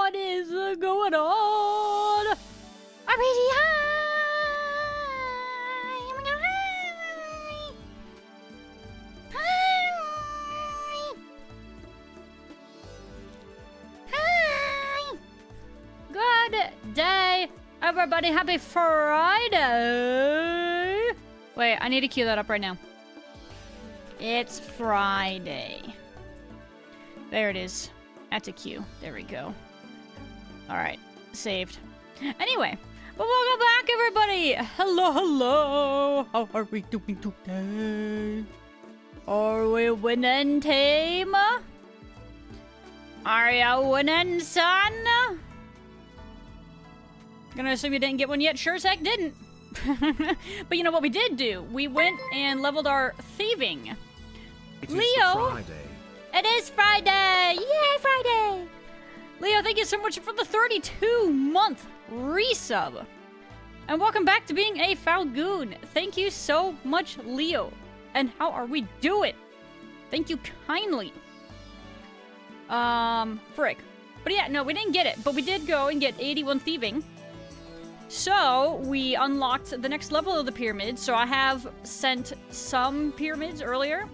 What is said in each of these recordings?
What is going on? RPG hi! Oh my god, hi! Hi! Good day, everybody. Happy Friday! Wait, I need to cue that up right now. It's Friday. There it is. That's a cue. There we go. Alright. Saved. Anyway. But welcome back, everybody! Hello, hello! How are we doing today? Are we winning, team? Are ya winning, son? Gonna assume you didn't get one yet. Sure as heck didn't. But you know what we did do? We went and leveled our thieving. Leo! It is Friday! Yay, Friday! Leo, thank you so much for the 32-month resub. And welcome back to being a Falgoon. Thank you so much, Leo. And how are we doing? Thank you kindly. Frick. But yeah, no, we didn't get it. But we did go and get 81 thieving. So, we unlocked the next level of the pyramid. So I have sent some pyramids earlier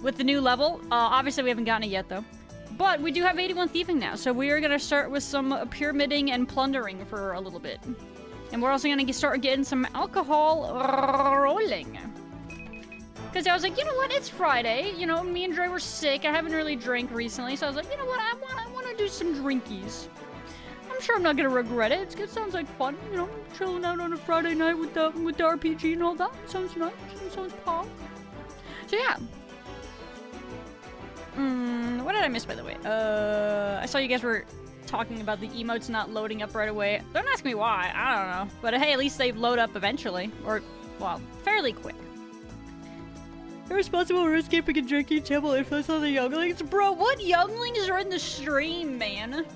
with the new level. Obviously, we haven't gotten it yet, though. But we do have 81 thieving now. So we are going to start with some pyramiding and plundering for a little bit. And we're also going to start getting some alcohol rolling. Because I was like, you know what? It's Friday. You know, me and Dre were sick. I haven't really drank recently. So I was like, you know what? I want to do some drinkies. I'm sure I'm not gonna regret it. It sounds like fun, you know, chilling out on a Friday night with the RPG and all that. Sounds nice. Sounds pop. So yeah. What did I miss, by the way? I saw you guys were talking about the emotes not loading up right away. Don't ask me why. I don't know. But hey, at least they load up eventually, or well, fairly quick. Irresponsible runescaping and drinking table influence on the younglings, bro. What younglings are in the stream, man?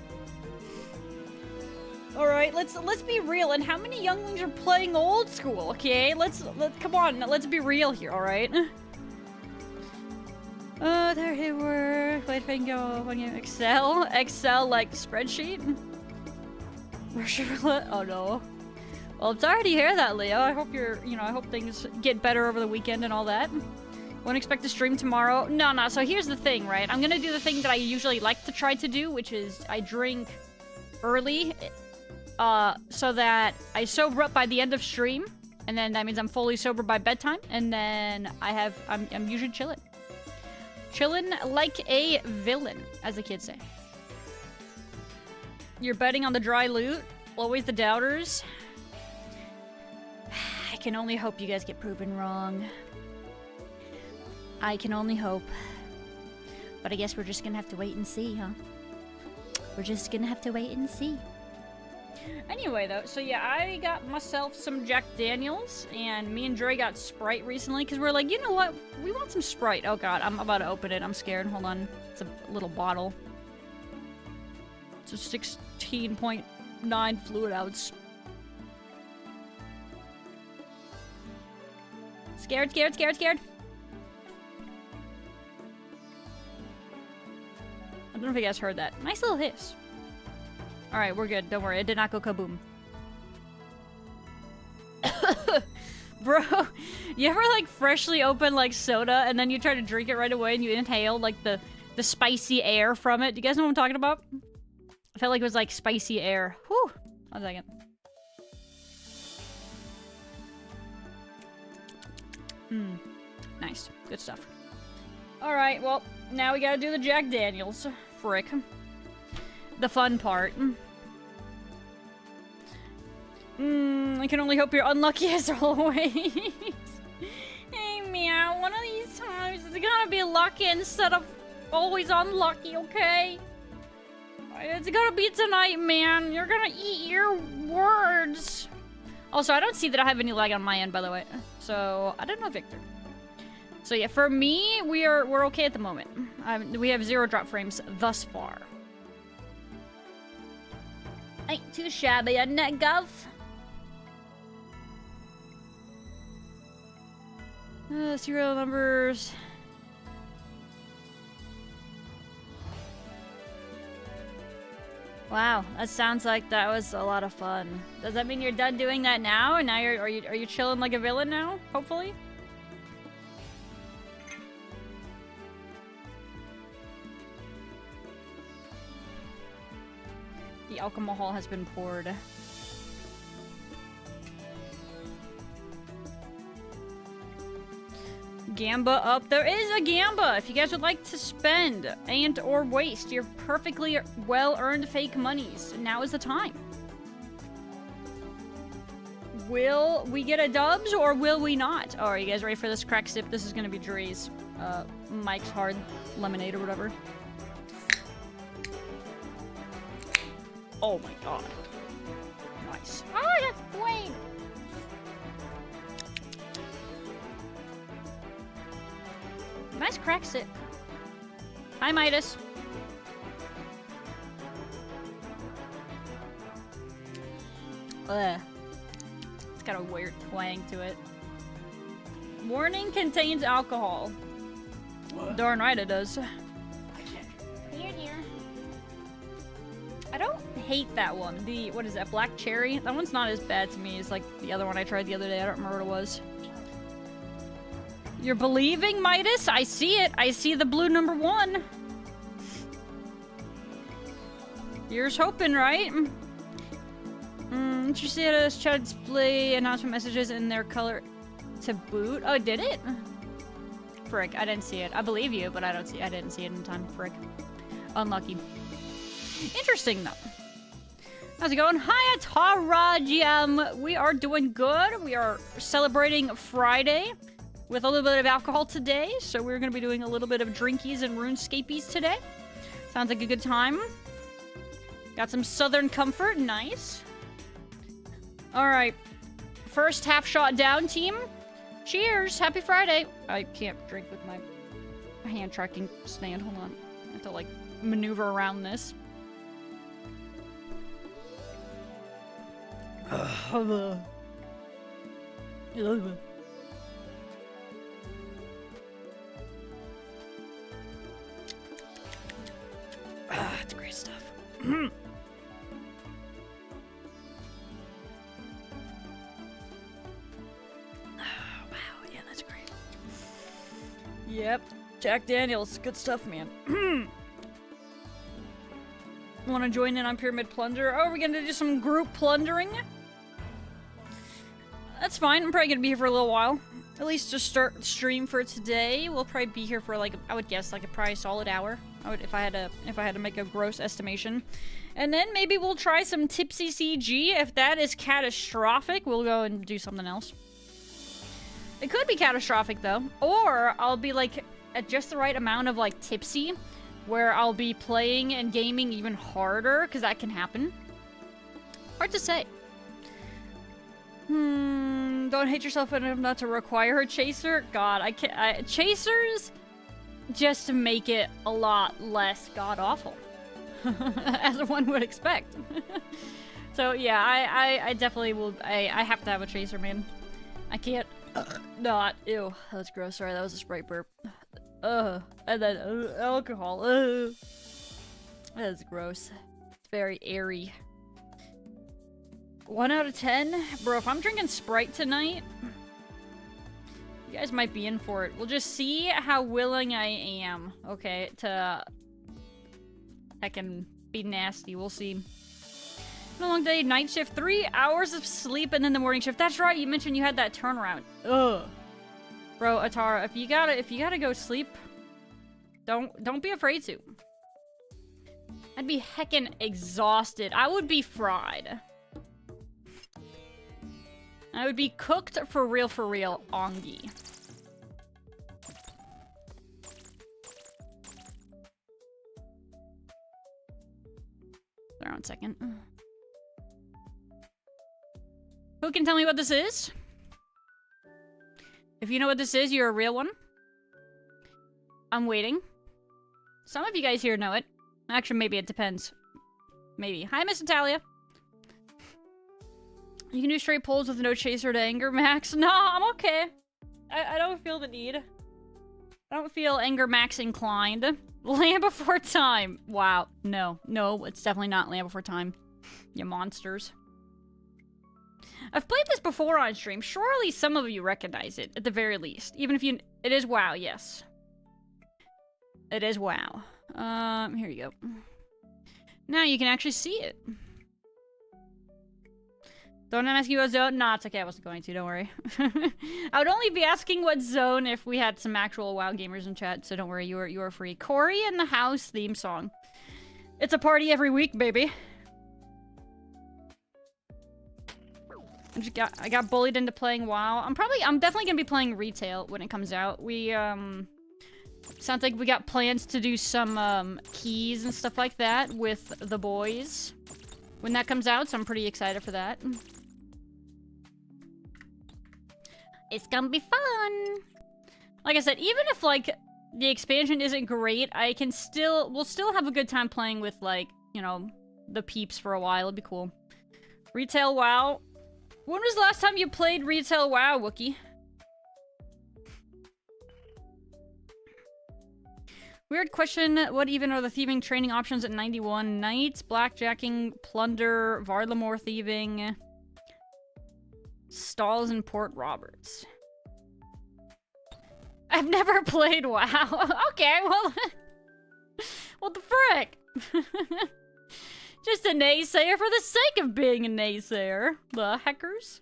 All right, let's be real. And how many younglings are playing old school? Okay, let's come on. Let's be real here. All right. There he were. Wait, if I can go on your Excel like spreadsheet. Russian roulette. Oh no. Well, I'm sorry to hear that, Leo. I hope I hope things get better over the weekend and all that. Won't expect to stream tomorrow. No. So here's the thing, right? I'm gonna do the thing that I usually like to try to do, which is I drink early. So that I sober up by the end of stream, and then that means I'm fully sober by bedtime, and then I'm usually chilling. Chilling like a villain, as the kids say. You're betting on the dry loot? Always the doubters? I can only hope you guys get proven wrong. I can only hope. But I guess we're just gonna have to wait and see, huh? We're just gonna have to wait and see. Anyway, though, so yeah, I got myself some Jack Daniels, and me and Dre got Sprite recently, because we're like, you know what? We want some Sprite. Oh god, I'm about to open it. I'm scared. Hold on. It's a little bottle. It's a 16.9 fluid ounce. Scared. I don't know if you guys heard that. Nice little hiss. Alright, we're good. Don't worry. It did not go kaboom. Bro, you ever, like, freshly open, like, soda, and then you try to drink it right away, and you inhale, like, the spicy air from it? Do you guys know what I'm talking about? I felt like it was, like, spicy air. Whew. 1 second. Nice. Good stuff. Alright, well, now we gotta do the Jack Daniels. Frick. The fun part. I can only hope you're unlucky as always. Hey, meow, one of these times it's gonna be lucky instead of always unlucky, okay? It's gonna be tonight, man. You're gonna eat your words. Also, I don't see that I have any lag on my end, by the way. So, I don't know, Victor. So yeah, for me, we're okay at the moment. We have 0 drop frames thus far. Ain't too shabby, isn't it, Gov? Serial numbers. Wow, that sounds like that was a lot of fun. Does that mean you're done doing that now? And now are you chilling like a villain now? Hopefully. The alcohol has been poured. Gamba up. There is a Gamba if you guys would like to spend and or waste your perfectly well-earned fake monies. Now is the time. Will we get a dubs or will we not? Oh, are you guys ready for this crack sip? This is gonna be Dre's Mike's Hard Lemonade or whatever. Oh my god. Nice. Oh, that's plain. Nice crack sip. Hi, Midas. Ugh. It's got a weird twang to it. Warning contains alcohol. What? Darn right it does. Here, dear. I don't hate that one. What is that, black cherry? That one's not as bad to me as like the other one I tried the other day. I don't remember what it was. You're believing, Midas? I see it. I see the blue number 1. Yours hoping, right? Interested in us try to display announcement messages in their color to boot. Oh, did it? Frick, I didn't see it. I believe you, but I didn't see it in time. Frick. Unlucky. Interesting, though. How's it going? Hi, Atarajam. We are doing good. We are celebrating Friday with a little bit of alcohol today, so we're going to be doing a little bit of drinkies and runescapies today. Sounds like a good time. Got some Southern Comfort. Nice. Alright. First half shot down, team. Cheers. Happy Friday. I can't drink with my hand tracking stand. Hold on. I have to, like, maneuver around this. It's great stuff. Oh, wow, yeah, that's great. Yep, Jack Daniels, good stuff, man. Want to join in on Pyramid Plunder? Oh, we're gonna do some group plundering? That's fine, I'm probably gonna be here for a little while. At least to start stream for today. We'll probably be here for like, I would guess, like a probably solid hour. If I had to make a gross estimation. And then maybe we'll try some Tipsy CG. If that is catastrophic, we'll go and do something else. It could be catastrophic though. Or I'll be like at just the right amount of like tipsy where I'll be playing and gaming even harder, because that can happen. Hard to say. Don't hate yourself enough not to require a chaser. God, I can't. Chasers just to make it a lot less god-awful. As one would expect. So yeah, I definitely will. I have to have a chaser, man. I can't not. Ew, that was gross. Sorry, that was a Sprite burp. And then alcohol. That is gross. It's very airy. 1 out of 10? Bro, if I'm drinking Sprite tonight, you guys might be in for it. We'll just see how willing I am, okay, to heckin' be nasty. We'll see. Been a long day, night shift, 3 hours of sleep, and then the morning shift. That's right, you mentioned you had that turnaround. Ugh. Bro, Atara, if you gotta go sleep, don't be afraid to. I'd be heckin' exhausted. I would be fried. I would be cooked for real, ongi. Hold on a second. Who can tell me what this is? If you know what this is, you're a real one. I'm waiting. Some of you guys here know it. Actually, maybe it depends. Maybe. Hi, Miss Natalia. You can do straight pulls with no chaser to anger, Max. Nah, I'm okay. I don't feel the need. I don't feel anger max inclined. Land Before Time. Wow. No, it's definitely not Land Before Time. You monsters. I've played this before on stream. Surely some of you recognize it, at the very least. Even if you... It is WoW, yes. It is WoW. Here you go. Now you can actually see it. Don't ask you what zone? Nah, it's okay, I wasn't going to, don't worry. I would only be asking what zone if we had some actual WoW gamers in chat, so don't worry, you are free. Corey in the House theme song. It's a party every week, baby. I got bullied into playing WoW. I'm definitely gonna be playing retail when it comes out. We, sounds like we got plans to do some, keys and stuff like that with the boys when that comes out, so I'm pretty excited for that. It's gonna be fun! Like I said, even if, like, the expansion isn't great, we'll still have a good time playing with, like, you know, the peeps for a while. It'd be cool. Retail WoW. When was the last time you played Retail WoW, Wookie? Weird question. What even are the thieving training options at 91? Knights, blackjacking, plunder, Varlamore thieving, stalls, and Port Roberts. I've never played WoW. Okay, well... what the frick? Just a naysayer for the sake of being a naysayer. The heckers.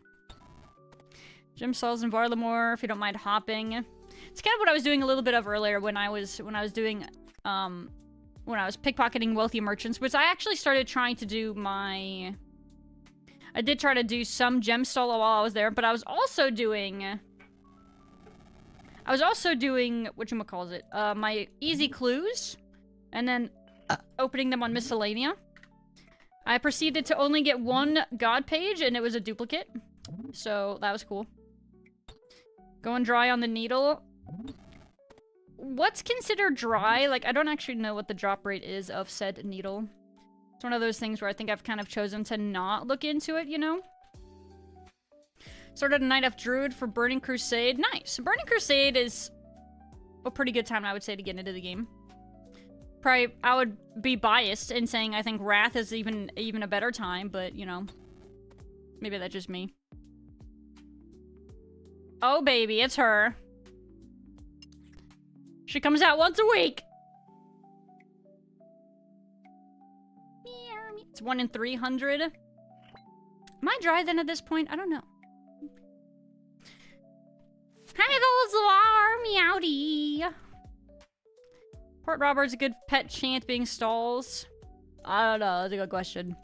Gem stalls and Varlamore, if you don't mind hopping. It's kind of what I was doing a little bit of earlier when I was doing, when I was pickpocketing wealthy merchants, which I actually started trying to do I did try to do some gem stall while I was there, but I was also doing, whatchamacallit, my easy clues, and then opening them on Miscellanea. I proceeded to only get one god page, and it was a duplicate, so that was cool. Going dry on the needle. What's considered dry? Like, I don't actually know what the drop rate is of said needle. It's one of those things where I think I've kind of chosen to not look into it, you know? Started a Night Elf Druid for Burning Crusade. Nice. Burning Crusade is a pretty good time, I would say, to get into the game. Probably, I would be biased in saying I think Wrath is even a better time, but, you know. Maybe that's just me. Oh, baby, it's her. She comes out once a week. It's 1 in 300. Am I dry then at this point? I don't know. Hi, those are meowdy. Port Robert's a good pet chant being stalls. I don't know. That's a good question.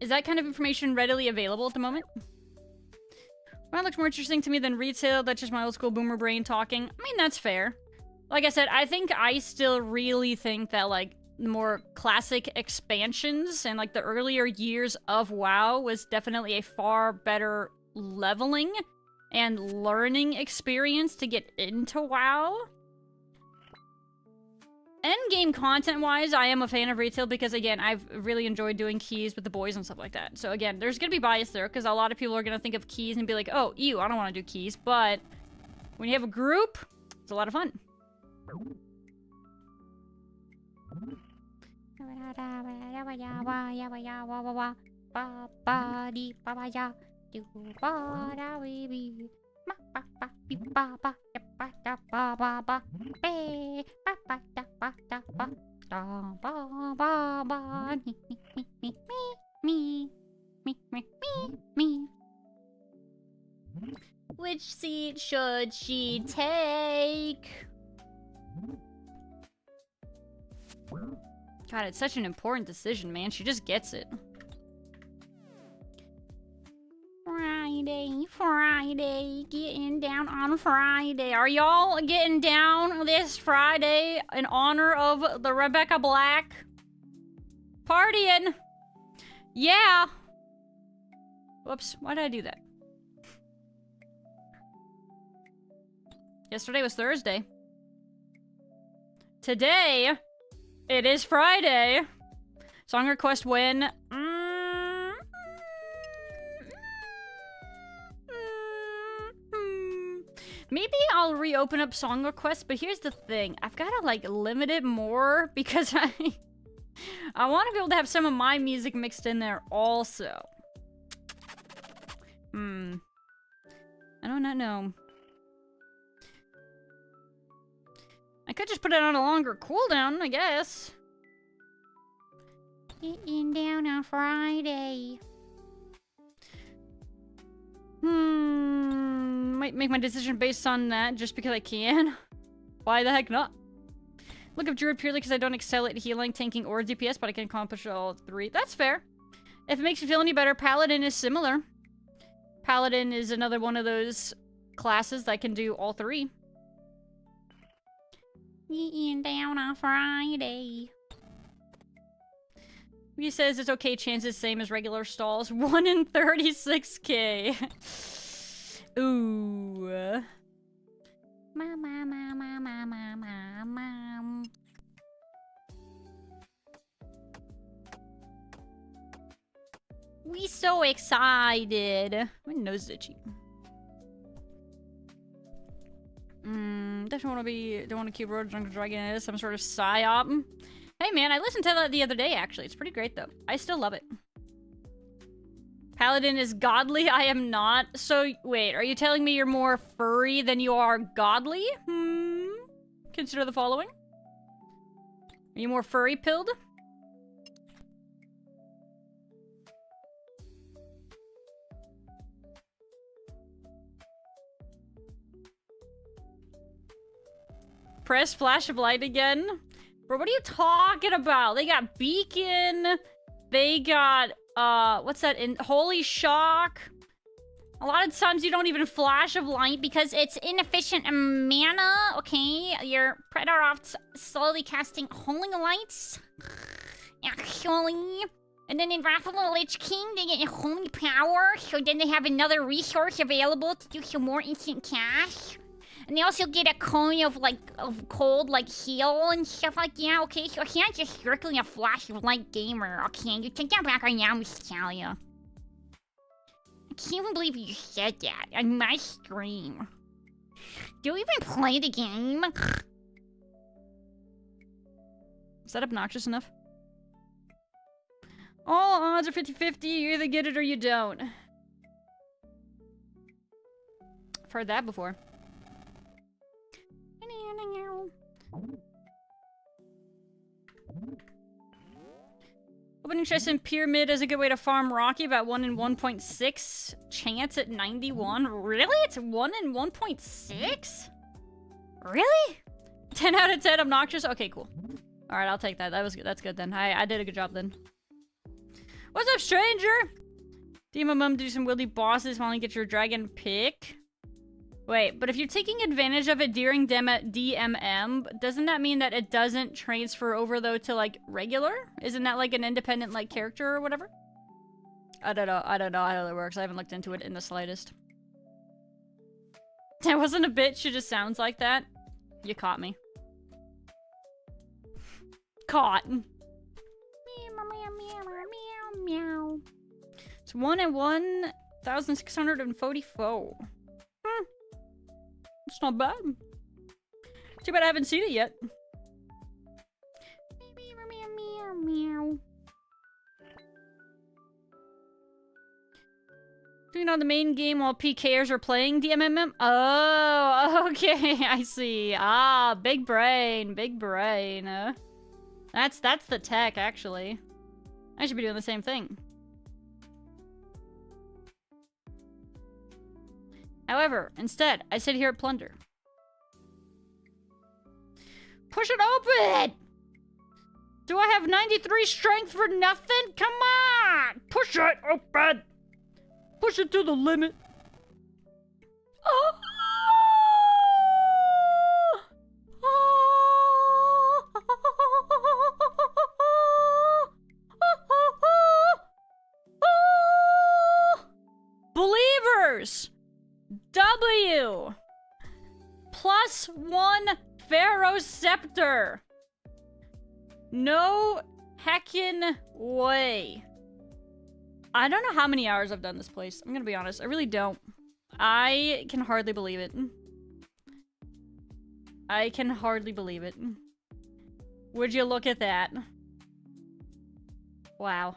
Is that kind of information readily available at the moment? Well, that looks more interesting to me than retail. That's just my old school boomer brain talking. I mean, that's fair. Like I said, I still really think that, like, the more classic expansions and, like, the earlier years of WoW was definitely a far better leveling and learning experience to get into WoW. Endgame content-wise, I am a fan of retail because, again, I've really enjoyed doing keys with the boys and stuff like that. So, again, there's gonna be bias there because a lot of people are gonna think of keys and be like, oh, ew, I don't want to do keys. But when you have a group, it's a lot of fun. Which seat should she take? God, it's such an important decision, man. She just gets it. Friday, getting down on Friday. Are y'all getting down this Friday in honor of the Rebecca Black? Partying! Yeah! Whoops, why did I do that? Yesterday was Thursday. Today, it is Friday. Song request win. Maybe I'll I'll reopen up song requests, but here's the thing. I've got to, like, limit it more because I want to be able to have some of my music mixed in there also. I do not know. I could just put it on a longer cooldown, I guess. Getting down on Friday. Might make my decision based on that just because I can. Why the heck not? Look up Druid purely because I don't excel at healing, tanking, or DPS, but I can accomplish all three. That's fair. If it makes you feel any better, Paladin is similar. Paladin is another one of those classes that can do all three. Getting down on Friday. He says it's okay, chances same as regular stalls. 1 in 36k. Ooh. We so excited. My nose is itchy. Definitely don't want to keep Road Drunk Dragon as some sort of psyop. Hey man, I listened to that the other day actually. It's pretty great though. I still love it. Paladin is godly. I am not. So wait, are you telling me you're more furry than you are godly? Consider the following. Are you more furry pilled? Press flash of light again. Bro, what are you talking about? They got beacon. They got, what's that? Holy shock. A lot of times you don't even flash of light because it's inefficient mana, okay? You're better off slowly casting holy lights. Actually. And then in Wrath of the Lich King, they get holy power. So then they have another resource available to do some more instant cast. And they also get a coin of, like, of cold, like, heal and stuff like that, okay? So it's not just strictly a flash of light gamer, okay? You take that back right now, Mistalia. I can't even believe you said that on my stream. Do you even play the game? Is that obnoxious enough? All odds are 50-50. You either get it or you don't. I've heard that before. Open interest in Pyramid is a good way to farm Rocky, about 1 in 1.6. Chance at 91. Really? It's 1 in 1.6? Really? 10 out of 10 obnoxious? Okay, cool. Alright, I'll take that. That was good. That's good then. I did a good job then. What's up, stranger? DMM do some wildy bosses while you get your dragon pick. Wait, but if you're taking advantage of it during DMM, doesn't that mean that it doesn't transfer over, though, to, like, regular? Isn't that, like, an independent, like, character or whatever? I don't know how that works. I haven't looked into it in the slightest. That wasn't a bit. She just sounds like that. You caught me. Caught. It's 1 in 1,644. It's not bad. Too bad I haven't seen it yet. Doing on the main game while PKers are playing DMMM? Oh, okay, I see. Ah, big brain, big brain. That's the tech, actually. I should be doing the same thing. However, instead, I sit here at Plunder. Push it open! Do I have 93 strength for nothing? Come on! Push it open! Push it to the limit. Oh! Believers! W! +1 Pharaoh Scepter! No heckin' way. I don't know how many hours I've done this place. I'm gonna be honest. I really don't. I can hardly believe it. I can hardly believe it. Would you look at that? Wow.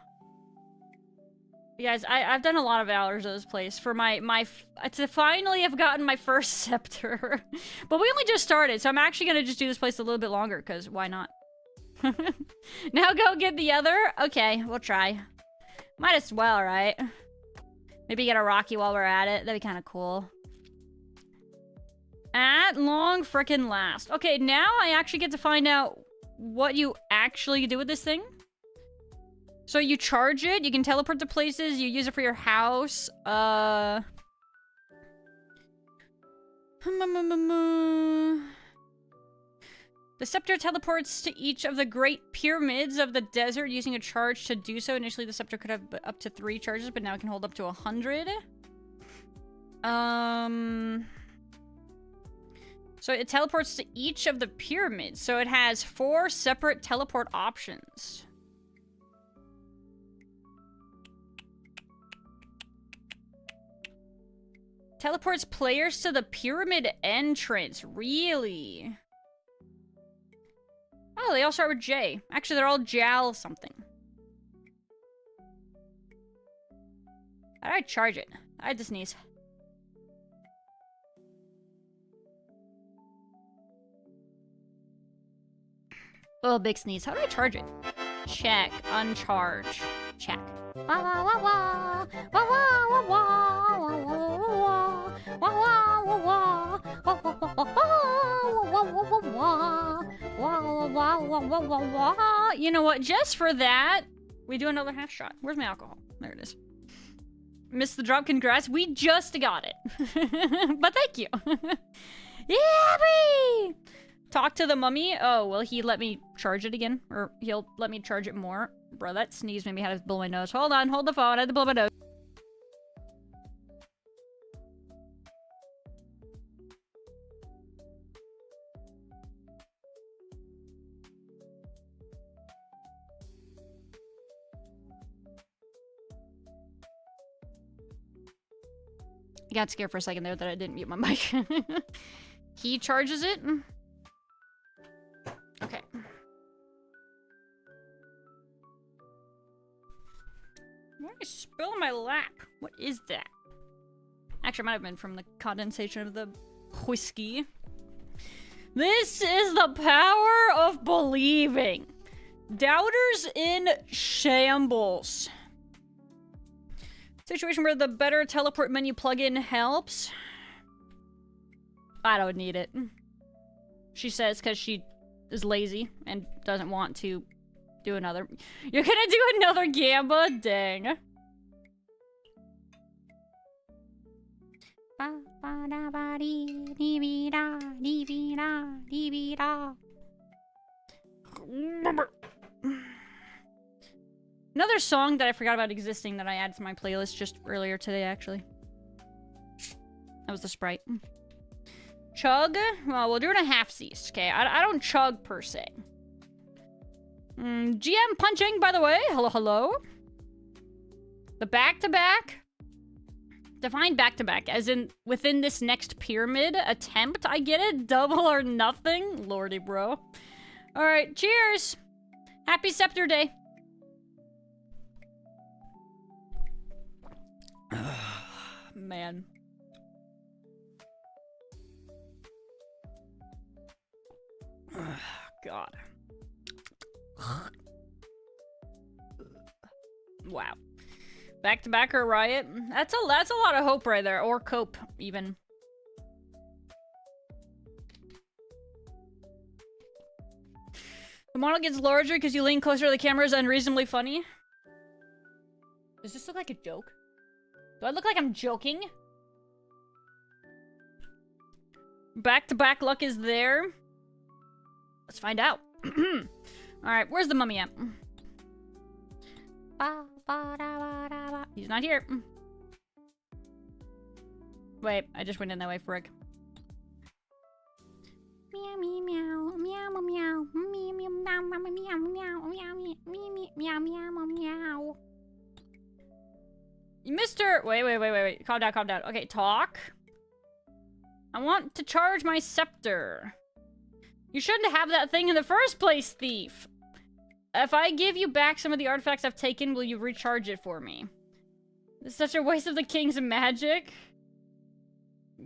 You guys, I've done a lot of hours of this place for to finally have gotten my first scepter. But we only just started, so I'm actually gonna just do this place a little bit longer, because why not? Now go get the other? Okay, we'll try. Might as well, right? Maybe get a Rocky while we're at it. That'd be kind of cool. At long frickin' last. Okay, now I actually get to find out what you actually do with this thing. So you charge it, you can teleport to places, you use it for your house, The scepter teleports to each of the great pyramids of the desert using a charge to do so. Initially, the scepter could have up to 3 charges, but now it can hold up to 100. So it teleports to each of the pyramids. So it has 4 separate teleport options. Teleports players to the pyramid entrance. Really? Oh, they all start with J. Actually, they're all Jal something. How do I charge it? I had to sneeze. Oh, big sneeze. How do I charge it? Check. Uncharge. Check. Wah wah wah wah. Wah wah wah wah. Wah wah wah wah. Wah wah wah wah. Wah wah wah wah. Wah wah wah wah. Wah wah wah wah wah wah. You know what? Just for that, we do another half shot. Where's my alcohol? There it is. Missed the drop. Congrats. We just got it. But thank you. Yippee! Talk to the mummy. Oh, will he let me charge it again? Or he'll let me charge it more? Bro, that sneeze made me have to blow my nose. Hold on, hold the phone. I had to blow my nose. I got scared for a second there that I didn't mute my mic. He charges it. Okay. What is spill in my lap? What is that? Actually, it might have been from the condensation of the whiskey. This is the power of believing. Doubters in shambles. Situation where the better teleport menu plugin helps. I don't need it. She says because she is lazy and doesn't want to do another. You're gonna do another Gamba? Dang. Another song that I forgot about existing that I added to my playlist just earlier today, actually. That was the Sprite. Chug? Well, we'll do it in a half-cease, okay? I don't chug, per se. GM punching, by the way. Hello, hello. The back-to-back. Define back-to-back, as in within this next pyramid attempt. I get it? Double or nothing? Lordy, bro. Alright, cheers! Happy Scepter Day. Man. God. Wow. Back to back or riot? That's a lot of hope right there. Or cope, even. The model gets larger because you lean closer to the camera is unreasonably funny. Does this look like a joke? Do I look like I'm joking? Back-to-back luck is there. Let's find out. Alright, where's the mummy at? He's not here. Wait, I just went in that way, frig. Meow meow meow meow meow meow meow meow meow meow meow meow meow meow. Mr. Wait. Calm down. Okay, talk. I want to charge my scepter. You shouldn't have that thing in the first place, thief! If I give you back some of the artifacts I've taken, will you recharge it for me? It's such a waste of the king's magic.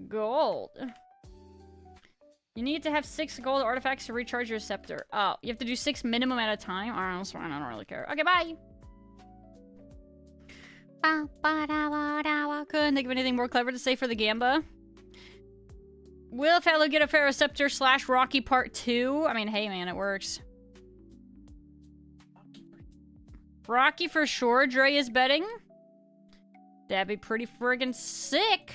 Gold. You need to have 6 gold artifacts to recharge your scepter. Oh, you have to do 6 minimum at a time? Alright, that's fine, I don't really care. Okay, bye! Couldn't think of anything more clever to say for the Gamba. Will Faloo get a Pharaoh Scepter / Rocky Part 2? I mean, hey man, it works. Rocky for sure, Dre is betting. That'd be pretty friggin' sick.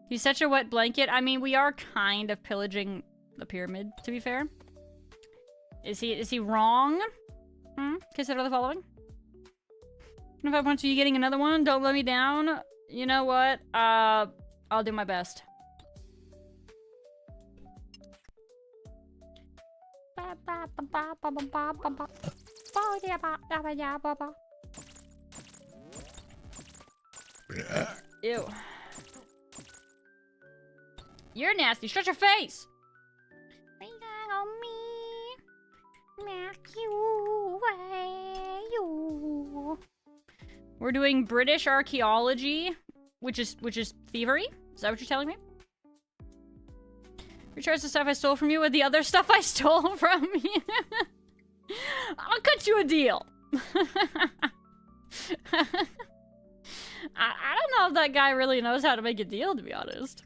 He's such a wet blanket. I mean, we are kind of pillaging the pyramid, to be fair. Is he wrong? Consider the following. If I want you getting another one, don't let me down. You know what? I'll do my best. Ew. You're nasty. Shut your face! We're doing British archaeology, which is thievery. Is that what you're telling me? Recharge the stuff I stole from you with the other stuff I stole from you. I'll cut you a deal. I don't know if that guy really knows how to make a deal, to be honest.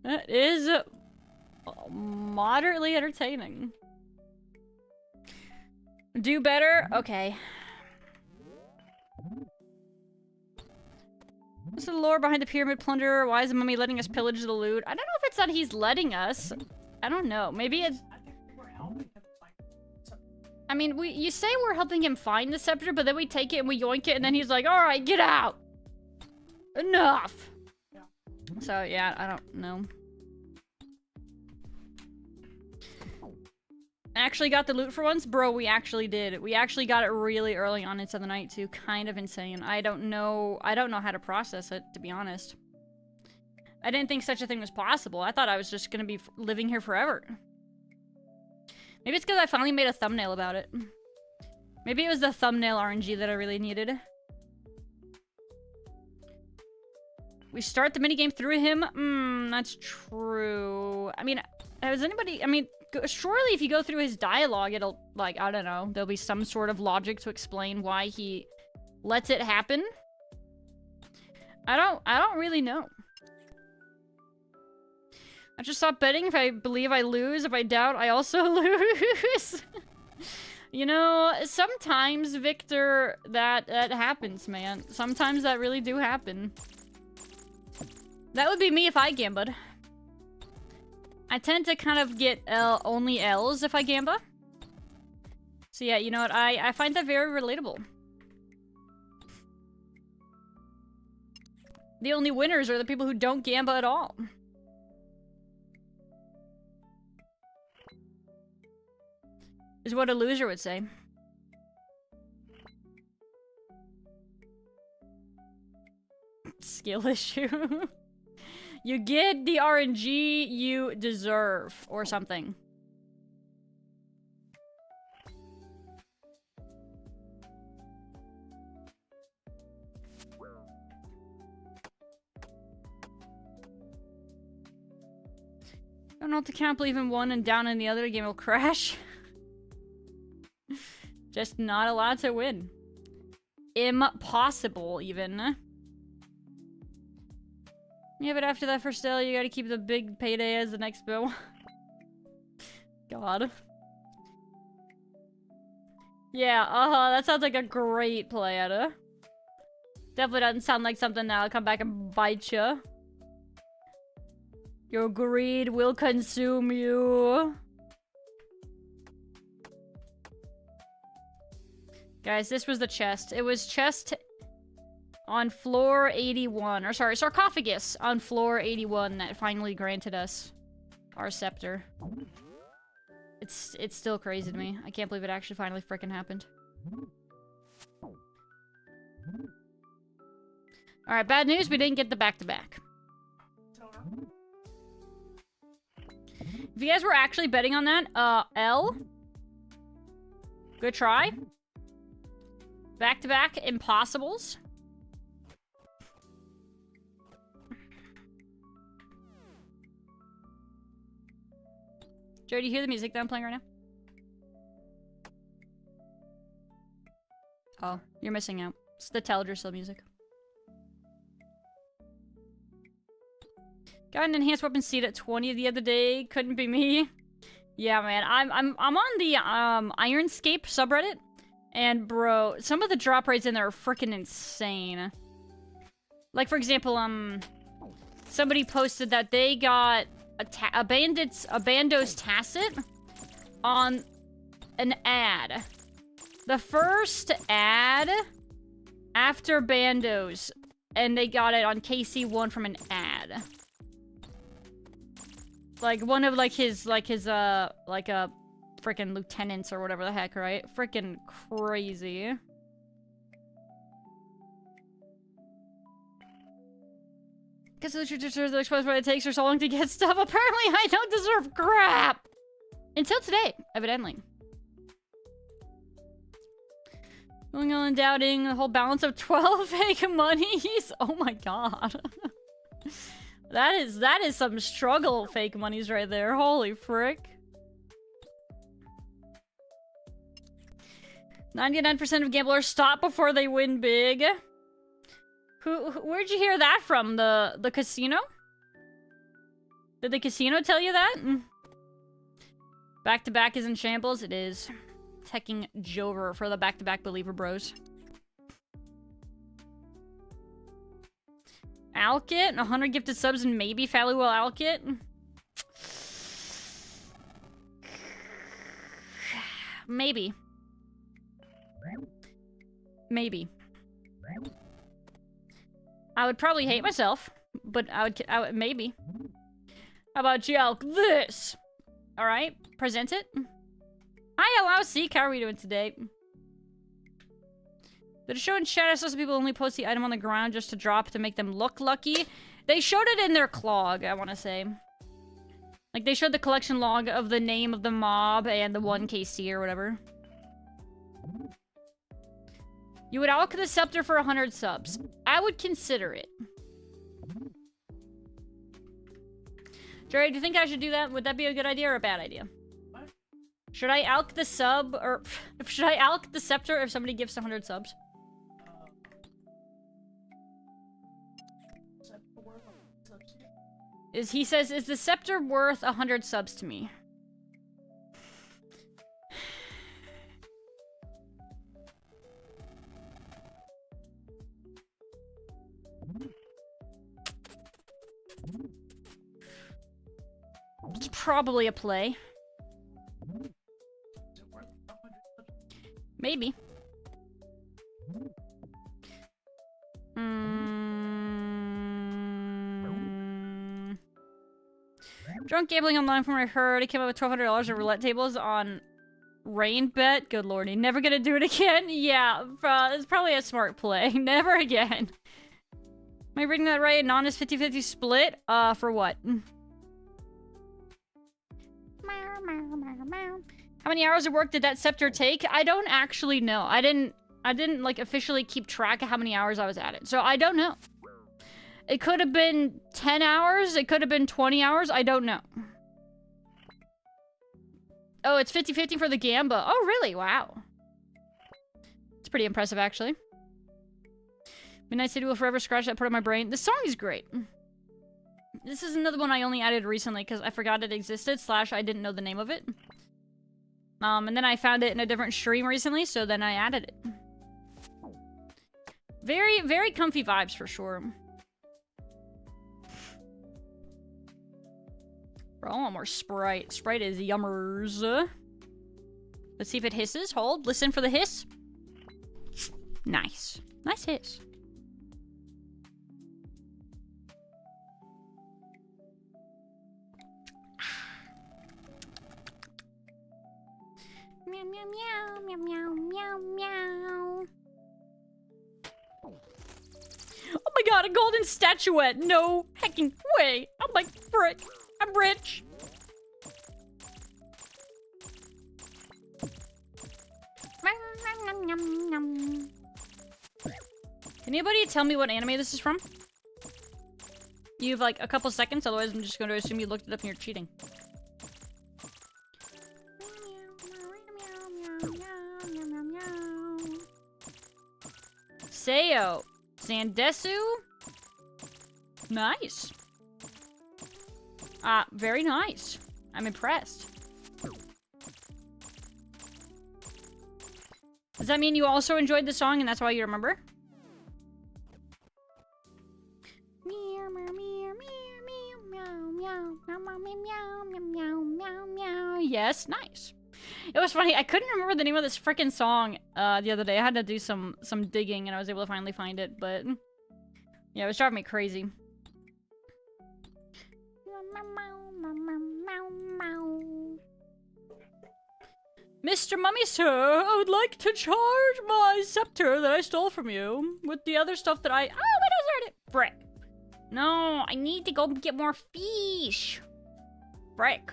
That is moderately entertaining. Do better? Okay. What's the lore behind the pyramid plunder? Why is the mummy letting us pillage the loot? I don't know if it's that he's letting us. I don't know. Maybe it's... I mean, you say we're helping him find the scepter, but then we take it and we yoink it, and then he's like, alright, get out! Enough! So, yeah, I don't know. Actually got the loot for once? Bro, we actually did. We actually got it really early on into the night, too. Kind of insane. I don't know how to process it, to be honest. I didn't think such a thing was possible. I thought I was just gonna be living here forever. Maybe it's because I finally made a thumbnail about it. Maybe it was the thumbnail RNG that I really needed. We start the minigame through him? That's true. I mean, has anybody... I mean, surely if you go through his dialogue, it'll, like, I don't know. There'll be some sort of logic to explain why he lets it happen. I don't really know. I just stop betting. If I believe I lose. If I doubt, I also lose. You know, sometimes, Victor, that happens, man. Sometimes that really do happen. That would be me if I gambled. I tend to kind of get only L's if I gamba. So yeah, you know what? I find that very relatable. The only winners are the people who don't gamba at all. Is what a loser would say. Skill issue. You get the RNG you deserve, or something. Don't know what to count, believe in one and down in the other, the game will crash. Just not allowed to win. Impossible, even. Yeah, but after that first sale, you gotta keep the big payday as the next bill. God. Yeah, that sounds like a great plan. Definitely doesn't sound like something that'll come back and bite you. Your greed will consume you. Guys, this was the chest. It was chest on floor 81. Or sorry, sarcophagus on floor 81 that finally granted us our scepter. It's still crazy to me. I can't believe it actually finally frickin' happened. Alright, bad news, we didn't get the back-to-back. If you guys were actually betting on that, L. Good try. Back-to-back impossibles. Joe, do you hear the music that I'm playing right now? Oh, you're missing out. It's the Teldrassil music. Got an enhanced weapon seat at 20 the other day. Couldn't be me. Yeah, man. I'm on the Ironscape subreddit, and bro, some of the drop rates in there are freaking insane. Like, for example, somebody posted that they got a Bando's Tacit on an ad. The first ad after Bando's, and they got it on KC1 from an ad. Like, one of, like, his, like a freaking lieutenants or whatever the heck, right? Freaking crazy. Guess the traditions are exposed why it takes her so long to get stuff. Apparently, I don't deserve crap! Until today, evidently. Going on and doubting the whole balance of 12 fake monies. Oh my god. That is some struggle fake monies right there. Holy frick. 99% of gamblers stop before they win big. Where'd you hear that from? The casino? Did the casino tell you that? Back-to-back is in shambles? It is. Teching Jover for the back-to-back believer bros. Alkit? 100 gifted subs and maybe Faloo will Alkit? Maybe. Maybe. I would probably hate myself, but I would maybe. How about you Alk this? Alright, present it. Hi, LLC, how are we doing today? Did it show in chat? I saw some people only post the item on the ground just to drop to make them look lucky. They showed it in their clog, I want to say. Like, they showed the collection log of the name of the mob and the 1KC or whatever. You would alk the scepter for 100 subs. I would consider it. Jerry, do you think I should do that? Would that be a good idea or a bad idea? What? Should I alk the sub, or should I alk the scepter if somebody gives 100 subs? He says, is the scepter worth 100 subs to me? It's probably a play. Maybe. Drunk gambling online from what I heard. He came up with $1,200 of roulette tables on Rain Bet. Good lordy. Never gonna do it again? Yeah, it's probably a smart play. Never again. Am I reading that right? Non is 50-50 split? For what? How many hours of work did that scepter take? I don't actually know. I didn't like officially keep track of how many hours I was at it. So I don't know. It could have been 10 hours. It could have been 20 hours. I don't know. Oh, it's 50-50 for the Gamba. Oh, really? Wow. It's pretty impressive, actually. Midnight City will forever scratch that part of my brain. The song is great. This is another one I only added recently because I forgot it existed, / I didn't know the name of it. And then I found it in a different stream recently, so then I added it. Very, very comfy vibes for sure. Bro, I want more Sprite. Sprite is yummers. Let's see if it hisses. Hold. Listen for the hiss. Nice. Nice hiss. Meow, meow, meow, meow, meow, meow, meow. Oh my god, a golden statuette! No hecking way! I'm like, frick! I'm rich! Can anybody tell me what anime this is from? You have like a couple seconds, otherwise I'm just going to assume you looked it up and you're cheating. Seo. Sandesu? Nice. Very nice. I'm impressed. Does that mean you also enjoyed the song and that's why you remember? Yes, nice. It was funny, I couldn't remember the name of this frickin' song the other day. I had to do some digging and I was able to finally find it, but yeah, it was driving me crazy. Mr. Mummy, sir, I would like to charge my scepter that I stole from you with the other stuff that I... Oh, I deserted it! Frick. No, I need to go get more fish. Frick.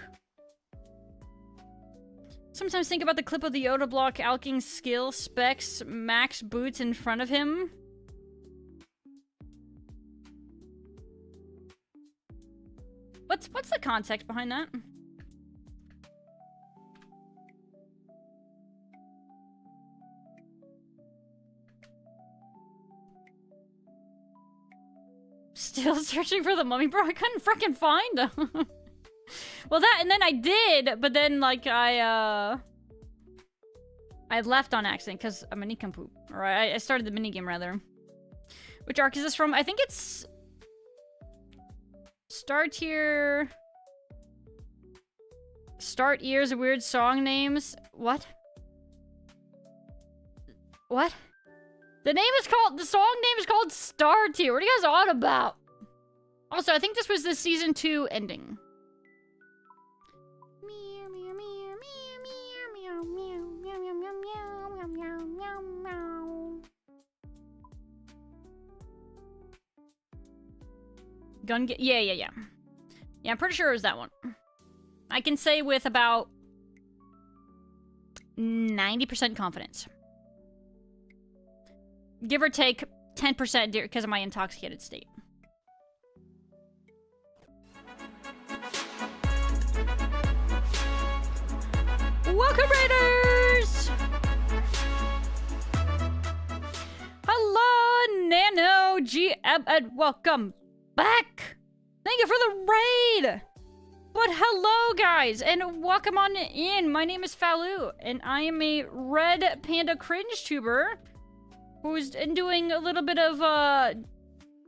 Sometimes think about the clip of the Yoda block alking skill specs max boots in front of him. What's the context behind that? Still searching for the mummy, bro. I couldn't frickin' find him. Well, that, and then I did, but then, like, I left on accident because I'm a nincompoop. Or I started the minigame, rather. Which arc is this from? I think it's... Star Tier... Start Ears of Weird Song Names. What? What? The name is called... The song name is called Star Tier. What are you guys on about? Also, I think this was the Season 2 ending. Gun get... Yeah. Yeah, I'm pretty sure it was that one. I can say with about 90% confidence. Give or take 10% because of my intoxicated state. Welcome, Raiders! Hello, Nano GM, and welcome back! Thank you for the raid! But hello, guys, and welcome on in. My name is Faloo, and I am a Red Panda cringe tuber who's doing a little bit of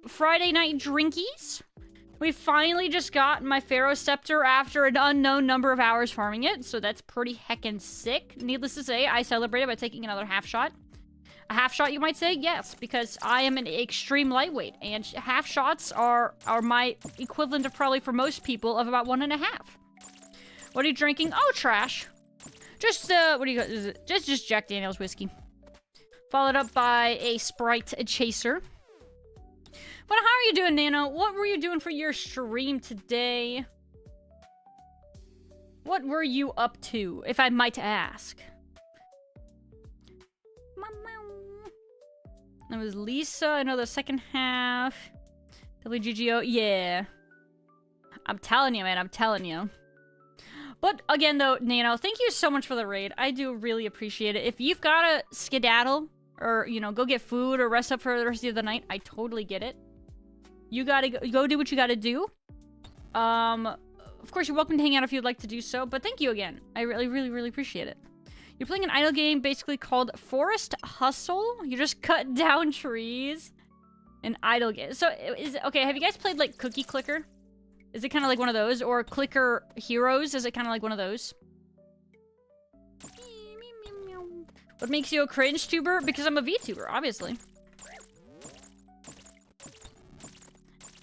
Friday night drinkies. We finally just got my Pharaoh Scepter after an unknown number of hours farming it, so that's pretty heckin' sick. Needless to say, I celebrated by taking another half shot. A half shot, you might say? Yes, because I am an extreme lightweight, and half shots are my equivalent of probably for most people of about 1.5. What are you drinking? Oh, trash. Just, what do you got? Is it just Jack Daniels whiskey. Followed up by a Sprite Chaser. But how are you doing, Nano? What were you doing for your stream today? What were you up to, if I might ask? That was Lisa. I know the second half. WGGO. Yeah. I'm telling you, man. I'm telling you. But again, though, Nano, thank you so much for the raid. I do really appreciate it. If you've got to skedaddle or, you know, go get food or rest up for the rest of the night, I totally get it. You gotta go do what you gotta do. Of course, you're welcome to hang out if you'd like to do so, but thank you again. I really appreciate it. You're playing an idle game basically called Forest Hustle. You just cut down trees. An idle game. So, okay, have you guys played, like, Cookie Clicker? Is it kind of like one of those? Or Clicker Heroes? Is it kind of like one of those? What makes you a cringe tuber? Because I'm a VTuber, obviously.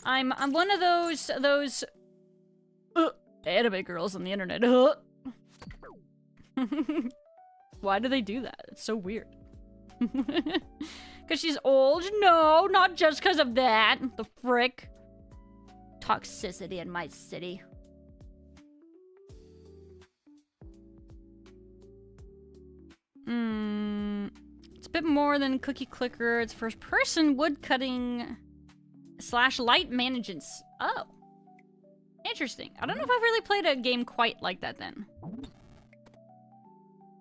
I'm one of those anime girls on the internet. Why do they do that? It's so weird. Because she's old? No, not just because of that. The frick. Toxicity in my city. It's a bit more than Cookie Clicker. It's first person wood cutting / light managence. Oh. Interesting. I don't know if I've really played a game quite like that then.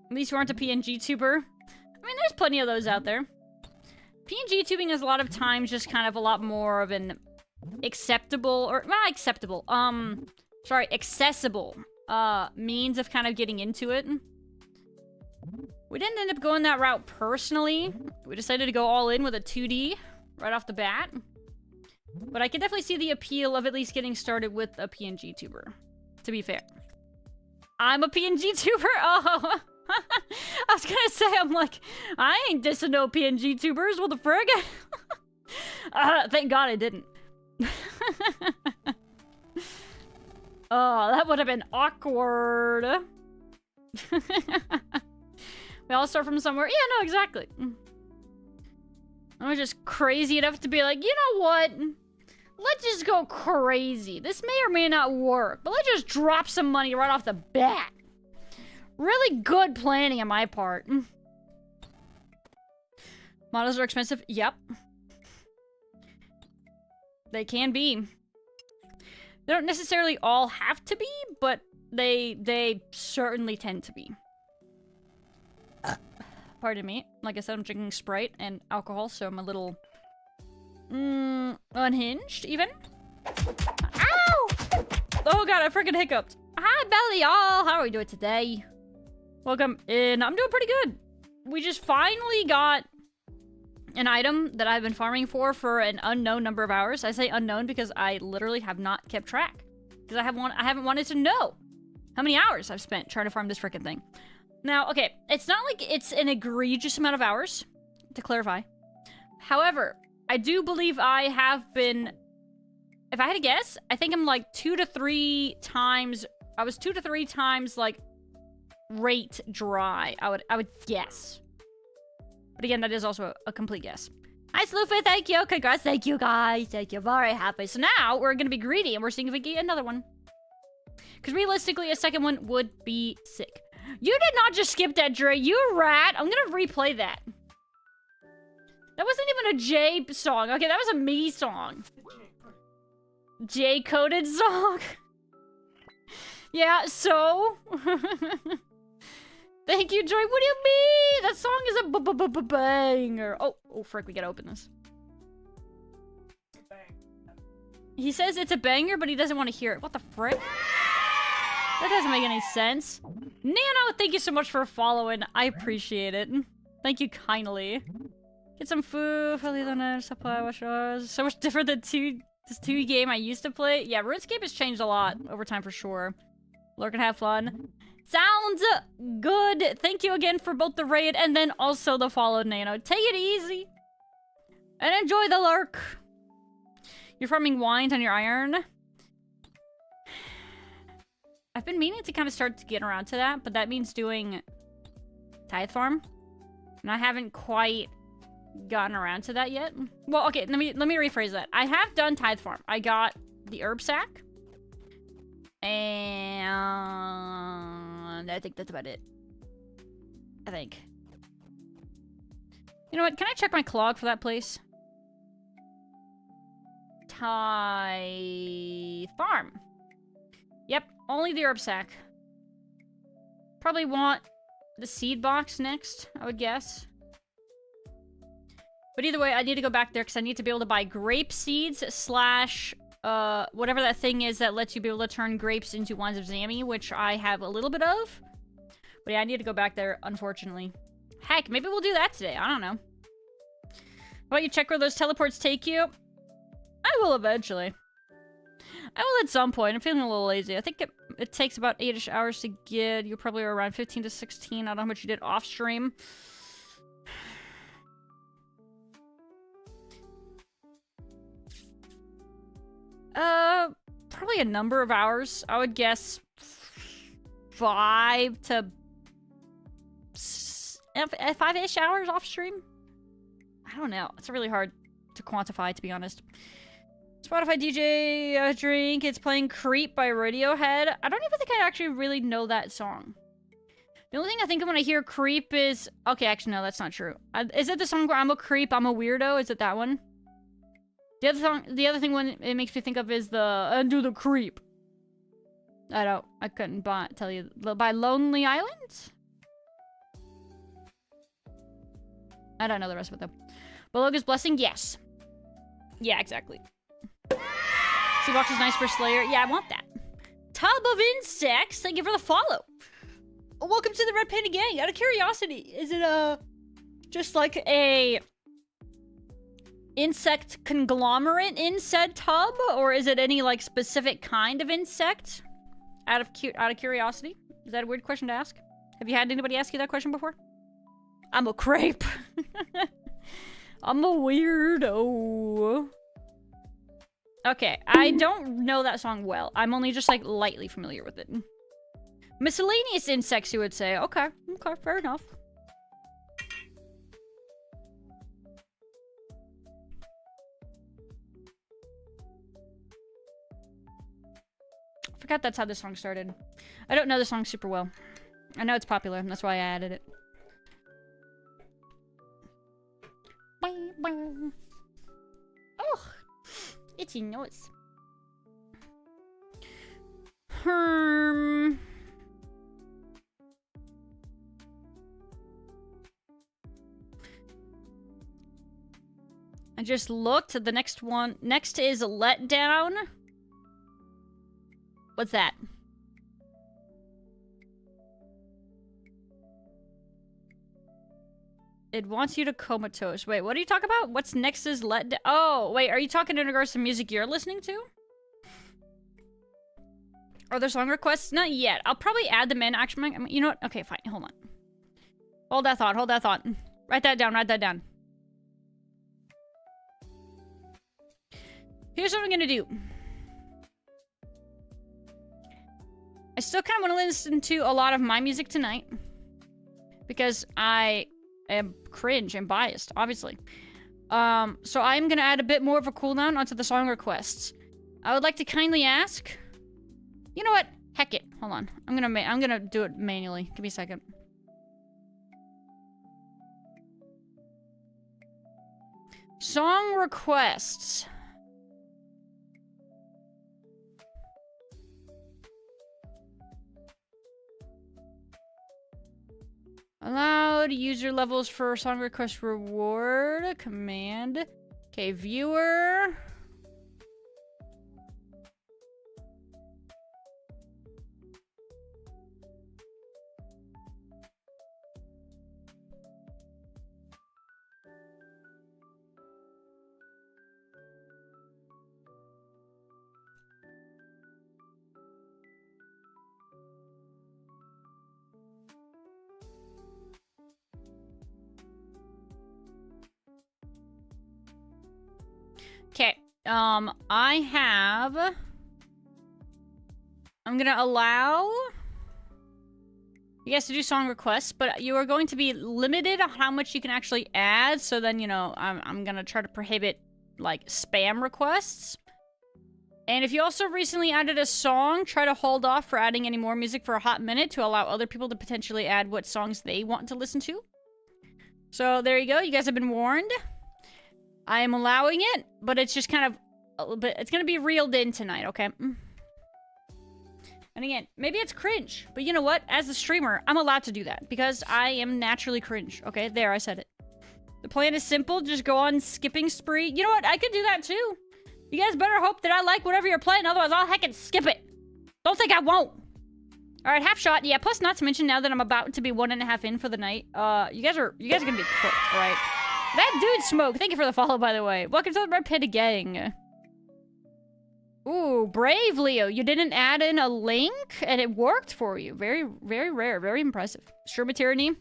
At least you aren't a PNG tuber. I mean, there's plenty of those out there. PNG tubing is a lot of times just kind of a lot more of an acceptable, or not acceptable, accessible means of kind of getting into it. We didn't end up going that route personally. We decided to go all in with a 2D right off the bat. But I can definitely see the appeal of at least getting started with a PNG tuber, to be fair. I'm a PNG tuber? Oh, I was gonna say, I'm like, I ain't dissing no PNG tubers, what the frig? Thank God I didn't. Oh, that would have been awkward. We all start from somewhere. Yeah, no, exactly. I'm just crazy enough to be like, you know what? Let's just go crazy. This may or may not work, but let's just drop some money right off the bat. Really good planning on my part. Models are expensive? Yep. They can be. They don't necessarily all have to be, but they certainly tend to be. Pardon me. Like I said, I'm drinking Sprite and alcohol, so I'm a little... unhinged, even. Ow! Oh god, I freaking hiccuped. Hi, Belly, y'all! How are we doing today? Welcome in. I'm doing pretty good. We just finally got an item that I've been farming for an unknown number of hours. I say unknown because I literally have not kept track. Because I haven't wanted to know how many hours I've spent trying to farm this freaking thing. Now, okay, it's not like it's an egregious amount of hours, to clarify. However, I do believe I have been, if I had to guess, I think I'm like 2 to 3 times, I was 2 to 3 times, like, rate dry, I would guess. But again, that is also a complete guess. Hi, Sloofy, thank you, congrats, thank you guys, thank you, very happy. So now, we're gonna be greedy, and we're seeing if we can get another one. Because realistically, a second one would be sick. You did not just skip that, Dre, you rat! I'm gonna replay that. That wasn't even a J song. Okay, that was a me song. J-coded song. Yeah, so... Thank you, Joy. What do you mean? That song is a banger. Oh, frick, we gotta open this. He says it's a banger, but he doesn't want to hear it. What the frick? That doesn't make any sense. Nano, thank you so much for following. I appreciate it. Thank you kindly. Get some food. So much different than this 2 game I used to play. Yeah, RuneScape has changed a lot over time for sure. Lurk and have fun. Sounds good. Thank you again for both the raid and then also the follow, Nano. Take it easy. And enjoy the lurk. You're farming wines on your iron. I've been meaning to kind of start to get around to that, but that means doing tithe farm. And I haven't quite gotten around to that yet. Well, okay, let me rephrase that. I have done tithe farm. I got the herb sack. And I think that's about it. I think. You know what? Can I check my clog for that place? Tithe farm. Yep, only the herb sack. Probably want the seed box next, I would guess. But either way, I need to go back there because I need to be able to buy grape seeds / whatever that thing is that lets you be able to turn grapes into wands of Zami, which I have a little bit of. But yeah, I need to go back there, unfortunately. Heck, maybe we'll do that today. I don't know. How about you check where those teleports take you? I will eventually. I will at some point. I'm feeling a little lazy. I think it takes about 8-ish hours to get. You're probably around 15 to 16. I don't know how much you did off stream. Probably a number of hours. I would guess 5 to 5-ish hours off stream. I don't know. It's really hard to quantify, to be honest. Spotify DJ drink. It's playing Creep by Radiohead. I don't even think I actually really know that song. The only thing I think when I hear creep is... Okay, actually, no, that's not true. Is it the song where I'm a creep, I'm a weirdo? Is it that one? The other thing when it makes me think of is the Undo the Creep. I couldn't tell you. By Lonely Island? I don't know the rest of it, though. Beloga's Blessing? Yes. Yeah, exactly. Seabox is nice for Slayer. Yeah, I want that. Tub of Insects, thank you for the follow. Welcome to the Red Panda Gang. Out of curiosity, is it just like a insect conglomerate in said tub, or is it any like specific kind of insect? Out of curiosity, is that a weird question to ask? Have you had anybody ask you that question before? I'm a creep. I'm a weirdo. Okay, I don't know that song well. I'm only just like lightly familiar with it. Miscellaneous insects, you would say. Okay, okay, fair enough. I forgot that's how this song started. I don't know the song super well. I know it's popular, and that's why I added it. Oh, itchy nose. I just looked. The next one. Next is Letdown. What's that? It wants you to comatose. Wait, what are you talking about? What's next is Letdown? Oh, wait, are you talking in regards to music you're listening to? Are there song requests? Not yet. I'll probably add them in. Actually, you know what? Okay, fine. Hold on. Hold that thought. Hold that thought. Write that down. Write that down. Here's what I'm gonna do. I still kind of want to listen to a lot of my music tonight. Because I am cringe and biased, obviously. So I'm gonna add a bit more of a cooldown onto the song requests. I would like to kindly ask... You know what? Heck it. Hold on. I'm gonna do it manually. Give me a second. Song requests. Allowed user levels for song request reward. Command. Okay, viewer. Okay, I'm gonna allow you guys to do song requests, but you are going to be limited on how much you can actually add, so then, you know, I'm gonna try to prohibit, like, spam requests. And if you also recently added a song, try to hold off for adding any more music for a hot minute to allow other people to potentially add what songs they want to listen to. So, there you go, you guys have been warned. I am allowing it, but it's just kind of a little bit... It's gonna be reeled in tonight, okay? And again, maybe it's cringe, but you know what? As a streamer, I'm allowed to do that, because I am naturally cringe, okay? There, I said it. The plan is simple, just go on skipping spree. You know what? I could do that too. You guys better hope that I like whatever you're playing, otherwise I'll heckin' skip it. Don't think I won't. Alright, half shot. Yeah, plus not to mention now that I'm about to be 1.5 in for the night, you guys are gonna be cooked, alright? That dude Smoke, thank you for the follow, by the way. Welcome to the Red Panda Gang. Ooh, brave, Leo. You didn't add in a link, and it worked for you. Very, very rare. Very impressive. Shroom tyranny.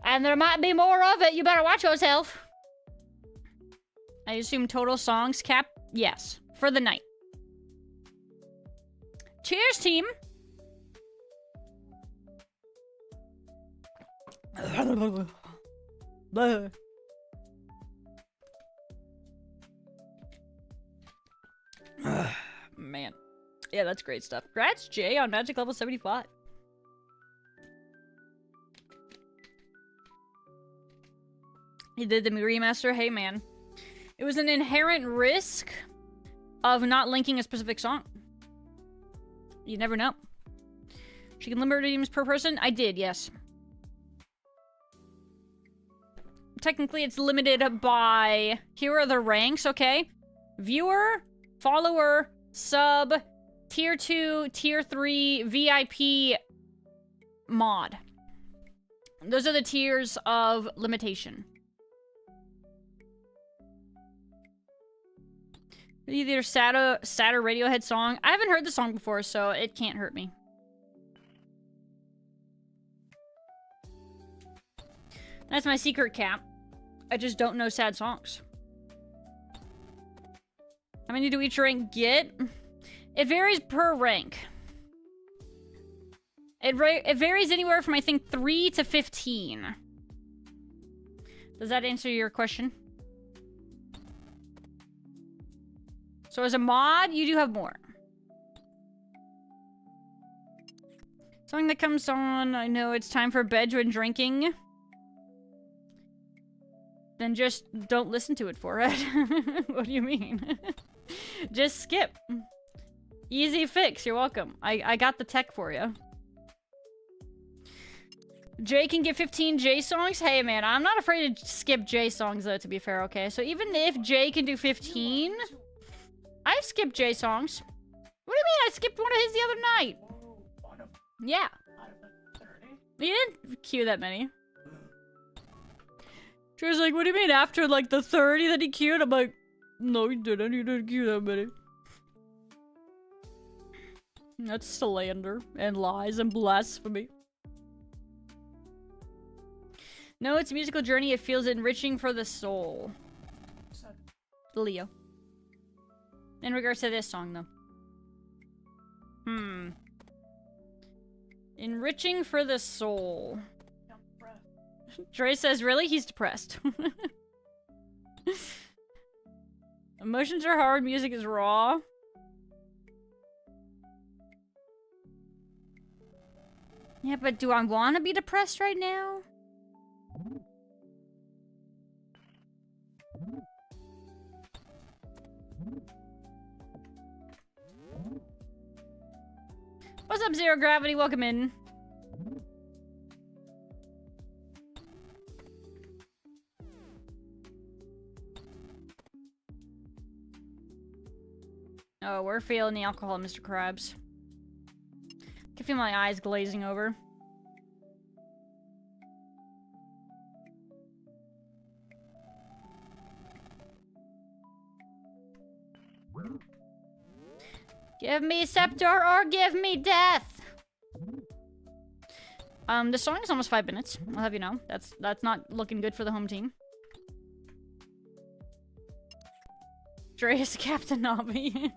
And there might be more of it. You better watch yourself. I assume total songs cap? Yes. For the night. Cheers, team. Man. Yeah, that's great stuff. Congrats, Jay, on Magic level 75. He did the remaster. Hey, man. It was an inherent risk of not linking a specific song. You never know. She can limit redeems per person? I did, yes. Technically, it's limited by... Here are the ranks, okay? Viewer, follower, sub, tier 2, tier 3, VIP, mod. Those are the tiers of limitation. Either sad or Radiohead song. I haven't heard the song before, so it can't hurt me. That's my secret cap. I just don't know sad songs. How many do each rank get? It varies per rank. It varies anywhere from, I think, 3 to 15. Does that answer your question? So as a mod, you do have more. Song that comes on, I know it's time for bed when drinking. Then just don't listen to it for it. What do you mean? Just skip. Easy fix, you're welcome. I got the tech for you. Jay can get 15 J songs? Hey man, I'm not afraid to skip J songs though, to be fair, okay? So even if Jay can do 15, I've skipped J songs. What do you mean I skipped one of his the other night? Yeah. You didn't queue that many. Trey's like, what do you mean after like the 30 that he queued? I'm like, no you didn't, you didn't queue that many. That's slander and lies and blasphemy. No, it's a musical journey. It feels enriching for the soul. Leo. In regards to this song, though. Enriching for the soul. Dre says, really? He's depressed. Emotions are hard. Music is raw. Yeah, but do I want to be depressed right now? What's up, Zero Gravity? Welcome in. Oh, we're feeling the alcohol, Mr. Krabs. I can feel my eyes glazing over. Give me scepter or give me death. The song is almost 5 minutes. I'll have you know. That's not looking good for the home team. Dre is Captain Nobby.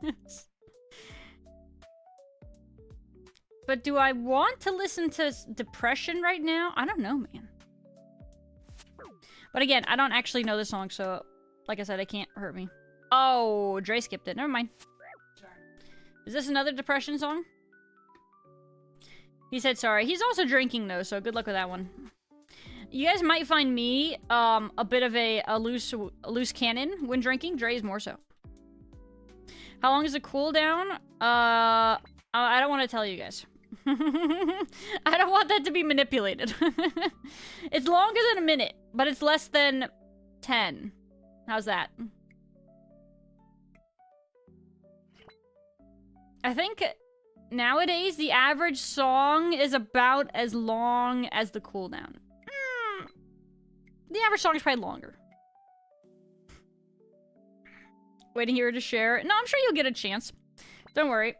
But do I want to listen to depression right now? I don't know, man. But again, I don't actually know the song, so like I said, it can't hurt me. Oh, Dre skipped it. Never mind. Is this another depression song? He said sorry. He's also drinking though, so good luck with that one. You guys might find me a bit of a loose cannon when drinking. Dre's more so. How long is the cooldown? I don't want to tell you guys. I don't want that to be manipulated. It's longer than a minute, but it's less than 10. How's that? I think nowadays the average song is about as long as the cooldown. The average song is probably longer. Waiting here to share. No, I'm sure you'll get a chance. Don't worry.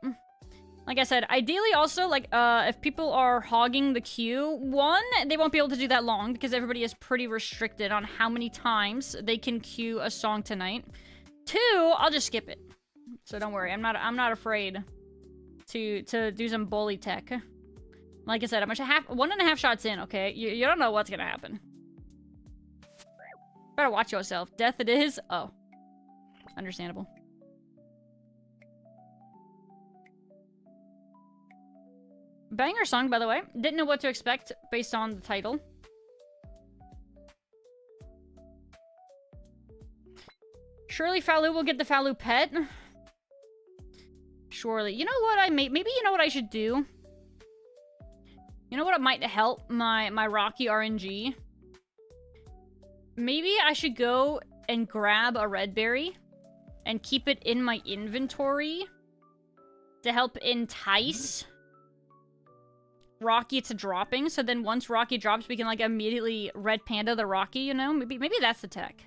Like I said, ideally also, like, if people are hogging the queue, one, they won't be able to do that long because everybody is pretty restricted on how many times they can queue a song tonight. Two, I'll just skip it. So don't worry, I'm not afraid to do some bully tech. Like I said, I'm 1.5 shots in, okay? You don't know what's gonna happen. Better watch yourself. Death it is. Oh. Understandable. Banger song, by the way. Didn't know what to expect based on the title. Surely Faloo will get the Faloo pet. Surely. You know what maybe you know what I should do? You know what might help my Rocky RNG? Maybe I should go and grab a red berry and keep it in my inventory to help entice Rocky to dropping. So then once Rocky drops, we can like immediately Red Panda the Rocky, you know? Maybe that's the tech.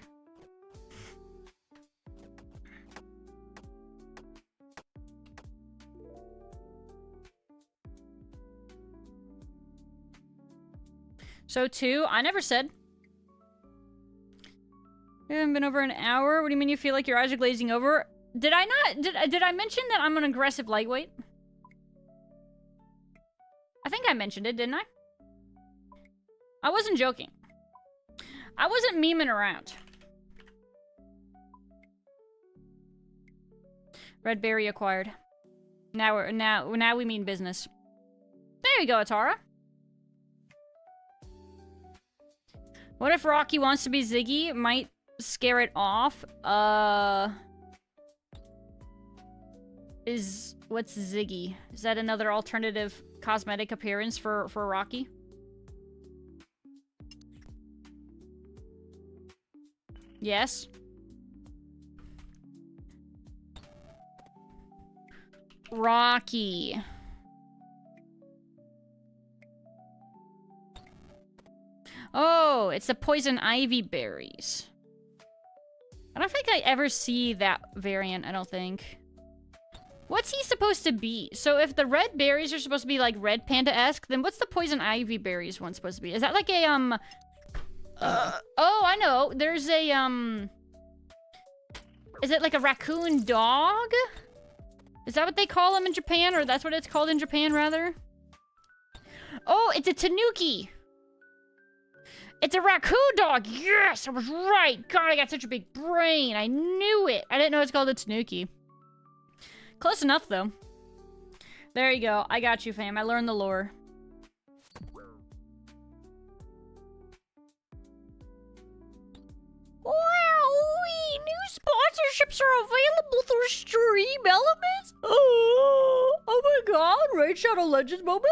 So 2, I never said. We haven't been over an hour. What do you mean you feel like your eyes are glazing over? Did I not? Did I mention that I'm an aggressive lightweight? I think I mentioned it, didn't I? I wasn't joking. I wasn't memeing around. Red berry acquired. Now we mean business. There you go, Atara. What if Rocky wants to be Ziggy? Might scare it off. What's Ziggy? Is that another alternative cosmetic appearance for Rocky? Yes. Rocky. Oh, it's the poison ivy berries. I don't think I ever see that variant, I don't think. What's he supposed to be? So if the red berries are supposed to be like Red Panda-esque, then what's the poison ivy berries one supposed to be? Is that like a, oh, I know. There's a, is it like a raccoon dog? Is that what they call them in Japan? Or that's what it's called in Japan, rather? Oh, it's a tanuki! It's a raccoon dog! Yes! I was right! God, I got such a big brain! I knew it! I didn't know it's called a tanuki. Close enough, though. There you go. I got you, fam. I learned the lore. Wow! New sponsorships are available through Stream Elements? Oh my god! Raid Shadow Legends moment!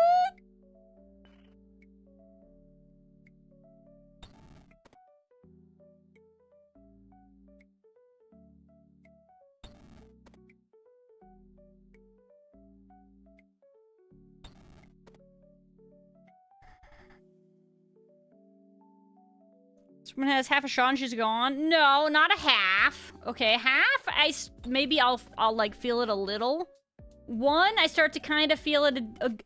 Someone has half a shot and she's gone. No, not a half. Okay, half, maybe I'll like feel it a little. 1, I start to kind of feel it,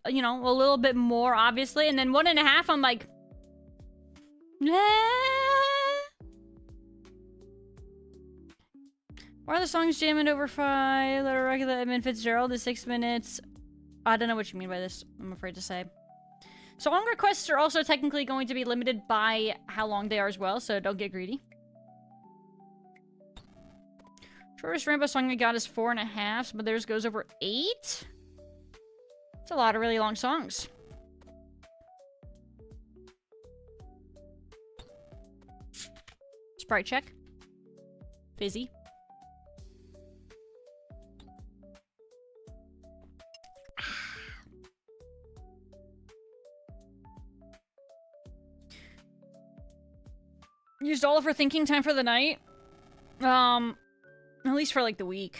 you know, a little bit more, obviously. And then 1.5, I'm like, nah. Why are the songs jamming over 5? Let her regular Edmund Fitzgerald is 6 minutes. I don't know what you mean by this, I'm afraid to say. Song requests are also technically going to be limited by how long they are as well, so don't get greedy. Shortest rainbow song I got is 4.5, but theirs goes over 8. It's a lot of really long songs. Sprite check. Fizzy. Used all of her thinking time for the night. At least for like the week.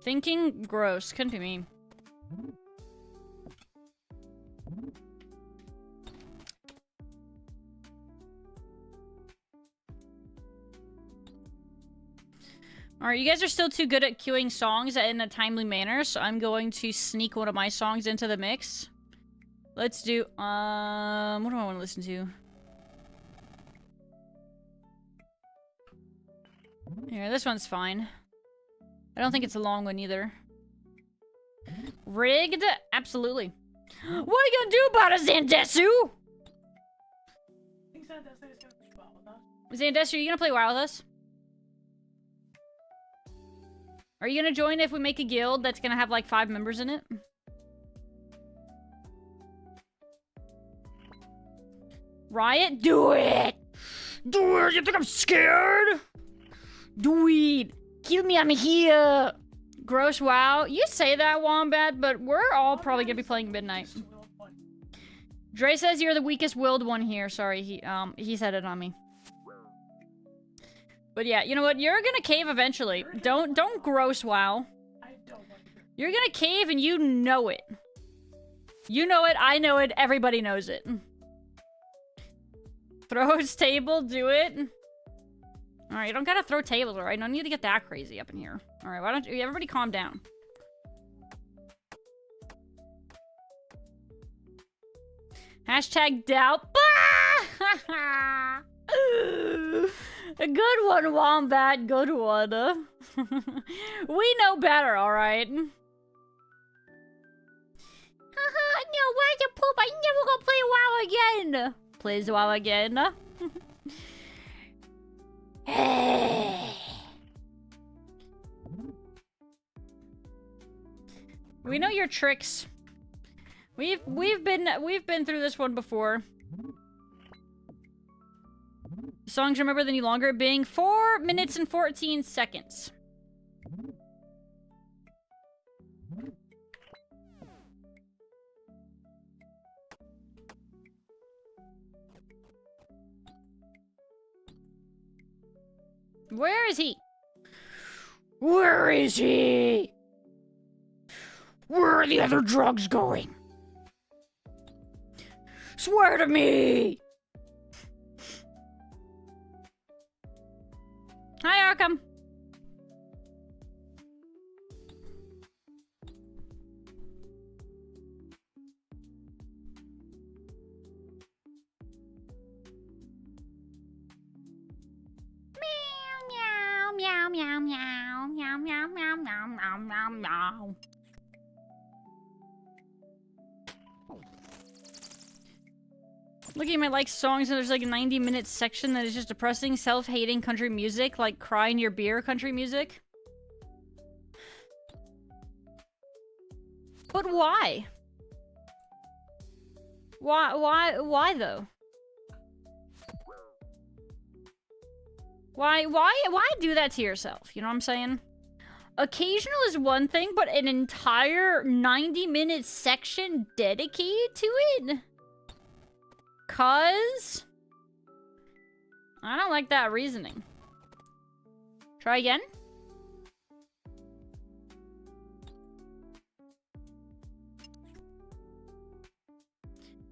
Thinking? Gross. Couldn't be me. Alright, you guys are still too good at queuing songs in a timely manner, so I'm going to sneak one of my songs into the mix. Let's do, what do I want to listen to? Here, this one's fine. I don't think it's a long one either. Rigged? Absolutely. What are you gonna do about it, Zandesu? I think Zandesu is gonna play WoW with us. Zandesu, are you gonna play WoW with us? Are you gonna join if we make a guild that's gonna have like 5 members in it? Riot? Do it! Do it! You think I'm scared? Do it! Kill me, I'm here! Gross, wow. You say that, Wombat, but we're all probably gonna be playing midnight. Dre says you're the weakest willed one here. Sorry, he said it on me. But yeah, you know what? You're gonna cave eventually. Don't gross, wow. You're gonna cave and you know it. You know it, I know it, everybody knows it. Throw his table, do it. Alright, you don't gotta throw tables, alright? No need to get that crazy up in here. Alright, why don't you everybody calm down. Hashtag doubt. A good one, Wombat. Good one. We know better, alright? No, where's the poop? I never gonna play WoW again. Plays WoW again. We know your tricks. We've been through this one before. Songs remember the new longer being 4 minutes and 14 seconds. Where is he? Where is he? Where are the other drugs going? Swear to me! Hi, Arkham. Meow, meow, meow, meow, meow, meow, meow, meow, meow, meow. Looking at my like songs and there's like a 90-minute section that is just depressing, self-hating country music, like cry in your beer country music. But why? Why though? Why do that to yourself? You know what I'm saying? Occasional is one thing, but an entire 90-minute section dedicated to it? 'Cause I don't like that reasoning. Try again?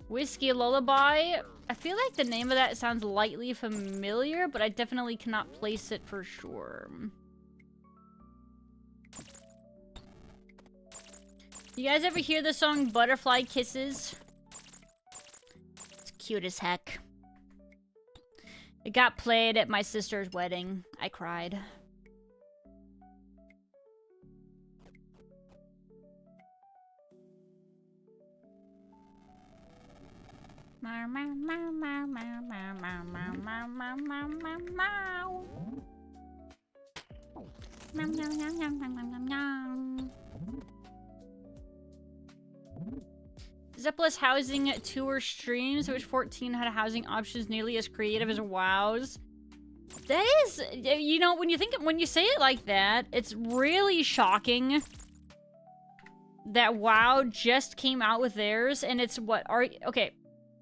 Whiskey Lullaby. I feel like the name of that sounds lightly familiar, but I definitely cannot place it for sure. You guys ever hear the song Butterfly Kisses? It's cute as heck. It got played at my sister's wedding. I cried. Meow, meow, meow, meow, meow, meow, meow, meow, meow, meow, meow, meow, meow. Meow, meow, meow, meow, meow, meow, meow. Zeppelin housing tour streams, which 14 had housing options nearly as creative as WoW's. That is, you know, when you say it like that, it's really shocking that WoW just came out with theirs, and it's what are okay.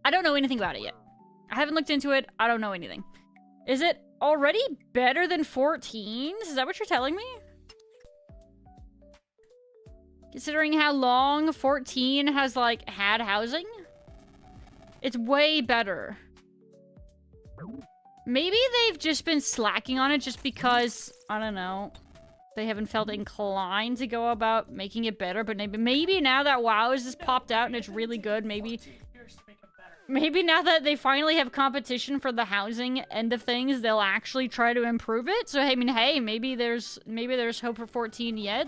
I don't know anything about it yet. I haven't looked into it. I don't know anything. Is it already better than 14? Is that what you're telling me? Considering how long 14 has, like, had housing? It's way better. Maybe they've just been slacking on it just because, I don't know, they haven't felt inclined to go about making it better, but maybe now that WoW has just popped out and it's really good, maybe now that they finally have competition for the housing end of things, they'll actually try to improve it. So, I mean, hey, maybe there's hope for 14 yet.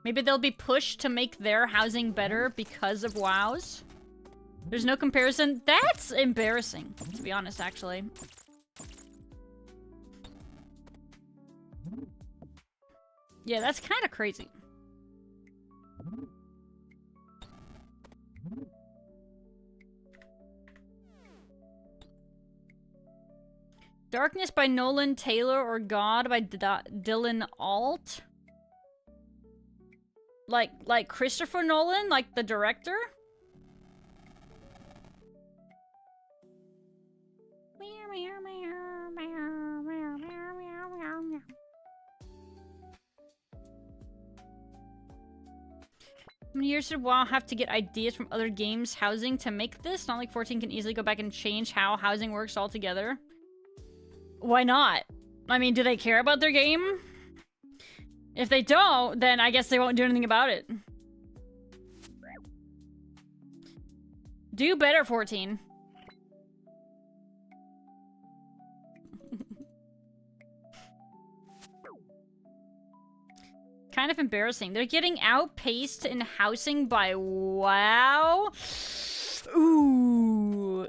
Maybe they'll be pushed to make their housing better because of WoW's. There's no comparison. That's embarrassing, to be honest, actually. Yeah, that's kind of crazy. Darkness by Nolan Taylor or God by Dylan Alt? Like Christopher Nolan, like the director? How many years did WoW have to get ideas from other games' housing to make this? Not like 14 can easily go back and change how housing works altogether. Why not? I mean, do they care about their game? If they don't, then I guess they won't do anything about it. Do better, 14. Kind of embarrassing. They're getting outpaced in housing by WoW. Ooh.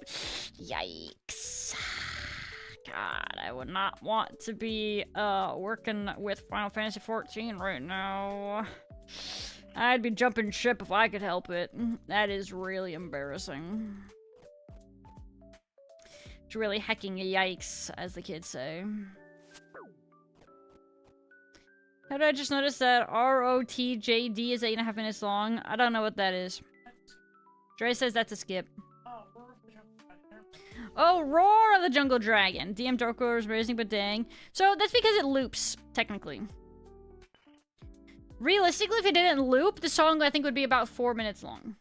Yikes. God, I would not want to be working with Final Fantasy XIV right now. I'd be jumping ship if I could help it. That is really embarrassing. It's really hecking a yikes, as the kids say. How did I just notice that ROTJD is 8.5 minutes long? I don't know what that is. Dre says that's a skip. Oh, Roar of the Jungle Dragon. DM Darko is amazing, but dang. So that's because it loops, technically. Realistically, if it didn't loop, the song I think would be about 4 minutes long.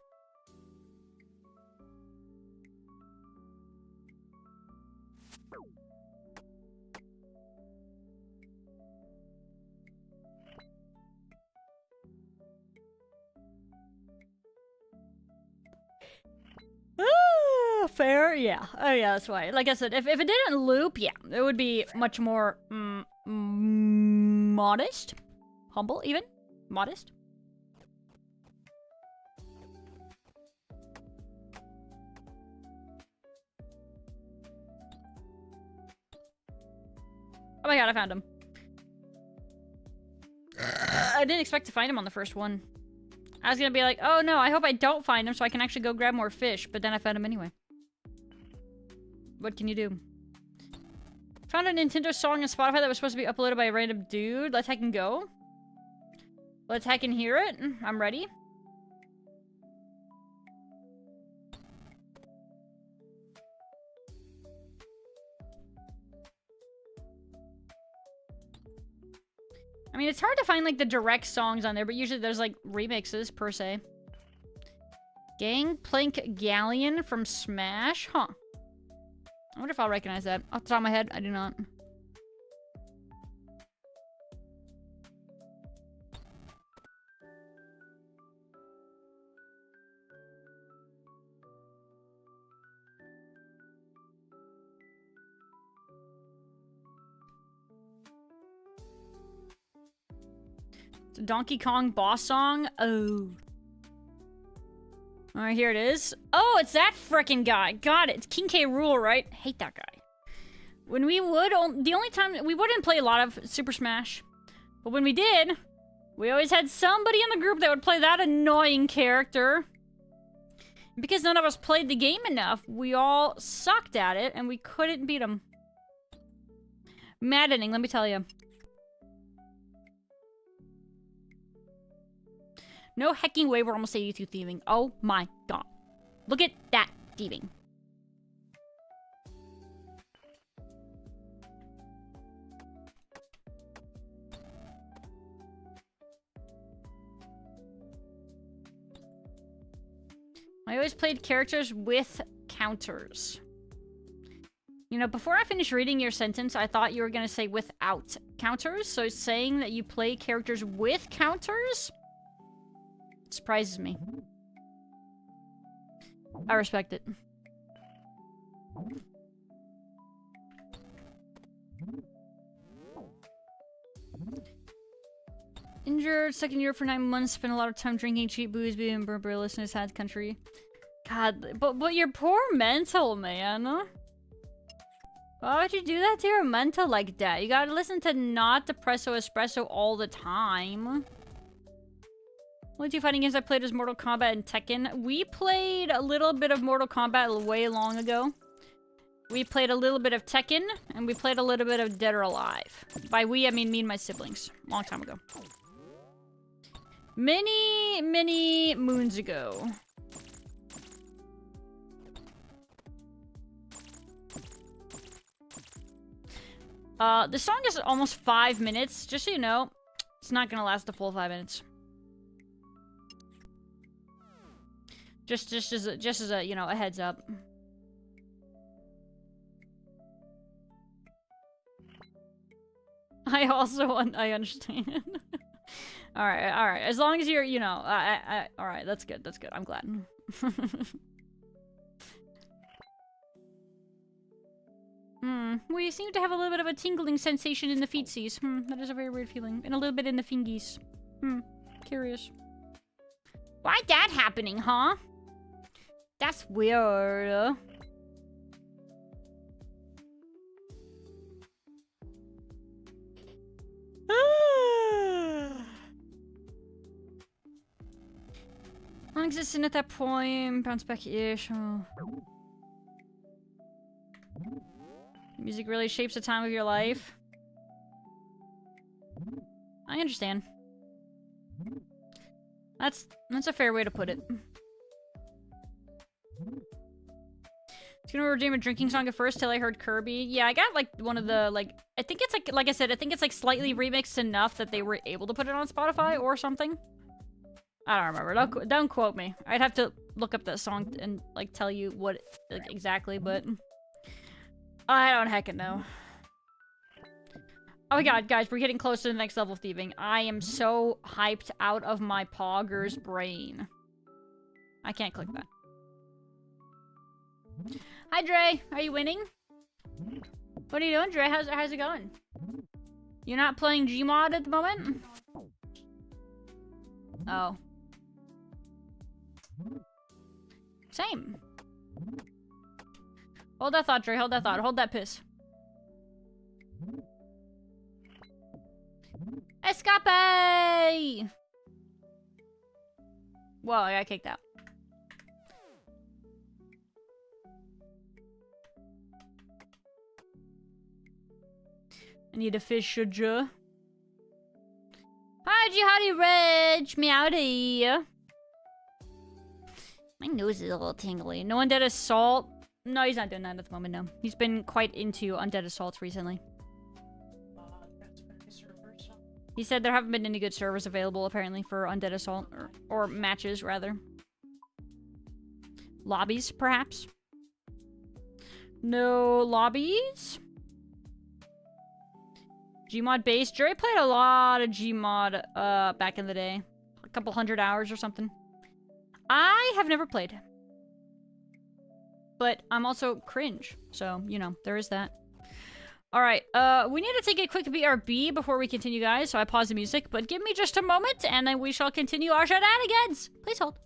Fair, yeah. Oh yeah, that's why. Like I said, if it didn't loop, yeah, it would be much more modest, humble, even modest. Oh my god, I found him. I didn't expect to find him on the first one. I was gonna be like, oh no, I hope I don't find him so I can actually go grab more fish, but then I found him anyway. What can you do? Found a Nintendo song on Spotify that was supposed to be uploaded by a random dude. Let's hack and go. Let's hack and hear it. I'm ready. I mean, it's hard to find, like, the direct songs on there, but usually there's, like, remixes, per se. Gangplank Galleon from Smash? Huh. I wonder if I'll recognize that. Off the top of my head, I do not. It's a Donkey Kong boss song? Oh. Alright, here it is. Oh, it's that frickin' guy. Got it. It's King K. Rool, right? Hate that guy. When we would, the only time, we wouldn't play a lot of Super Smash. But when we did, we always had somebody in the group that would play that annoying character. Because none of us played the game enough, we all sucked at it, and we couldn't beat him. Maddening, let me tell you. No hecking way we're almost 82 thieving. Oh my god. Look at that thieving. I always played characters with counters. You know, before I finished reading your sentence, I thought you were going to say without counters. So saying that you play characters with counters surprises me. I respect it. Injured, stuck in Europe for 9 months, spent a lot of time drinking cheap booze, being burberless in his sad country. God, but your poor mental, man. Why would you do that to your mental like that? You gotta listen to not Depresso Espresso all the time. Only two fighting games I played was Mortal Kombat and Tekken. We played a little bit of Mortal Kombat way long ago. We played a little bit of Tekken, and we played a little bit of Dead or Alive. By we, I mean me and my siblings. Long time ago. Many, many moons ago. The song is almost 5 minutes. Just so you know, it's not gonna last the full 5 minutes. Just as a, you know, a heads up. I understand. Alright. As long as you're, you know, alright, that's good, I'm glad. We seem to have a little bit of a tingling sensation in the feetsies. That is a very weird feeling. And a little bit in the fingies. Curious. Why that happening, huh? That's weird. Non-existent at that point. Bounce back-ish. Oh. Music really shapes the time of your life. I understand. That's a fair way to put it. I was gonna redeem a drinking song at first till I heard Kirby. Yeah, I got like one of the I think it's like I said, I think it's like slightly remixed enough that they were able to put it on Spotify or something. I don't remember. Don't quote me. I'd have to look up that song and like tell you what like, exactly, but I don't heckin' know. Oh my god, guys, we're getting close to the next level of thieving. I am so hyped out of my pogger's brain. I can't click that. Hi, Dre. Are you winning? What are you doing, Dre? How's it going? You're not playing Gmod at the moment? Oh. Same. Hold that thought, Dre. Hold that thought. Hold that piss. Escape! Whoa, I got kicked out. I need a fish, should ya? Hi, Jihadi Reg! Meowdy! My nose is a little tingly. No Undead Assault? No, he's not doing that at the moment, no. He's been quite into Undead Assaults recently. He said there haven't been any good servers available, apparently, for Undead Assault. Or matches, rather. Lobbies, perhaps? No lobbies? Gmod base. Jerry played a lot of Gmod back in the day. A couple 100 hours or something. I have never played. But I'm also cringe. So, you know, there is that. Alright, we need to take a quick BRB before we continue, guys. So I pause the music. But give me just a moment and then we shall continue our shenanigans. Please hold.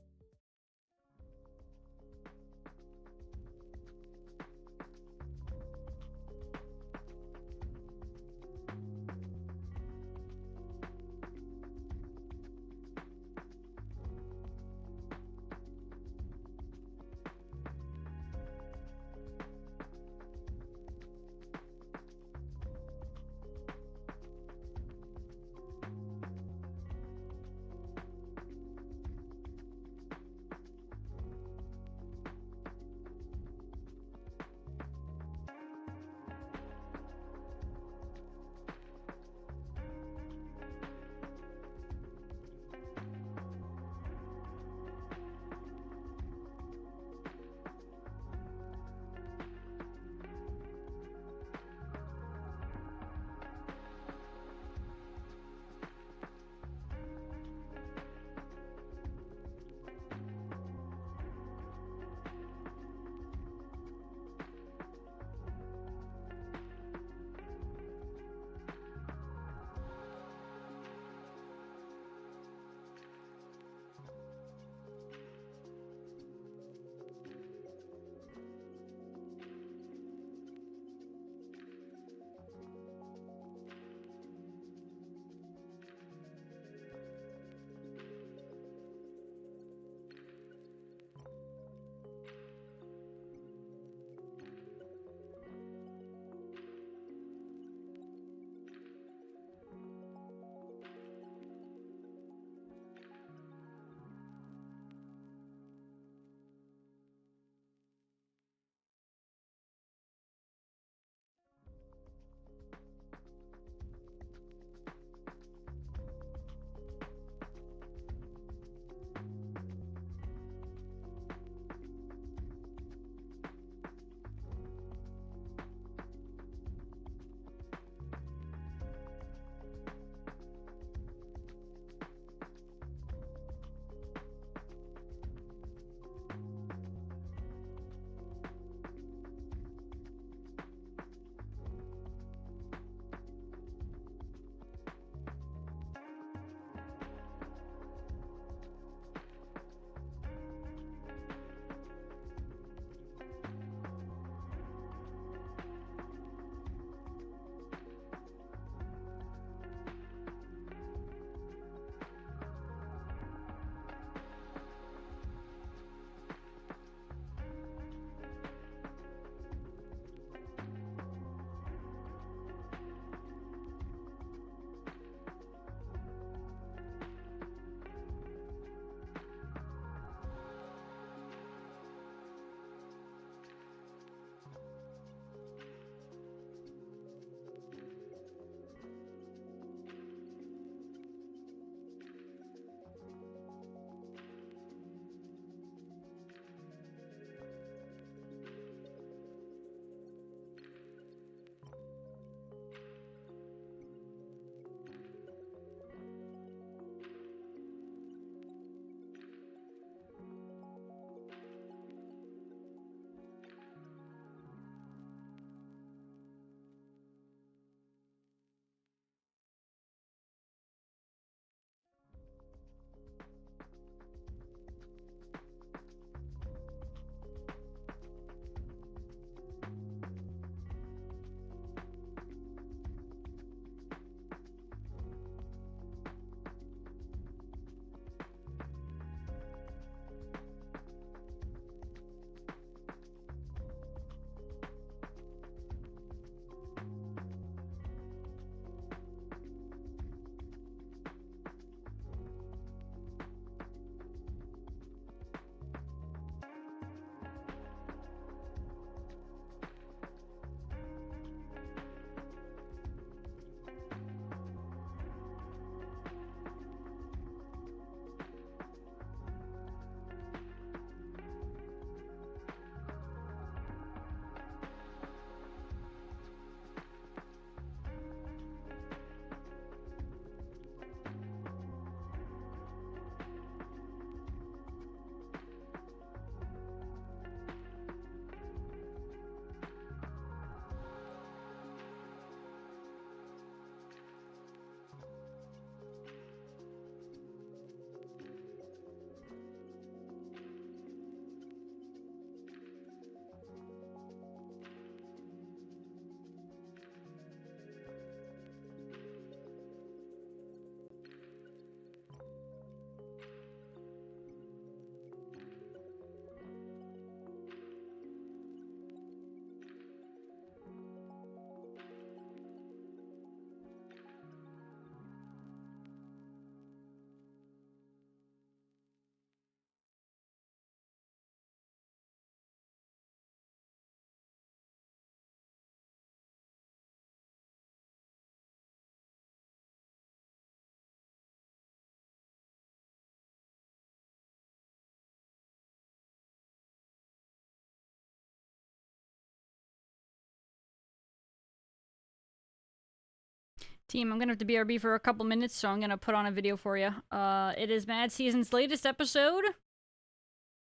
Team, I'm gonna have to BRB for a couple minutes, so I'm gonna put on a video for you. It is Mad Season's latest episode,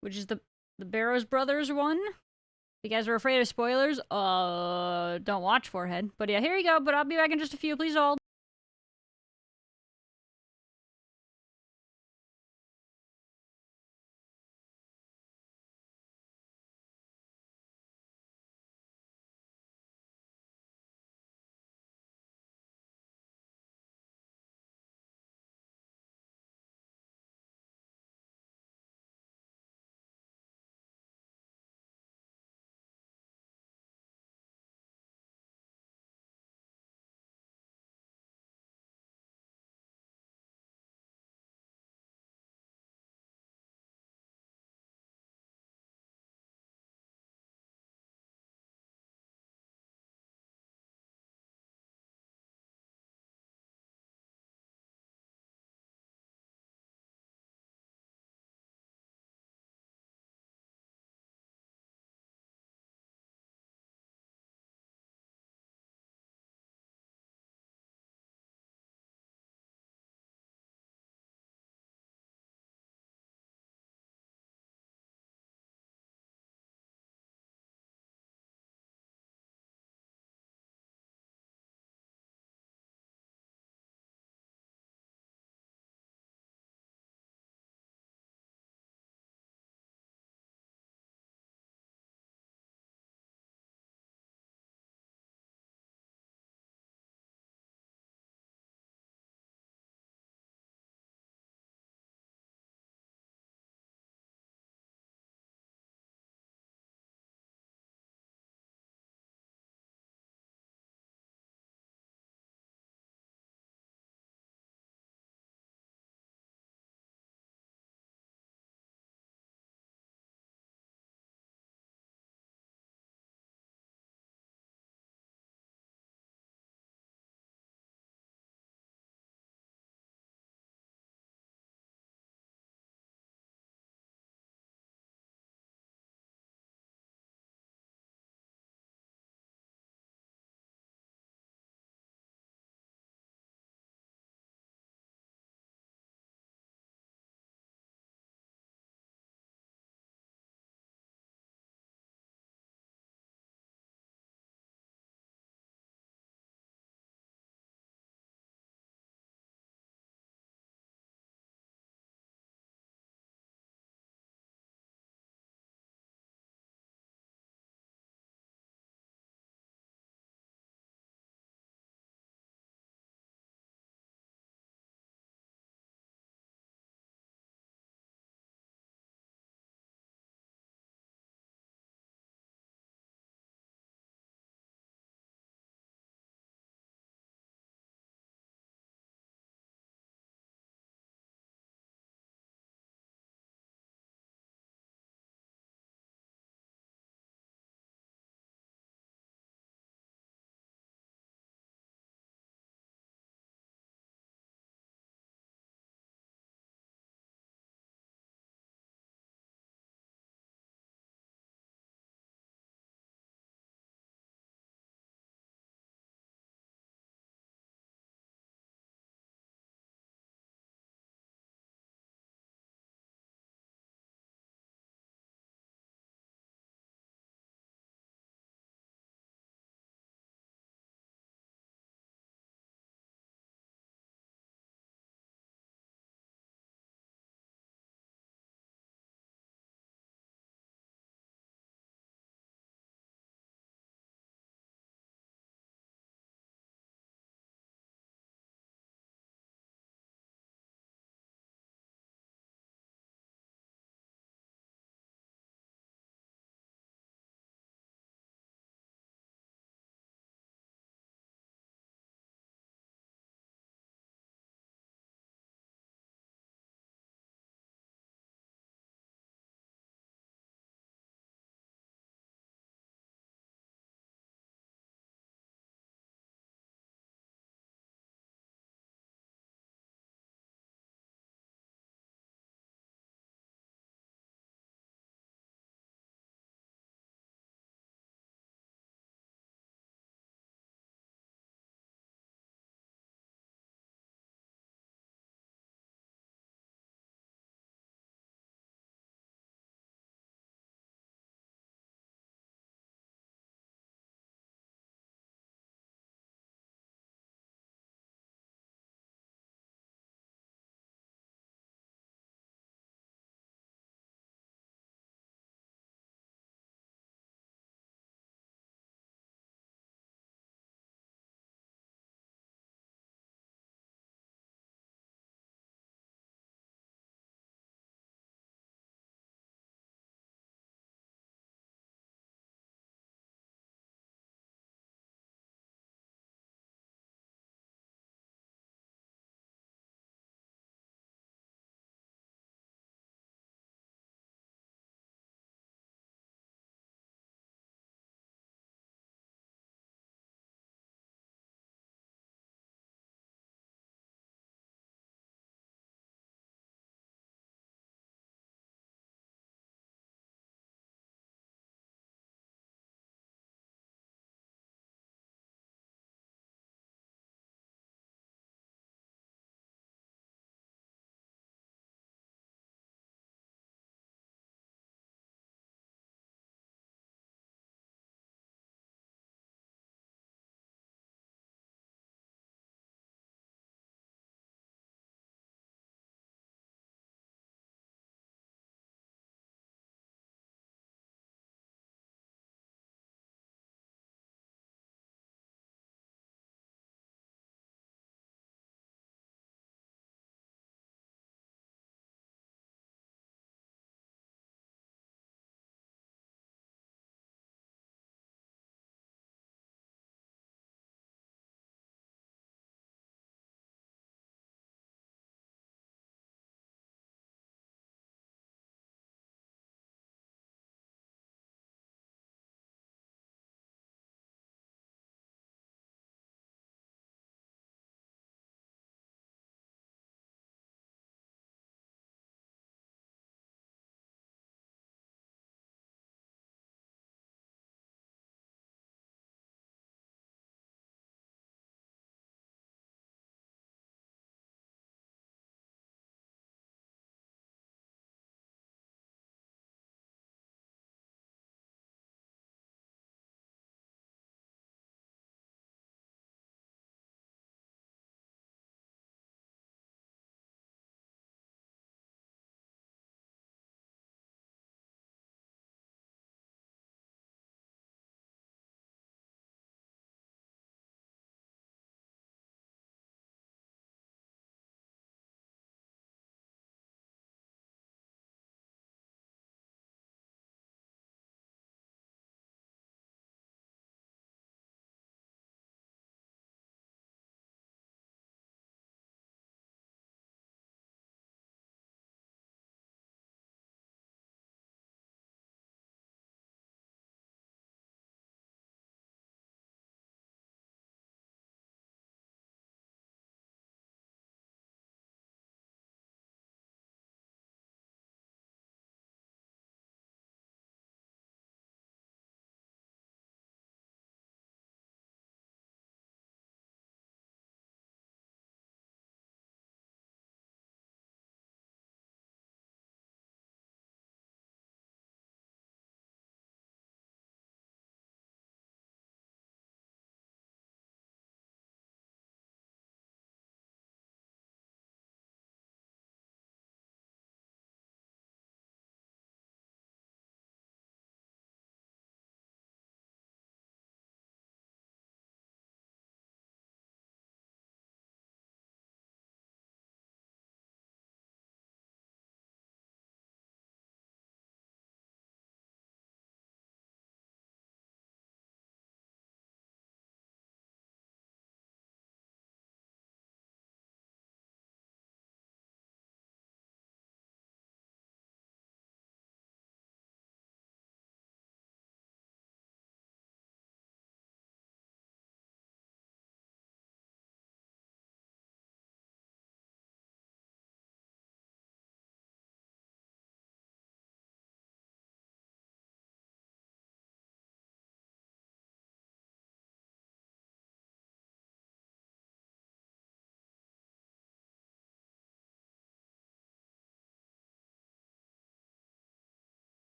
which is the Barrows Brothers one. If you guys are afraid of spoilers, don't watch Forehead. But yeah, here you go, but I'll be back in just a few. Please hold.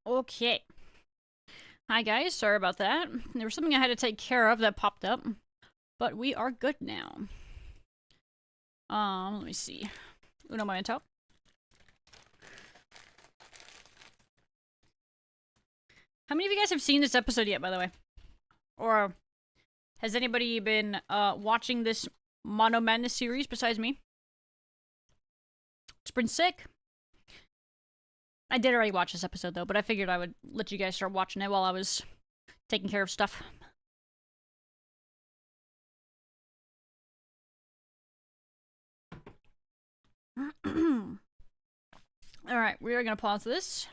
Okay. Hi guys, sorry about that. There was something I had to take care of that popped up. But we are good now. Let me see. Uno momento. How many of you guys have seen this episode yet, by the way? Or has anybody been watching this Mono Madness series besides me? It's been sick. I did already watch this episode though, but I figured I would let you guys start watching it while I was taking care of stuff. Alright, we are gonna pause this.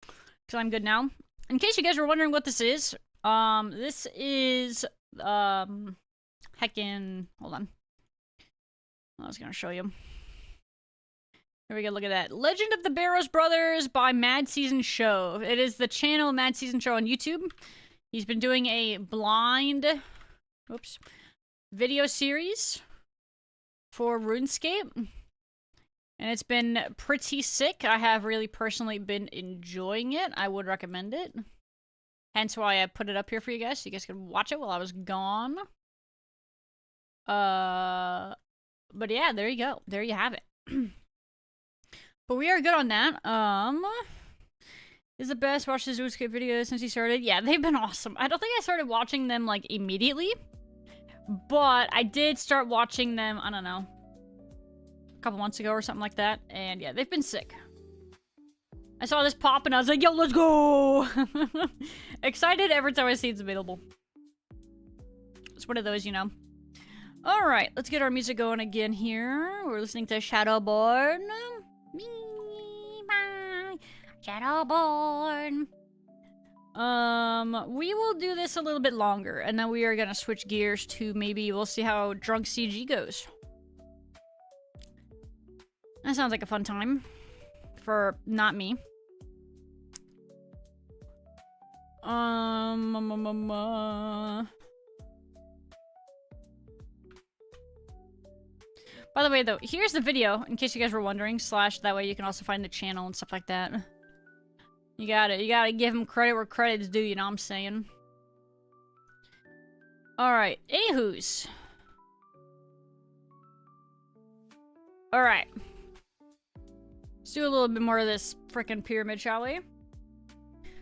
Because I'm good now. In case you guys were wondering what this is heckin', hold on. I was gonna show you. Here we go, look at that. Legend of the Barrows Brothers by Mad Season Show. It is the channel Mad Season Show on YouTube. He's been doing a blind, video series for RuneScape. And it's been pretty sick. I have really personally been enjoying it. I would recommend it. Hence why I put it up here for you guys, so you guys can watch it while I was gone. But yeah, there you go. There you have it. But we are good on that. Is the best. Watched his RuneScape videos since he started. Yeah, they've been awesome. I don't think I started watching them, like, immediately. But I did start watching them, I don't know, a couple months ago or something like that. And yeah, they've been sick. I saw this pop and I was like, yo, let's go! Excited every time I see it's available. It's one of those, you know. Alright, let's get our music going again here. We're listening to Shadowborn. Me, my Shadowborn. We will do this a little bit longer, and then we are gonna switch gears to maybe we'll see how Drunk CG goes. That sounds like a fun time. For not me. By the way, though, here's the video, in case you guys were wondering, / that way you can also find the channel and stuff like that. You gotta give him credit where credit's due, you know what I'm saying? Alright, anywho's. Alright. Let's do a little bit more of this frickin' pyramid, shall we?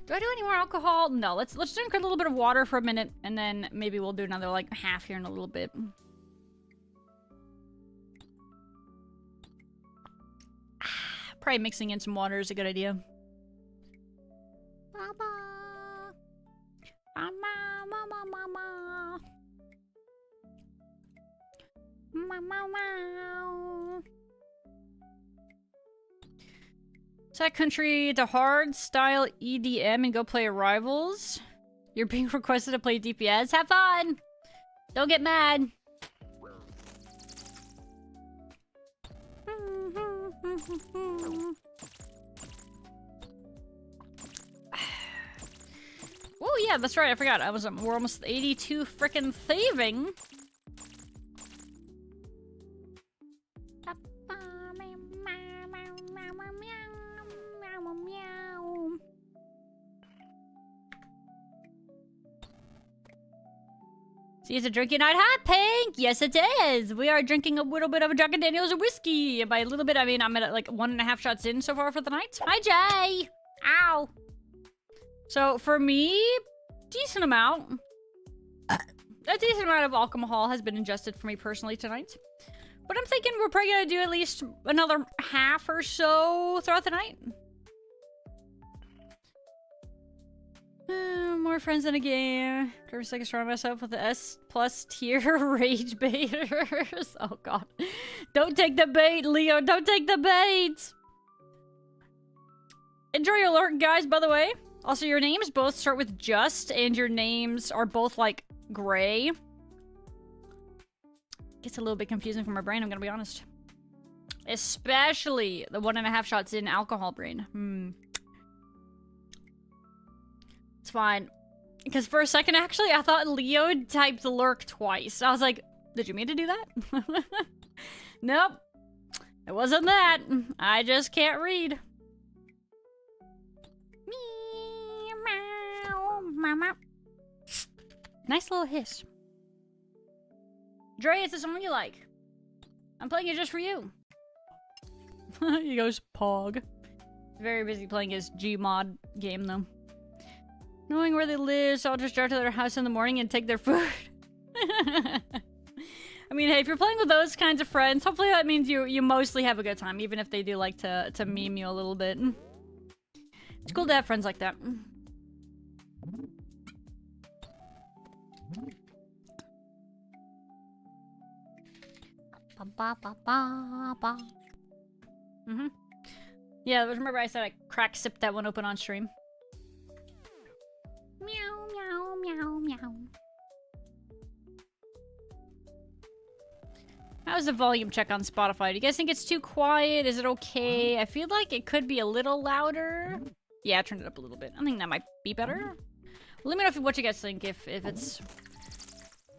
Do I do any more alcohol? No, let's drink a little bit of water for a minute, and then maybe we'll do another, like, half here in a little bit. Probably mixing in some water is a good idea. Mama. Mama, mama, mama. Mama. Set country to hard style EDM and go play Rivals. You're being requested to play DPS. Have fun! Don't get mad. Oh yeah, that's right. I forgot. We're almost 82 frickin' thieving. See, it's a drinking night hot, Pink! Yes, it is! We are drinking a little bit of a Jack and Daniels whiskey. By a little bit, I mean I'm at like 1.5 shots in so far for the night. Hi, Jay! Ow! So, for me, decent amount. A decent amount of alcohol has been ingested for me personally tonight. But I'm thinking we're probably gonna do at least another half or so throughout the night. More friends in a game. For a second, surround myself with the S+ tier rage baiters. Oh god. Don't take the bait, Leo. Don't take the bait! Enjoy your lurk, guys, by the way. Also, your names both start with just, and your names are both, like, gray. Gets a little bit confusing for my brain, I'm gonna be honest. Especially the 1.5 shots in alcohol brain. It's fine. Because for a second, actually, I thought Leo typed lurk twice. I was like, did you mean to do that? Nope. It wasn't that. I just can't read. Me, Nice little hiss. Dre, it's a song you like. I'm playing it just for you. He goes, Pog. Very busy playing his Gmod game, though. Knowing where they live, so I'll just drive to their house in the morning and take their food. I mean, hey, if you're playing with those kinds of friends, hopefully that means you mostly have a good time, even if they do like to meme you a little bit. It's cool to have friends like that. Mm-hmm. Yeah, remember I said I crack sipped that one open on stream. Meow, meow, meow, meow. How's the volume check on Spotify? Do you guys think it's too quiet? Is it okay? I feel like it could be a little louder. Yeah, I turned it up a little bit. I think that might be better. Let me know what you guys think, if it's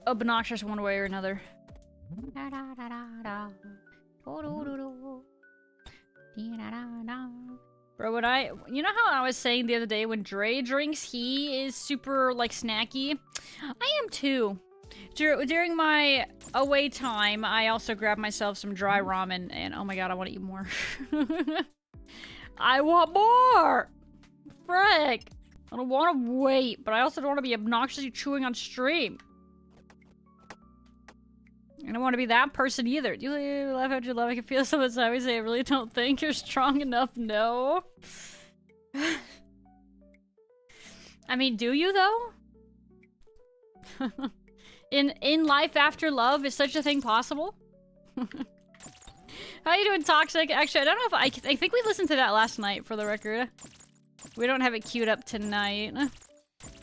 obnoxious one way or another. Bro, you know how I was saying the other day, when Dre drinks, he is super, like, snacky? I am too. During my away time, I also grabbed myself some dry ramen, and oh my god, I want to eat more. I want more! Frick! I don't want to wait, but I also don't want to be obnoxiously chewing on stream. I don't want to be that person either. Do you laugh out your love? I can feel someone sideways say, I really don't think you're strong enough. No. I mean, do you though? In life after love, is such a thing possible? How you doing, Toxic? Actually, I don't know if I think we listened to that last night, for the record. We don't have it queued up tonight.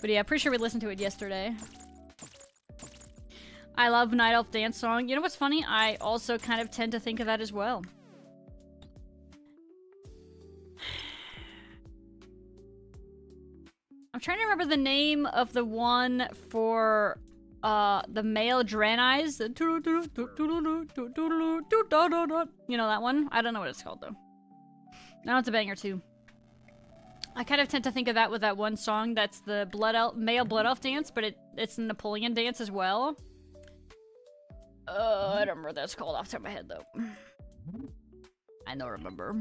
But yeah, pretty sure we listened to it yesterday. I love Night Elf Dance Song. You know what's funny? I also kind of tend to think of that as well. I'm trying to remember the name of the one for the male Draenei's. You know that one? I don't know what it's called though. Now it's a banger too. I kind of tend to think of that with that one song that's the male Blood Elf dance, but it's the Napoleon dance as well. I don't remember what that's called off the top of my head, though. I don't remember.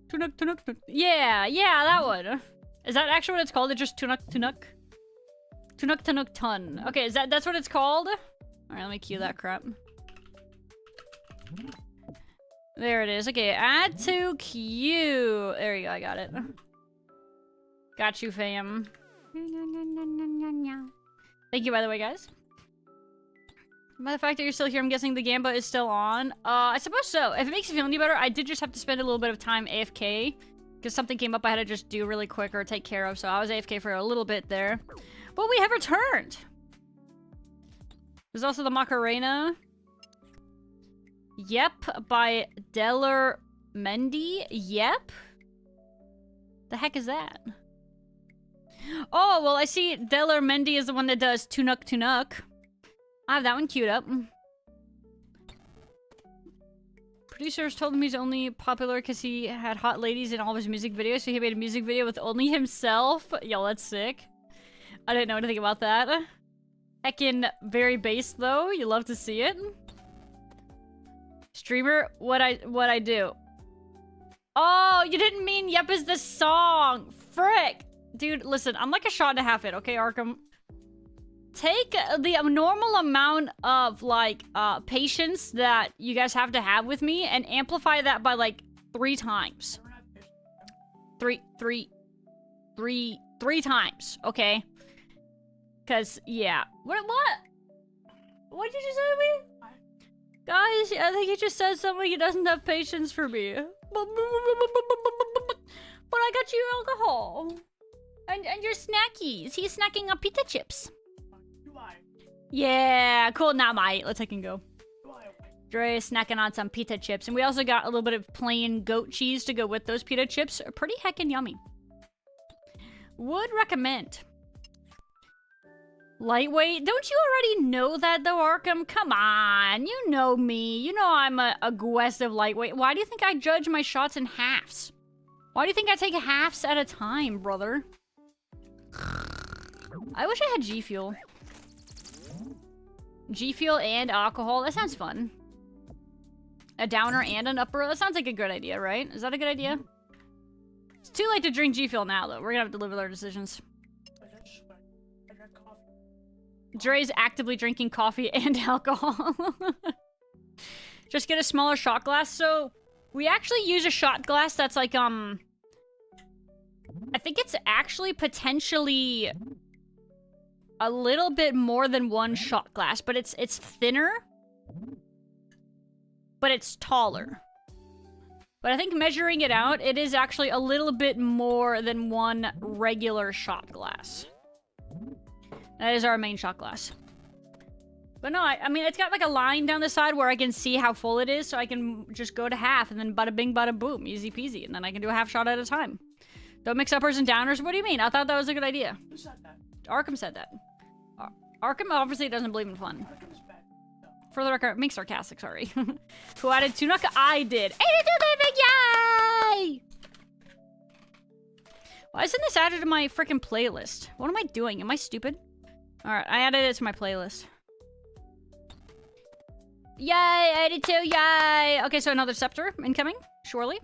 Tunuk, tunuk, tunuk. Yeah, that one. Is that actually what it's called? It's just tunuk, tunuk? Tunuk, tunuk, tun. Okay, that's what it's called? Alright, let me cue that crap. There it is. Okay, add to queue. There you go, I got it. Got you, fam. Thank you, by the way, guys. By the fact that you're still here, I'm guessing the Gamba is still on. I suppose so. If it makes you feel any better, I did just have to spend a little bit of time AFK. Because something came up I had to just do really quick or take care of. So I was AFK for a little bit there. But we have returned. There's also the Macarena. Yep, by Deller Mendy. Yep. The heck is that? Oh, well, I see Deller Mendy is the one that does Tunuk Tunuk. I have that one queued up. Producers told him he's only popular because he had hot ladies in all of his music videos, so he made a music video with only himself. Yo, that's sick. I didn't know anything about that. Heckin' very based, though. You love to see it. Streamer, what I do? Oh, you didn't mean Yep is the song. Frick. Dude, listen, I'm like a shot and a half in, okay, Arkham? Take the normal amount of, like, patience that you guys have to have with me and amplify that by, like, 3 times. Three times, okay? Because, yeah. What? What did you say to me? Guys, I think he just said something. He doesn't have patience for me. But I got you alcohol. And your snackies. He's snacking on pita chips. Yeah, cool. Now, mate. Let's take and go. Dre is snacking on some pita chips. And we also got a little bit of plain goat cheese to go with those pita chips. Pretty heckin' yummy. Would recommend. Lightweight? Don't you already know that, though, Arkham? Come on. You know me. You know I'm a aggressive lightweight. Why do you think I judge my shots in halves? Why do you think I take halves at a time, brother? I wish I had G Fuel. G Fuel and alcohol. That sounds fun. A downer and an upper. That sounds like a good idea, right? Is that a good idea? It's too late to drink G Fuel now, though. We're gonna have to live with our decisions. I drank coffee. Dre's actively drinking coffee and alcohol. Just get a smaller shot glass. So, we actually use a shot glass that's like, I think it's actually potentially a little bit more than one shot glass, but it's thinner, but it's taller. But I think measuring it out, it is actually a little bit more than one regular shot glass. That is our main shot glass. But no, I mean, it's got like a line down the side where I can see how full it is, so I can just go to half, and then bada bing, bada boom, easy peasy, and then I can do a half shot at a time. Don't mix uppers and downers? What do you mean? I thought that was a good idea. Who said that? Arkham said that. Arkham obviously doesn't believe in fun. Arkham's bad. No. For the record, being sarcastic, sorry. Who added Tunuka? I did. 82 living, yay! Why isn't this added to my freaking playlist? What am I doing? Am I stupid? Alright, I added it to my playlist. Yay, 82, yay! Okay, so another scepter incoming, surely.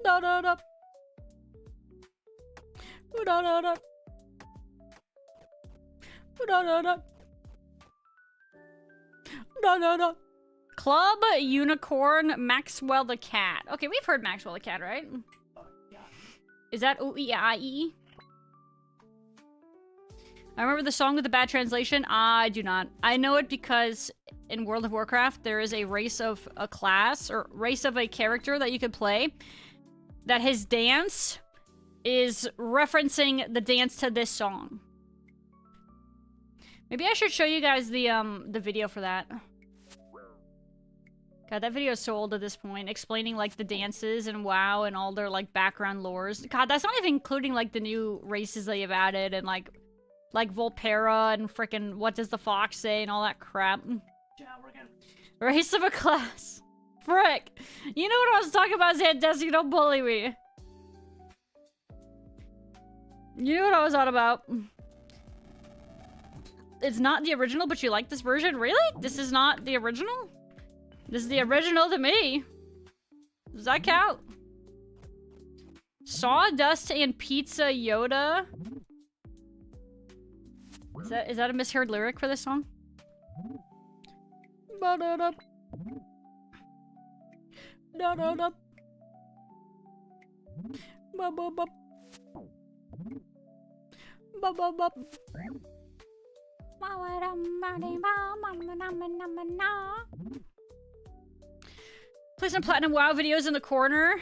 Da da da. Da da da. Da da da. Da da da. Club Unicorn Maxwell the Cat. Okay, we've heard Maxwell the Cat, right? Yeah. Is that O-E-I-E? I remember the song with the bad translation. I do not. I know it because in World of Warcraft, there is a race of a class, or race of a character that you could play, that his dance is referencing the dance to this song. Maybe I should show you guys the video for that. God, that video is so old at this point, explaining, like, the dances and WoW and all their, like, background lores. God, that's not even including, like, the new races that you've added and, like Volpera and frickin' what does the fox say and all that crap. Yeah, we're gonna... Race of a class. Frick. You know what I was talking about, Zandesi, don't bully me. You know what I was on about. It's not the original, but you like this version? Really? This is not the original? This is the original to me. Does that count? Sawdust and Pizza Yoda. Is that a misheard lyric for this song? Ba-da-da. Da-da-da. Ba-ba-ba. Ba-ba-ba. Play some platinum WoW videos in the corner.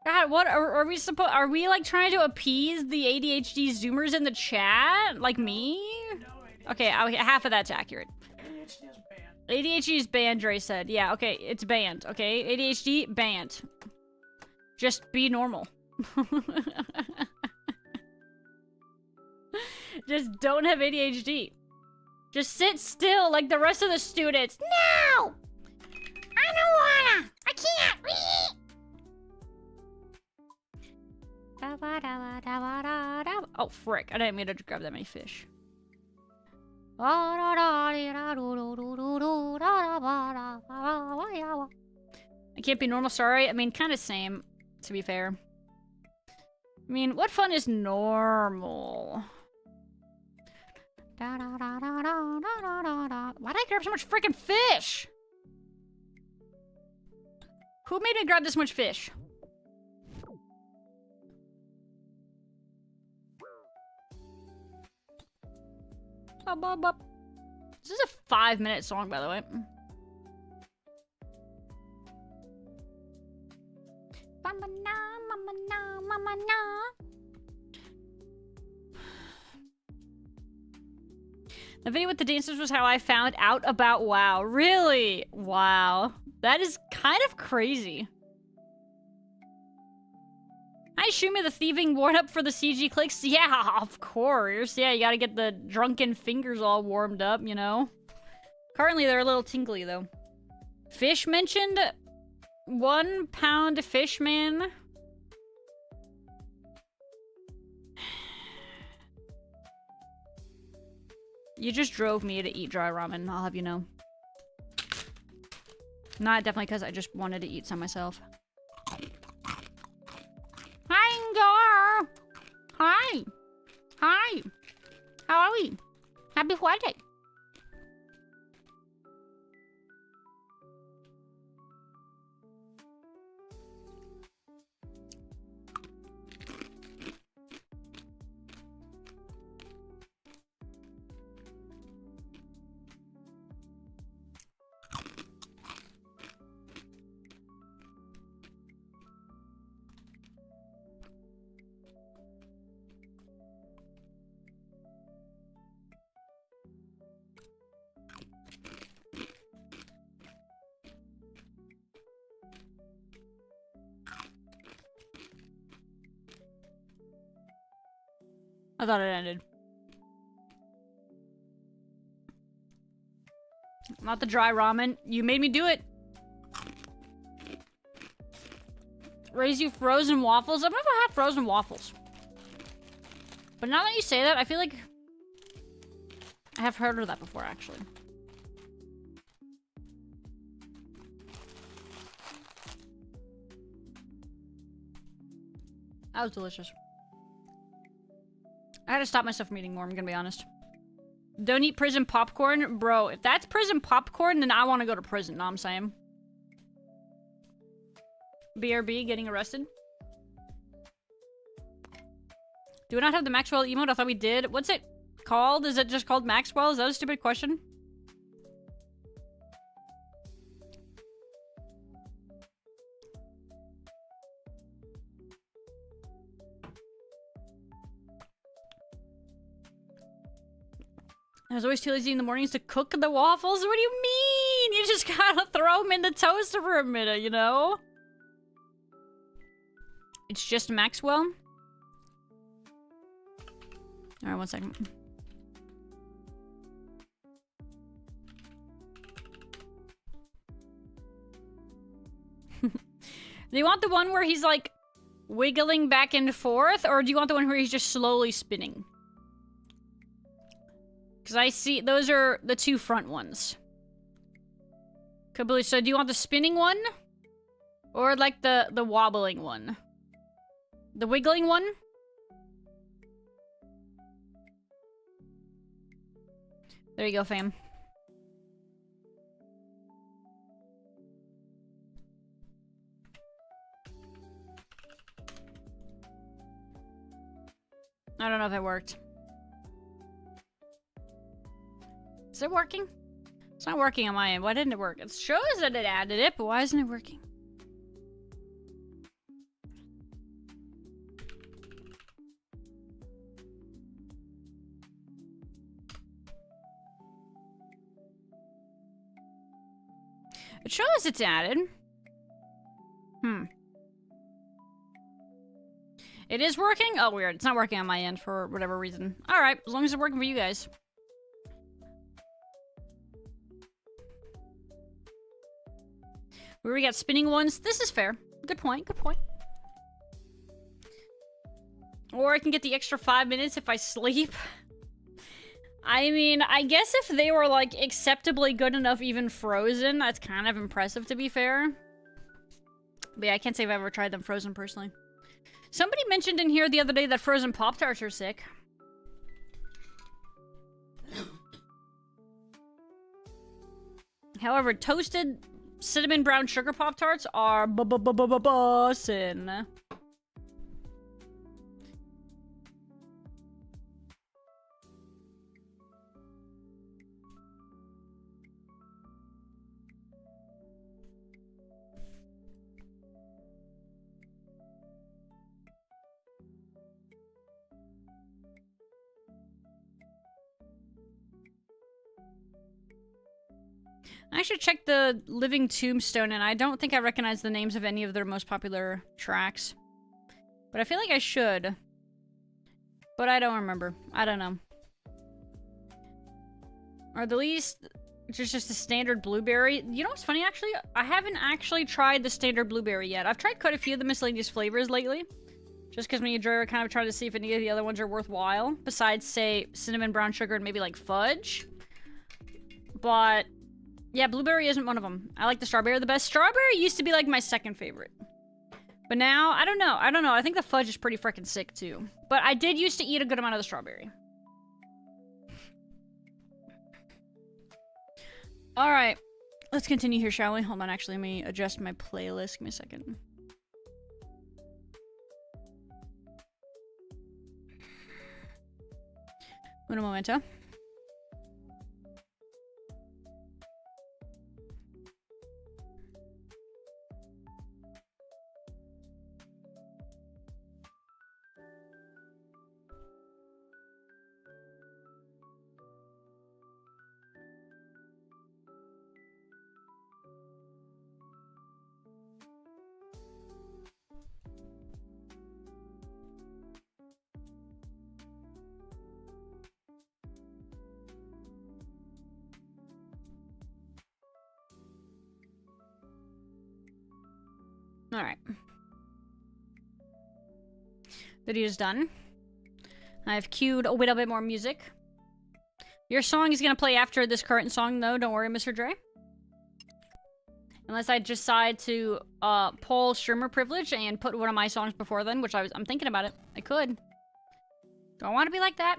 God, what are we supposed? Are we like trying to appease the ADHD Zoomers in the chat, like me? No, Okay, half of that's accurate. ADHD is banned. ADHD is banned, Dre said. Yeah, okay, it's banned. Okay, ADHD banned. Just be normal. Just don't have ADHD. Just sit still like the rest of the students. No! I don't wanna! I can't! Oh, frick. I didn't mean to grab that many fish. I can't be normal, sorry. I mean, kind of same, to be fair. I mean, what fun is normal? Why did I grab so much freaking fish? Who made me grab this much fish? This is a 5-minute song, by the way. The video with the dancers was how I found out about WoW. Really? Wow. That is kind of crazy. Hi, Shumi, the thieving warm up for the CG clicks. Yeah, of course. Yeah, you gotta get the drunken fingers all warmed up, you know? Currently, they're a little tingly, though. Fish mentioned? 1 pound fish, man. You just drove me to eat dry ramen, I'll have you know. Not definitely because I just wanted to eat some myself. Hi, Ingar! Hi! Hi! How are we? Happy Friday! I thought it ended. Not the dry ramen. You made me do it. Raise you frozen waffles? I've never had frozen waffles. But now that you say that, I feel like I have heard of that before, actually. That was delicious. I had to stop myself from eating more, I'm gonna be honest. Don't eat prison popcorn? Bro, if that's prison popcorn, then I want to go to prison, know what I'm saying? BRB getting arrested? Do we not have the Maxwell emote? I thought we did. What's it called? Is it just called Maxwell? Is that a stupid question? I was always too lazy in the mornings to cook the waffles. What do you mean? You just gotta throw them in the toaster for a minute, you know? It's just Maxwell? Alright, 1 second. Do you want the one where he's like wiggling back and forth, or do you want the one where he's just slowly spinning? Because I see, those are the two front ones. So do you want the spinning one? Or like the wobbling one? The wiggling one? There you go, fam. I don't know if it worked. Is it working? It's not working on my end. Why didn't it work? It shows that it added it, but why isn't it working? It shows it's added. It is working? Oh, weird. It's not working on my end for whatever reason. Alright, as long as it's working for you guys. Where we got spinning ones. This is fair. Good point, good point. Or I can get the extra 5 minutes if I sleep. I mean, I guess if they were, like, acceptably good enough even frozen, that's kind of impressive, to be fair. But yeah, I can't say I've ever tried them frozen, personally. Somebody mentioned in here the other day that frozen Pop-Tarts are sick. However, toasted cinnamon brown sugar Pop-Tarts are bussin'. I should check the Living Tombstone, and I don't think I recognize the names of any of their most popular tracks. But I feel like I should. But I don't remember. I don't know. Or the least, just a standard blueberry. You know what's funny, actually? I haven't actually tried the standard blueberry yet. I've tried quite a few of the miscellaneous flavors lately. Just because me and Dre are kind of trying to see if any of the other ones are worthwhile. Besides, say, cinnamon, brown sugar, and maybe, like, fudge. But, yeah, blueberry isn't one of them. I like the strawberry the best. Strawberry used to be, like, my second favorite. But now, I don't know. I think the fudge is pretty freaking sick, too. But I did used to eat a good amount of the strawberry. Alright. Let's continue here, shall we? Hold on, actually, let me adjust my playlist. Give me a second. Un momento. Alright. Video's done. I've queued a little bit more music. Your song is gonna play after this current song, though. Don't worry, Mr. Dre. Unless I decide to pull streamer privilege and put one of my songs before then, which I'm thinking about it. I could. Do I want to be like that?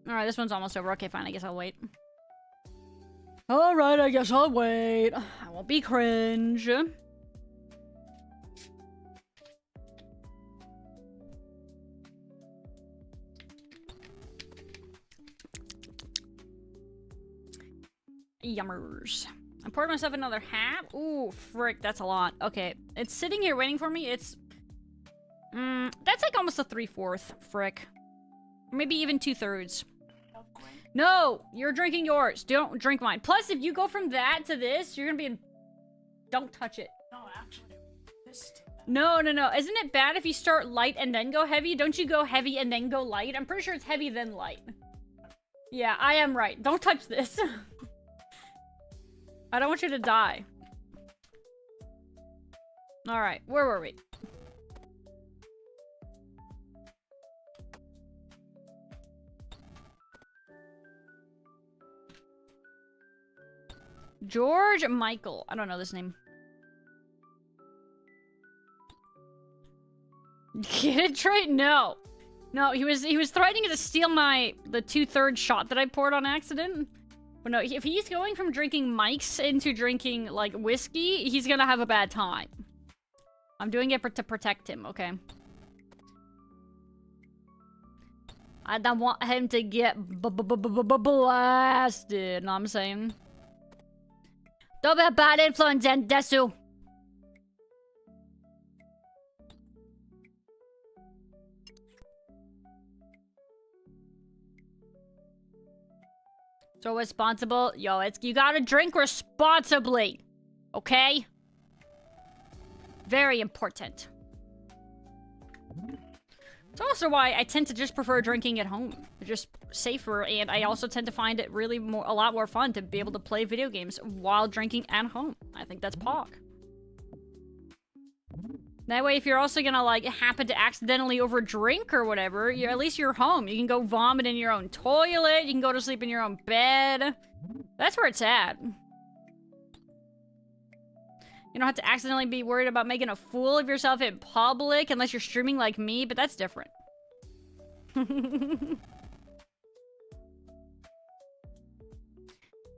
Alright, this one's almost over. Okay, fine. I guess I'll wait. Alright, I guess I'll wait. I won't be cringe. Yummers. I poured myself another half. Ooh, frick, that's a lot. Okay, it's sitting here waiting for me. It's... that's like almost a 3/4, frick. Maybe even 2/3. No! You're drinking yours. Don't drink mine. Plus, if you go from that to this, you're gonna be in... Don't touch it. No, actually, this... No. Isn't it bad if you start light and then go heavy? Don't you go heavy and then go light? I'm pretty sure it's heavy then light. Yeah, I am right. Don't touch this. I don't want you to die. Alright, where were we? George Michael. I don't know this name. Get it, Trey? No. No, he was threatening to steal the 2/3 shot that I poured on accident. But no, if he's going from drinking Mike's into drinking, like, whiskey, he's gonna have a bad time. I'm doing it to protect him, okay? I don't want him to get blasted, know what I'm saying? Don't be a bad influence, Desu! So responsible. Yo, you gotta drink responsibly. Okay? Very important. It's also why I tend to just prefer drinking at home. It's just safer, and I also tend to find it really a lot more fun to be able to play video games while drinking at home. I think that's POG. That way, if you're also gonna, like, happen to accidentally overdrink or whatever, at least you're home. You can go vomit in your own toilet. You can go to sleep in your own bed. That's where it's at. You don't have to accidentally be worried about making a fool of yourself in public unless you're streaming like me, but that's different. Trying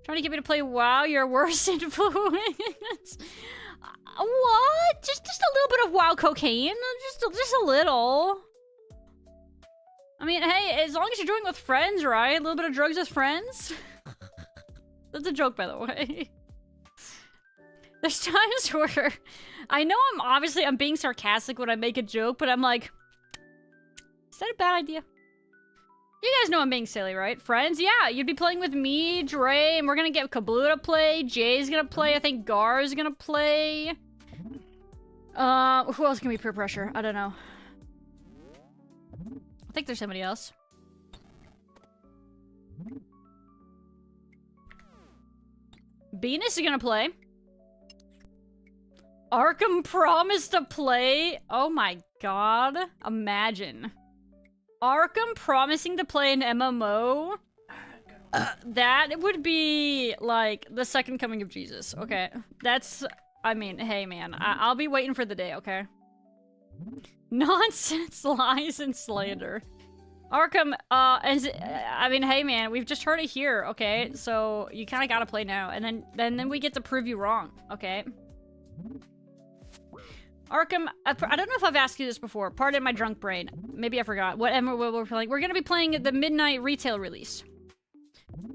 to get me to play WoW, your worst influence. What? Just a little bit of WoW cocaine? Just a little. I mean, hey, as long as you're doing it with friends, right? A little bit of drugs with friends. That's a joke, by the way. There's times where I know I'm being sarcastic when I make a joke, but I'm like, is that a bad idea? You guys know I'm being silly, right? Friends? Yeah, you'd be playing with me, Dre, and we're gonna get Kablu to play. Jay's gonna play. I think Gar's gonna play. Who else can be peer pressure? I don't know. I think there's somebody else. Venus is gonna play. Arkham promised to play. Oh my god. Imagine. Arkham promising to play an MMO? That would be, like, the second coming of Jesus. Okay. That's... I mean, hey, man. I'll be waiting for the day, okay? Nonsense, lies, and slander. Arkham, I mean, hey, man. We've just heard it here, okay? So, you kind of gotta play now. And then we get to prove you wrong, okay? Arkham, I don't know if I've asked you this before. Pardon my drunk brain. Maybe I forgot. What MMO we're playing? We're gonna be playing the midnight retail release.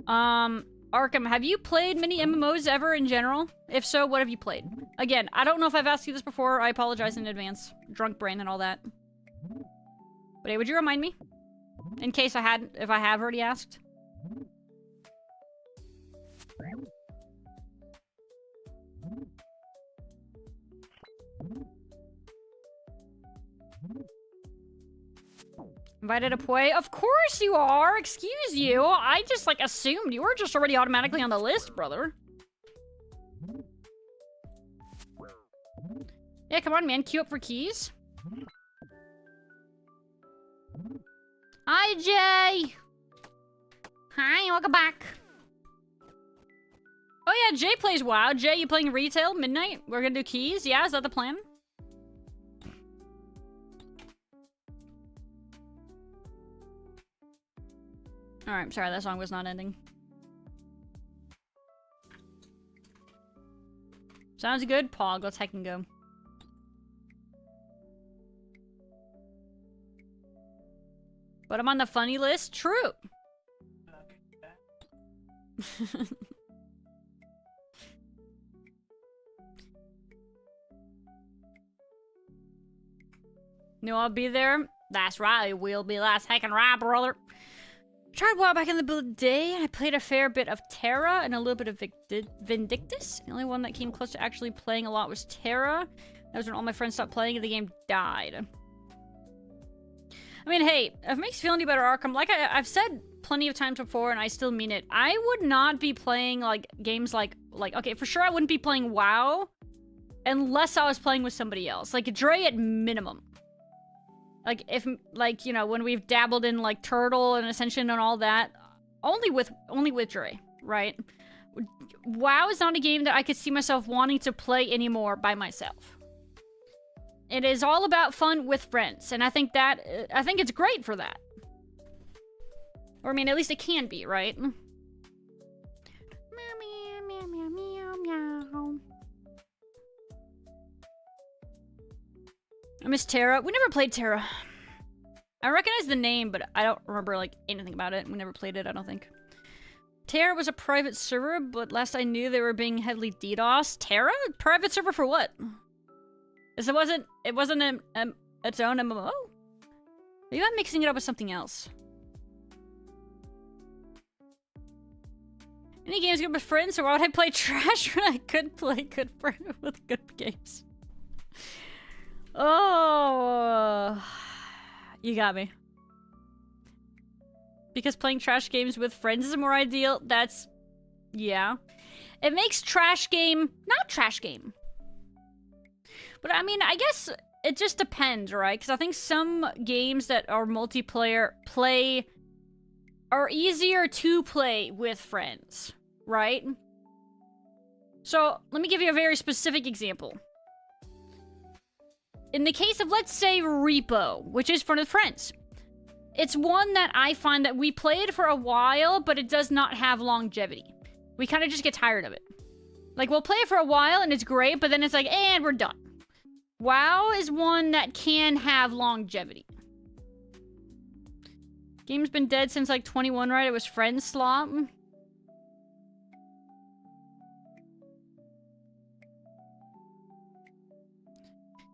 Arkham, have you played many MMOs ever in general? If so, what have you played? Again, I don't know if I've asked you this before. I apologize in advance. Drunk brain and all that. But hey, would you remind me? In case if I have already asked. Invited to play? Of course you are! Excuse you! I just, like, assumed you were just already automatically on the list, brother. Yeah, come on, man. Queue up for keys. Hi, Jay! Hi, welcome back. Oh yeah, Jay plays WoW. Jay, you playing retail, midnight? We're gonna do keys? Yeah, is that the plan? Alright, I'm sorry, that song was not ending. Sounds good, Pog. Let's heck and go. But I'm on the funny list? True! No, I'll be there. That's right, we'll be last heckin' right, brother. Tried WoW back in the day. I played a fair bit of Terra and a little bit of Vindictus. The only one that came close to actually playing a lot was Terra. That was when all my friends stopped playing and the game died. I mean, hey, if it makes you feel any better, Arkham, like I've said plenty of times before, and I still mean it, I would not be playing, like, games like, okay, for sure I wouldn't be playing WoW unless I was playing with somebody else. Like, Dre at minimum. Like, if, like, you know, when we've dabbled in, like, Turtle and Ascension and all that, only with Dre, right? WoW is not a game that I could see myself wanting to play anymore by myself. It is all about fun with friends, and I think it's great for that. Or, I mean, at least it can be, right? Meow, meow, meow, meow, meow, meow. I miss Terra. We never played Terra. I recognize the name, but I don't remember, like, anything about it. We never played it, I don't think. Terra was a private server, but last I knew they were being heavily DDoS. Terra? Private server for what? It wasn't its own MMO? Maybe I'm mixing it up with something else. Any games good with friends, or why would I play trash when I could play good with good games? Oh, you got me. Because playing trash games with friends is more ideal. That's, yeah. It makes trash game not trash game. But I mean, I guess it just depends, right? Because I think some games that are multiplayer are easier to play with friends, right? So let me give you a very specific example. In the case of, let's say, Repo, which is for the friends, it's one that I find that we played for a while, but it does not have longevity. We kind of just get tired of it. Like, we'll play it for a while, and it's great, but then it's like, and we're done. WoW is one that can have longevity. Game's been dead since, like, 21, right? It was Friends slot.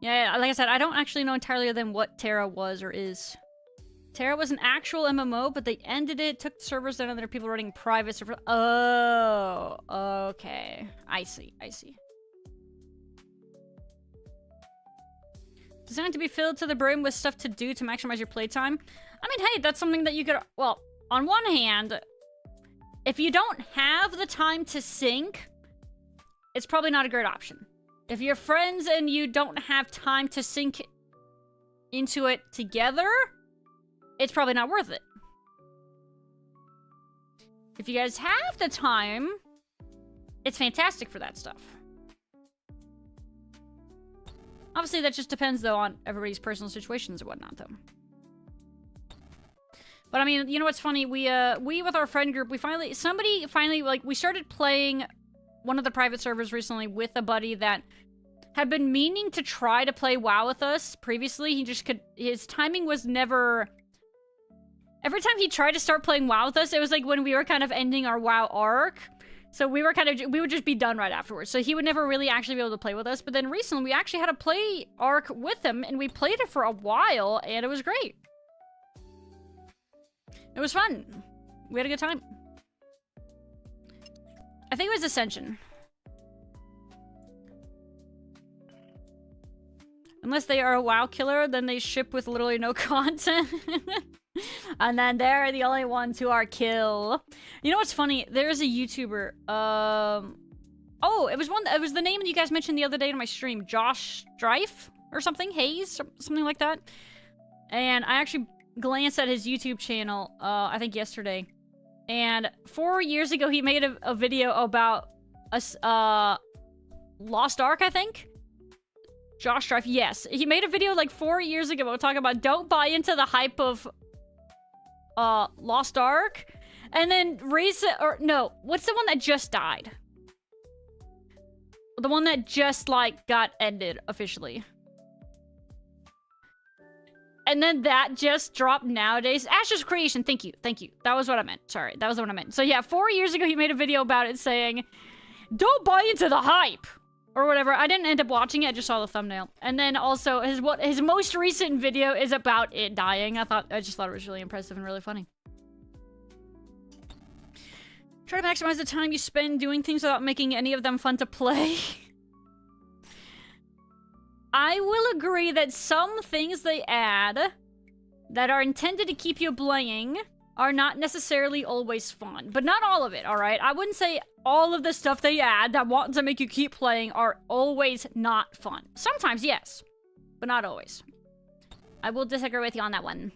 Yeah, like I said, I don't actually know entirely other than what Terra was or is. Terra was an actual MMO, but they ended it, took the servers down, and there are people running private servers. Oh, okay. I see, I see. Designed to be filled to the brim with stuff to do to maximize your playtime. I mean, hey, that's something that you could... Well, on one hand, if you don't have the time to sync, it's probably not a great option. If you're friends and you don't have time to sync into it together, it's probably not worth it. If you guys have the time, it's fantastic for that stuff. Obviously, that just depends, though, on everybody's personal situations and whatnot, though. But, I mean, you know what's funny? We with our friend group, somebody finally, like, we started playing one of the private servers recently with a buddy that had been meaning to try to play WoW with us previously. He just his timing was never... Every time he tried to start playing WoW with us, it was like when we were kind of ending our WoW arc. So we would just be done right afterwards. So he would never really actually be able to play with us. But then recently, we actually had a play arc with him, and we played it for a while, and it was great. It was fun. We had a good time. I think it was Ascension. Unless they are a WoW killer, then they ship with literally no content. And then they're the only ones who are kill. You know what's funny? There's a YouTuber. Oh, it was the name that you guys mentioned the other day in my stream. Josh Strife or something? Hayes? Something like that. And I actually glanced at his YouTube channel, I think yesterday. And 4 years ago, he made a video about a Lost Ark, I think? Josh Strife, yes. He made a video like 4 years ago talking about don't buy into the hype of Lost Ark. And then what's the one that just died? The one that just, like, got ended officially. And then that just dropped nowadays. Ashes Creation, thank you. That was what I meant. Sorry, that was what I meant. So yeah, 4 years ago he made a video about it saying, don't buy into the hype! Or whatever. I didn't end up watching it, I just saw the thumbnail. And then also, his most recent video is about it dying. I just thought it was really impressive and really funny. Try to maximize the time you spend doing things without making any of them fun to play. I will agree that some things they add that are intended to keep you playing are not necessarily always fun. But not all of it, alright? I wouldn't say all of the stuff they add that want to make you keep playing are always not fun. Sometimes, yes. But not always. I will disagree with you on that one.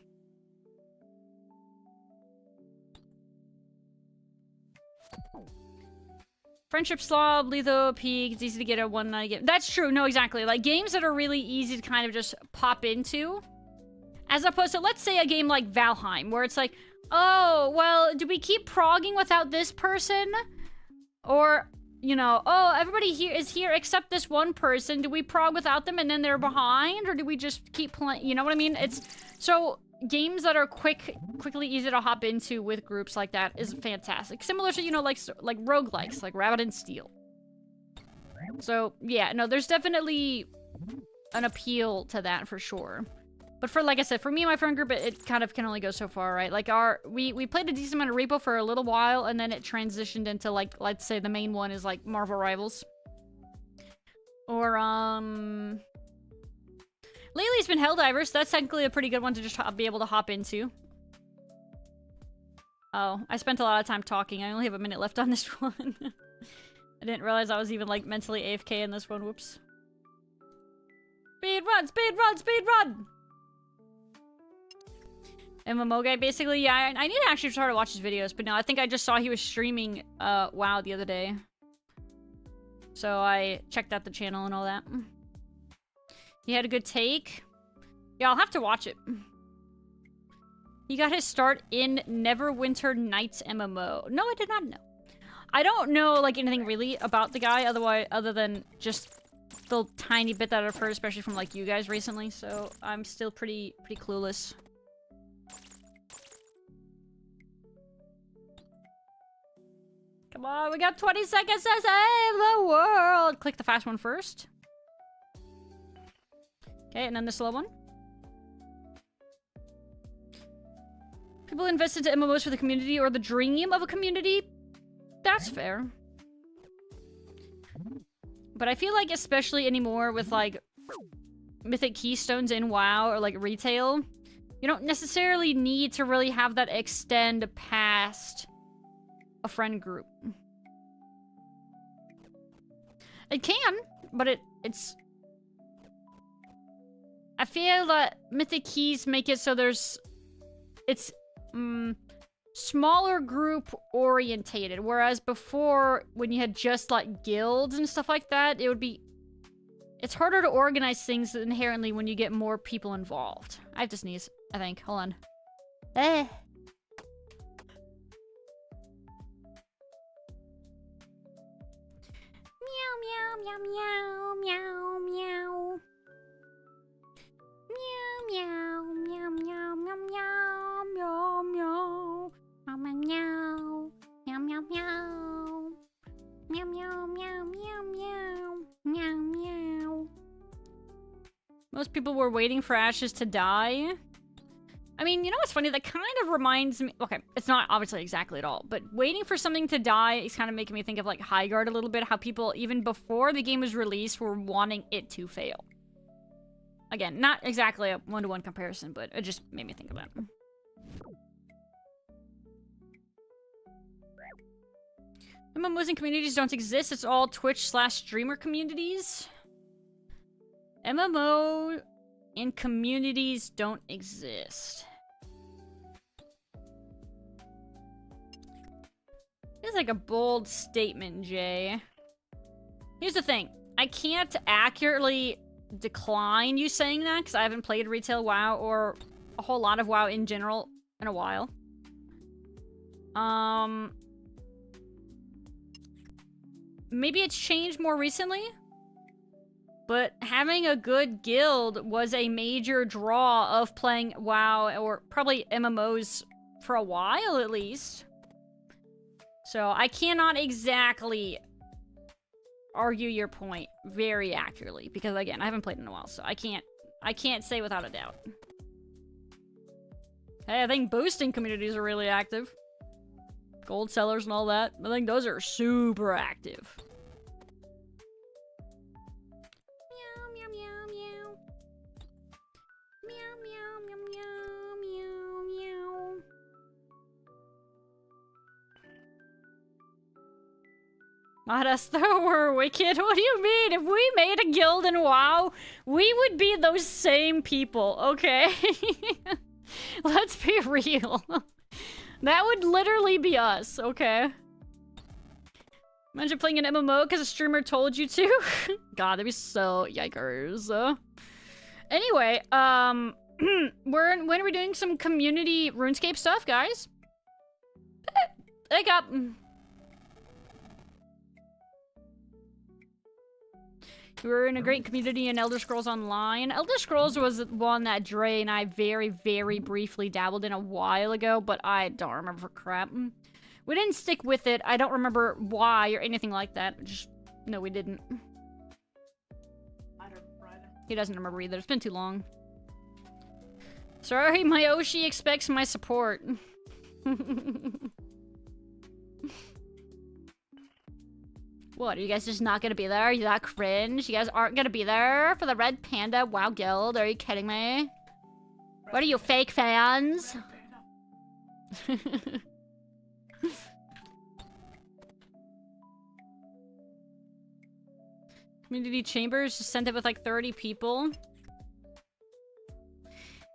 Friendship Slob, Lethal Peak, it's easy to get a one-night game. That's true, no, exactly. Like, games that are really easy to kind of just pop into. As opposed to, let's say, a game like Valheim, where it's like, oh, well, do we keep progging without this person? Or, you know, oh, everybody here is here except this one person. Do we prog without them and then they're behind? Or do we just keep playing? You know what I mean? It's... So, games that are quickly easy to hop into with groups like that is fantastic. Similar to, you know, like roguelikes, like Rabbit and Steel. So, yeah, no, there's definitely an appeal to that for sure. But for, like I said, for me and my friend group, it kind of can only go so far, right? Like, we played a decent amount of Repo for a little while, and then it transitioned into, like, let's say the main one is, like, Marvel Rivals. Or, lately it's been Helldivers. That's technically a pretty good one to just be able to hop into. Oh, I spent a lot of time talking. I only have a minute left on this one. I didn't realize I was even, like, mentally AFK in this one. Whoops. Speed run! Speed run! Speed run! MMO guy, basically, yeah, I need to actually try to watch his videos, but no, I think I just saw he was streaming, WoW the other day. So I checked out the channel and all that. He had a good take. Yeah, I'll have to watch it. He got his start in Neverwinter Nights MMO. No, I did not know. I don't know, like, anything really about the guy, other than just the tiny bit that I've heard, especially from, like, you guys recently, so I'm still pretty clueless. Come on, we got 20 seconds to save the world! Click the fast one first. Okay, and then the slow one. People invest into MMOs for the community or the dream of a community. That's fair. But I feel like, especially anymore with, like, Mythic Keystones in WoW or, like, retail, you don't necessarily need to really have that extend past a friend group. It can, but it's... I feel that Mythic Keys make it so it's smaller group orientated, whereas before, when you had just like guilds and stuff like that, it's harder to organize things inherently when you get more people involved. I have to sneeze, I think. Hold on. Eh. Meow, meow, meow, meow, meow. Meow, meow, meow, meow, meow, meow, meow, meow. Meow, meow, meow. Meow, meow, meow. Meow, meow, meow, meow, meow. Meow, meow. Most people were waiting for Ashes to die. I mean, you know what's funny? That kind of reminds me... Okay, it's not obviously exactly at all, but waiting for something to die is kind of making me think of, like, Highguard a little bit. How people, even before the game was released, were wanting it to fail. Again, not exactly a one-to-one comparison, but it just made me think of that. MMOs and communities don't exist. It's all Twitch/streamer communities. MMO and communities don't exist. It's like a bold statement, Jay. Here's the thing. I can't accurately decline you saying that because I haven't played retail WoW or a whole lot of WoW in general in a while. Maybe it's changed more recently, but having a good guild was a major draw of playing WoW or probably MMOs for a while at least. So I cannot exactly argue your point very accurately because again, I haven't played in a while, so I can't say without a doubt. Hey, I think boosting communities are really active. Gold sellers and all that. I think those are super active. Meow, meow, meow, meow. Meow, meow, meow, meow, meow, meow. Not us though, we're wicked. What do you mean? If we made a guild in WoW, we would be those same people, okay? Let's be real. That would literally be us, okay? Imagine playing an MMO because a streamer told you to. God, that'd be so yikers. Anyway, when are we doing some community RuneScape stuff, guys? Wake up. We were in a great community in Elder Scrolls Online. Elder Scrolls was one that Dre and I very, very briefly dabbled in a while ago, but I don't remember for crap. We didn't stick with it. I don't remember why or anything like that. Just, no, we didn't. I don't remember either. He doesn't remember either. It's been too long. Sorry, my Oshi expects my support. What, are you guys just not gonna be there? Are you that cringe? You guys aren't gonna be there for the Red Panda WoW Guild? Are you kidding me? What are you, fake fans? Community chambers just sent it with like 30 people.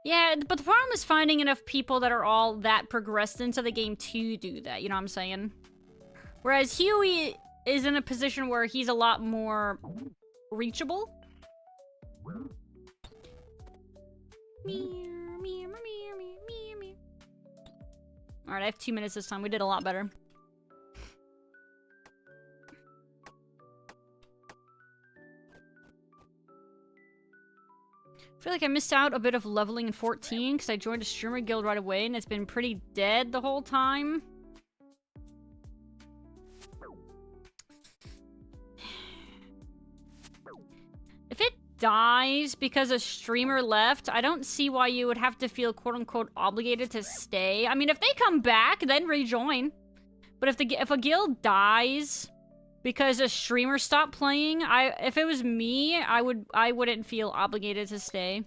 Yeah, but the problem is finding enough people that are all that progressed into the game to do that, you know what I'm saying? Whereas Huey is in a position where he's a lot more reachable. Alright, I have 2 minutes this time. We did a lot better. I feel like I missed out a bit of leveling in 14 because I joined a streamer guild right away and it's been pretty dead the whole time. If it dies because a streamer left, I don't see why you would have to feel quote-unquote obligated to stay. I mean, if they come back, then rejoin. But if a guild dies because a streamer stopped playing, if it was me, I wouldn't feel obligated to stay.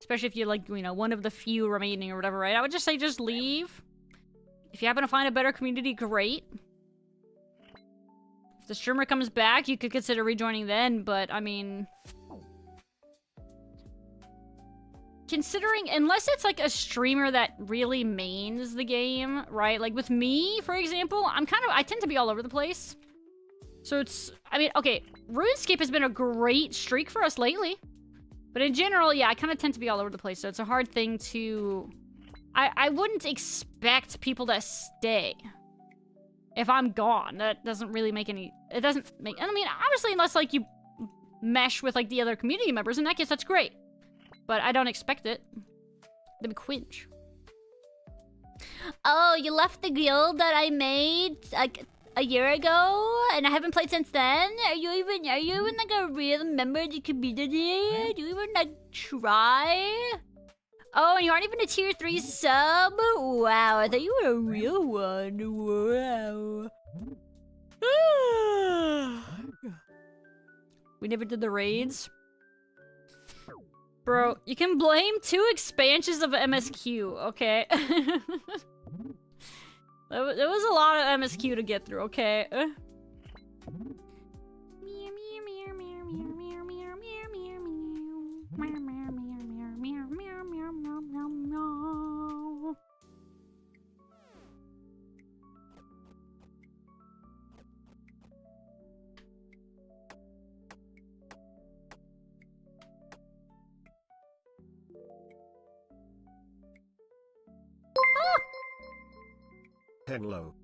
Especially if you're like, you know, one of the few remaining or whatever, right? I would just say just leave. If you happen to find a better community, great. If the streamer comes back, you could consider rejoining then, but, I mean... considering, unless it's like a streamer that really mains the game, right? Like with me, for example, I tend to be all over the place. So it's, I mean, okay, RuneScape has been a great streak for us lately. But in general, yeah, I kind of tend to be all over the place, so it's a hard thing to... I wouldn't expect people to stay if I'm gone. That doesn't really make any... It doesn't make... I mean, obviously, unless, like, you mesh with, like, the other community members, in that case, that's great. But I don't expect it. Let me quench. Oh, you left the guild that I made, like, a year ago, and I haven't played since then? Are you even, like, a real member of the community? Do you even, like, try? Oh, and you aren't even a tier 3 sub? Wow, I thought you were a real one. Wow. We never did the raids. Bro, you can blame 2 expansions of MSQ, okay? There was a lot of MSQ to get through, okay? Hello.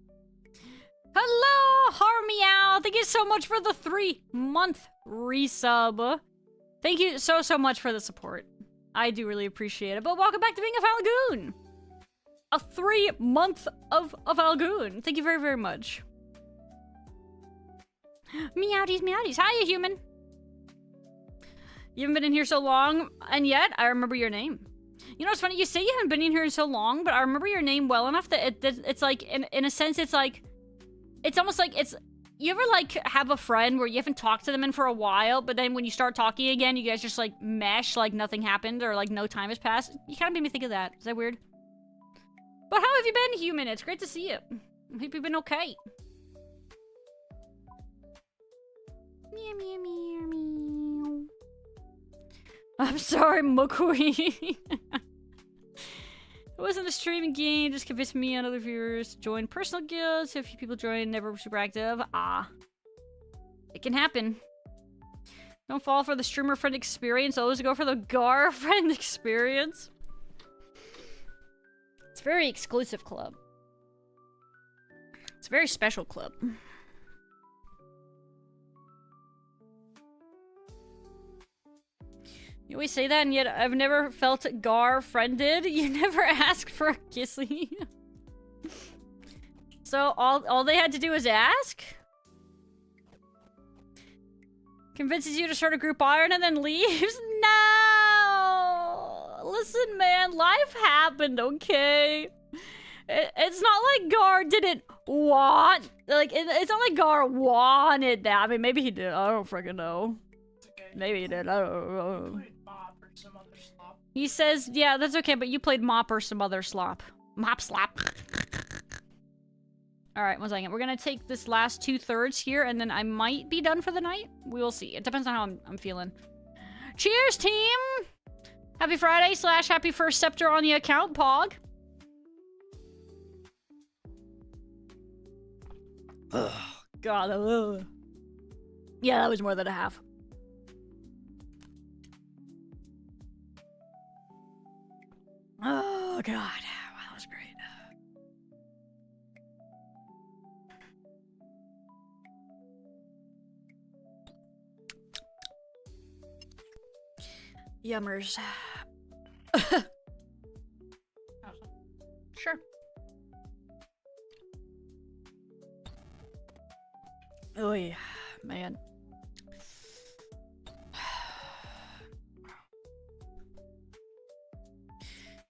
Hello, Harmeow. Thank you so much for the 3-month resub. Thank you so much for the support. I do really appreciate it. But welcome back to being a Falgoon. A 3-month of Falgoon. Thank you very, very much. Meowdies, meowdies. Hiya, human. You haven't been in here so long, and yet I remember your name. You know, it's funny, you say you haven't been in here in so long, but I remember your name well enough that it's like, in a sense, it's like, it's almost like it's, you ever, like, have a friend where you haven't talked to them in for a while, but then when you start talking again, you guys just, like, mesh like nothing happened, or, like, no time has passed? You kind of made me think of that. Is that weird? But how have you been, human? It's great to see you. I hope you've been okay. Meow, meow, meow, meow. I'm sorry, Mokui. It wasn't a streaming game, just convinced me and other viewers to join personal guilds. So a few people joined, never super active. Ah. It can happen. Don't fall for the streamer friend experience, always go for the Gar friend experience. It's a very exclusive club. It's a very special club. You always say that, and yet I've never felt Gar-friended. You never asked for a kissy. So all they had to do was ask? Convinces you to start a group iron and then leaves? No! Listen, man, life happened, okay? It's not like Gar didn't want... Like, it's not like Gar wanted that. I mean, maybe he did. I don't freaking know. Okay. Maybe he did. I don't know. Some other slop. He says, yeah, that's okay, but you played Mop or some other slop. Mop slop. Alright, 1 second. We're gonna take this last 2/3 here, and then I might be done for the night. We will see. It depends on how I'm feeling. Cheers, team! Happy Friday / happy first scepter on the account, Pog. Ugh, God. Ugh. Yeah, that was more than a half. Oh, God. Wow, that was great. Yummers. Sure. Oh, yeah. Man.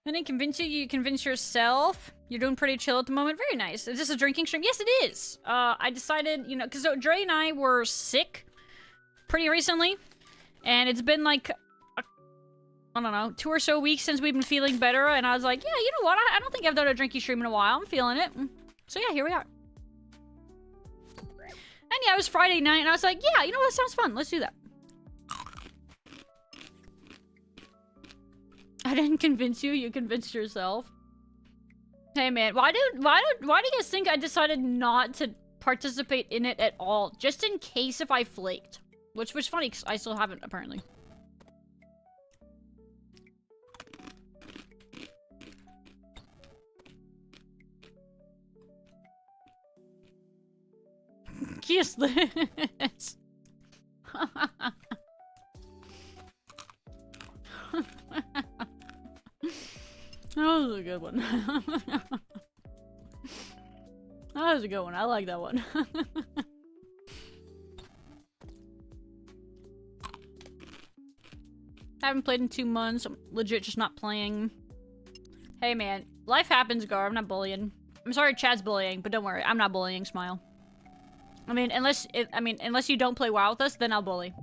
I didn't convince you, you convince yourself. You're doing pretty chill at the moment. Very nice. Is this a drinking stream? Yes, it is. I decided, you know, because Dre and I were sick pretty recently. And it's been like, I don't know, 2 or so weeks since we've been feeling better. And I was like, yeah, you know what? I don't think I've done a drinking stream in a while. I'm feeling it. So yeah, here we are. And yeah, it was Friday night. And I was like, yeah, you know what? That sounds fun. Let's do that. I didn't convince you, you convinced yourself. Hey man, why do you guys think I decided not to participate in it at all? Just in case if I flaked. Which was funny, because I still haven't, apparently. Kiss this. That was a good one. That was a good one. I like that one. Haven't played in 2 months. I'm legit just not playing. Hey man, life happens, Gar. I'm not bullying. I'm sorry Chad's bullying, but don't worry. I'm not bullying, Smile. I mean, unless you don't play WoW with us, then I'll bully.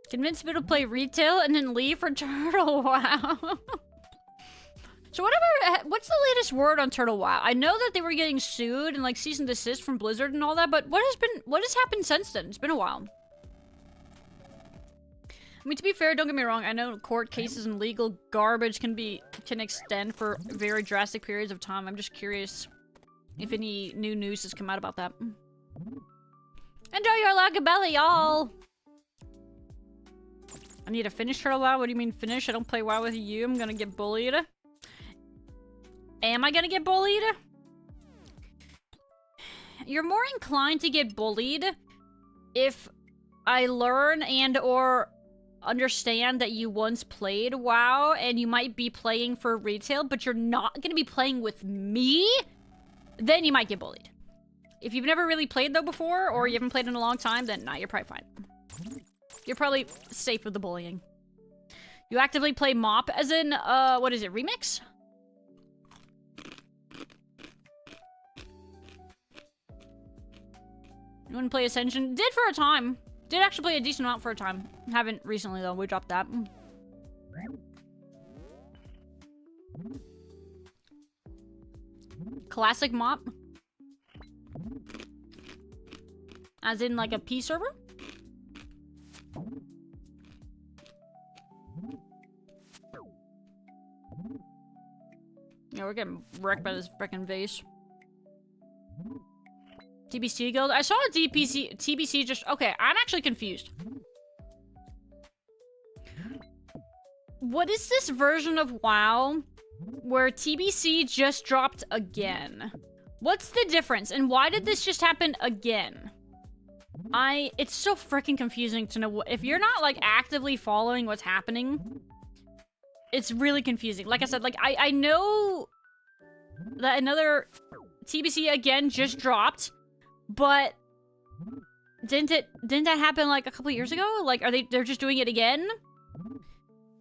Convince me to play retail and then leave for Turtle WoW. So what's the latest word on Turtle WoW? I know that they were getting sued and like cease and desist from Blizzard and all that, but what has happened since then? It's been a while. I mean, to be fair, don't get me wrong, I know court cases and legal garbage can extend for very drastic periods of time. I'm just curious if any new news has come out about that. Enjoy your Lagabelly, y'all! I need to finish Turtle WoW? What do you mean finish? I don't play WoW with you. I'm gonna get bullied. Am I gonna get bullied? You're more inclined to get bullied if I learn and or understand that you once played WoW and you might be playing for retail, but you're not gonna be playing with me, then you might get bullied. If you've never really played though before, or you haven't played in a long time, then nah, you're probably fine. You're probably safe with the bullying. You actively play MOP as in, what is it, Remix? You wouldn't play Ascension? Did for a time. Did actually play a decent amount for a time. Haven't recently though, we dropped that. Classic MOP? As in like a P server? Yeah, we're getting wrecked by this frickin' vase. TBC guild? I saw a TBC just... Okay, I'm actually confused. What is this version of WoW where TBC just dropped again? What's the difference? And why did this just happen again? It's so freaking confusing to know what... If you're not, like, actively following what's happening, it's really confusing. Like I said, like, I know that another TBC again just dropped, but didn't that happen, like, a couple years ago? Like, they're just doing it again?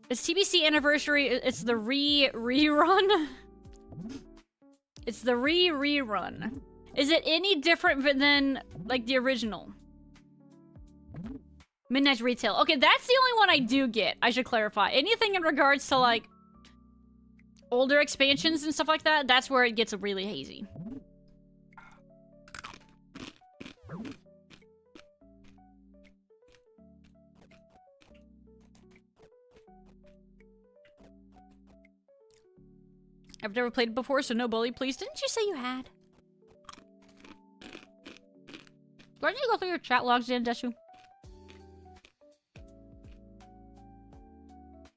It's TBC anniversary, it's the rerun? It's the rerun. Is it any different than, like, the original? Midnight Retail. Okay, that's the only one I do get, I should clarify. Anything in regards to, like, older expansions and stuff like that, that's where it gets really hazy. I've never played it before, so no bully, please. Didn't you say you had? Why don't you go through your chat logs, Dan Deshu?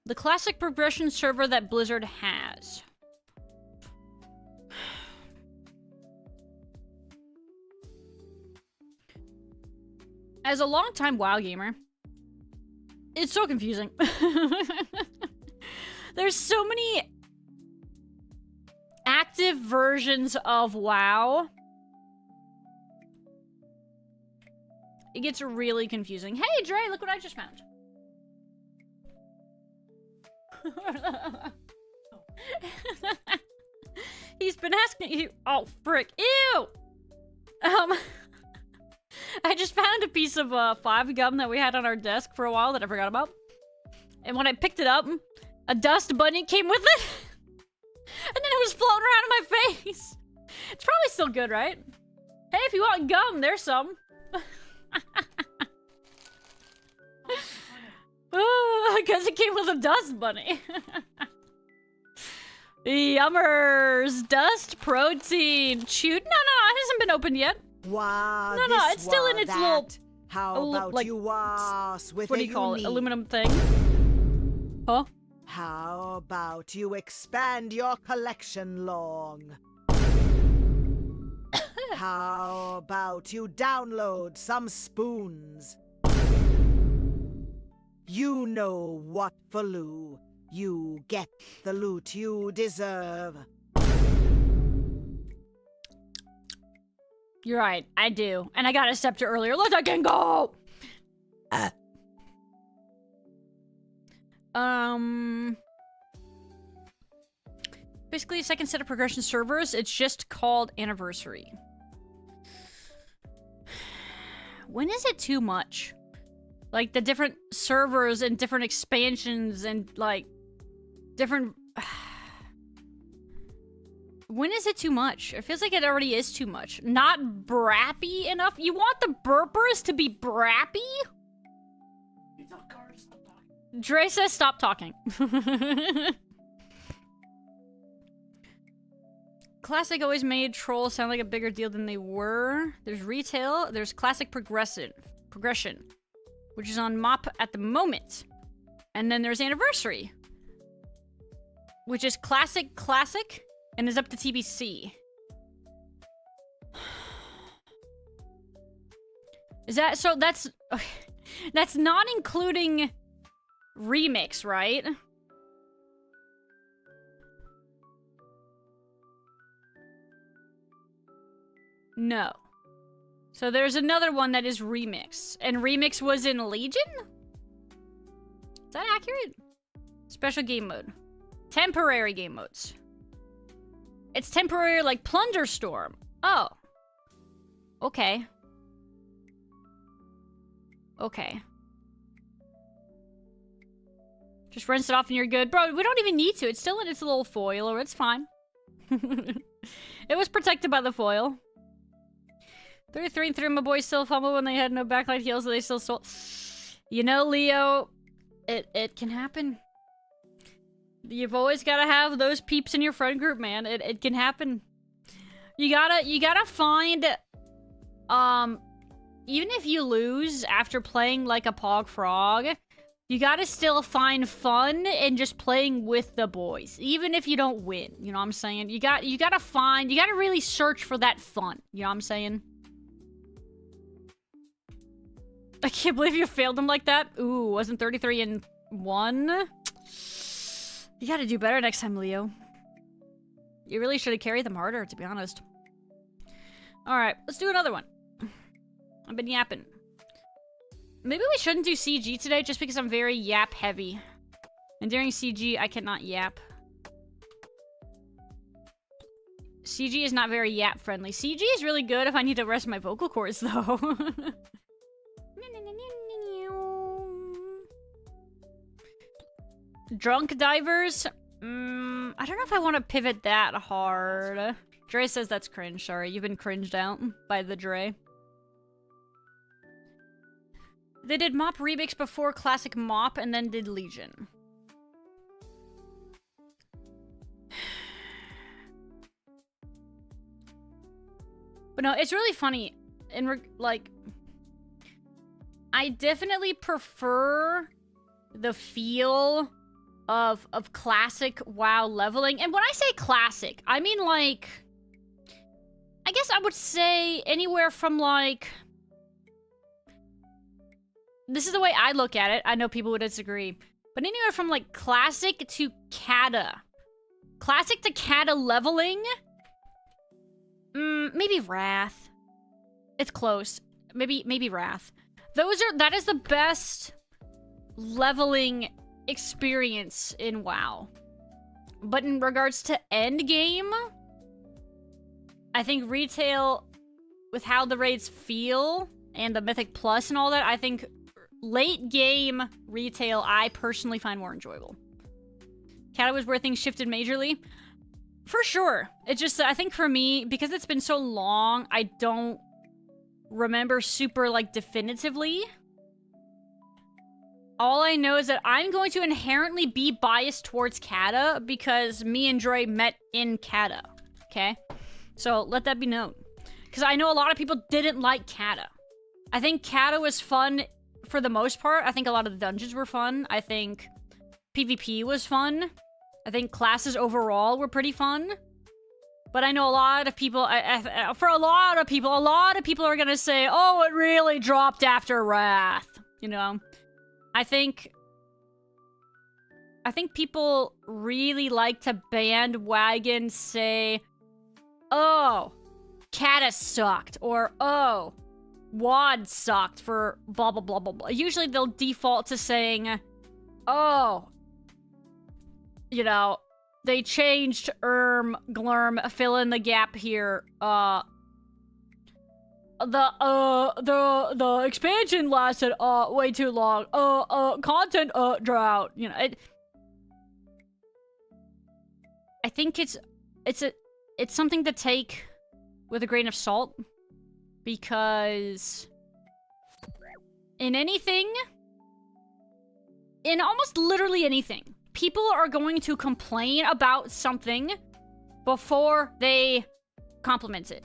The classic progression server that Blizzard has. As a longtime WoW gamer, it's so confusing. There's so many active versions of WoW. It gets really confusing. Hey, Dre, look what I just found. He's been asking you. Oh, frick. Ew! I just found a piece of 5 gum that we had on our desk for a while that I forgot about. And when I picked it up, a dust bunny came with it. And then it was floating around in my face. It's probably still good, right? Hey, if you want gum, there's some. Because it came with a dust bunny. Yummers, dust protein. Chewed? No, it hasn't been opened yet. Wow, No, it's still in its little. How about like, you was with what do a you call it? unique- Aluminum thing? Huh? How about you expand your collection long? How about you download some spoons? You know what, Faloo. You get the loot you deserve. You're right, I do. And I got a scepter earlier. Let that game go! Basically, a second set of progression servers. It's just called Anniversary. When is it too much? Like, the different servers and different expansions and, like, different... When is it too much? It feels like it already is too much. Not brappy enough? You want the burpers to be brappy? Dre says stop talking. Classic always made trolls sound like a bigger deal than they were. There's retail, there's classic progression, which is on mop at the moment. And then there's anniversary, which is classic, and is up to TBC. Is that, so that's not including remix, right? No. So there's another one that is remix. And remix was in Legion? Is that accurate? Special game mode. Temporary game modes. It's temporary like Plunder Storm. Oh. Okay. Okay. Just rinse it off and you're good. Bro, we don't even need to. It's still in its little foil, or it's fine. It was protected by the foil. 33 and 3 my boys still fumble when they had no backlight heals, so they still stole. You know, Leo, it can happen. You've always gotta have those peeps in your friend group, man. It can happen. You gotta find, even if you lose after playing like a Pog Frog, you gotta still find fun in just playing with the boys, even if you don't win. You know what I'm saying? You gotta really search for that fun. You know what I'm saying? I can't believe you failed them like that. Ooh, wasn't 33 and 1? You gotta do better next time, Leo. You really should have carried them harder, to be honest. Alright, let's do another one. I've been yapping. Maybe we shouldn't do CG today, just because I'm very yap heavy. And during CG, I cannot yap. CG is not very yap friendly. CG is really good if I need to rest my vocal cords, though. Drunk divers? I don't know if I want to pivot that hard. Dre says that's cringe, sorry. You've been cringed out by the Dre. They did Mop Remix before Classic Mop and then did Legion. But no, it's really funny. Like, I definitely prefer the feel of classic WoW leveling. And when I say classic, I mean like, I guess I would say anywhere from like, this is the way I look at it. I know people would disagree. But anywhere from like classic to Kata. Classic to Kata leveling. Maybe Wrath. It's close. Maybe Wrath. That is the best leveling experience in WoW. But in regards to endgame, I think retail, with how the raids feel, and the Mythic Plus and all that, I think late game retail I personally find more enjoyable. Kata was where things shifted majorly. For sure. It just, I think for me, because it's been so long, I don't remember super, like, definitively. All I know is that I'm going to inherently be biased towards Kata because me and Dre met in Kata. Okay? So let that be known. Because I know a lot of people didn't like Kata. I think Kata was fun for the most part. I think a lot of the dungeons were fun. I think PvP was fun. I think classes overall were pretty fun. But I know a lot of people, for a lot of people are going to say, oh, it really dropped after Wrath. You know? I think people really like to bandwagon say, oh, Kata sucked, or oh, WAD sucked for blah blah blah blah blah. Usually they'll default to saying, oh, you know, they changed Glurm, fill in the gap here, the expansion lasted way too long. Content drought. You know, I think it's something to take with a grain of salt, because in almost literally anything, people are going to complain about something before they compliment it.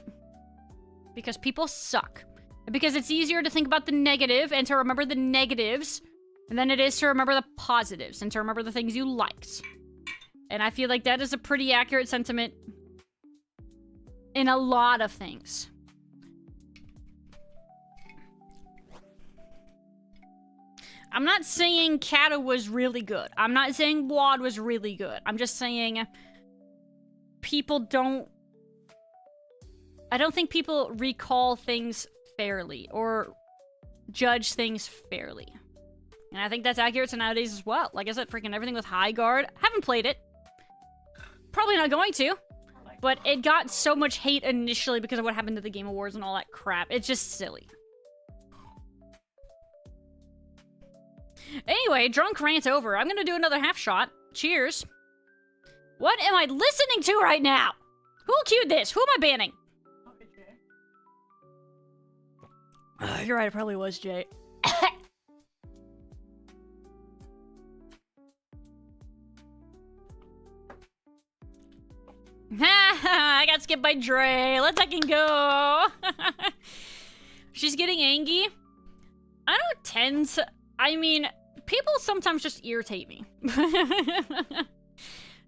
Because people suck. And because it's easier to think about the negative and to remember the negatives than it is to remember the positives and to remember the things you liked. And I feel like that is a pretty accurate sentiment in a lot of things. I'm not saying Kata was really good. I'm not saying WAD was really good. I'm just saying people don't... I don't think people recall things fairly or judge things fairly. And I think that's accurate to nowadays as well. Like I said, freaking everything with High Guard. Haven't played it. Probably not going to. But it got so much hate initially because of what happened to the Game Awards and all that crap. It's just silly. Anyway, drunk rant over. I'm gonna do another half shot. Cheers. What am I listening to right now? Who queued this? Who am I banning? You're right, it probably was Jay. I got skipped by Dre. Let's fucking go. She's getting angry. I don't tend to... I mean, people sometimes just irritate me.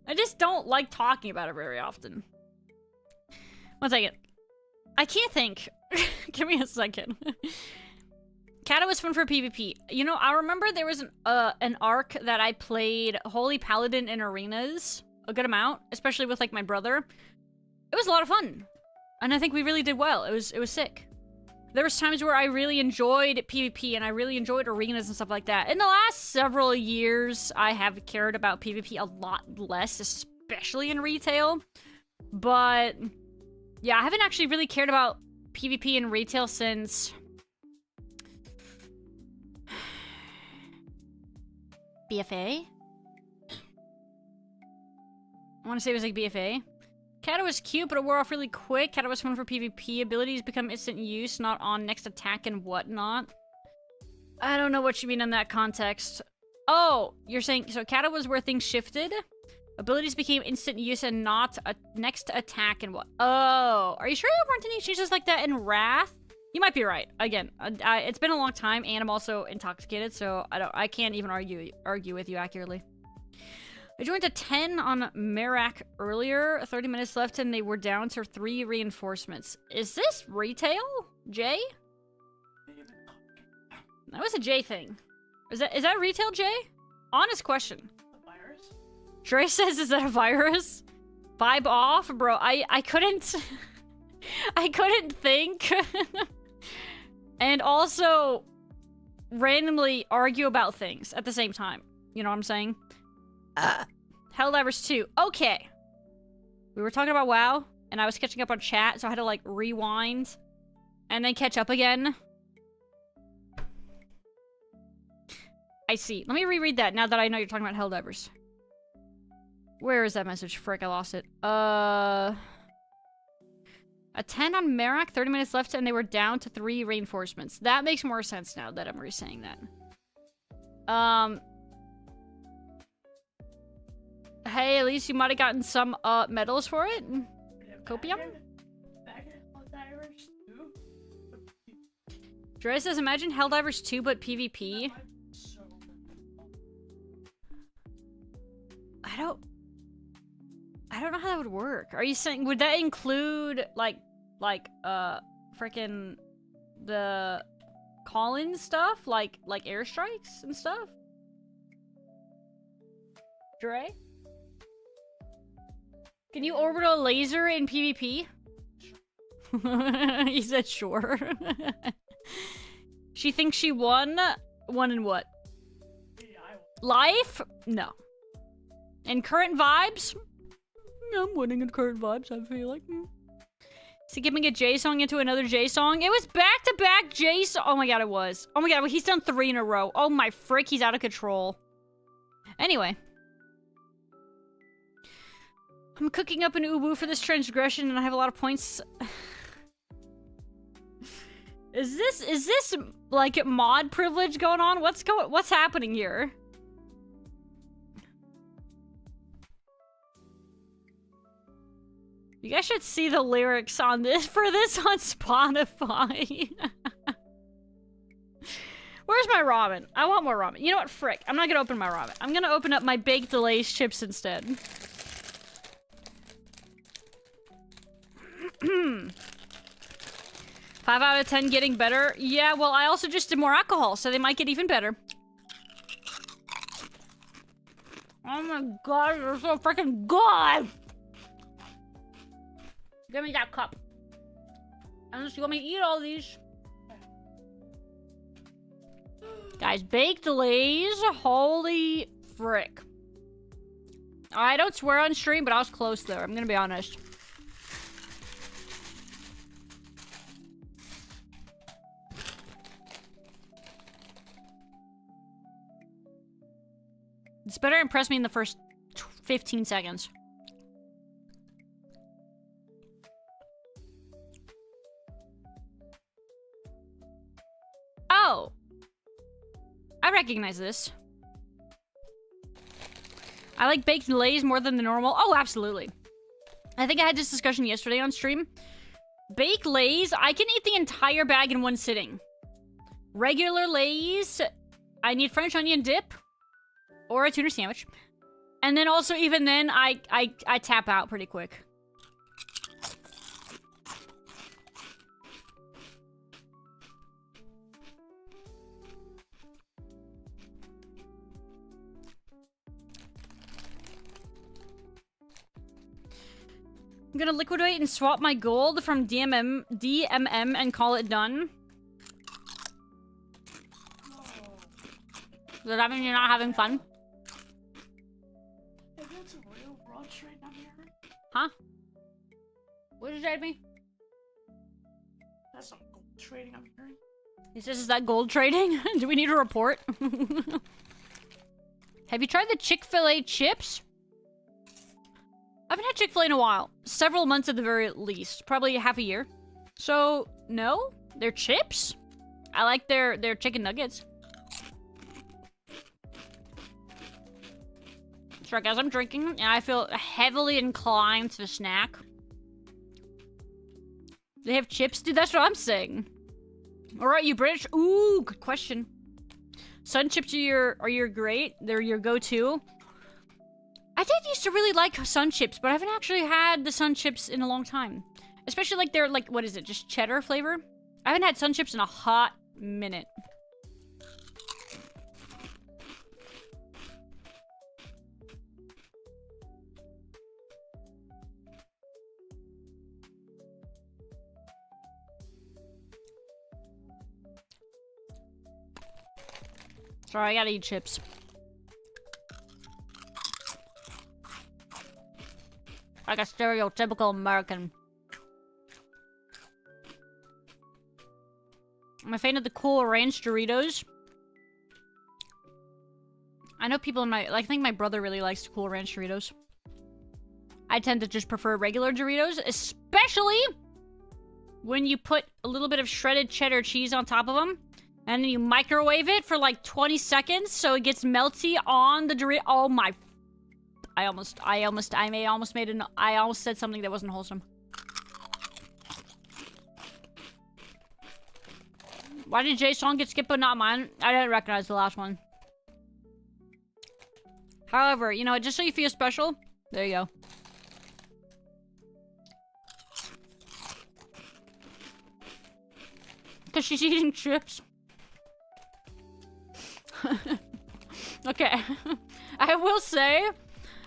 I just don't like talking about it very often. One second. I can't think. Give me a second. Kata was fun for PvP. You know, I remember there was an arc that I played Holy Paladin in arenas a good amount, especially with like my brother. It was a lot of fun, and I think we really did well. It was sick. There was times where I really enjoyed PvP and I really enjoyed arenas and stuff like that. In the last several years, I have cared about PvP a lot less, especially in retail. But yeah, I haven't actually really cared about PvP in retail since BFA? I want to say it was like BFA. Kata was cute, but it wore off really quick. Kata was fun for PvP. Abilities become instant use, not on next attack and whatnot. I don't know what you mean in that context. Oh, you're saying... So Kata was where things shifted? Abilities became instant use and not a next attack and what? Oh, are you sure there weren't any changes like that in Wrath? You might be right. Again, it's been a long time, and I'm also intoxicated, so I can't even argue with you accurately. I joined a 10 on Merak earlier, 30 minutes left, and they were down to 3 reinforcements. Is this retail, Jay? That was a Jay thing. Is that retail, Jay? Honest question. A virus? Dre says, is that a virus? Vibe off? Bro, I couldn't... I couldn't think. And also randomly argue about things at the same time. You know what I'm saying? Helldivers 2. Okay. We were talking about WoW, and I was catching up on chat, so I had to, like, rewind and then catch up again. I see. Let me reread that now that I know you're talking about Helldivers. Where is that message? Frick, I lost it. A 10 on Merak, 30 minutes left, and they were down to 3 reinforcements. That makes more sense now that I'm re-saying that. Hey, at least you might have gotten some, medals for it. Copium? Back in Helldivers 2. Dre says, imagine Helldivers 2, but PvP. I don't know how that would work. Are you saying, would that include, like, frickin' the call-in stuff? Like airstrikes and stuff? Dre? Can you orbital laser in PvP? He said sure. She thinks she won? Won in what? Life? No. In current vibes? I'm winning in current vibes, I feel like. Is he giving a J song into another J song? It was back-to-back J song. Oh my god, it was. Oh my god, he's done 3 in a row. Oh my frick, he's out of control. Anyway. I'm cooking up an ubu for this transgression and I have a lot of points. Is this like mod privilege going on? What's happening here? You guys should see the lyrics on this on Spotify. Where's my ramen? I want more ramen. You know what? Frick. I'm not gonna open my ramen. I'm gonna open up my baked Lay's chips instead. 5 out of 10 getting better. Yeah, well, I also just did more alcohol, so they might get even better. Oh my god, you're so freaking good! Give me that cup. Unless you want me to eat all these. Guys, baked Lay's. Holy frick. I don't swear on stream, but I was close there. I'm gonna be honest. It's better impress me in the first 15 seconds. Oh. I recognize this. I like baked Lay's more than the normal. Oh, absolutely. I think I had this discussion yesterday on stream. Baked Lay's, I can eat the entire bag in one sitting. Regular Lay's, I need French onion dip. Or a tuna sandwich. And then also, even then, I tap out pretty quick. I'm gonna liquidate and swap my gold from DMM and call it done. Does that mean you're not having fun? Huh? What did you say to me? That's some gold trading I'm hearing. He says, is that gold trading? Do we need a report? Have you tried the Chick-fil-A chips? I haven't had Chick-fil-A in a while. Several months at the very least. Probably half a year. So, no? They're chips? I like their chicken nuggets. Sorry guys, I'm drinking, and I feel heavily inclined to snack. They have chips? Dude, that's what I'm saying. Alright, you British? Ooh, good question. Sun chips are your great? They're your go-to? I did used to really like Sun chips, but I haven't actually had the Sun chips in a long time. Especially like they're like, what is it, just cheddar flavor? I haven't had Sun chips in a hot minute. Sorry, I gotta eat chips. Like a stereotypical American. I'm a fan of the Cool Ranch Doritos. I know people in my... I think my brother really likes the Cool Ranch Doritos. I tend to just prefer regular Doritos, especially when you put a little bit of shredded cheddar cheese on top of them, and then you microwave it for like 20 seconds so it gets melty on the Dorito. Oh my! I almost said something that wasn't wholesome. Why did Jay's song get skipped but not mine? I didn't recognize the last one. However, you know, just so you feel special, there you go. Because she's eating chips. Okay. I will say,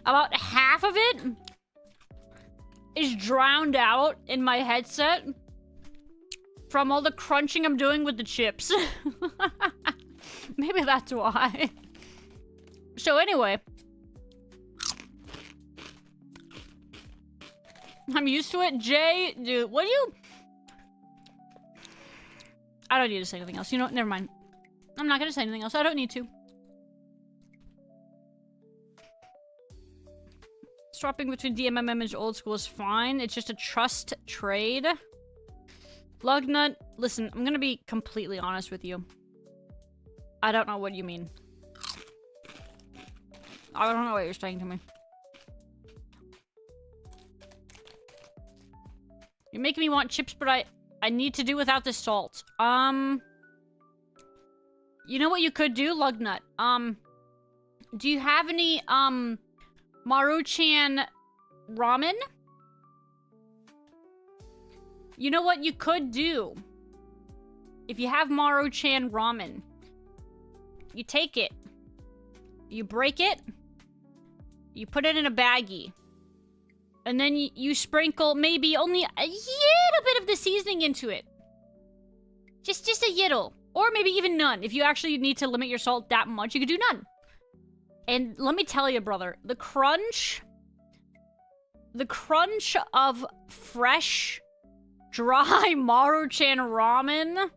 about half of it is drowned out in my headset from all the crunching I'm doing with the chips. Maybe that's why. So anyway. I'm used to it. Jay, dude, what do you... I don't need to say anything else. You know what? Never mind. I'm not gonna say anything else. I don't need to. Swapping between DMMM and old school is fine. It's just a trust trade. Lugnut, listen, I'm gonna be completely honest with you. I don't know what you mean. I don't know what you're saying to me. You're making me want chips, but I need to do without the salt. You know what you could do, Lugnut? Do you have any, Maruchan ramen? You know what you could do? If you have Maruchan ramen, you take it, you break it, you put it in a baggie, and then you sprinkle maybe only a little bit of the seasoning into it. Just a little. Or maybe even none. If you actually need to limit your salt that much, you could do none. And let me tell you, brother, the crunch of fresh, dry Maruchan ramen,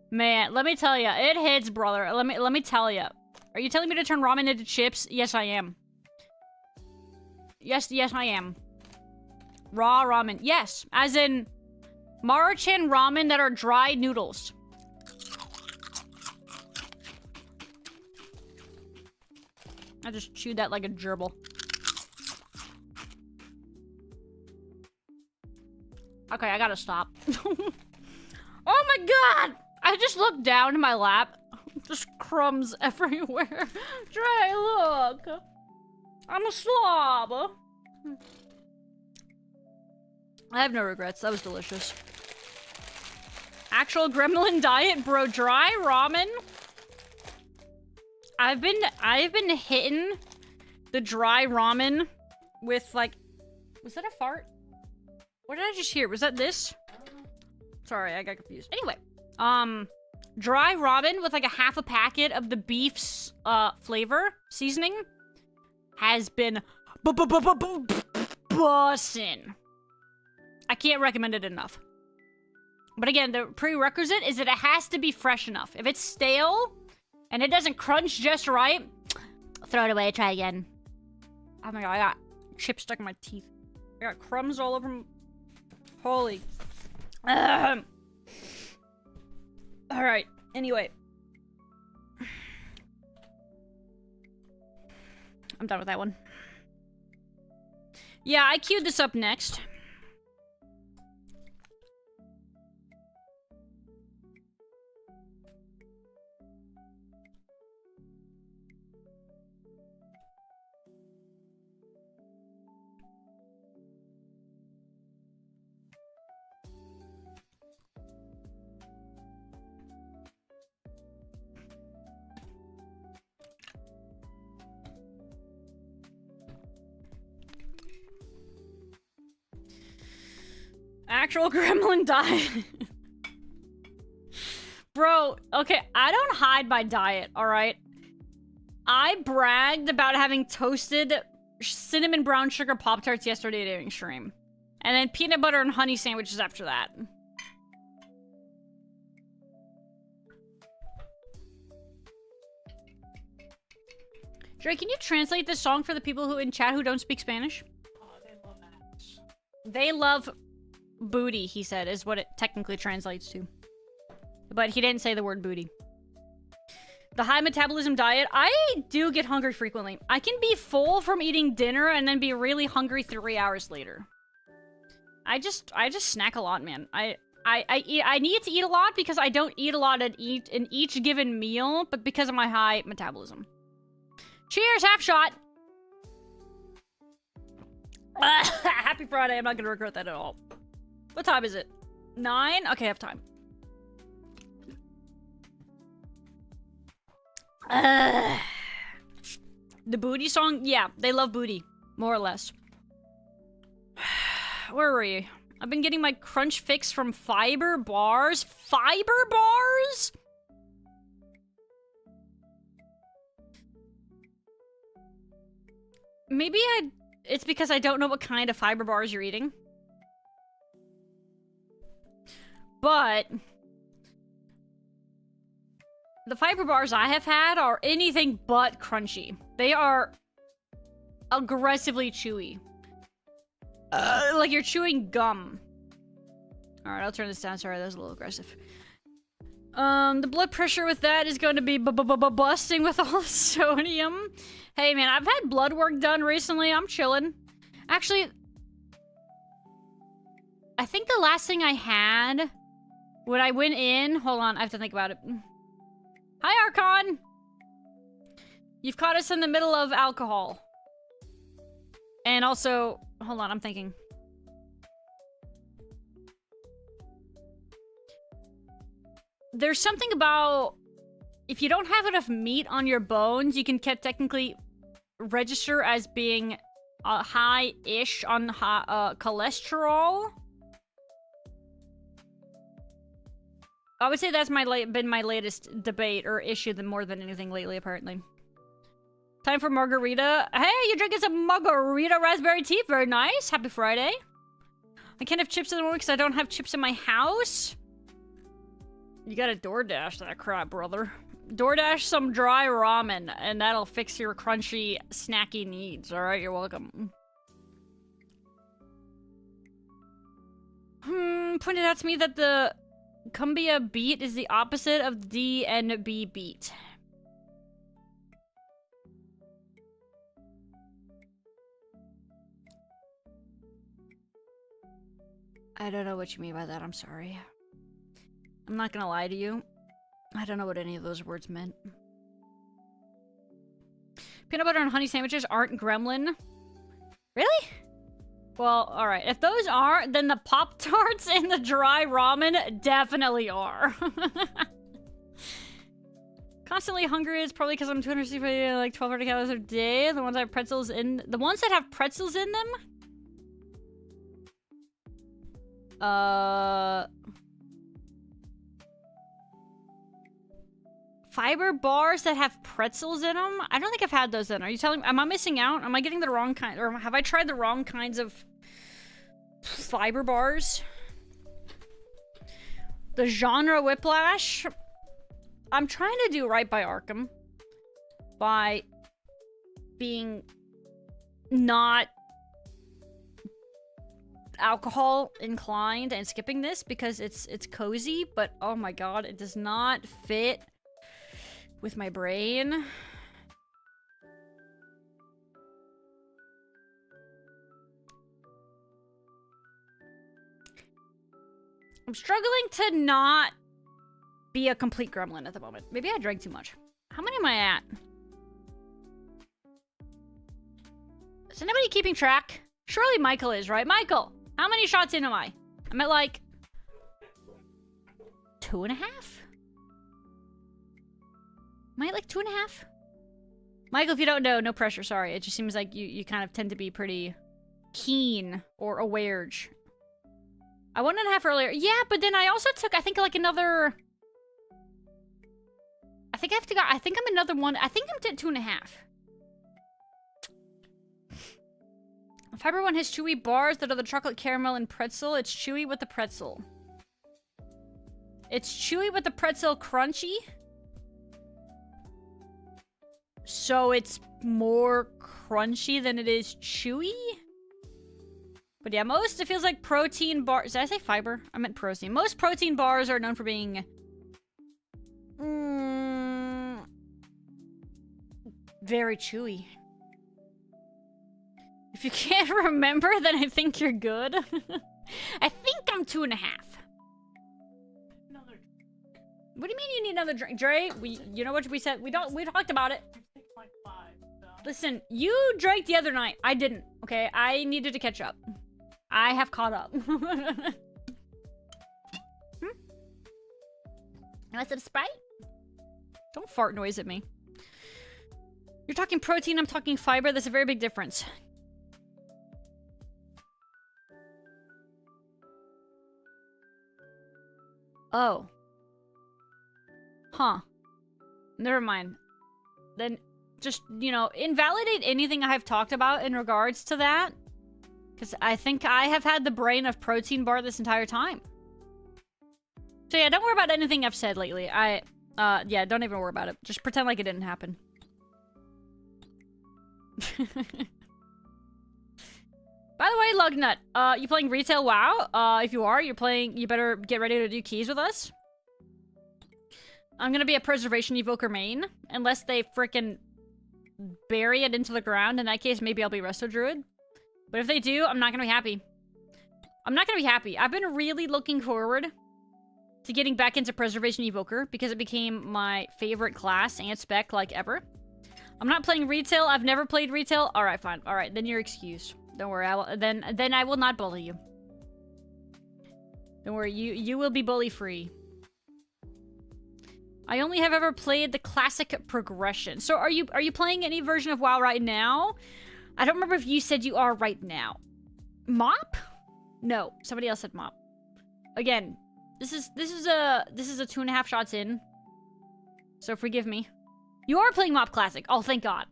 man, let me tell you, it hits, brother. Let me tell you. Are you telling me to turn ramen into chips? Yes, I am. Yes, I am. Raw ramen. Yes, as in Maruchan ramen that are dry noodles. I just chewed that like a gerbil. Okay, I gotta stop. Oh my god! I just looked down in my lap. Just crumbs everywhere. Trey, look. I'm a slob. I have no regrets. That was delicious. Actual gremlin diet, bro. Dry ramen. I've been hitting the dry ramen with, like... Was that a fart? What did I just hear? Was that this? Sorry, I got confused. Anyway, dry ramen with, like, a half a packet of the beef's, flavor, seasoning, has been bussin'. I can't recommend it enough. But again, the prerequisite is that it has to be fresh enough. If it's stale... and it doesn't crunch just right, throw it away, try again. Oh my god, I got chips stuck in my teeth. I got crumbs all over my... Holy. Alright, anyway. I'm done with that one. Yeah, I queued this up next. Actual gremlin diet. Bro, okay, I don't hide my diet, alright? I bragged about having toasted cinnamon brown sugar Pop-Tarts yesterday during stream. And then peanut butter and honey sandwiches after that. Dre, can you translate this song for the people who in chat who don't speak Spanish? Oh, they love that. They love booty, he said, is what it technically translates to. But he didn't say the word booty. The high metabolism diet, I do get hungry frequently. I can be full from eating dinner and then be really hungry 3 hours later. I just snack a lot, man. I need to eat a lot because I don't eat a lot in each given meal, but because of my high metabolism. Cheers, half shot. Happy Friday. I'm not gonna regret that at all. What time is it? 9? Okay, I have time. The booty song? Yeah, they love booty. More or less. Where were you? I've been getting my crunch fix from fiber bars. Fiber bars? Maybe it's because I don't know what kind of fiber bars you're eating. But the fiber bars I have had are anything but crunchy. They are aggressively chewy. Like you're chewing gum. Alright, I'll turn this down. Sorry, that was a little aggressive. The blood pressure with that is going to be busting with all the sodium. Hey, man, I've had blood work done recently. I'm chilling. Actually, I think the last thing I had when I went in... Hold on, I have to think about it. Hi, Archon! You've caught us in the middle of alcohol. And also... Hold on, I'm thinking. There's something about... If you don't have enough meat on your bones, you can technically register as being high-ish on cholesterol. I would say that's been my latest debate or issue more than anything lately, apparently. Time for margarita. Hey, you're drinking some margarita raspberry tea. Very nice. Happy Friday. I can't have chips in the morning because I don't have chips in my house. You gotta DoorDash that crap, brother. DoorDash some dry ramen, and that'll fix your crunchy, snacky needs. Alright, you're welcome. Pointed out to me that the cumbia beat is the opposite of the DNB beat. I don't know what you mean by that, I'm sorry. I'm not gonna lie to you. I don't know what any of those words meant. Peanut butter and honey sandwiches aren't gremlin. Really? Well, alright. If those aren't, then the Pop-Tarts and the dry ramen definitely are. Constantly hungry is probably because I'm 260, like 1,200 calories a day. The ones that have pretzels in... The ones that have pretzels in them? Fiber bars that have pretzels in them? I don't think I've had those then. Are you telling me? Am I missing out? Am I getting the wrong kind? Or have I tried the wrong kinds of fiber bars? The genre whiplash? I'm trying to do right by Arkham. By being not alcohol inclined and skipping this because it's cozy, but oh my god, it does not fit with my brain. I'm struggling to not be a complete gremlin at the moment. Maybe I drank too much. How many am I at? Is anybody keeping track? Surely Michael is, right? Michael, how many shots in am I? I'm at like 2.5? Am I at like 2.5? Michael, if you don't know, no pressure, sorry. It just seems like you kind of tend to be pretty keen or aware. I 1.5 earlier. Yeah, but then I also took, I think, like another... I think I'm another one. I think I'm at 2.5. Fiber one has chewy bars that are the chocolate caramel and pretzel. It's chewy with the pretzel. It's chewy with the pretzel crunchy. So it's more crunchy than it is chewy. But yeah, most, it feels like protein bars. Did I say fiber? I meant protein. Most protein bars are known for being very chewy. If you can't remember, then I think you're good. I think I'm 2.5. Another. What do you mean you need another drink? Dre, you know what we said? We talked about it. 6.5, so. Listen, you drank the other night. I didn't, okay? I needed to catch up. I have caught up. Want some Sprite? Don't fart noise at me. You're talking protein, I'm talking fiber. That's a very big difference. Oh. Huh. Never mind. Then just, you know, invalidate anything I've talked about in regards to that. Because I think I have had the brain of protein bar this entire time. So yeah, don't worry about anything I've said lately. Yeah, don't even worry about it. Just pretend like it didn't happen. By the way, Lugnut, you playing retail WoW? If you are, you better get ready to do keys with us. I'm gonna be a preservation evoker main, unless they frickin' bury it into the ground. In that case, maybe I'll be Resto Druid. But if they do, I'm not gonna be happy. I'm not gonna be happy. I've been really looking forward to getting back into preservation evoker because it became my favorite class and spec like ever. I'm not playing retail. I've never played retail. All right, fine. All right, then you're excused. Don't worry. Then I will not bully you. Don't worry. You will be bully free. I only have ever played the classic progression. So are you playing any version of WoW right now? I don't remember if you said you are right now. Mop? No, somebody else said mop. Again, this is a 2.5 shots in. So forgive me. You are playing Mop Classic. Oh, thank God.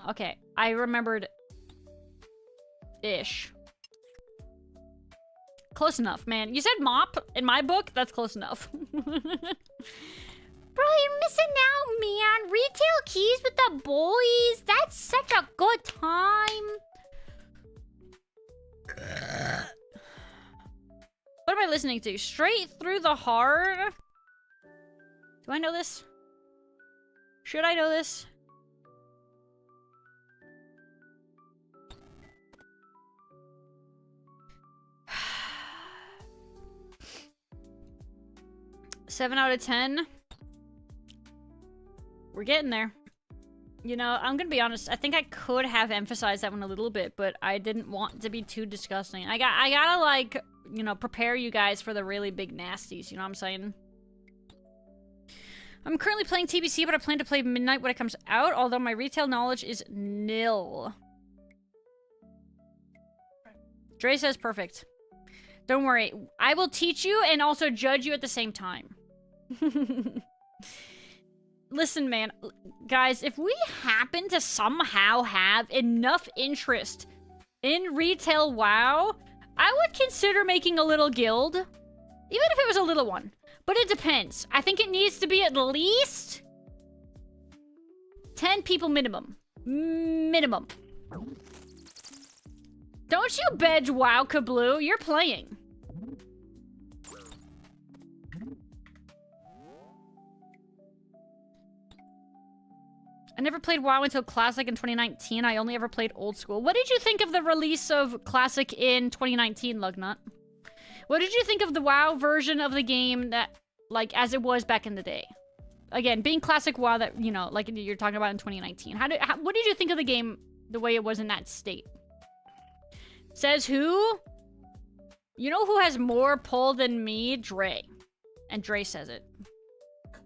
Okay, I remembered. Ish. Close enough, man. You said mop in my book. That's close enough. Bro, you're missing out, man. Retail keys with the boys. That's such a good time. What am I listening to? Straight Through the Heart? Do I know this? Should I know this? Seven out of 10. We're getting there. You know, I'm gonna be honest. I think I could have emphasized that one a little bit, but I didn't want to be too disgusting. I gotta like, you know, prepare you guys for the really big nasties. You know what I'm saying? I'm currently playing TBC, but I plan to play Midnight when it comes out, although my retail knowledge is nil. Dre says perfect. Don't worry. I will teach you and also judge you at the same time. Listen, man. Guys, if we happen to somehow have enough interest in retail WoW, I would consider making a little guild. Even if it was a little one. But it depends. I think it needs to be at least 10 people minimum. Minimum. Don't you bedge WoW, Kabloo. You're playing. I never played WoW until Classic in 2019. I only ever played Old School. What did you think of the release of Classic in 2019, Lugnut? What did you think of the WoW version of the game that, like, as it was back in the day? Again, being classic WoW that, you know, like you're talking about in 2019. What did you think of the game the way it was in that state? Says who? You know who has more pull than me? Dre. And Dre says it.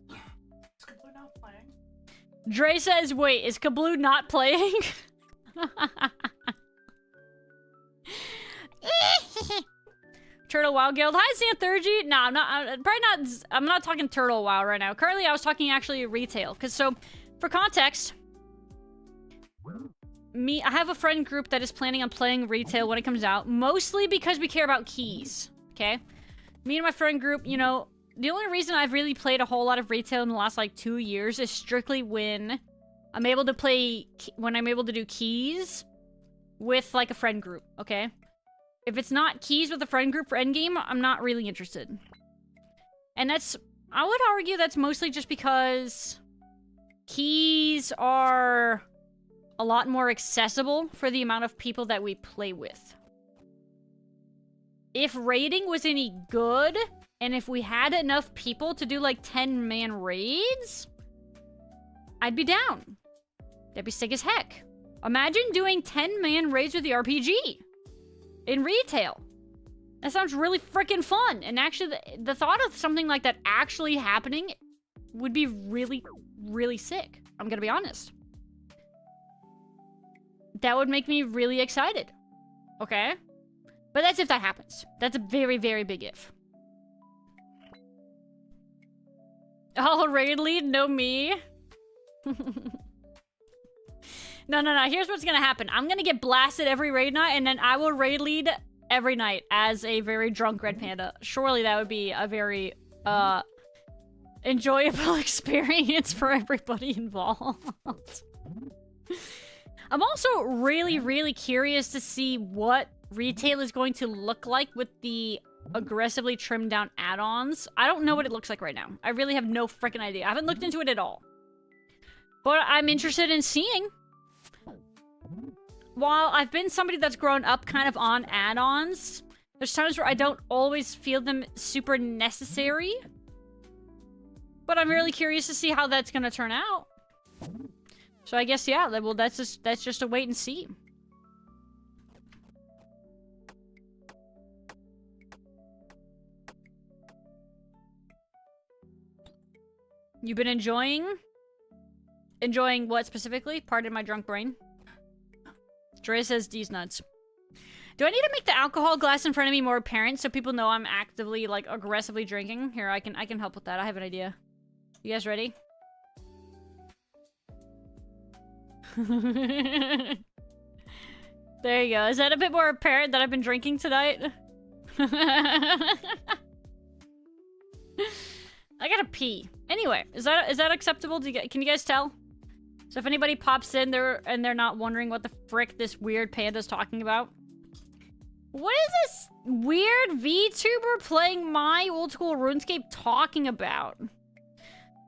Is Kabloo not playing? Dre says, wait, is Kabloo not playing? Turtle WoW Guild. Hi, Xanthurgy. No, I'm not. I'm not talking Turtle WoW right now. Currently, I was talking actually retail. Because, so, for context, I have a friend group that is planning on playing retail when it comes out. Mostly because we care about keys. Okay? Me and my friend group, you know, the only reason I've really played a whole lot of retail in the last, like, 2 years is strictly when I'm able to play, when I'm able to do keys with, like, a friend group. Okay? If it's not keys with a friend group for endgame, I'm not really interested. And I would argue that's mostly just because keys are a lot more accessible for the amount of people that we play with. If raiding was any good, and if we had enough people to do like 10-man raids, I'd be down. That'd be sick as heck. Imagine doing 10-man raids with the RPG in retail. That sounds really freaking fun. And actually, the thought of something like that actually happening would be really, really sick. I'm gonna be honest. That would make me really excited. Okay? But that's if that happens. That's a very, very big if. Oh, raid lead? No me? No. Here's what's gonna happen. I'm gonna get blasted every raid night, and then I will raid lead every night as a very drunk Red Panda. Surely that would be a very, enjoyable experience for everybody involved. I'm also really, really curious to see what retail is going to look like with the aggressively trimmed down add-ons. I don't know what it looks like right now. I really have no freaking idea. I haven't looked into it at all. But I'm interested in seeing. While I've been somebody that's grown up kind of on add-ons, there's times where I don't always feel them super necessary. But I'm really curious to see how that's gonna turn out. So I guess, yeah, well, that's just a wait and see. You've been enjoying? Enjoying what specifically? Pardon my drunk brain. Dre says D's nuts. Do I need to make the alcohol glass in front of me more apparent so people know I'm actively, like, aggressively drinking? Here, I can help with that. I have an idea. You guys ready? There you go. Is that a bit more apparent that I've been drinking tonight? I gotta pee. Anyway, is that acceptable? Can you guys tell? So if anybody pops in there and they're not wondering what the frick this weird panda's talking about. What is this weird VTuber playing my old school RuneScape talking about?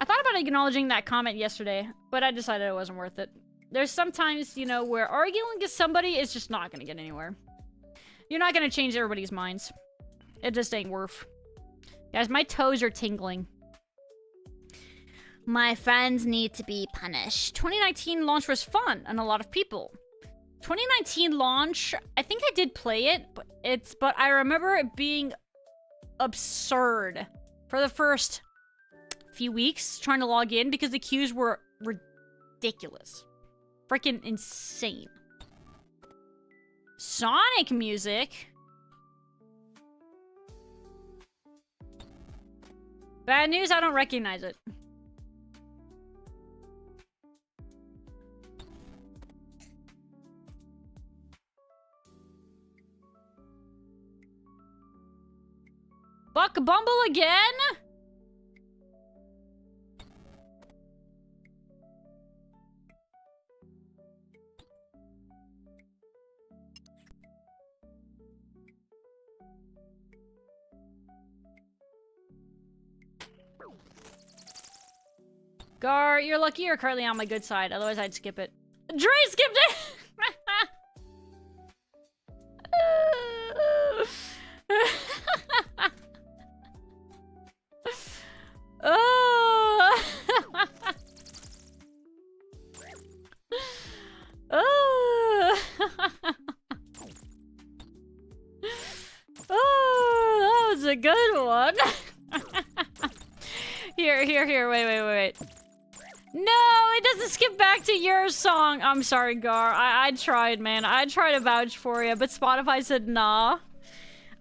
I thought about acknowledging that comment yesterday, but I decided it wasn't worth it. There's sometimes, you know, where arguing with somebody is just not gonna get anywhere. You're not gonna change everybody's minds. It just ain't worth. Guys, my toes are tingling. My friends need to be punished. 2019 launch was fun, and a lot of people. 2019 launch, I think I did play it, but I remember it being absurd for the first few weeks trying to log in because the queues were ridiculous. Freaking insane. Sonic music? Bad news, I don't recognize it. Buck Bumble again? Gar, you're lucky you're currently on my good side, otherwise I'd skip it. Dre skipped it! Oh. Oh. Oh, that was a good one. Here, wait. No, it doesn't skip back to your song. I'm sorry, Gar. I tried, man. I tried to vouch for you, but Spotify said nah.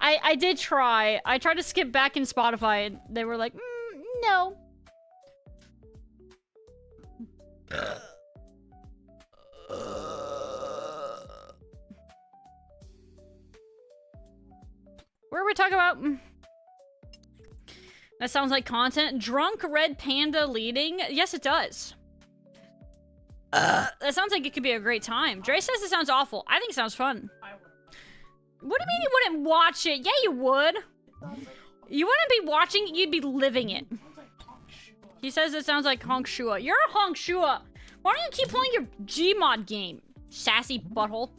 I did try. I tried to skip back in Spotify, and they were like, no. What are we talking about? That sounds like content. Drunk Red Panda leading? Yes, it does. That sounds like it could be a great time. Dre says it sounds awful. I think it sounds fun. What do you mean you wouldn't watch it? Yeah, you would. You wouldn't be watching it, you'd be living it. He says it sounds like Honk Shua. You're a Honk Shua. Why don't you keep playing your Gmod game, sassy butthole?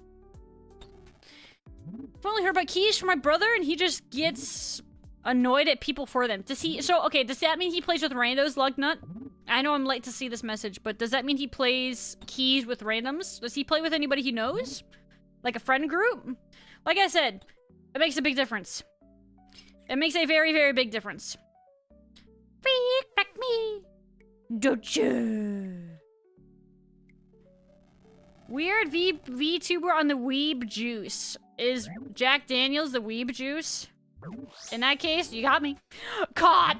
I've only heard about keys from my brother, and he just gets annoyed at people for them. Does he? So, okay, does that mean he plays with randos, Lugnut? I know I'm late to see this message, but does that mean he plays keys with randoms? Does he play with anybody he knows? Like a friend group? Like I said, it makes a big difference. It makes a very, very big difference. Freak back me, don't you? Weird Vtuber on the weeb juice. Is Jack Daniels the weeb juice? In that case, you got me. Caught!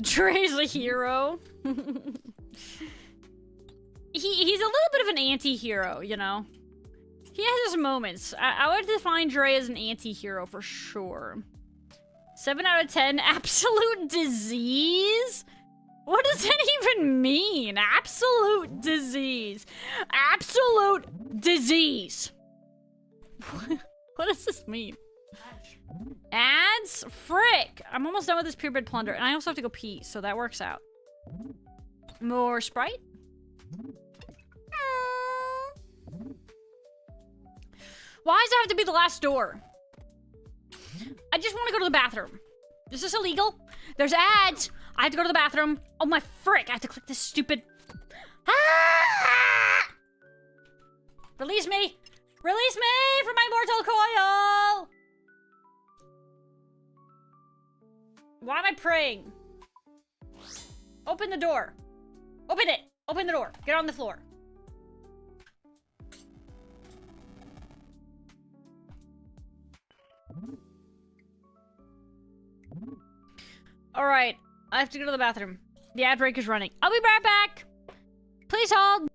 Dre's a hero. He's a little bit of an anti-hero, you know? He has his moments. I would define Dre as an anti-hero for sure. 7 out of 10, absolute disease? What does that even mean? Absolute disease. Absolute disease. What does this mean? Ads? Frick! I'm almost done with this purebred plunder, and I also have to go pee, so that works out. More Sprite? Why does it have to be the last door? I just want to go to the bathroom. Is this illegal? There's ads! I have to go to the bathroom. Oh my frick, I have to click this stupid... Ah! Release me! Release me from my mortal coil! Why am I praying? Open the door. Open it! Open the door. Get on the floor. Alright, I have to go to the bathroom. The ad break is running. I'll be right back! Please hold!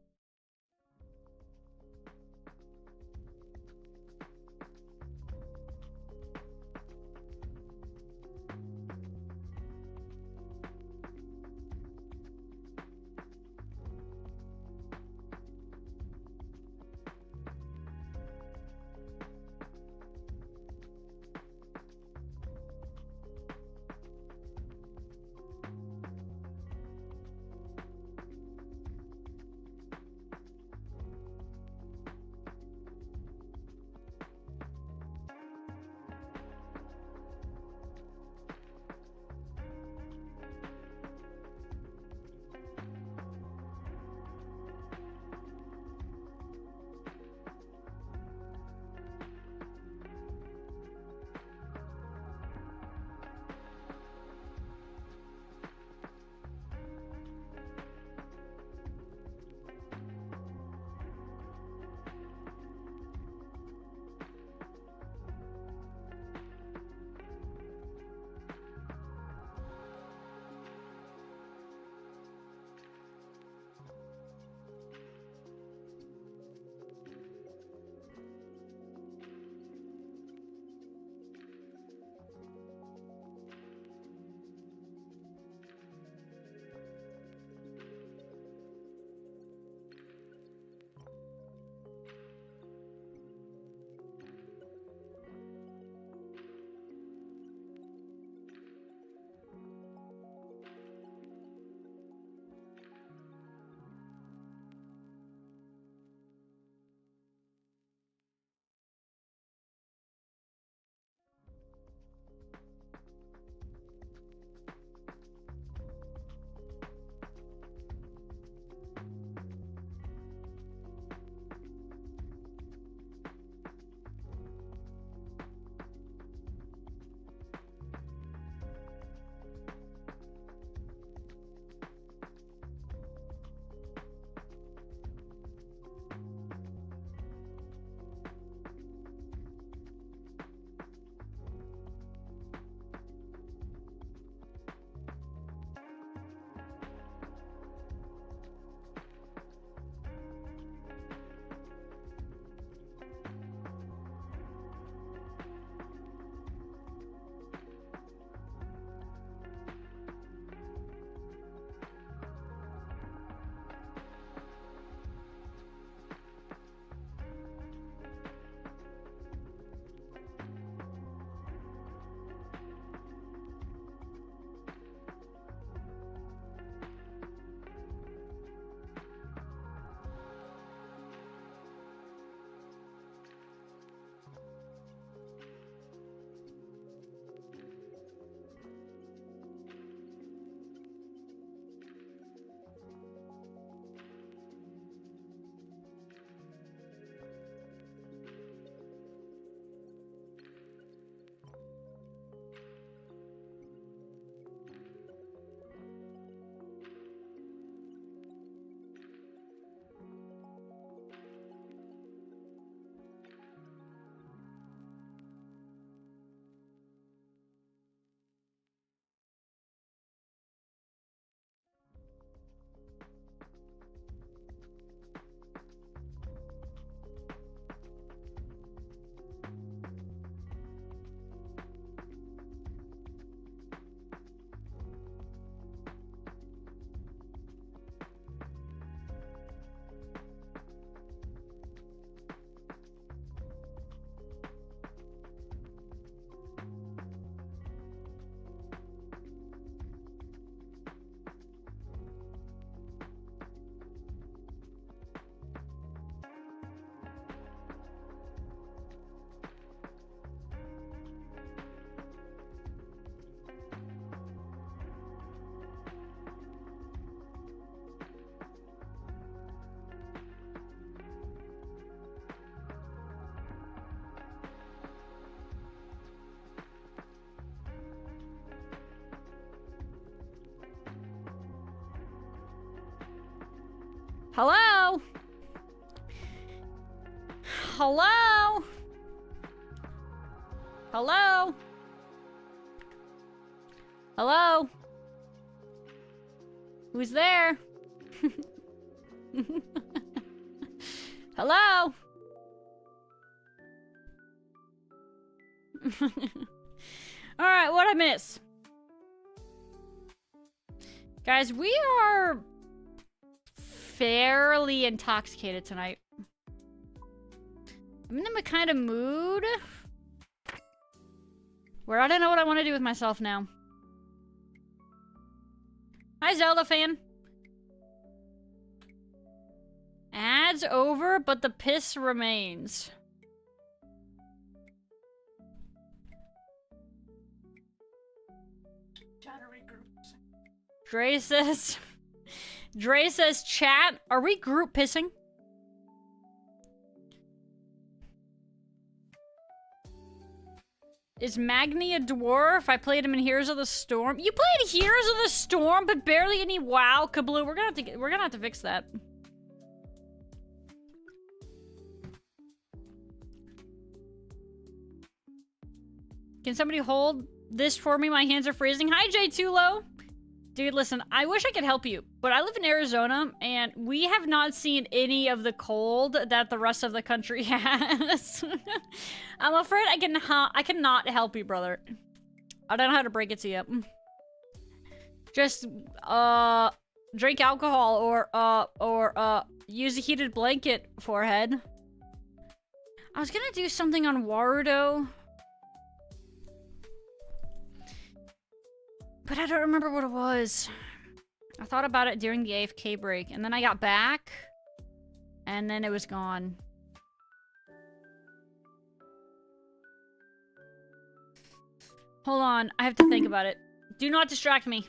Hello? Hello? Hello? Hello? Who's there? Hello? Alright, what'd I miss? Guys, we are fairly intoxicated tonight. I'm in the kind of mood where I don't know what I want to do with myself now. Hi, Zelda fan. Ads over, but the piss remains. Dre says, chat, are we group pissing? Is Magni a dwarf? I played him in Heroes of the Storm. You played Heroes of the Storm, but barely any WoW, Kabloo. We're gonna have to fix that. Can somebody hold this for me? My hands are freezing. Hi, J2Lo. Dude, listen, I wish I could help you, but I live in Arizona, and we have not seen any of the cold that the rest of the country has. I'm afraid I cannot help you, brother. I don't know how to break it to you. Just, drink alcohol or use a heated blanket, forehead. I was gonna do something on Warudo, but I don't remember what it was. I thought about it during the AFK break, and then I got back, and then it was gone. Hold on, I have to think about it. Do not distract me.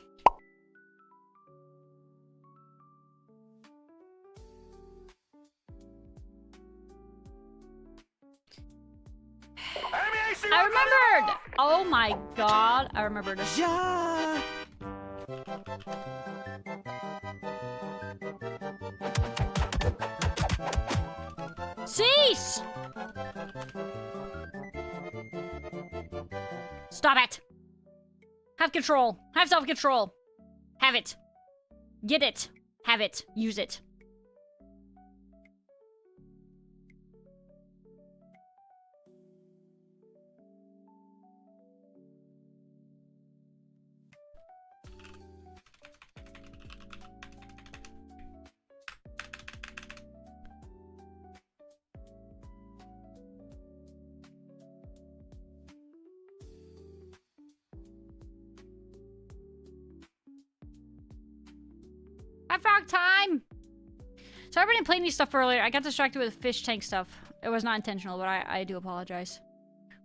I remembered! Oh my god, I remembered. Ja! Cease! Stop it! Have control. Have self-control. Have it. Get it. Have it. Use it. Frog time! So I've been playing these stuff earlier. I got distracted with fish tank stuff. It was not intentional, but I do apologize.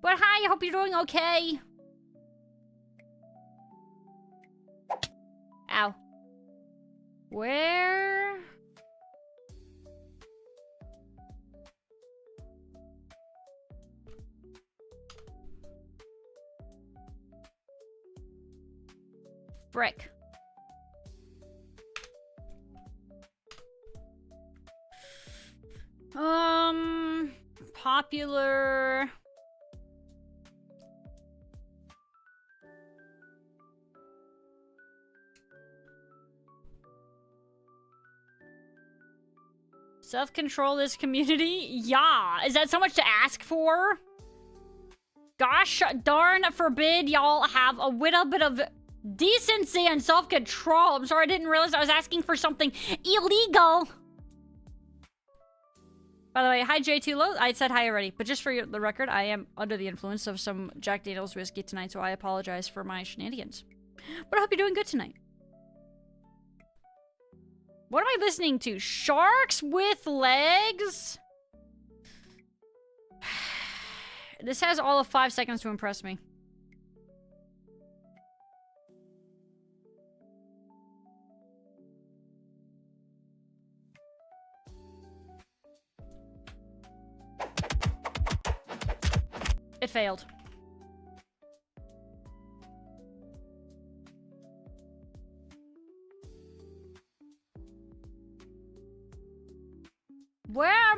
But hi, I hope you're doing okay. Ow. Where? Frick. Popular. Self-control this community? Yeah. Is that so much to ask for? Gosh darn forbid y'all have a little bit of decency and self-control. I'm sorry, I didn't realize I was asking for something illegal. By the way, hi J2Lo. I said hi already, but just for the record, I am under the influence of some Jack Daniels whiskey tonight, so I apologize for my shenanigans. But I hope you're doing good tonight. What am I listening to? Sharks with legs? This has all of 5 seconds to impress me. It failed.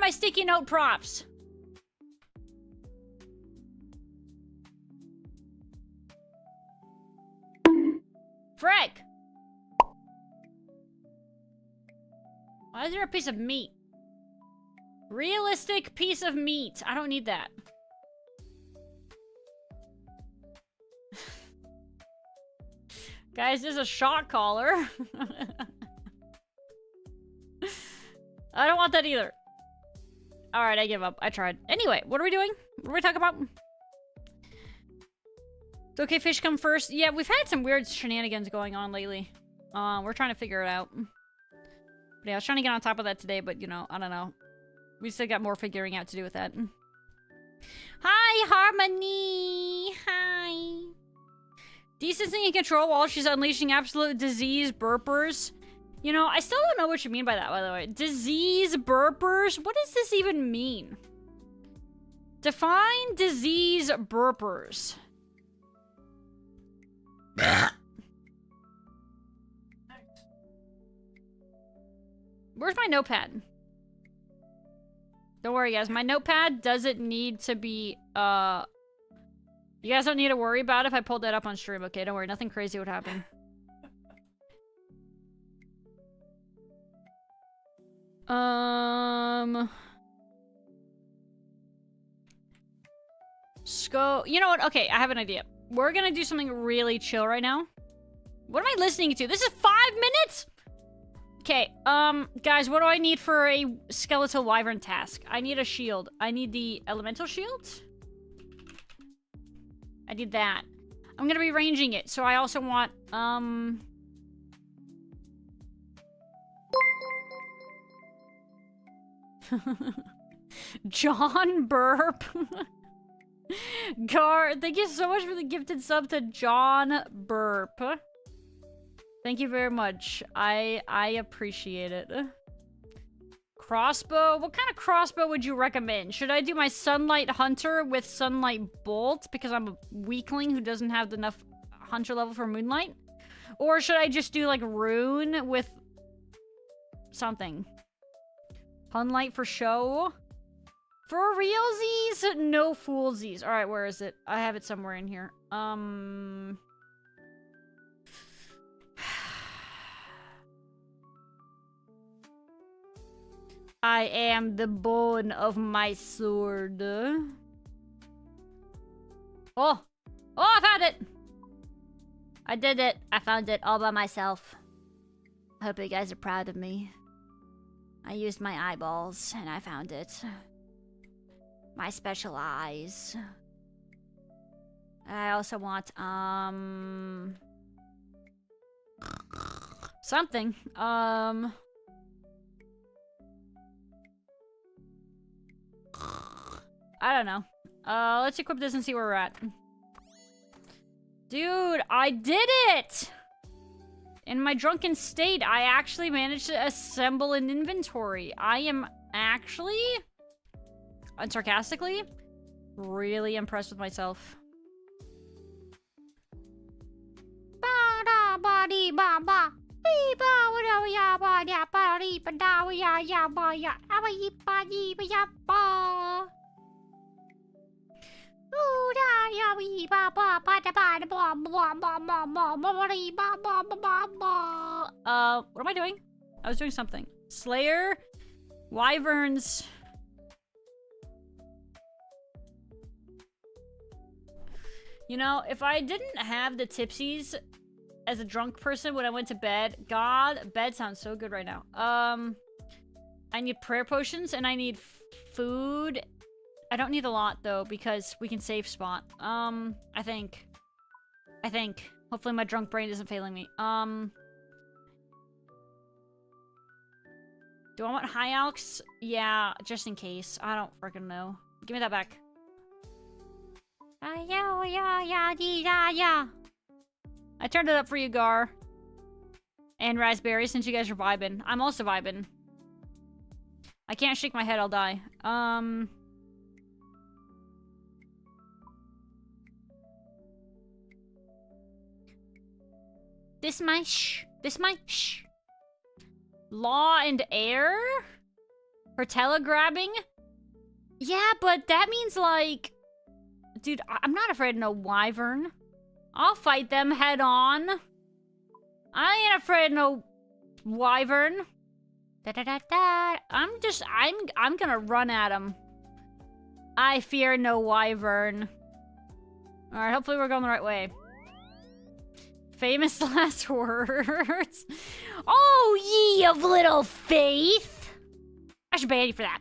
my sticky note props? Frick! Why is there a piece of meat? Realistic piece of meat. I don't need that. Guys, there's a shot collar. I don't want that either. Alright, I give up. I tried. Anyway, what are we doing? What are we talking about? It's okay, fish come first. Yeah, we've had some weird shenanigans going on lately. We're trying to figure it out. But yeah, I was trying to get on top of that today, but, you know, I don't know. We still got more figuring out to do with that. Hi, Harmony! Hi! Decency and control while she's unleashing absolute disease burpers. You know, I still don't know what you mean by that, by the way. Disease burpers? What does this even mean? Define disease burpers. Where's my notepad? Don't worry, guys. My notepad doesn't need to be, you guys don't need to worry about if I pulled that up on stream, okay? Don't worry. Nothing crazy would happen. You know what? Okay, I have an idea. We're gonna do something really chill right now. What am I listening to? This is 5 minutes? Okay, guys, what do I need for a skeletal wyvern task? I need a shield. I need the elemental shield. I need that. I'm gonna be ranging it, so I also want, John Burp. Gar, thank you so much for the gifted sub to John Burp. Thank you very much. I appreciate it. Crossbow? What kind of crossbow would you recommend? Should I do my Sunlight Hunter with Sunlight Bolt because I'm a weakling who doesn't have enough hunter level for Moonlight? Or should I just do like Rune with something? Hunlight for show? For realsies? No foolsies. Alright, where is it? I have it somewhere in here. I am the bone of my sword. Oh! Oh, I found it! I did it. I found it all by myself. I hope you guys are proud of me. I used my eyeballs, and I found it. My special eyes. I also want, something. I don't know. Let's equip this and see where we're at. Dude, I did it! In my drunken state, I actually managed to assemble an inventory. I am actually, unsarcastically, really impressed with myself. What am I doing? I was doing something. Slayer, wyverns. You know, if I didn't have the tipsies as a drunk person when I went to bed, God, bed sounds so good right now. I need prayer potions and I need food. I don't need a lot though because we can save spot. I think. Hopefully my drunk brain isn't failing me. Do I want high alks? Yeah, just in case. I don't freaking know. Give me that back. I turned it up for you, Gar. And Raspberry, since you guys are vibing. I'm also vibing. I can't shake my head, I'll die. This my shh. Law and air? For telegrabbing? Yeah, but that means like... Dude, I'm not afraid of no wyvern. I'll fight them head on. I ain't afraid of no wyvern. I'm gonna run at him. I fear no wyvern. Alright, hopefully we're going the right way. Famous last words. Oh, ye of little faith! I should ban you for that.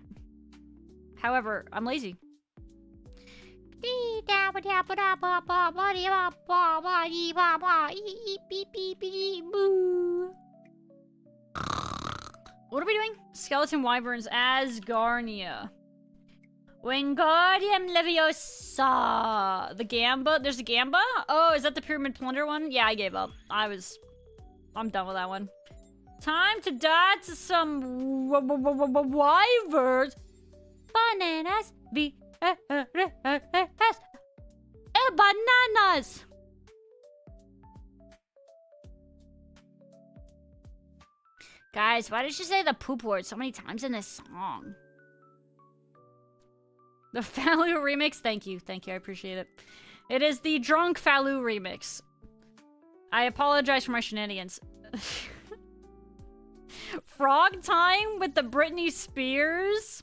However, I'm lazy. What are we doing? Skeleton wyverns Asgarnia. Wingardium Leviosa. The Gamba. There's a Gamba? Oh, is that the Pyramid Plunder one? Yeah, I gave up. I'm done with that one. Time to die to some wyverns. Bananas. Bananas. Guys, why did you say the poop word so many times in this song? The Faloo remix? Thank you, I appreciate it. It is the drunk Faloo remix. I apologize for my shenanigans. Frog time with the Britney Spears?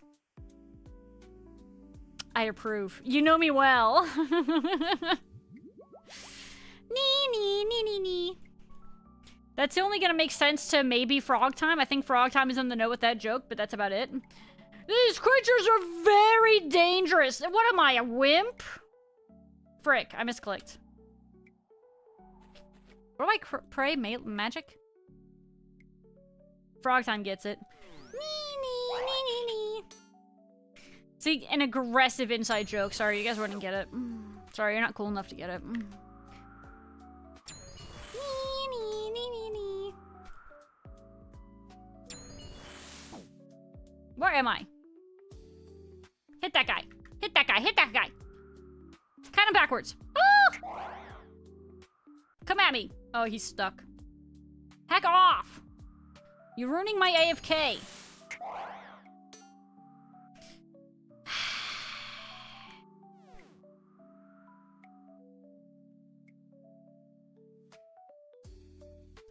I approve. You know me well. Nee. That's only gonna make sense to maybe Frog Time. I think Frog Time is in the know with that joke, but that's about it. These creatures are very dangerous. What am I, a wimp? Frick, I misclicked. What do I pray? Magic? Frog Time gets it. Nee. See, an aggressive inside joke. Sorry, you guys wouldn't get it. Sorry, you're not cool enough to get it. Where am I? Hit that guy. Hit that guy. Hit that guy. Kind of backwards. Oh! Come at me. Oh, he's stuck. Heck off. You're ruining my AFK.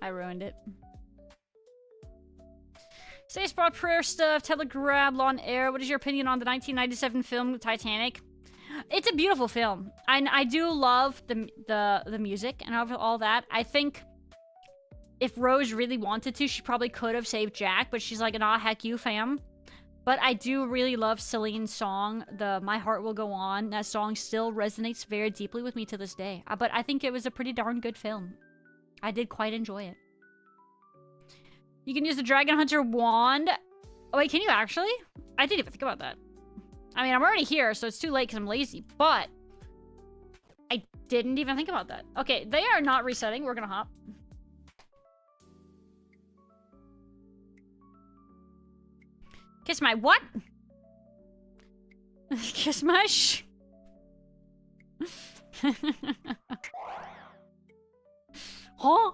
I ruined it. Say spot prayer stuff, telegrab, lawn air. What is your opinion on the 1997 film Titanic? It's a beautiful film. And I do love the music and all that. I think if Rose really wanted to, she probably could have saved Jack, but she's like, nah, heck you, fam. But I do really love Celine's song, the My Heart Will Go On. That song still resonates very deeply with me to this day. But I think it was a pretty darn good film. I did quite enjoy it. You can use the Dragon Hunter wand. Oh, wait, can you actually? I didn't even think about that. I mean, I'm already here, so it's too late because I'm lazy. But I didn't even think about that. Okay, they are not resetting. We're gonna hop. Kiss my what? Kiss my Huh?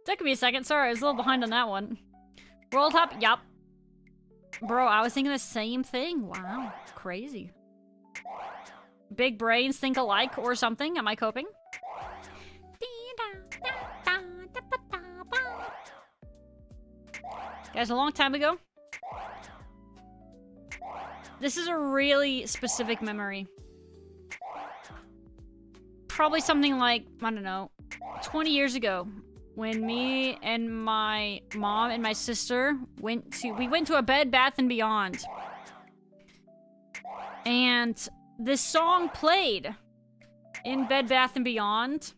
Took me a second. Sorry, I was a little behind on that one. Roll top? Yup. Bro, I was thinking the same thing. Wow. Crazy. Big brains think alike or something. Am I coping? Guys, a long time ago. This is a really specific memory. Probably something like, I don't know, 20 years ago. When me and my mom and my sister went to a Bed Bath & Beyond. And this song played in Bed Bath & Beyond.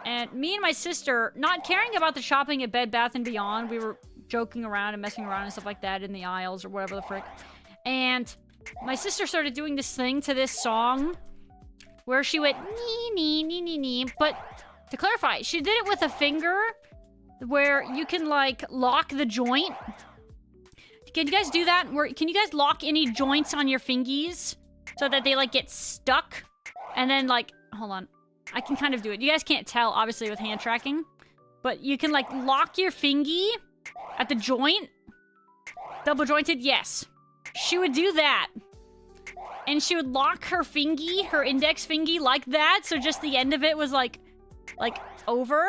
And me and my sister, not caring about the shopping at Bed Bath & Beyond, we were joking around and messing around and stuff like that in the aisles or whatever the frick. And my sister started doing this thing to this song where she went nee. But to clarify, she did it with a finger where you can like lock the joint. Can you guys do that? Can you guys lock any joints on your fingies so that they like get stuck? And then like, hold on. I can kind of do it. You guys can't tell obviously with hand tracking, but you can like lock your fingy at the joint Double jointed? Yes. She would do that. And she would lock her fingy, her index fingy, like that, so just the end of it was like over.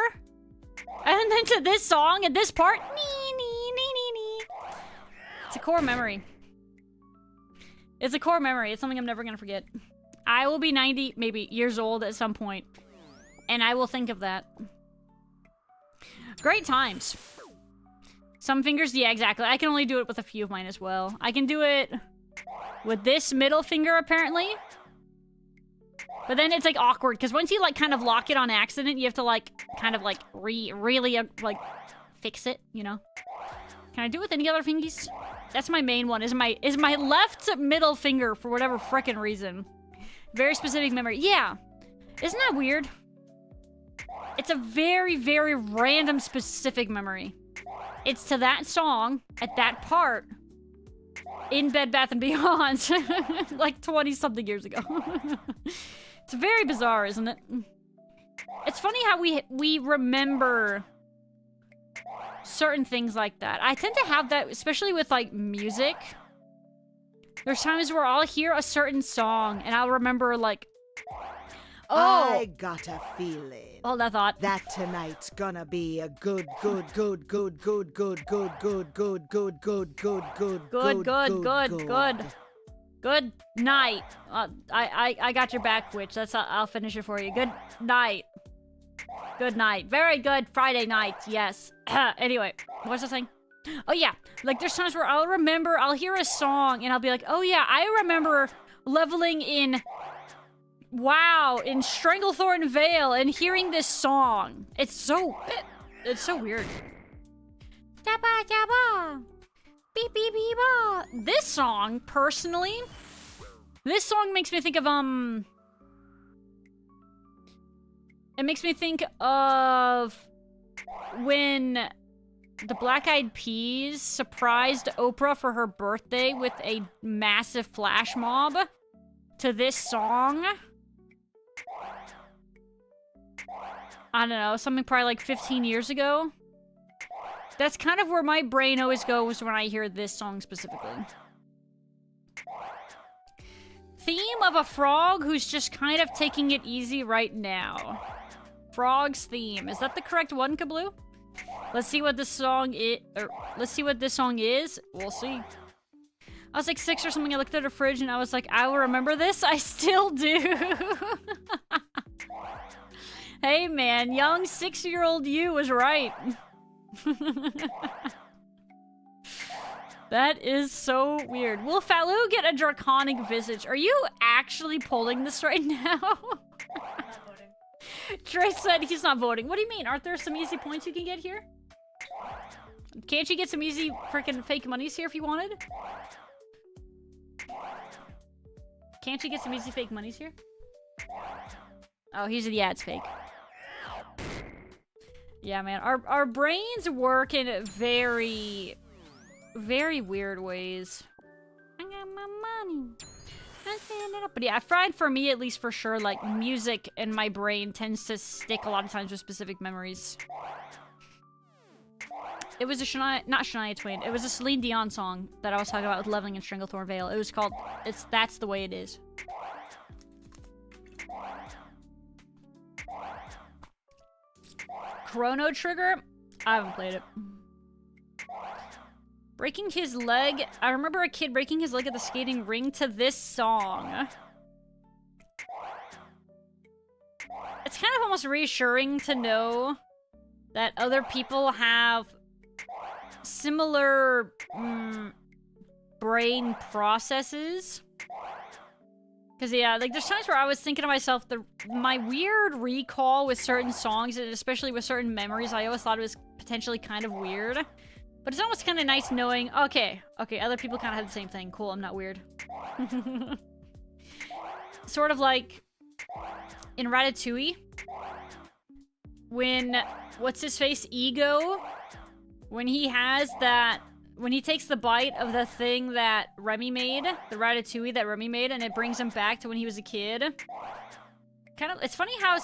And then to this song, at this part, nee, nee, nee, nee, nee. It's a core memory. It's a core memory. It's something I'm never gonna forget. I will be 90, maybe, years old at some point. And I will think of that. Great times. Some fingers, yeah, exactly. I can only do it with a few of mine as well. I can do it with this middle finger, apparently. But then it's, like, awkward, because once you, like, kind of lock it on accident, you have to, like, kind of, like, really, like, fix it, you know? Can I do it with any other fingies? That's my main one, is my left middle finger, for whatever frickin' reason. Very specific memory. Yeah. Isn't that weird? It's a very, very random specific memory. It's to that song, at that part, in Bed Bath & Beyond, like 20-something years ago. It's very bizarre, isn't it? It's funny how we remember certain things like that. I tend to have that, especially with, like, music. There's times where I'll hear a certain song, and I'll remember, like, oh! I got a feeling. Hold that thought. That tonight's gonna be a good night. I got your back, witch. I'll finish it for you. Good night. Good night. Very good Friday night. Yes. Anyway, what was I saying? Oh yeah, like there's times where I'll hear a song and I'll be like, oh yeah, I remember leveling in Stranglethorn Vale and hearing this song. It's so weird. Jabba jabba. Beep beep beep ba. This song, personally, this song makes me think of it makes me think of when the Black Eyed Peas surprised Oprah for her birthday with a massive flash mob to this song. I don't know, something probably like 15 years ago. That's kind of where my brain always goes when I hear this song specifically. Theme of a frog who's just kind of taking it easy right now. Frog's theme. Is that the correct one, Kabloo? Let's see what this song is. Let's see what this song is. We'll see. I was like 6 or something. I looked at a fridge and I was like, I will remember this. I still do. Hey man, young 6-year-old you was right. That is so weird. Will Faloo get a draconic visage? Are you actually pulling this right now? Trey said he's not voting. What do you mean? Aren't there some easy points you can get here? Can't you get some easy freaking fake monies here if you wanted? Can't you get some easy fake monies here? Oh, yeah, it's fake. Yeah, man. Our brains work in very, very weird ways. I got my money. But yeah, I find for me, at least for sure, like, music in my brain tends to stick a lot of times with specific memories. It was a not Shania Twain, it was a Celine Dion song that I was talking about with leveling in Stranglethorn Vale. It was called, That's the Way It Is. Chrono Trigger? I haven't played it. Breaking his leg. I remember a kid breaking his leg at the skating ring to this song. It's kind of almost reassuring to know that other people have similar brain processes. Because, yeah, like, there's times where I was thinking to myself, my weird recall with certain songs, and especially with certain memories, I always thought it was potentially kind of weird. But it's almost kind of nice knowing, okay, other people kind of had the same thing. Cool, I'm not weird. Sort of like in Ratatouille, when, what's-his-face, Ego, when he takes the bite of the thing that Remy made, the Ratatouille that Remy made, and it brings him back to when he was a kid. It's funny how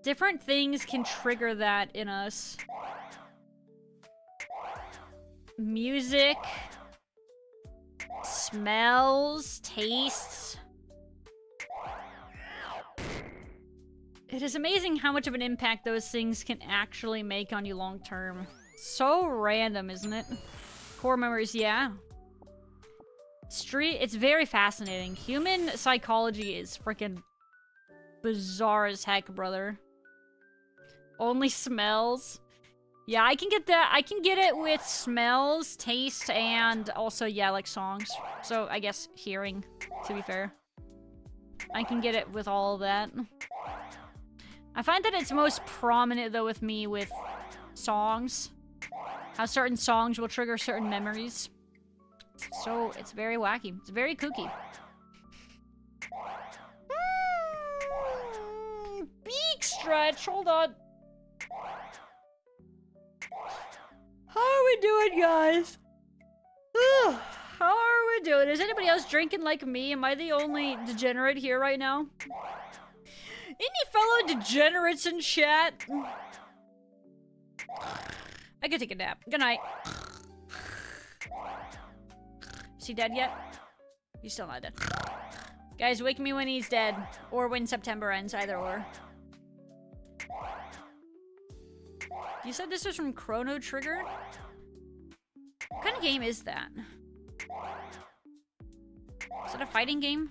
different things can trigger that in us. Music, smells, tastes. It is amazing how much of an impact those things can actually make on you long term. So random, isn't it? Core memories, yeah. It's very fascinating. Human psychology is freaking bizarre as heck, brother. Only smells. Yeah, I can get that. I can get it with smells, taste, and also, yeah, like songs. So, I guess hearing, to be fair. I can get it with all of that. I find that it's most prominent, though, with me with songs. How certain songs will trigger certain memories. So, it's very wacky. It's very kooky. Beak stretch! Hold on. How are we doing, guys? How are we doing? Is anybody else drinking like me? Am I the only degenerate here right now? Any fellow degenerates in chat? I could take a nap. Good night. Is he dead yet? He's still not dead. Guys, wake me when he's dead. Or when September ends, either or. You said this was from Chrono Trigger? What kind of game is that? Is it a fighting game?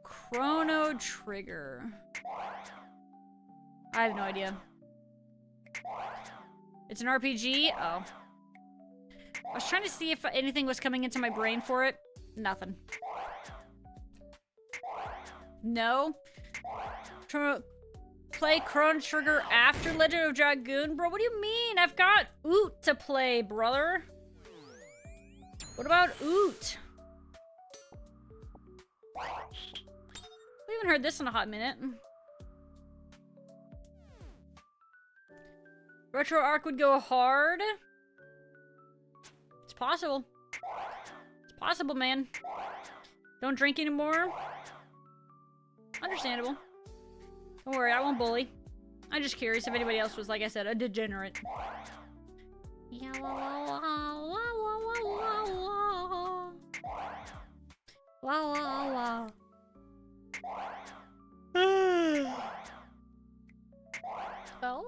Chrono Trigger. I have no idea. It's an RPG? Oh. I was trying to see if anything was coming into my brain for it. Nothing. No? Play Chrono Trigger after Legend of Dragoon? Bro, what do you mean? I've got Oot to play, brother. What about Oot? We haven't heard this in a hot minute. Retro Arc would go hard? It's possible. It's possible, man. Don't drink anymore? Understandable. Don't worry, I won't bully. I'm just curious if anybody else was, like I said, a degenerate. Yeah, wah, wah, wah, wah, wah, wah, wah. Wah, wah, wah. Oh.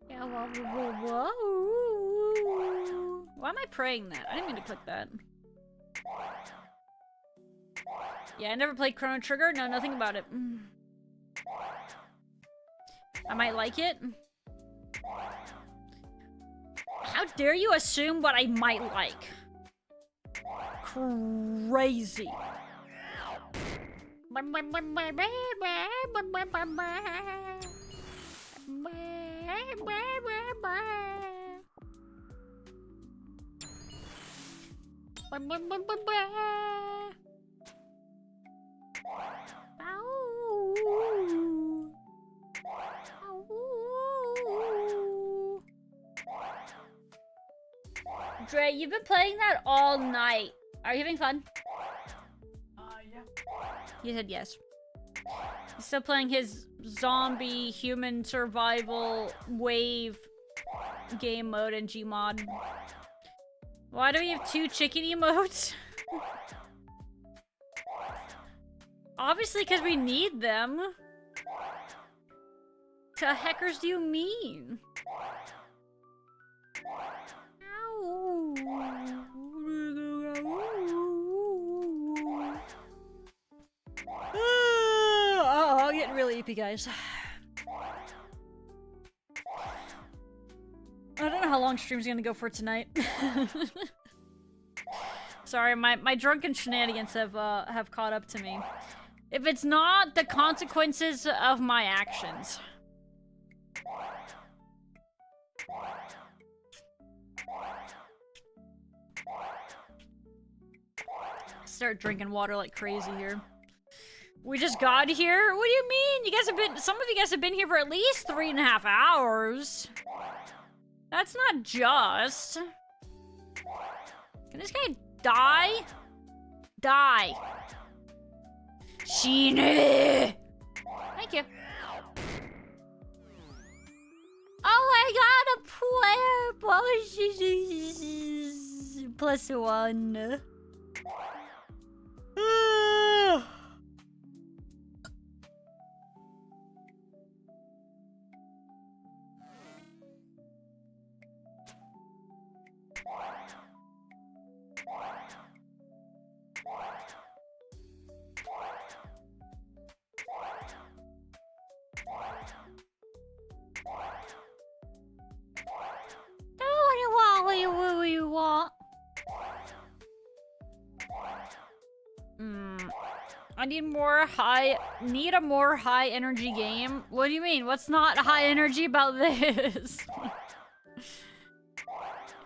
Yeah, wah, wah, wah, wah. Why am I praying that? I didn't mean to click that. Yeah, I never played Chrono Trigger. No, nothing about it. I might like it. How dare you assume what I might like? Crazy. Dre, you've been playing that all night. Are you having fun? Yeah. You said yes. He's still playing his zombie human survival wave game mode and Gmod. Why do we have 2 chicken emotes? Obviously, because we need them. The heckers do you mean? Oh, I'm getting really eepy, guys. I don't know how long stream's gonna go for tonight. Sorry, my drunken shenanigans have caught up to me. If it's not the consequences of my actions. Start drinking water like crazy here. We just got here? What do you mean? You guys have been, some of you guys have been here for at least 3.5 hours. That's not just. Can this guy die? Die. Sheeny! Thank you. Oh, I got a player +1. What do you want? I need a more high energy game. What do you mean? What's not high energy about this?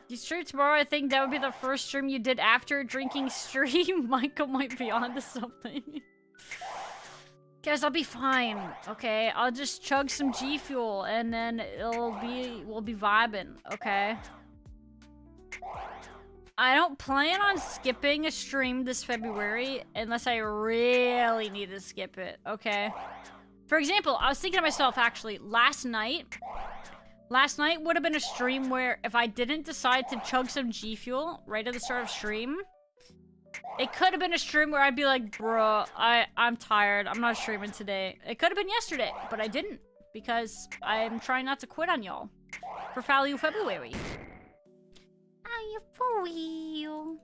You stream tomorrow, I think that would be the first stream you did after drinking stream. Michael might be onto something. Guys, I'll be fine, okay? I'll just chug some G Fuel and then we'll be vibing, okay? I don't plan on skipping a stream this February unless I really need to skip it, okay? For example, I was thinking to myself, actually, last night would have been a stream where if I didn't decide to chug some G Fuel right at the start of stream, it could have been a stream where I'd be like, bruh, I'm tired. I'm not streaming today. It could have been yesterday, but I didn't because I'm trying not to quit on y'all for Faloo February. Are you for real?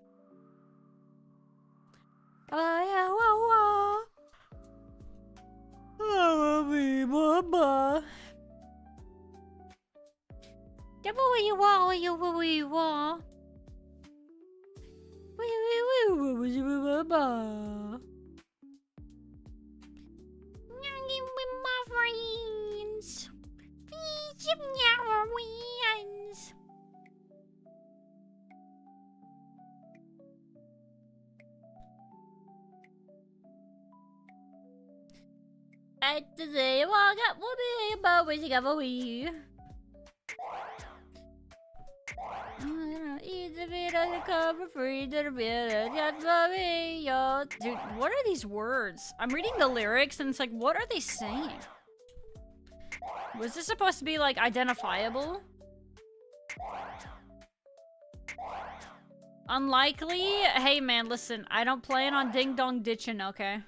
Dude, what are these words? I'm reading the lyrics and it's like, what are they saying? Was this supposed to be like identifiable? Unlikely? Hey man, listen, I don't plan on ding dong ditching, okay?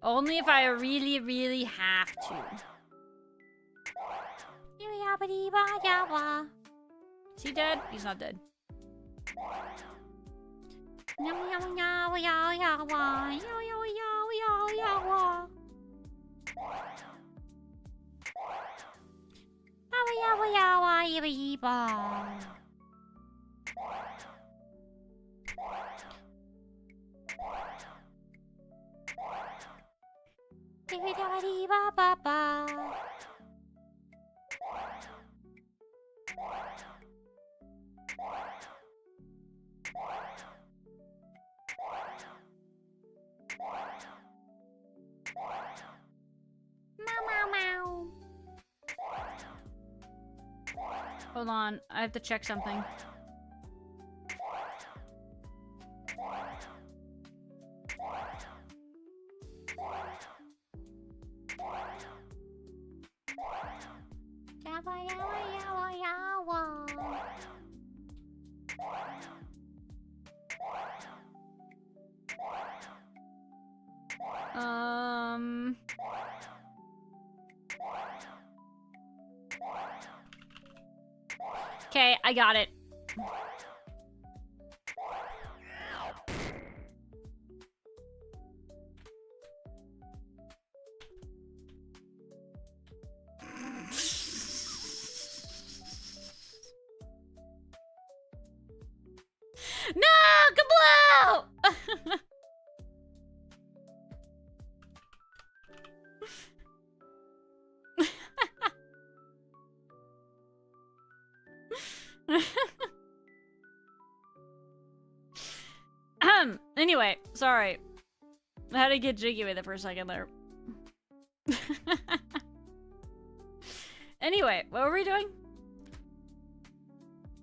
Only if I really, really have to. Is he dead? He's not dead. Hold on, I have to check something. Okay, I got it. No, Kablow! Anyway, sorry. I had to get jiggy with it for a second there. Anyway, what were we doing?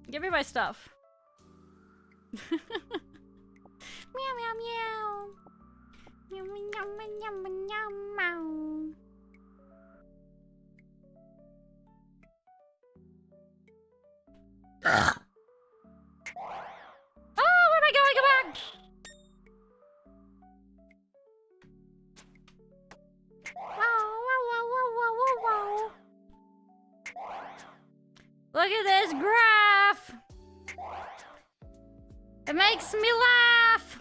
Give me my stuff. Meow, meow, meow. Oh, where am I going? Come back! Whoa. Look at this graph! It makes me laugh!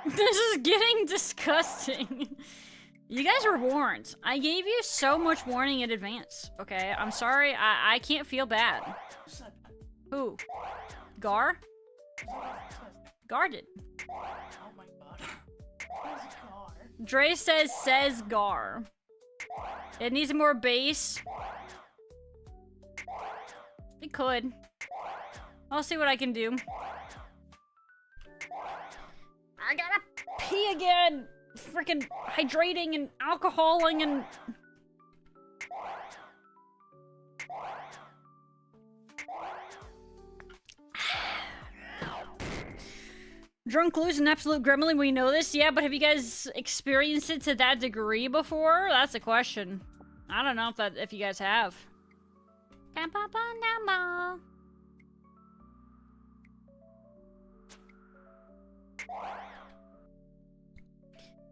This is getting disgusting. You guys were warned. I gave you so much warning in advance, okay? I'm sorry, I can't feel bad. Who? Gar? Gar did. Oh my god. Where's Gar? Dre says Gar. It needs more bass. It could. I'll see what I can do. I gotta pee again! Freaking hydrating and alcoholing and... Drunk Lou's an absolute gremlin, we know this. Yeah, but have you guys experienced it to that degree before? That's a question. I don't know if you guys have.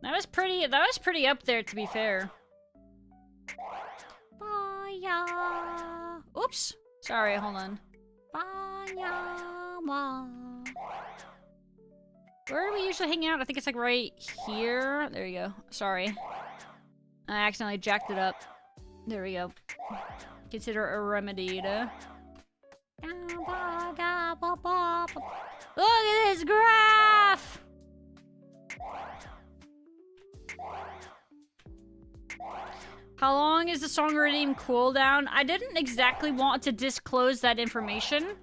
That was pretty up there, to be fair. Oops. Sorry, hold on. Where do we usually hang out? I think it's like right here. There you go. Sorry. I accidentally jacked it up. There we go. Consider a remedied. Look at this graph! How long is the song redeem cooldown? I didn't exactly want to disclose that information,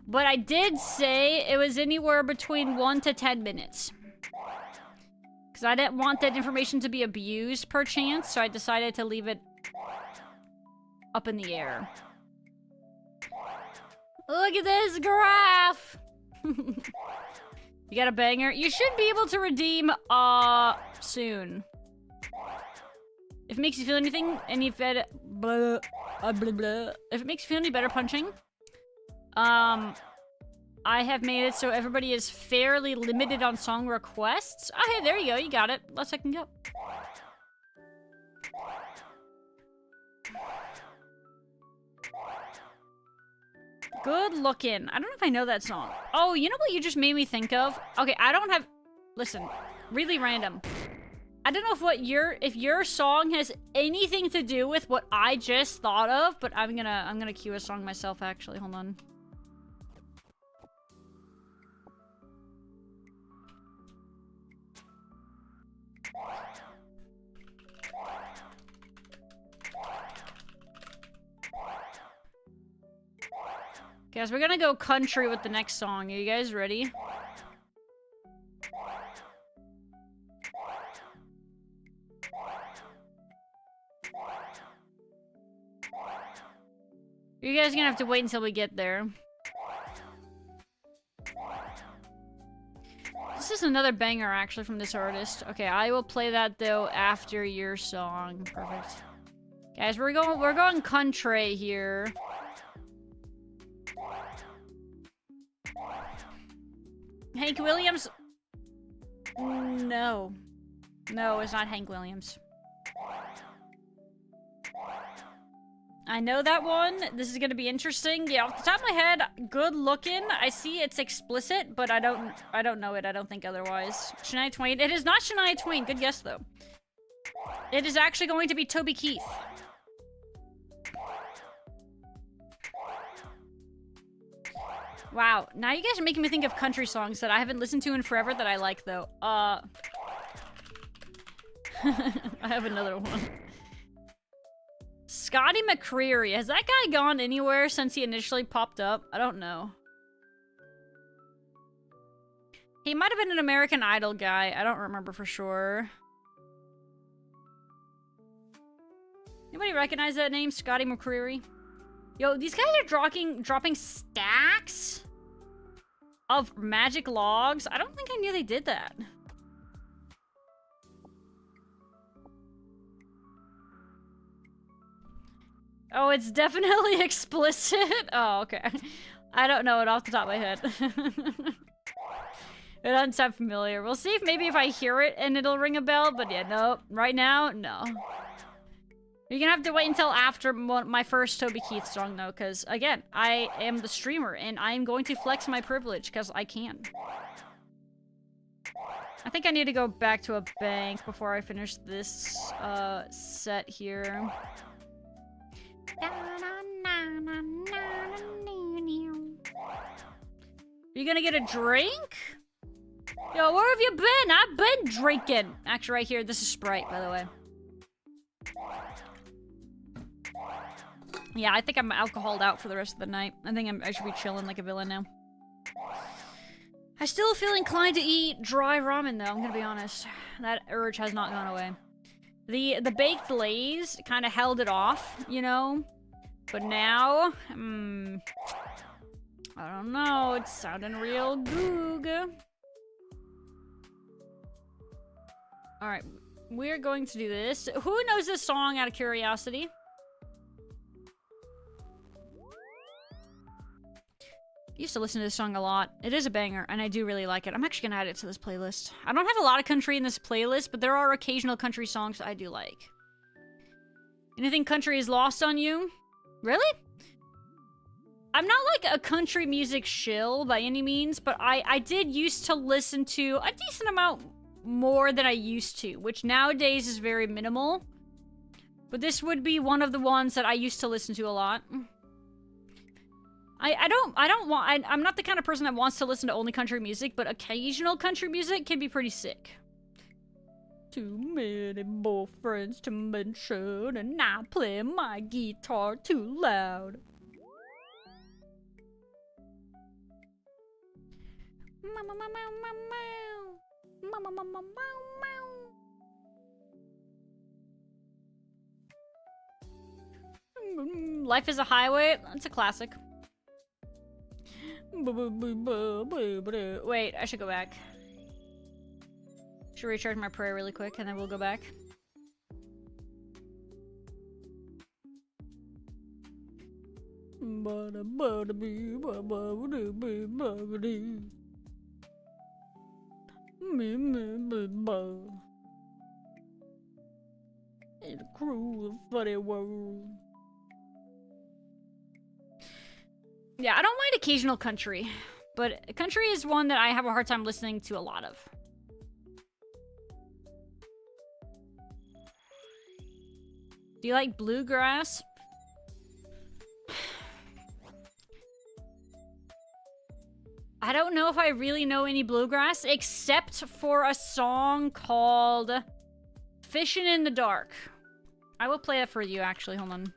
but I did say it was anywhere between 1 to 10 minutes. Because I didn't want that information to be abused per chance, so I decided to leave it up in the air. Look at this graph! You got a banger? You should be able to redeem, soon. If it makes you feel anything, if it makes you feel any better punching, I have made it so everybody is fairly limited on song requests. Oh, hey, there you go. You got it. Let's second go. Good looking. I don't know if I know that song. Oh, you know what you just made me think of? Okay, I don't have... Listen, really random. I don't know if your song has anything to do with what I just thought of, but I'm gonna cue a song myself actually. Hold on. Guys, we're gonna go country with the next song. Are you guys ready? You guys are gonna have to wait until we get there. This is another banger, actually, from this artist. Okay, I will play that, though, after your song. Perfect. Guys, we're going country here. Hank Williams? No. No, it's not Hank Williams. I know that one. This is gonna be interesting. Yeah, off the top of my head, good looking. I see it's explicit, but I don't know it. I don't think otherwise. Shania Twain. It is not Shania Twain. Good guess, though. It is actually going to be Toby Keith. Wow. Now you guys are making me think of country songs that I haven't listened to in forever that I like, though. I have another one. Scotty McCreery. Has that guy gone anywhere since he initially popped up? I don't know. He might have been an American Idol guy. I don't remember for sure. Anybody recognize that name? Scotty McCreery? Yo, these guys are dropping stacks of magic logs. I don't think I knew they did that. Oh, it's definitely explicit. Oh, okay. I don't know it off the top of my head. It doesn't sound familiar. We'll see if maybe if I hear it and it'll ring a bell, but yeah, no. Right now, no. You're gonna have to wait until after my first Toby Keith song, though, because, again, I am the streamer, and I am going to flex my privilege, because I can. I think I need to go back to a bank before I finish this, set here. You gonna get a drink? Yo, where have you been? I've been drinking. Actually, right here. This is Sprite, by the way. Yeah, I think I'm alcoholed out for the rest of the night. I think I should be chilling like a villain now. I still feel inclined to eat dry ramen, though. I'm gonna be honest. That urge has not gone away. The baked Lay's kind of held it off, you know? But now, I don't know. It's sounding real goog. Alright, we're going to do this. Who knows this song out of curiosity? I used to listen to this song a lot. It is a banger, and I do really like it. I'm actually gonna add it to this playlist. I don't have a lot of country in this playlist, but there are occasional country songs I do like. Anything country is lost on you? Really? I'm not like a country music shill by any means, but I did used to listen to a decent amount more than I used to, which nowadays is very minimal. But this would be one of the ones that I used to listen to a lot. I'm not the kind of person that wants to listen to only country music, but occasional country music can be pretty sick. Too many boyfriends to mention, and I play my guitar too loud. Life is a Highway. That's a classic. Wait, I should go back. Should recharge my prayer really quick, and then we'll go back. In a cruel, funny world. Yeah, I don't mind occasional country, but country is one that I have a hard time listening to a lot of. Do you like bluegrass? I don't know if I really know any bluegrass, except for a song called Fishin' in the Dark. I will play it for you, actually. Hold on.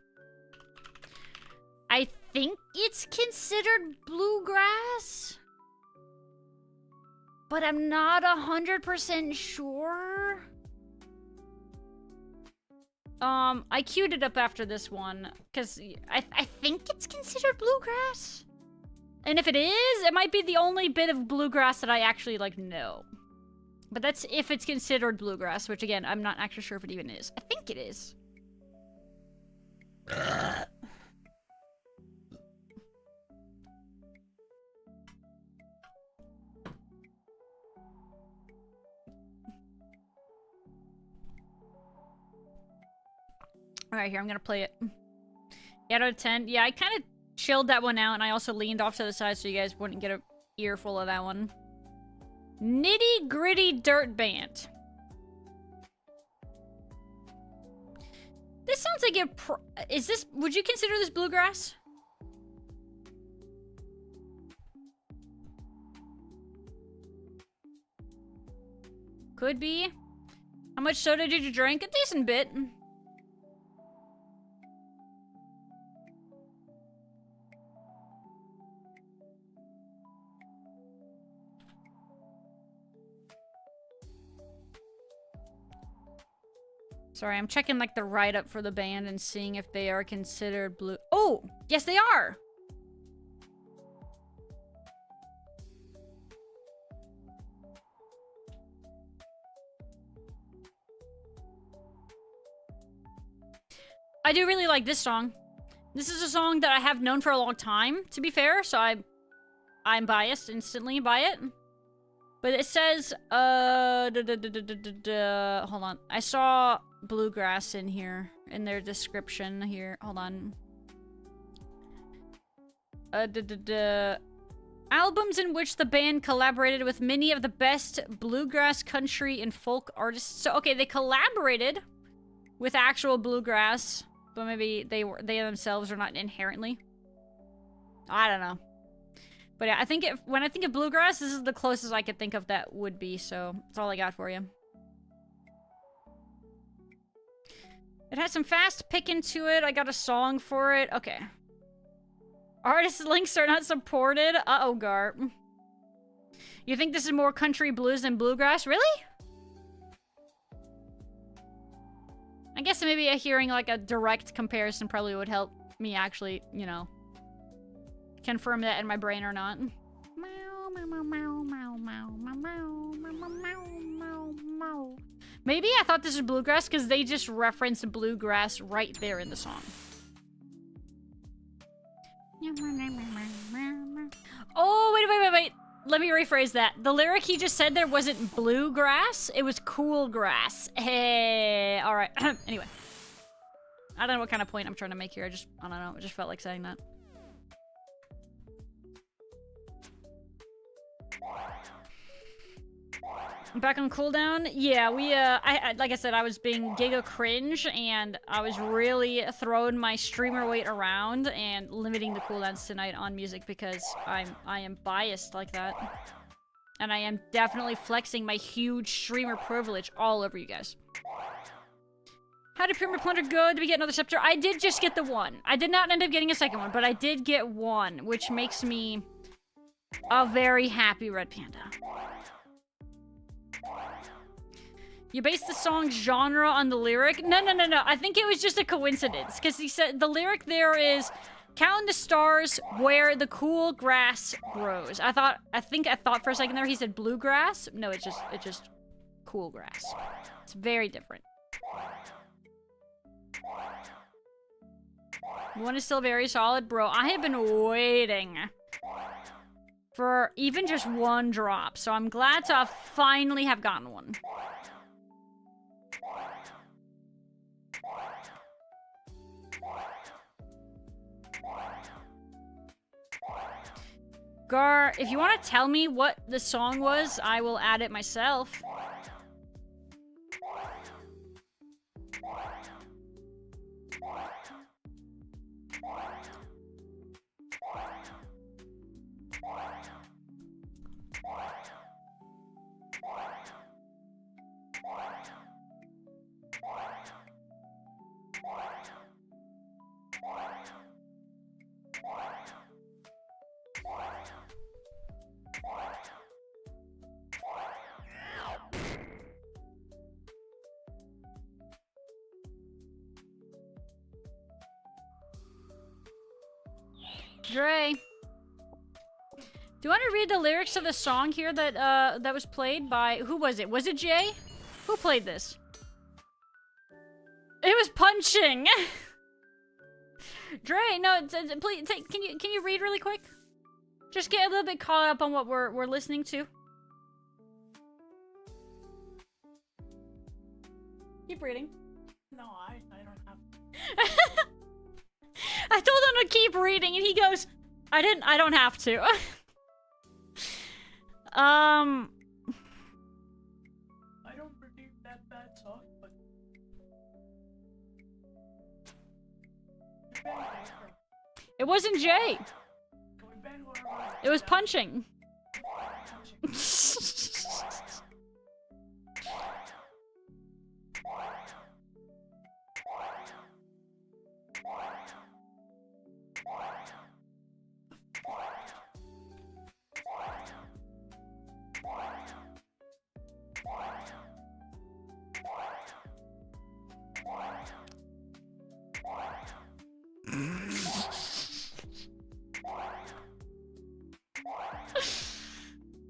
I think it's considered bluegrass, but I'm not 100% sure. I queued it up after this one, because I think it's considered bluegrass. And if it is, it might be the only bit of bluegrass that I actually, like, know. But that's if it's considered bluegrass, which, again, I'm not actually sure if it even is. I think it is. Alright, here, I'm gonna play it. 8 out of 10. Yeah, I kind of chilled that one out, and I also leaned off to the side so you guys wouldn't get an earful of that one. Nitty Gritty Dirt Band. This sounds like it. Is this? Would you consider this bluegrass? Could be. How much soda did you drink? A decent bit. Sorry, I'm checking like the write-up for the band and seeing if they are considered blue. Oh, yes they are. I do really like this song. This is a song that I have known for a long time, to be fair, so I'm biased instantly by it. But it says, hold on. I saw bluegrass in here, in their description here. Hold on. Albums in which the band collaborated with many of the best bluegrass, country, and folk artists. So, okay, they collaborated with actual bluegrass, but maybe they themselves are not inherently. I don't know. But yeah, I think when I think of bluegrass, this is the closest I could think of that would be, so that's all I got for you. It has some fast picking to it. I got a song for it. Okay. Artist links are not supported. Uh-oh, Gar. You think this is more country blues than bluegrass? Really? I guess maybe hearing like a direct comparison probably would help me actually, you know, confirm that in my brain or not. Maybe I thought this was bluegrass because they just referenced bluegrass right there in the song. Oh, wait. Let me rephrase that. The lyric he just said there wasn't bluegrass, it was cool grass. Hey, alright. Anyway. I don't know what kind of point I'm trying to make here. I don't know. I just felt like saying that. Back on cooldown? Yeah, we, like I said, I was being giga cringe, and I was really throwing my streamer weight around and limiting the cooldowns tonight on music because I am biased like that. And I am definitely flexing my huge streamer privilege all over you guys. How did Pyramid Plunder go? Did we get another scepter? I did just get the one. I did not end up getting a second one, but I did get one, which makes me a very happy Red Panda. You based the song's genre on the lyric? No. I think it was just a coincidence. Because he said the lyric there is, count the stars where the cool grass grows. I thought for a second there he said bluegrass. No, it's just cool grass. It's very different. One is still very solid. Bro, I have been waiting for even just one drop. So I'm glad to finally have gotten one. Gar, if you want to tell me what the song was, I will add it myself. Dre. Do you want to read the lyrics of the song here that that was played by, who was it? Was it Jay? Who played this? It was Punching. Dre, no, please can you read really quick? Just get a little bit caught up on what we're listening to. Keep reading. No, I don't have. I told him to keep reading, and he goes, I don't have to. I don't believe that bad song, but... It wasn't Jay. It was Punching.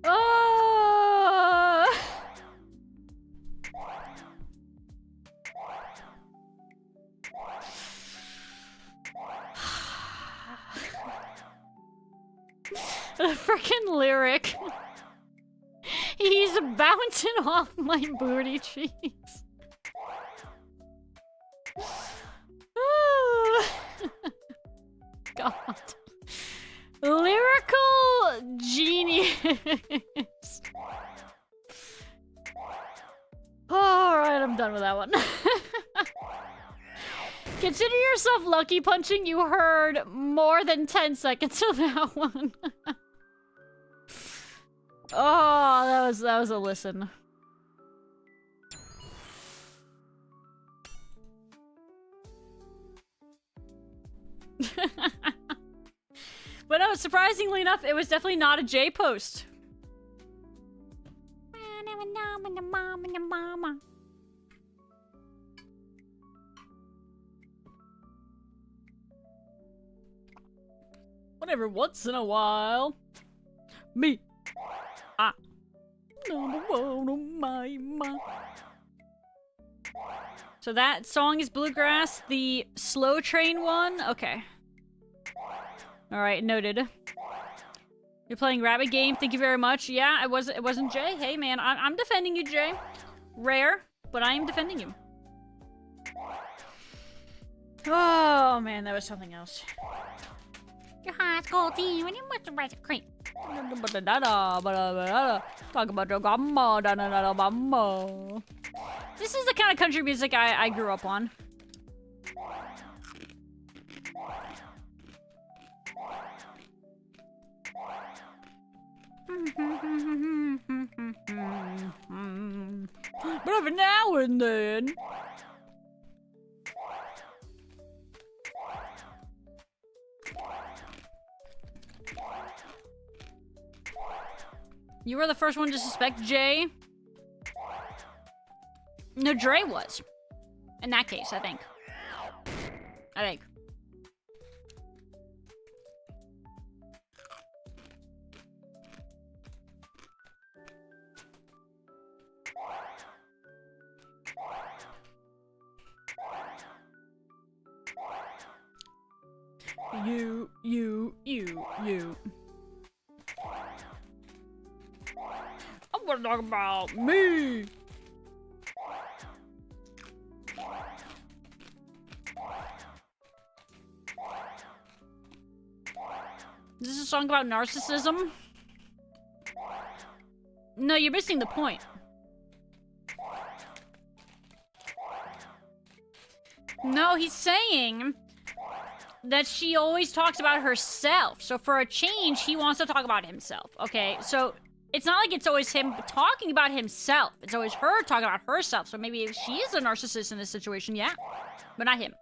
Oh! The frickin' lyric. He's bouncing off my booty cheeks. God. Lyrical genius. Alright, I'm done with that one. Consider yourself lucky punching. You heard more than 10 seconds of that one. Oh, that was a listen. But no, surprisingly enough, it was definitely not a J post. Whatever, once in a while. Me. Number one on my mind. So that song is Bluegrass, the Slow Train one? Okay. Alright, noted. You're playing Rabbit Game, thank you very much. Yeah, it wasn't Jay. Hey man, I'm defending you, Jay. Rare, but I am defending you. Oh man, that was something else. Your high school team and you must have a cream. Talk about your grandma. This is the kind of country music I grew up on. But every now and then. You were the first one to suspect Jay? No, Dre was. In that case, I think. You. I'm gonna talk about me. Is this a song about narcissism? No, you're missing the point. No, he's saying that she always talks about herself. So for a change, he wants to talk about himself. Okay, so it's not like it's always him talking about himself. It's always her talking about herself. So maybe if she is a narcissist in this situation, yeah. But not him.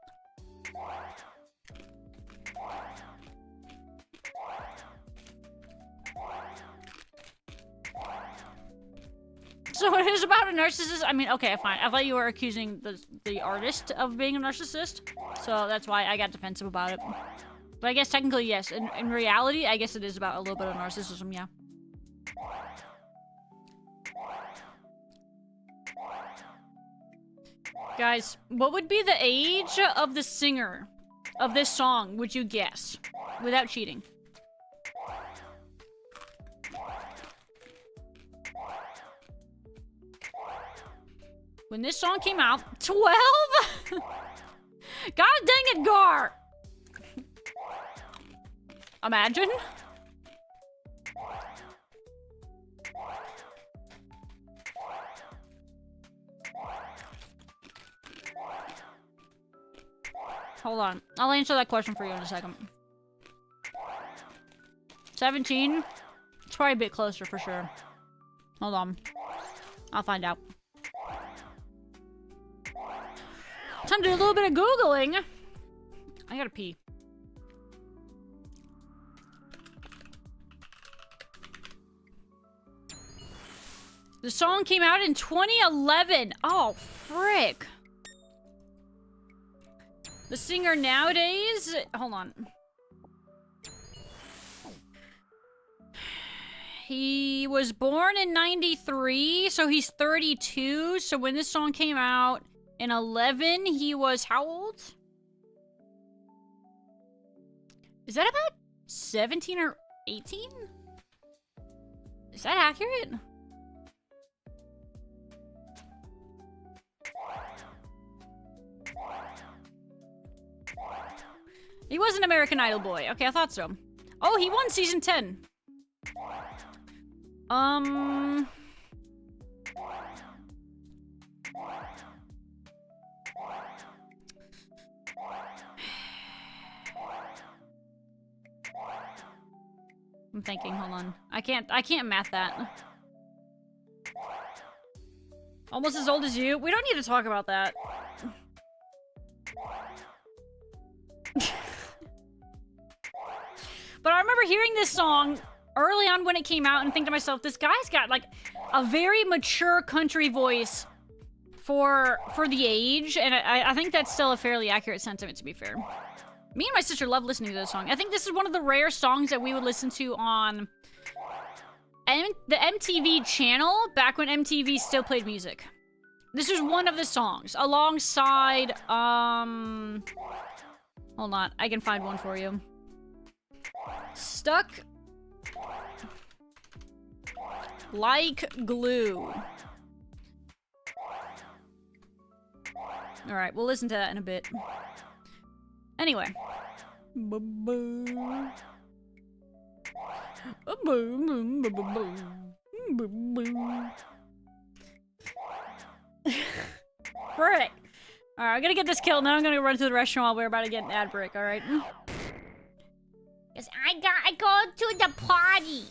So it is about a narcissist? I mean, okay, fine. I thought you were accusing the artist of being a narcissist. So that's why I got defensive about it. But I guess technically, yes. In reality, I guess it is about a little bit of narcissism, yeah. Guys, what would be the age of the singer of this song, would you guess? Without cheating. When this song came out, 12? God dang it, Gar! Imagine. Hold on. I'll answer that question for you in a second. 17? It's probably a bit closer for sure. Hold on. I'll find out. Time to do a little bit of Googling. I gotta pee. The song came out in 2011. Oh, frick. The singer nowadays... Hold on. He was born in 93, so he's 32. So when this song came out in 11, he was how old? Is that about 17 or 18? Is that accurate? He was an American Idol boy. Okay, I thought so. Oh, he won season 10. I'm thinking, hold on. I can't math that. Almost as old as you? We don't need to talk about that. But I remember hearing this song early on when it came out and thinking to myself, this guy's got like a very mature country voice for the age, and I think that's still a fairly accurate sentiment, to be fair. Me and my sister love listening to this song. I think this is one of the rare songs that we would listen to on the MTV channel back when MTV still played music. This is one of the songs alongside, hold on, I can find one for you. Stuck Like Glue. Alright, we'll listen to that in a bit. Anyway. Frick. Alright, I'm gonna get this killed, now I'm gonna run to the restaurant while we're about to get an ad break, alright? Cause I go to the party.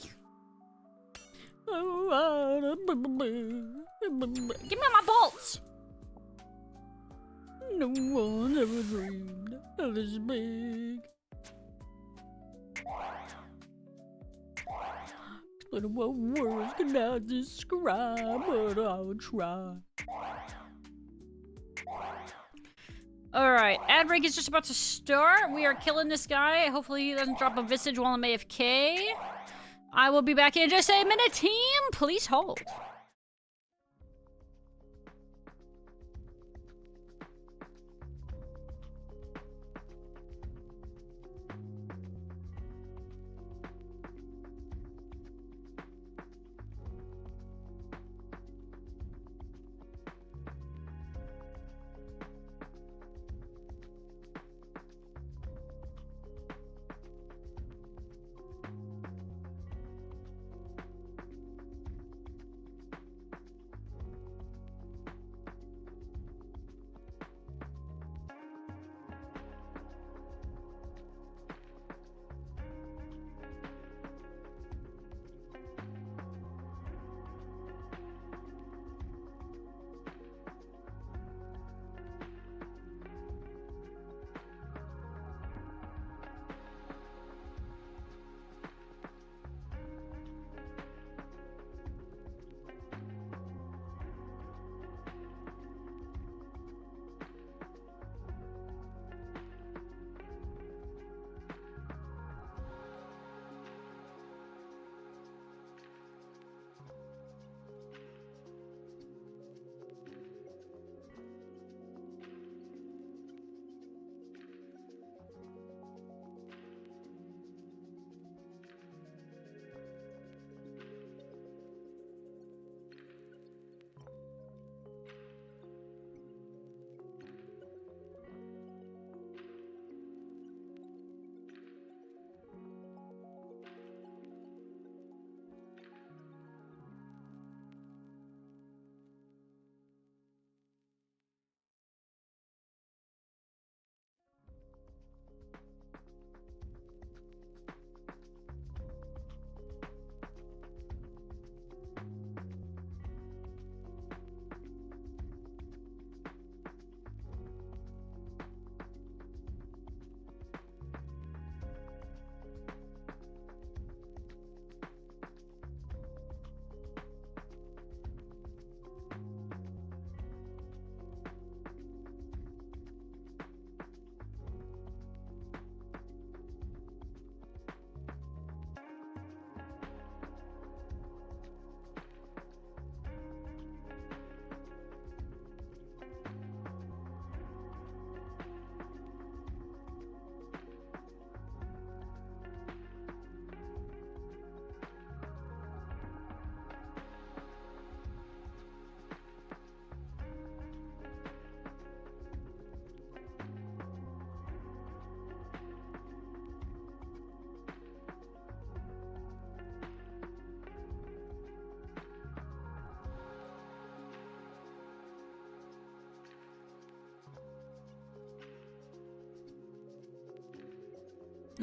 Give me my bolts. No one ever dreamed of this big. But what words can I describe? But I'll try. Alright, ad break is just about to start. We are killing this guy. Hopefully he doesn't drop a visage while I'm AFK. I will be back in just a minute, team. Please hold.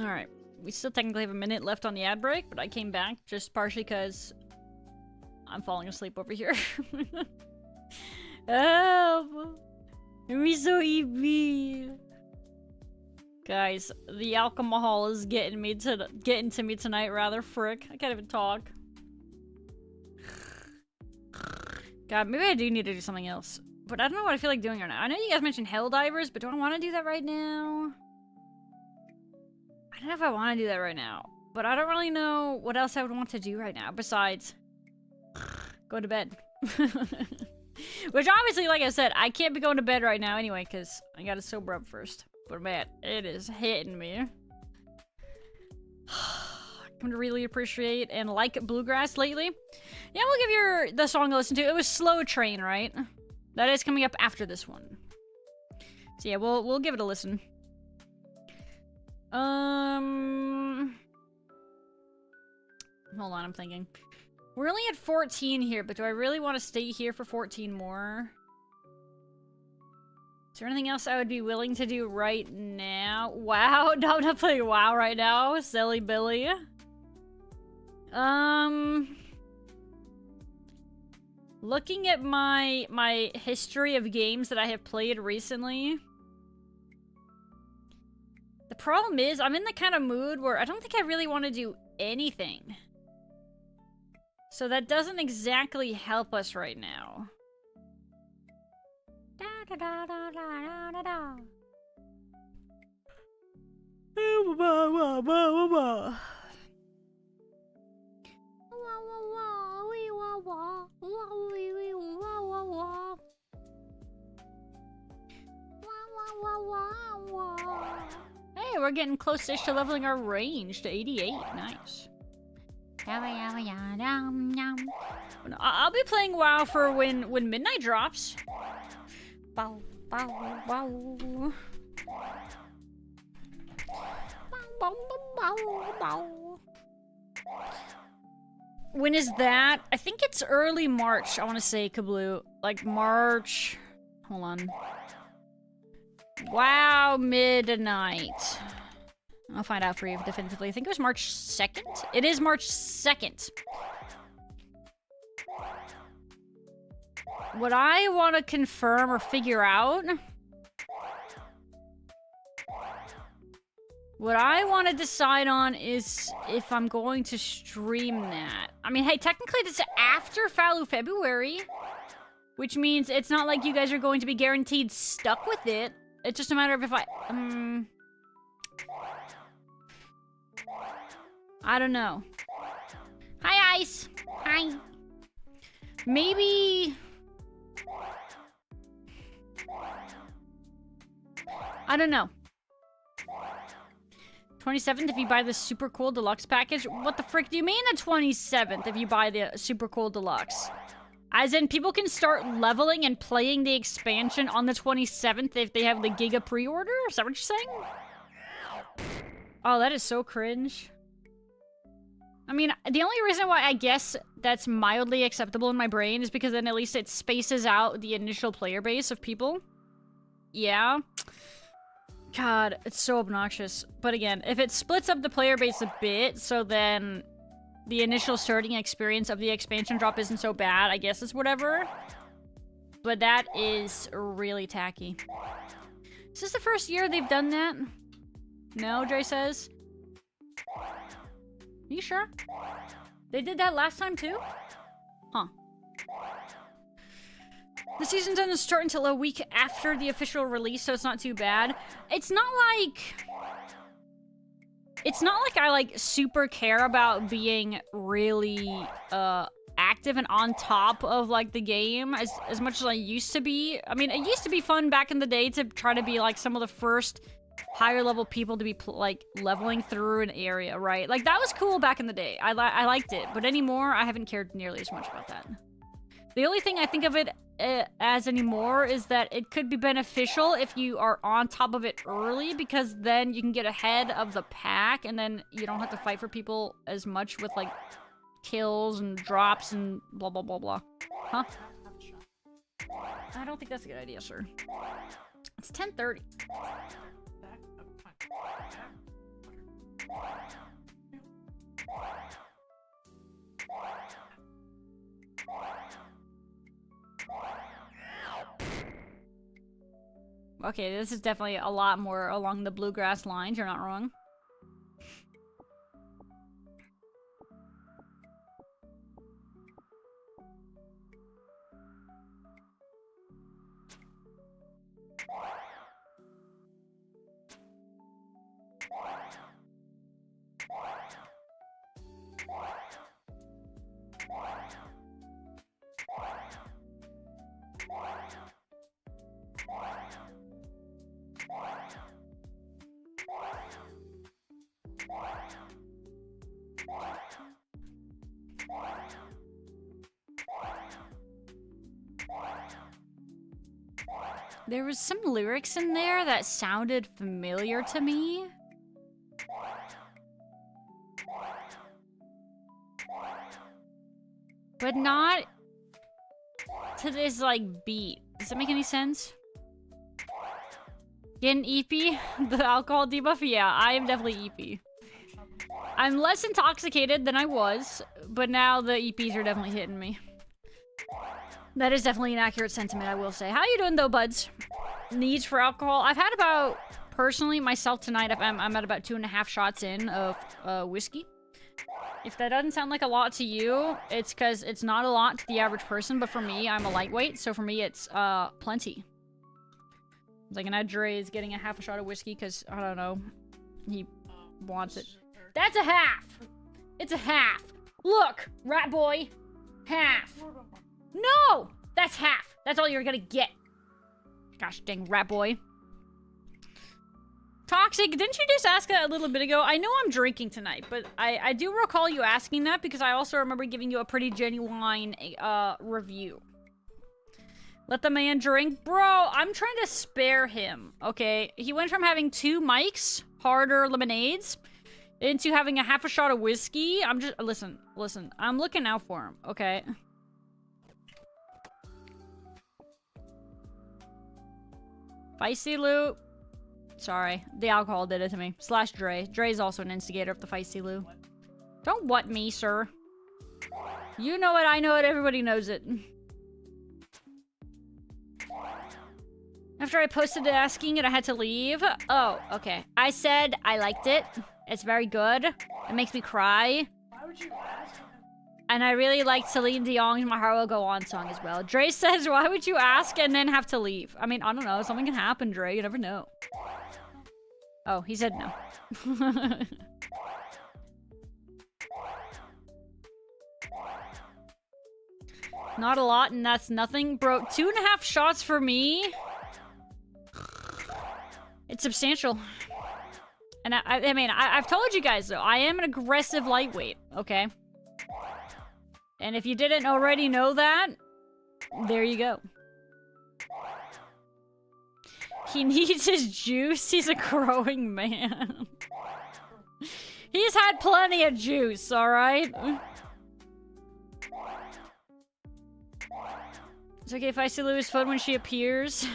Alright. We still technically have a minute left on the ad break, but I came back just partially because I'm falling asleep over here. Help! I'm so EB. Guys, the alcohol is getting to me tonight, rather. Frick. I can't even talk. God, maybe I do need to do something else. But I don't know what I feel like doing right now. I know you guys mentioned Helldivers, but do I want to do that right now? I don't know if I want to do that right now. But I don't really know what else I would want to do right now besides go to bed. Which obviously, like I said, I can't be going to bed right now anyway, because I gotta sober up first. But man, it is hitting me. Come to really appreciate and like Bluegrass lately. Yeah, we'll give the song a listen to. It was Slow Train, right? That is coming up after this one. So yeah, we'll give it a listen. Hold on, I'm thinking. We're only at 14 here, but do I really want to stay here for 14 more? Is there anything else I would be willing to do right now? WoW? No, I'm not playing WoW right now. Silly Billy. Looking at my history of games that I have played recently. The problem is, I'm in the kind of mood where I don't think I really want to do anything. So that doesn't exactly help us right now. Da, da, da, da, da, da. Hey, we're getting close-ish to leveling our range to 88. Nice. I'll be playing WoW for when midnight drops. Bow, bow, bow. Bow, bow, bow, bow. When is that? I think it's early March, I want to say, Kabloo. Like March... Hold on. WoW midnight. I'll find out for you definitively. I think it was March 2nd? It is March 2nd. What I want to confirm or figure out... What I want to decide on is if I'm going to stream that. I mean, hey, technically this is after Faloo February. Which means it's not like you guys are going to be guaranteed stuck with it. It's just a matter of if I don't know. Hi, Ice. Hi. Maybe... I don't know. 27th if you buy the super cool deluxe package. What the frick do you mean the 27th if you buy the super cool deluxe? As in, people can start leveling and playing the expansion on the 27th if they have the Giga pre-order? Is that what you're saying? Oh, that is so cringe. I mean, the only reason why I guess that's mildly acceptable in my brain is because then at least it spaces out the initial player base of people. Yeah. God, it's so obnoxious. But again, if it splits up the player base a bit, so then the initial starting experience of the expansion drop isn't so bad, I guess it's whatever. But that is really tacky. Is this the first year they've done that? No, Jay says. Are you sure? They did that last time too? Huh. The season doesn't start until a week after the official release, so it's not too bad. It's not like I, like, super care about being really, active and on top of, like, the game as much as I used to be. I mean, it used to be fun back in the day to try to be, like, some of the first higher level people to be, like, leveling through an area, right? Like, that was cool back in the day. I liked it, but anymore, I haven't cared nearly as much about that. The only thing I think of it as anymore is that it could be beneficial if you are on top of it early, because then you can get ahead of the pack and then you don't have to fight for people as much with, like, kills and drops and blah blah blah blah. Huh? I don't think that's a good idea, sir. It's 10:30. Okay, this is definitely a lot more along the bluegrass lines. You're not wrong. There was some lyrics in there that sounded familiar to me. But not to this, like, beat. Does that make any sense? Getting EP? The alcohol debuff? Yeah, I am definitely EP. I'm less intoxicated than I was, but now the EPs are definitely hitting me. That is definitely an accurate sentiment, I will say. How you doing, though, buds? Needs for alcohol? I've had about, personally, myself tonight, I'm at about 2.5 shots in of whiskey. If that doesn't sound like a lot to you, it's because it's not a lot to the average person, but for me, I'm a lightweight, so for me, it's plenty. It's like an Dre is getting a half a shot of whiskey because, I don't know, he wants it. That's a half! It's a half! Look, rat boy! Half! No! That's half! That's all you're gonna get. Gosh dang rat boy. Toxic, didn't you just ask that a little bit ago? I know I'm drinking tonight, but I do recall you asking that because I also remember giving you a pretty genuine review. Let the man drink. Bro, I'm trying to spare him, okay? He went from having 2 mics, harder lemonades, into having a half a shot of whiskey. I'm just... Listen. I'm looking out for him, okay? Feisty Lou. Sorry, the alcohol did it to me. Slash Dre. Dre's also an instigator of the Feisty Lou. Don't what me, sir. You know it, I know it, everybody knows it. After I posted it asking it, I had to leave. Oh, okay. I said I liked it. It's very good. It makes me cry. Why would you ask? And I really like Celine Dion's My Heart Will Go On song as well. Dre says, why would you ask and then have to leave? I mean, I don't know. Something can happen, Dre. You never know. Oh, he said no. Not a lot, and that's nothing. Bro, 2.5 shots for me. It's substantial. And I mean, I've told you guys, though, I am an aggressive lightweight, okay? And if you didn't already know that, there you go. He needs his juice. He's a growing man. He's had plenty of juice, alright? It's okay if I see Lou's foot when she appears.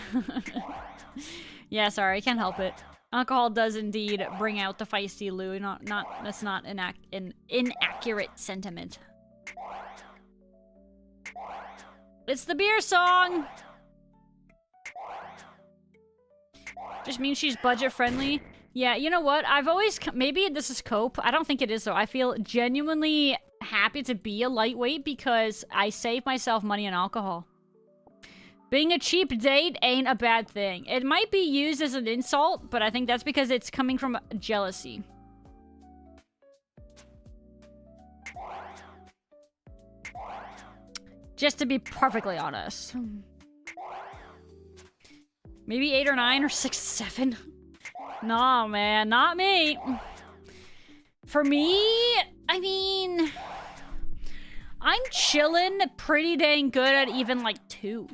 Yeah, sorry, I can't help it. Alcohol does indeed bring out the feisty Lou. That's not an inaccurate sentiment. It's the beer song! Just means she's budget friendly. Yeah, you know what? I've always... Maybe this is cope. I don't think it is, though. I feel genuinely happy to be a lightweight because I save myself money on alcohol. Being a cheap date ain't a bad thing. It might be used as an insult, but I think that's because it's coming from jealousy. Just to be perfectly honest. Maybe 8 or 9 or 6, 7. Nah, man, not me. For me, I mean... I'm chilling pretty dang good at even, like, 2.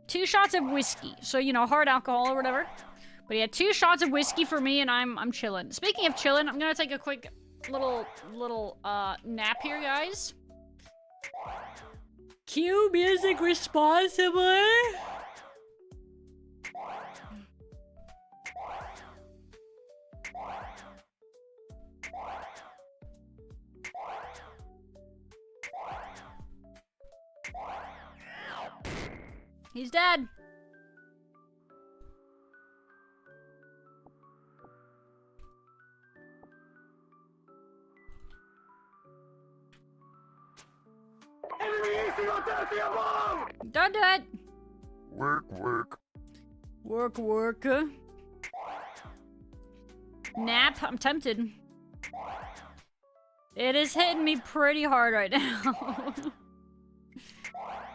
2 shots of whiskey. So, you know, hard alcohol or whatever. But yeah, 2 shots of whiskey for me and I'm chilling. Speaking of chilling, I'm gonna take a quick little nap here, guys. Cue music responsibly. He's dead. Don't do it. Work. Work. Nap? I'm tempted. It is hitting me pretty hard right now.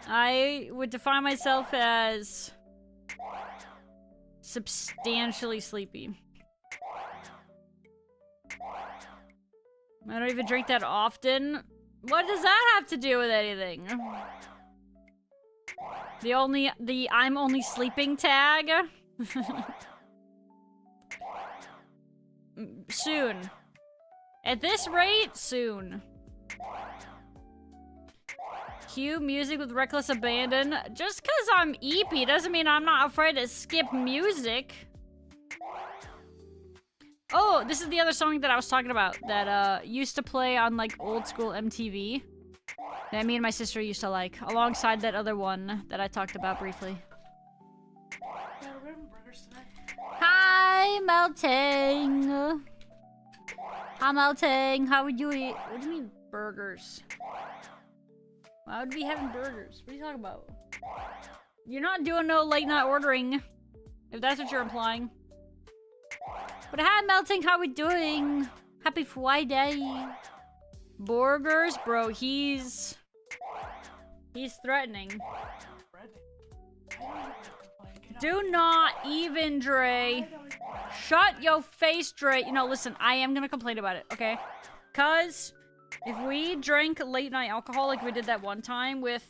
I would define myself as substantially sleepy. I don't even drink that often. What does that have to do with anything? The I'm only sleeping tag? Soon. At this rate, soon. Cue music with reckless abandon. Just because I'm EP doesn't mean I'm not afraid to skip music. Oh, this is the other song that I was talking about that used to play on like old school MTV. That me and my sister used to like, alongside that other one that I talked about briefly. Hi, Melting. Hi, Melting. How are you? What do you mean burgers? Why would we be having burgers? What are you talking about? You're not doing no late night ordering, if that's what you're implying. But hi, Melting. How we doing? Happy Friday. Burgers, bro. He's threatening. Do not even, Dre. Shut your face, Dre. You know, listen, I am gonna complain about it, okay? Cause if we drank late night alcohol like we did that one time with,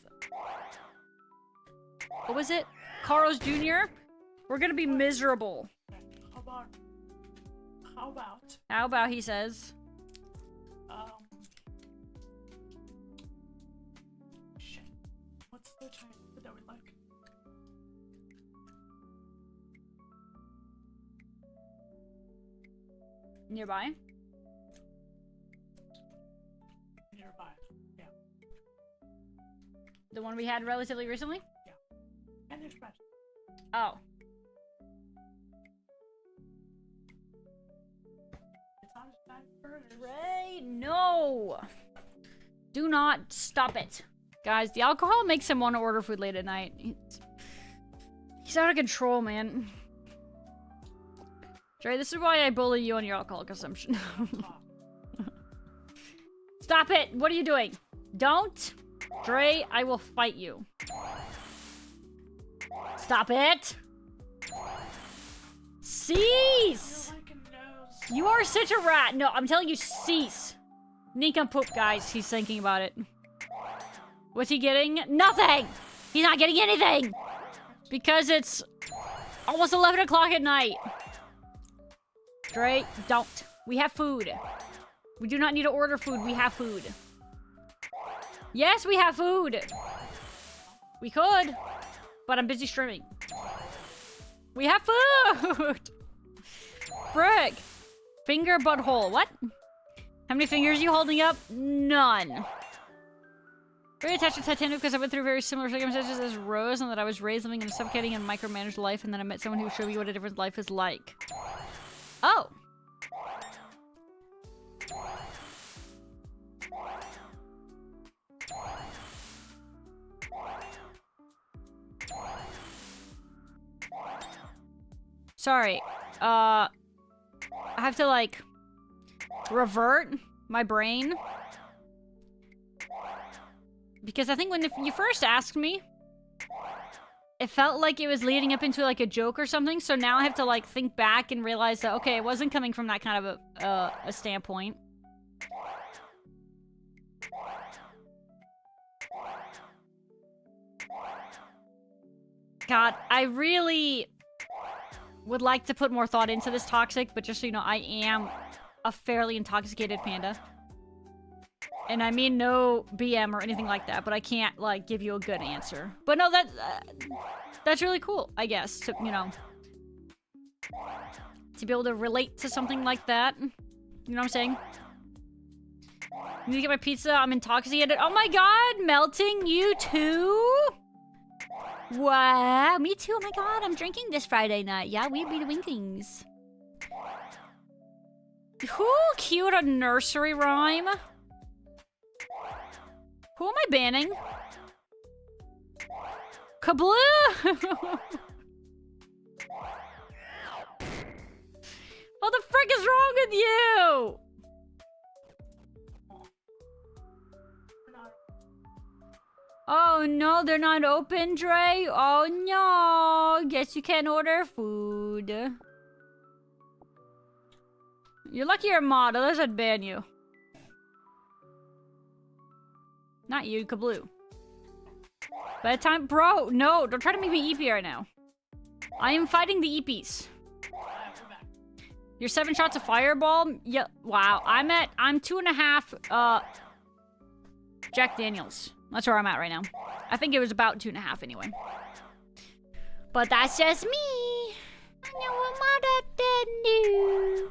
what was it? Carl's Jr., we're gonna be miserable. How about, he says? Shit. What's the Chinese food that we like? Nearby? Nearby. Yeah. The one we had relatively recently? Yeah. And there's fresh. Oh. It's not as bad as burgers. Dre, no! Do not stop it. Guys, the alcohol makes him want to order food late at night. He's out of control, man. Dre, this is why I bully you on your alcohol consumption. Stop it! What are you doing? Don't! Dre, I will fight you. Stop it! Cease! You are such a rat! No, I'm telling you, cease! Nincompoop, guys. He's thinking about it. What's he getting? Nothing! He's not getting anything! Because it's almost 11 o'clock at night. Dre, don't. We have food. We do not need to order food. We have food. Yes, we have food. We could, but I'm busy streaming. We have food. Frick. Finger butthole. What? How many fingers are you holding up? None. Very attached to Titanic because I went through very similar circumstances as Rose, and that I was raised living in a suffocating and micromanaged life, and then I met someone who showed me what a different life is like. Oh. Sorry. I have to, like, revert my brain. Because I think when you first asked me, it felt like it was leading up into, like, a joke or something. So now I have to, like, think back and realize that, okay, it wasn't coming from that kind of a standpoint. God, I really would like to put more thought into this toxic, but just so you know, I am a fairly intoxicated panda. And I mean no BM or anything like that, but I can't, like, give you a good answer. But no, that's really cool, I guess, to, you know, to be able to relate to something like that. You know what I'm saying? Need to get my pizza, I'm intoxicated. Oh my god, Melting, you too? Wow, me too. Oh my god, I'm drinking this Friday night. Yeah, we'd be the winkings. Who cute a nursery rhyme? Who am I banning? Kabloo! What the frick is wrong with you? Oh no, they're not open, Dre. Oh no. Guess you can't order food. You're lucky you're a mod, otherwise I'd ban you. Not you, Kabloo. By the time, bro, no, don't try to make me EP right now. I am fighting the EPs. You're 7 shots of fireball? Yeah, wow. I'm 2.5, Jack Daniels. That's where I'm at right now. I think it was about 2.5 anyway. But that's just me. I know what I did.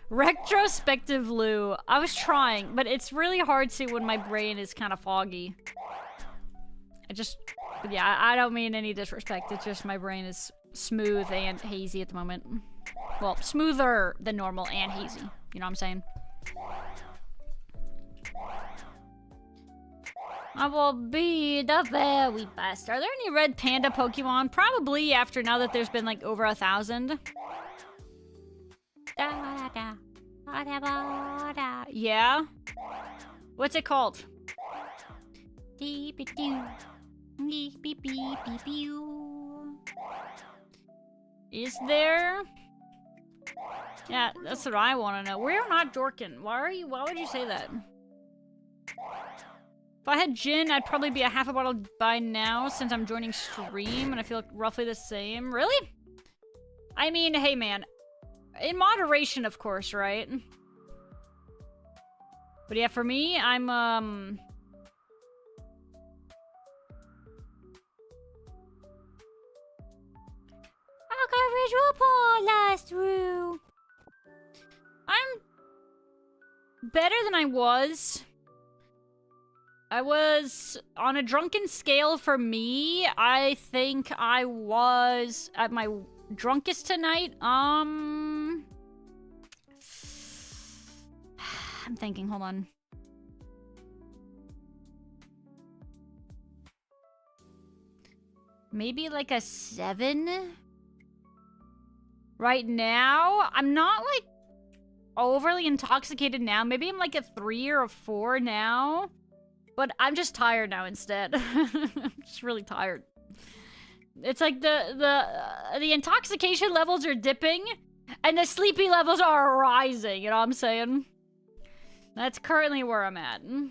Retrospective Lou. I was trying, but it's really hard to when my brain is kind of foggy. But yeah, I don't mean any disrespect. It's just my brain is smooth and hazy at the moment. Well, smoother than normal and hazy. You know what I'm saying? I will be the very best. Are there any Red Panda Pokemon? Probably after now that there's been like over 1,000. Yeah? What's it called? Is there? Yeah, that's what I want to know. We're not Dorkin. Why would you say that? If I had gin, I'd probably be a half a bottle by now since I'm joining stream and I feel roughly the same. Really? I mean, hey man. In moderation, of course, right? But yeah, for me, I'm, I got visual Paul last through. I'm better than I was. I was on a drunken scale for me. I think I was at my drunkest tonight. I'm thinking, hold on. Maybe like a 7? Right now? I'm not like overly intoxicated now. Maybe I'm like a 3 or a 4 now. But I'm just tired now instead. I'm just really tired. It's like the intoxication levels are dipping and the sleepy levels are rising, you know what I'm saying? That's currently where I'm at. I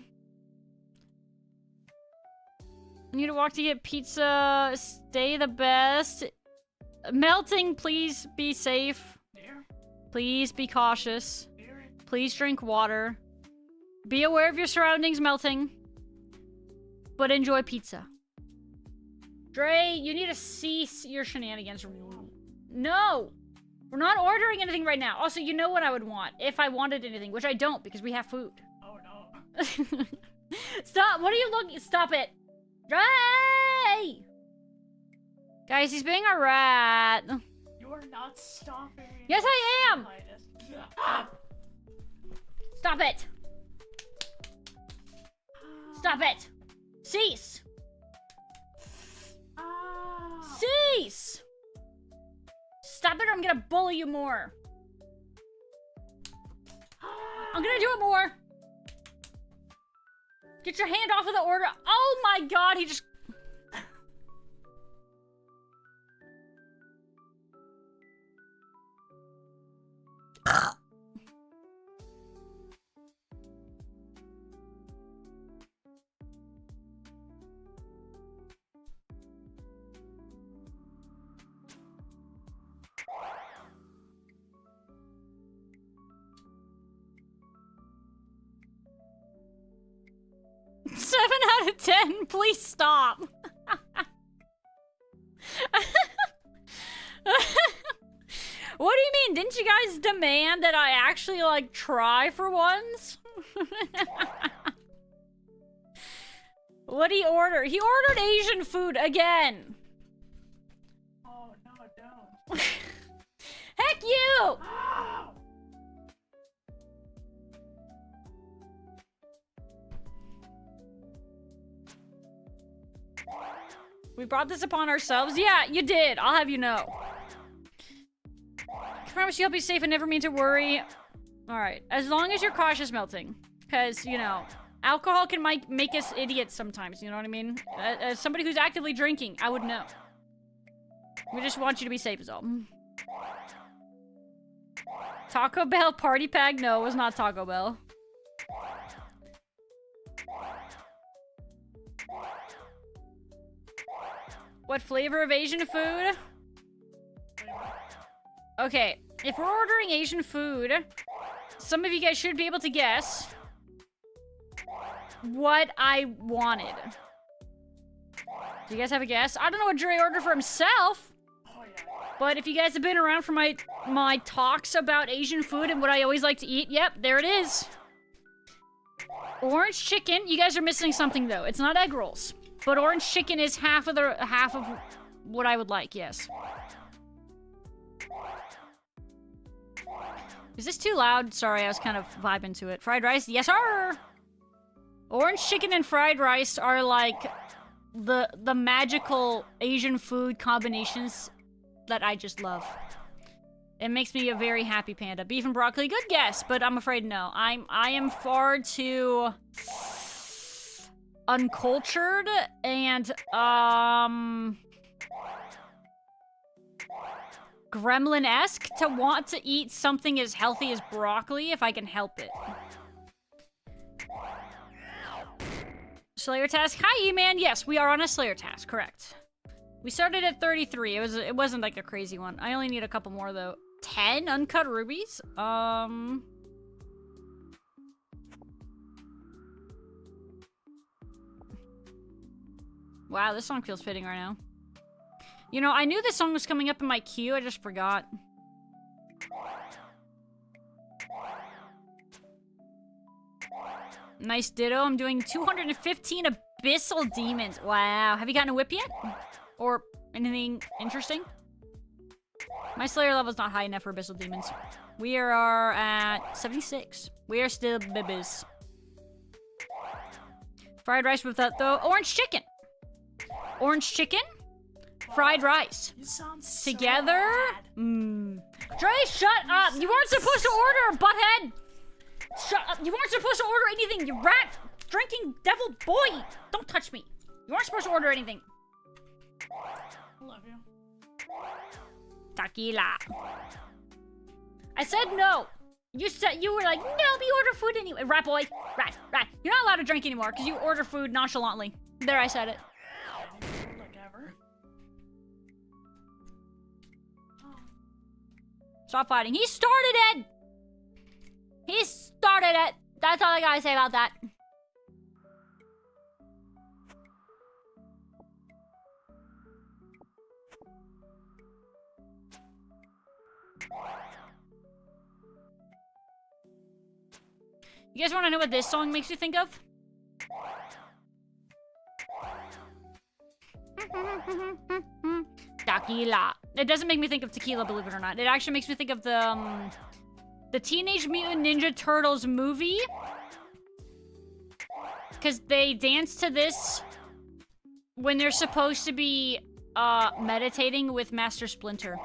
need to walk to get pizza. Stay the best. Melting, please be safe. Please be cautious. Please drink water. Be aware of your surroundings melting. But enjoy pizza. Dre, you need to cease your shenanigans. No! We're not ordering anything right now. Also, you know what I would want if I wanted anything, which I don't because we have food. Oh no. Stop! What are you looking? Stop it! Dre! Guys, he's being a rat. You are not stopping. Yes, I am! Ah! Stop it! Stop it! Cease! Ah! Cease! Stop it or I'm gonna bully you more. I'm gonna do it more. Get your hand off of the order. Oh my god, he just... Seven out of 10. Please stop. What do you mean? Didn't you guys demand that I actually, like, try for once? What'd he order? He ordered Asian food again. Oh, no, don't. Heck you! Oh! We brought this upon ourselves? Yeah, you did. I'll have you know. I promise you I'll be safe and never mean to worry. Alright, as long as you're cautious, Melting. Because, you know, alcohol can make us idiots sometimes, you know what I mean? As somebody who's actively drinking, I would know. We just want you to be safe is all. Taco Bell party pack? No, it was not Taco Bell. What flavor of Asian food? Okay, if we're ordering Asian food, some of you guys should be able to guess what I wanted. Do you guys have a guess? I don't know what Dre ordered for himself. Oh, yeah. But if you guys have been around for my talks about Asian food and what I always like to eat, yep, there it is. Orange chicken. You guys are missing something though. It's not egg rolls. But orange chicken is half of what I would like, yes. Is this too loud? Sorry, I was kind of vibing to it. Fried rice? Yes, sir! Orange chicken and fried rice are like the magical Asian food combinations that I just love. It makes me a very happy panda. Beef and broccoli, good guess, but I'm afraid no. I am far too uncultured and gremlin-esque to want to eat something as healthy as broccoli if I can help it. Slayer task. Hi, E-Man. Yes, we are on a Slayer task. Correct. We started at 33. It wasn't like a crazy one. I only need a couple more though. 10 uncut rubies. Wow, this song feels fitting right now. You know, I knew this song was coming up in my queue. I just forgot. Nice ditto. I'm doing 215 abyssal demons. Wow. Have you gotten a whip yet? Or anything interesting? My Slayer level's not high enough for abyssal demons. We are at 76. We are still bibbies. Fried rice with that though. Orange chicken. Orange chicken. Fried rice. You sound so together. bad. Dre, shut up. You weren't supposed to order, butthead. Shut up. You weren't supposed to order anything, you rat drinking devil boy. Don't touch me. You weren't supposed to order anything. I love you. Tequila. I said no. You were like, no, we order food anyway. Rat boy. Rat. You're not allowed to drink anymore because you order food nonchalantly. There, I said it. Like ever. Stop fighting. He started it! He started it! That's all I gotta say about that. You guys wanna know what this song makes you think of? Tequila. It doesn't make me think of tequila, believe it or not. It actually makes me think of the Teenage Mutant Ninja Turtles movie. Because they dance to this when they're supposed to be meditating with Master Splinter.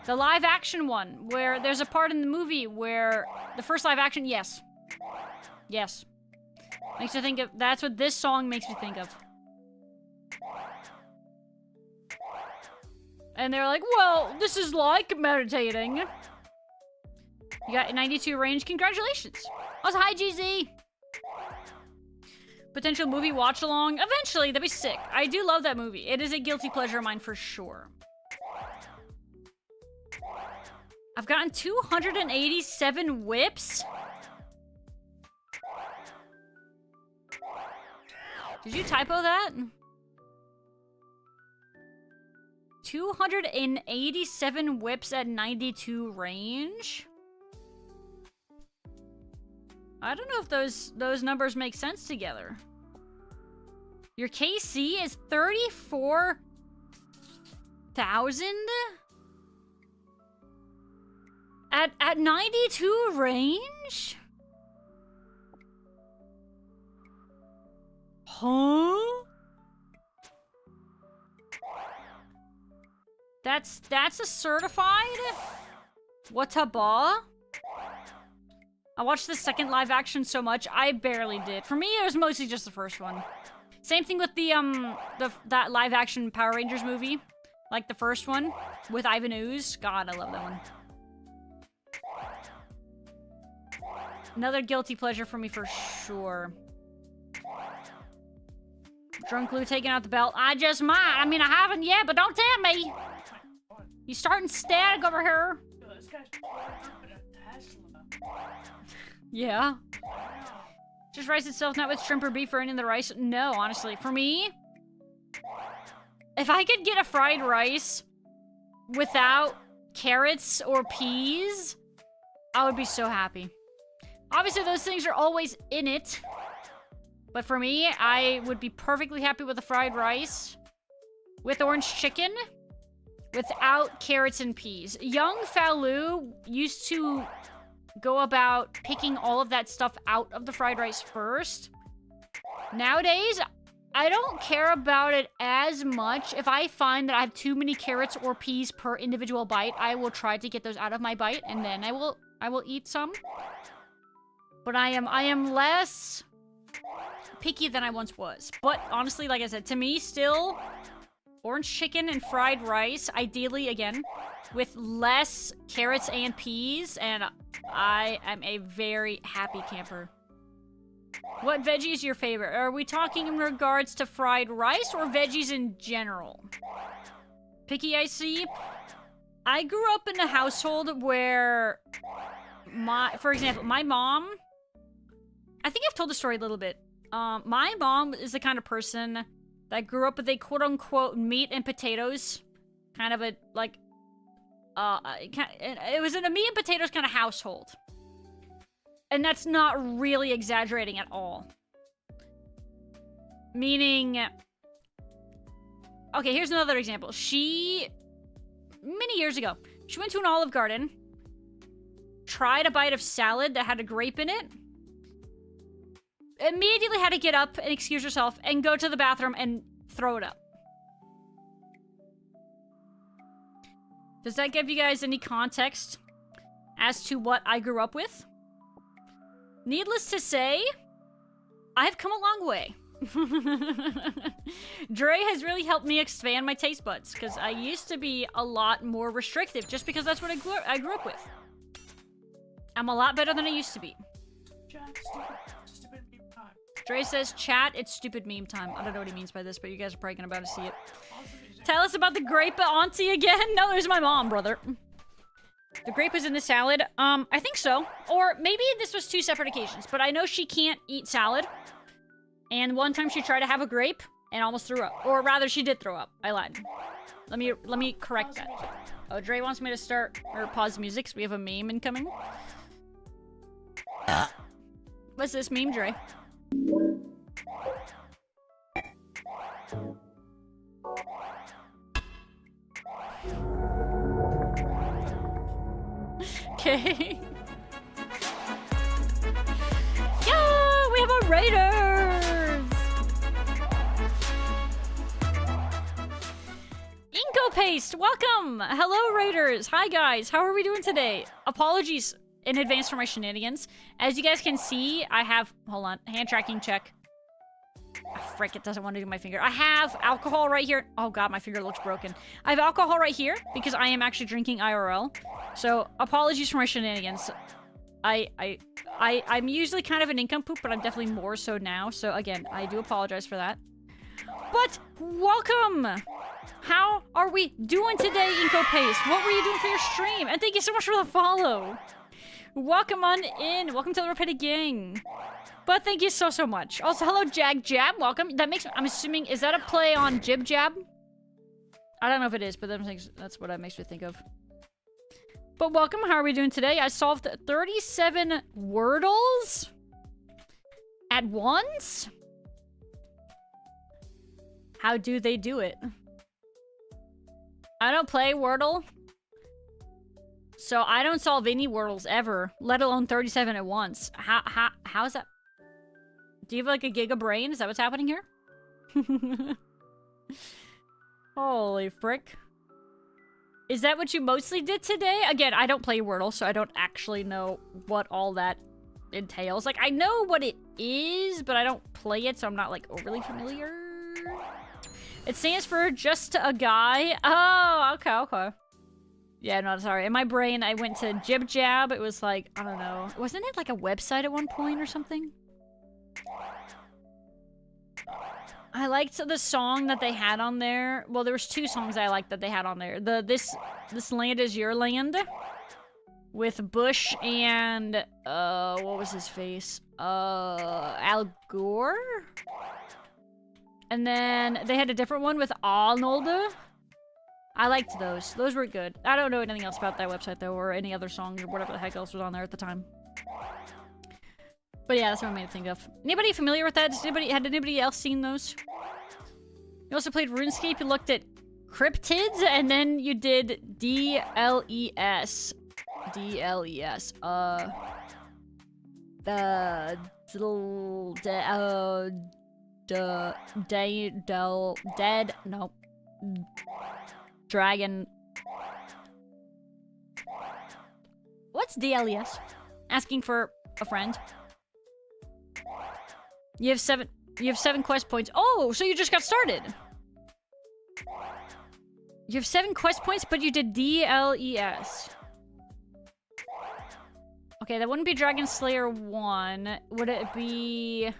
The live action one, where there's a part in the movie where the first live action, yes. Yes. Makes me think of, that's what this song makes me think of. And they're like, well, this is like meditating. You got 92 range, congratulations. Also, hi GZ. Potential movie watch along. Eventually, that'd be sick. I do love that movie. It is a guilty pleasure of mine for sure. I've gotten 287 whips. Did you typo that? 287 whips at 92 range? I don't know if those numbers make sense together. Your KC is 34,000? At 92 range? Huh? That's a certified? What a ball? I watched the second live action so much, I barely did. For me, it was mostly just the first one. Same thing with that live action Power Rangers movie. Like the first one with Ivan Ooze. God, I love that one. Another guilty pleasure for me for sure. Drunk Lou taking out the belt. I just might. I mean, I haven't yet, but don't tell me. You starting static over here. This guy's driving a Tesla. Yeah. Just rice itself, not with shrimp or beef or any of the rice. No, honestly. For me, if I could get a fried rice without carrots or peas, I would be so happy. Obviously, those things are always in it. But for me, I would be perfectly happy with a fried rice with orange chicken without carrots and peas. Young Faloo used to go about picking all of that stuff out of the fried rice first. Nowadays, I don't care about it as much. If I find that I have too many carrots or peas per individual bite, I will try to get those out of my bite, and then I will eat some. But I am less picky than I once was. But honestly, like I said, to me, still, orange chicken and fried rice, ideally, again, with less carrots and peas, and I am a very happy camper. What veggie is your favorite? Are we talking in regards to fried rice or veggies in general? Picky, I see. I grew up in a household where for example, my mom, I think I've told the story a little bit. My mom is the kind of person that grew up with a quote-unquote meat and potatoes kind of a, like, it was in a meat and potatoes kind of household. And that's not really exaggerating at all. Meaning, okay, here's another example. Many years ago, she went to an Olive Garden, tried a bite of salad that had a grape in it, immediately had to get up and excuse herself and go to the bathroom and throw it up. Does that give you guys any context as to what I grew up with? Needless to say, I've come a long way. Dre has really helped me expand my taste buds, because I used to be a lot more restrictive, just because that's what I grew up with. I'm a lot better than I used to be. Stupid meme time. Dre says, chat, it's stupid meme time. I don't know what he means by this, but you guys are probably gonna about to see it. Tell us about the grape auntie again. No, it was my mom, brother. The grape was in the salad. I think so. Or maybe this was two separate occasions, but I know she can't eat salad. And one time she tried to have a grape and almost threw up. Or rather, she did throw up. I lied. Let me correct that. Oh, Dre wants me to start or pause the music because we have a meme incoming. What's this meme, Dre? Okay. Yo, we have a Raiders! Inko Paste, welcome! Hello, Raiders! Hi, guys. How are we doing today? Apologies in advance for my shenanigans. As you guys can see, I have... Hold on. Hand tracking check. Oh, frick, it doesn't want to do my finger. I have alcohol right here. Oh, God, my finger looks broken. I have alcohol right here because I am actually drinking IRL. So, apologies for my shenanigans. I'm usually kind of an nincompoop, but I'm definitely more so now. So, again, I do apologize for that. But, welcome! How are we doing today, Inko Pace? What were you doing for your stream? And thank you so much for the follow. Welcome on in. Welcome to the Red Panda Gang. But thank you so much. Also, hello, Jag Jab. Welcome. That makes... I'm assuming... Is that a play on Jib Jab? I don't know if it is, but that's what it makes me think of. But welcome. How are we doing today? I solved 37 Wordles at once. How do they do it? I don't play Wordle. So I don't solve any Wordles ever, let alone 37 at once. How is that? Do you have like a giga brain? Is that what's happening here? Holy frick. Is that what you mostly did today? Again, I don't play Wordle, so I don't actually know what all that entails. Like, I know what it is, but I don't play it, so I'm not like overly familiar. It stands for just a guy. Oh, okay. Yeah, no, sorry. In my brain, I went to Jib Jab. It was like, I don't know. Wasn't it like a website at one point or something? I liked the song that they had on there. Well, there was 2 songs I liked that they had on there. This Land Is Your Land with Bush and what was his face? Al Gore? And then they had a different one with Arnold. I liked those. Those were good. I don't know anything else about that website, though, or any other songs or whatever the heck else was on there at the time. But yeah, that's what I made me think of. Anybody familiar with that? Had anybody else seen those? You also played RuneScape. You looked at cryptids, and then you did DLES. DLES. Dead. No. Dragon. What's DLES? Asking for a friend. You have 7 quest points. Oh, so you just got started. You have 7 quest points, but you did DLES. Okay, that wouldn't be Dragon Slayer 1. Would it be...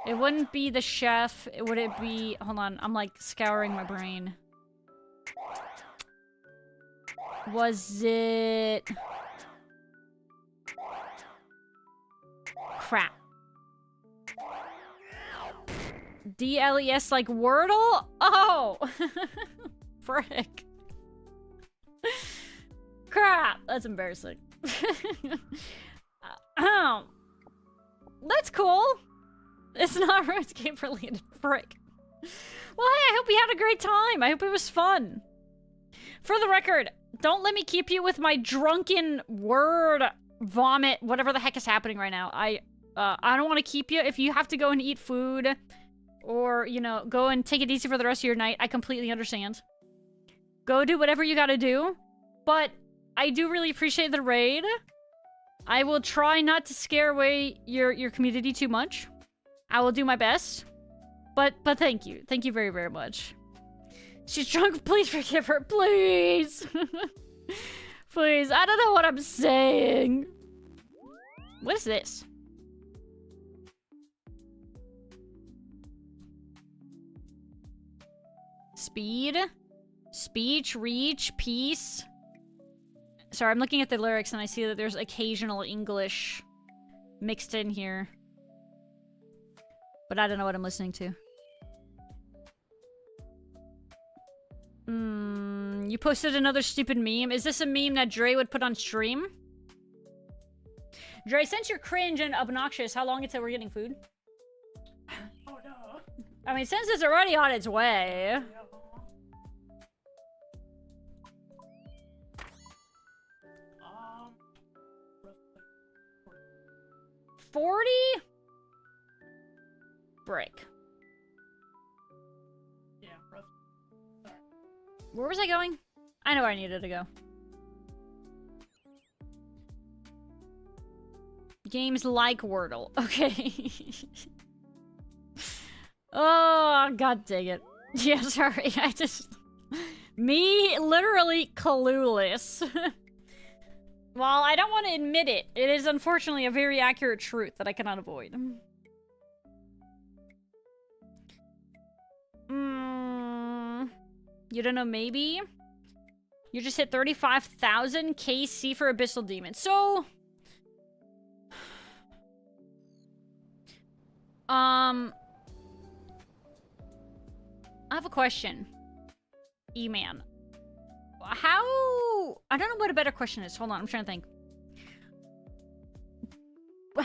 It wouldn't be the chef. Would it be... Hold on, I'm like scouring my brain. Was it... Crap. DLES like Wordle? Oh! Frick. Crap! That's embarrassing. That's cool. It's not RuneScape related. Frick. Well, hey, I hope you had a great time. I hope it was fun. For the record, don't let me keep you with my drunken word vomit, whatever the heck is happening right now. I don't want to keep you. If you have to go and eat food or, you know, go and take it easy for the rest of your night, I completely understand. Go do whatever you gotta do. But I do really appreciate the raid. I will try not to scare away your community too much. I will do my best. But thank you. Thank you very, very much. She's drunk. Please forgive her. Please. Please. I don't know what I'm saying. What is this? Speed. Speech. Reach. Peace. Sorry, I'm looking at the lyrics and I see that there's occasional English mixed in here. But I don't know what I'm listening to. You posted another stupid meme. Is this a meme that Dre would put on stream? Dre, since you're cringe and obnoxious, how long until we're getting food? Oh no. I mean, since it's already on its way. 40? Break. Yeah, roughly. Sorry. Where was I going? I know where I needed to go. Games like Wordle. Okay. Oh, god dang it. Yeah, sorry. I just... Me, literally clueless. While I don't want to admit it, it is unfortunately a very accurate truth that I cannot avoid. You don't know, maybe? You just hit 35,000 KC for Abyssal Demon. So... I have a question. E-Man. How... I don't know what a better question is. Hold on, I'm trying to think.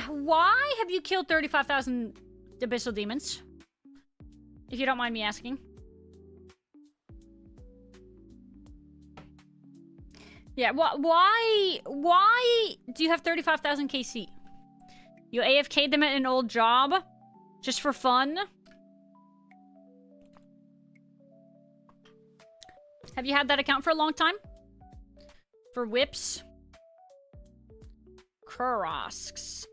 Why have you killed 35,000 Abyssal Demons? If you don't mind me asking. Yeah, why do you have 35,000 KC? You AFK'd them at an old job? Just for fun? Have you had that account for a long time? For whips? Kurosks.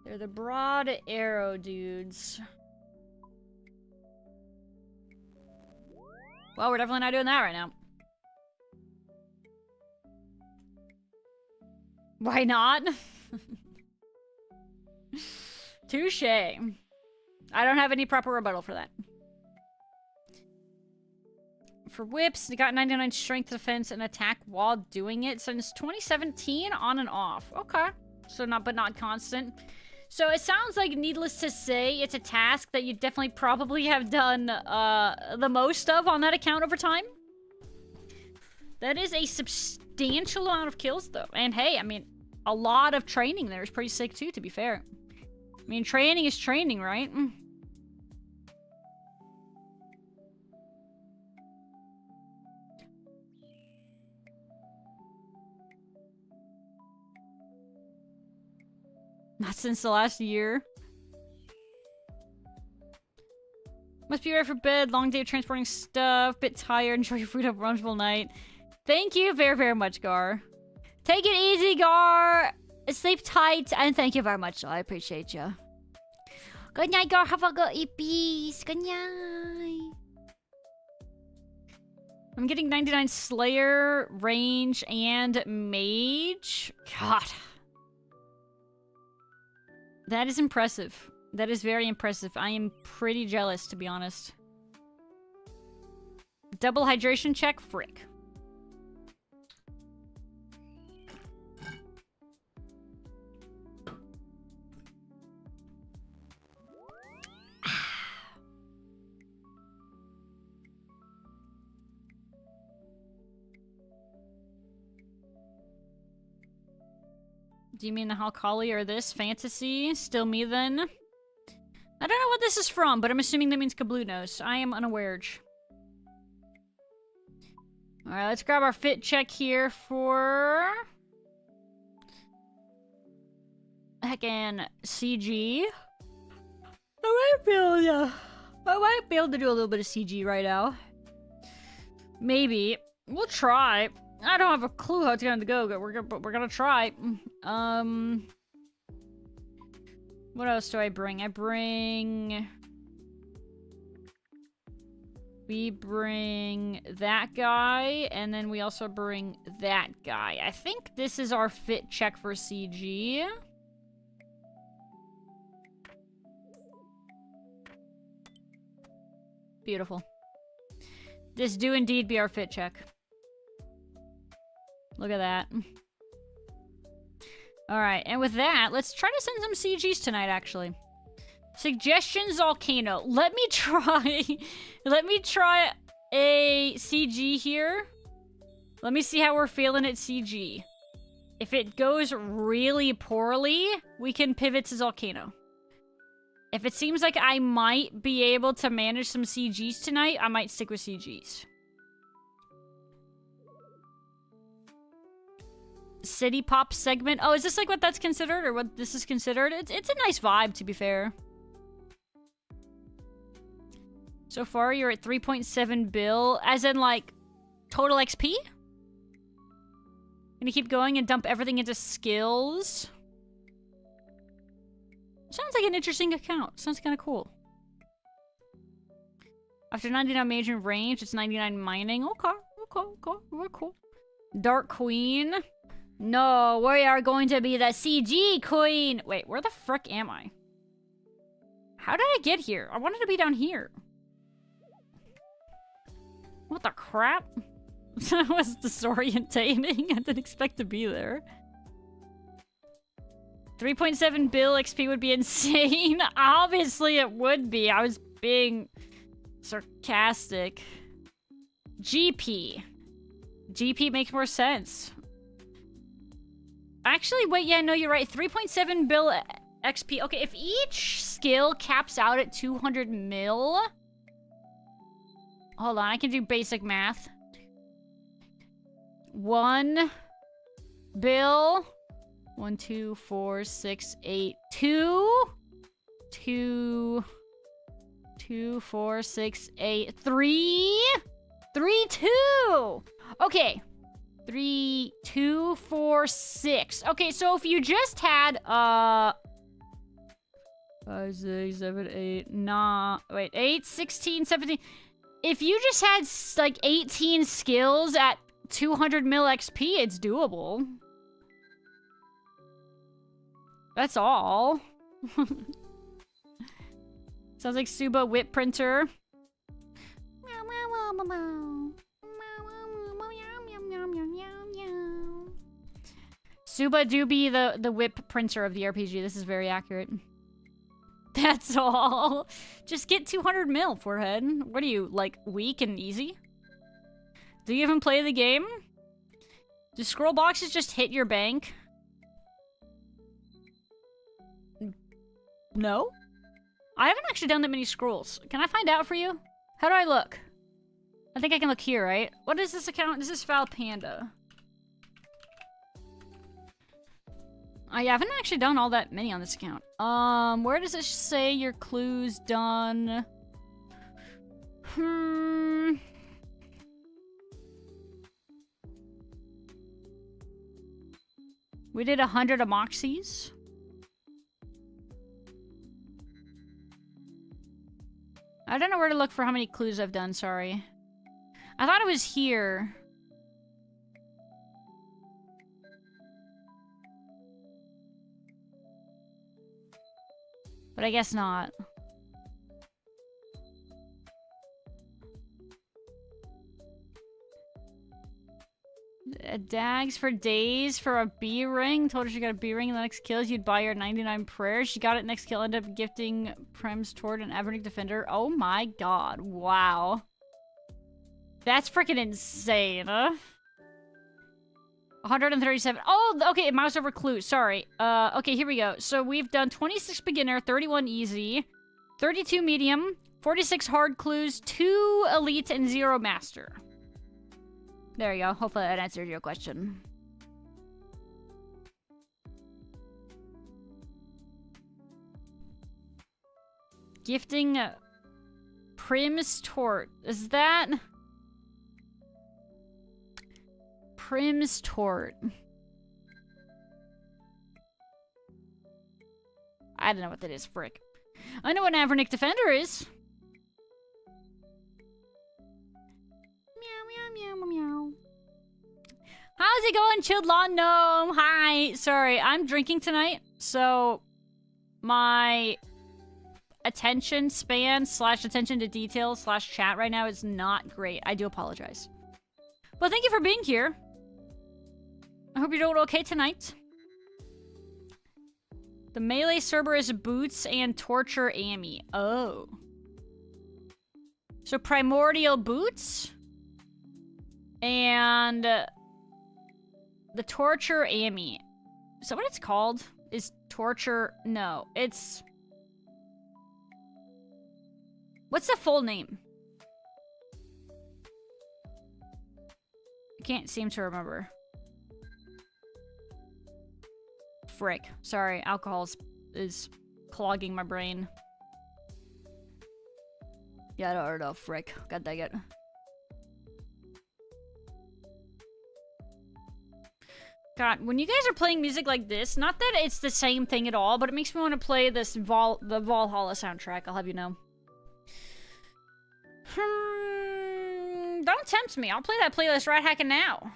They're the broad arrow dudes. Well, we're definitely not doing that right now. Why not? Touche. I don't have any proper rebuttal for that. For whips, they got 99 strength, defense, and attack while doing it since 2017, on and off. Okay. So but not constant. So it sounds like, needless to say, it's a task that you definitely probably have done the most of on that account over time. That is a substantial amount of kills, though. And hey, I mean, a lot of training there is pretty sick, too, to be fair. I mean, training is training, right? Not since the last year. Must be ready for bed. Long day of transporting stuff. Bit tired. Enjoy your food. Have a wonderful night. Thank you very, very much, Gar. Take it easy, Gar. Sleep tight. And thank you very much. I appreciate you. Good night, Gar. Have a good peace. Good night. I'm getting 99 Slayer, Range, and Mage. God. That is impressive. That is very impressive. I am pretty jealous, to be honest. Double hydration check? Frick. Do you mean the Halkali or this? Fantasy? Still me then? I don't know what this is from, but I'm assuming that means Kablunos. I am unaware. Alright, let's grab our fit check here for... heckin' CG. I might be able to do a little bit of CG right now. Maybe. We'll try. I don't have a clue how it's gonna go, but we're gonna try. What else do I bring? We bring that guy, and then we also bring that guy. I think this is our fit check for CG. Beautiful. This do indeed be our fit check. Look at that. Alright, and with that, let's try to send some CGs tonight, actually. Suggestions, Volcano. Let me try... let me try a CG here. Let me see how we're feeling at CG. If it goes really poorly, we can pivot to Volcano. If it seems like I might be able to manage some CGs tonight, I might stick with CGs. City pop segment. Oh, is this like what that's considered, or what this is considered? It's a nice vibe, to be fair. So far, you're at 3.7 bill, as in like total XP. Gonna keep going and dump everything into skills. Sounds like an interesting account. Sounds kind of cool. After 99 major range, it's 99 mining. Okay, we're cool. Dark Queen. No, we are going to be the CG queen. Wait, where the frick am I? How did I get here? I wanted to be down here. What the crap? That was disorientating. I didn't expect to be there. 3.7 bill XP would be insane. Obviously it would be. I was being sarcastic. GP. GP makes more sense. Actually, wait, yeah, no, you're right. 3.7 bill XP. Okay, if each skill caps out at 200 mil... Hold on, I can do basic math. 1 bill... 1, 2, 4, 6, 8, 2... 2... 2, 4, 6, 8, 3... 3, 2! Okay. 3, 2, 4, 6. Okay, so if you just had, 5, 6, 7, 8, 9... Wait, 8, 16, 17... If you just had, like, 18 skills at 200 mil XP, it's doable. That's all. Sounds like Suba whip printer. Suba do be the whip printer of the RPG. This is very accurate. That's all. Just get 200 mil, forehead. What are you, like, weak and easy? Do you even play the game? Do scroll boxes just hit your bank? No? I haven't actually done that many scrolls. Can I find out for you? How do I look? I think I can look here, right? What is this account? This is Val Panda. I haven't actually done all that many on this account. Where does it say your clues done? We did 100 amoxies. I don't know where to look for how many clues I've done, sorry. I thought it was here. But I guess not. Dags for days for a B ring. Told her she got a B ring in the next kills. You'd buy her 99 prayers. She got it next kill. Ended up gifting Prems toward an Evernick defender. Oh my god. Wow. That's freaking insane. 137. Oh, okay. Mouse over clues. Sorry. Okay, here we go. So we've done 26 beginner, 31 easy, 32 medium, 46 hard clues, 2 elite, and 0 master. There you go. Hopefully that answered your question. Gifting Prim's Tort. Is that... Prim's Tort. I don't know what that is, frick. I know what an Evernick defender is. Meow, meow, meow, meow. How's it going, Chilled Lawn Gnome? Hi. Sorry, I'm drinking tonight, so my attention span / attention to detail / chat right now is not great. I do apologize. But thank you for being here. I hope you're doing okay tonight. The melee Cerberus boots and torture Amy. Oh. So primordial boots and the torture Amy. So what it's called is torture. No, it's... What's the full name? I can't seem to remember. Frick. Sorry, alcohol is clogging my brain. Yeah, I don't know. Frick. God dang it. God, when you guys are playing music like this, not that it's the same thing at all, but it makes me want to play this the Valhalla soundtrack, I'll have you know. Don't tempt me. I'll play that playlist right hacking now.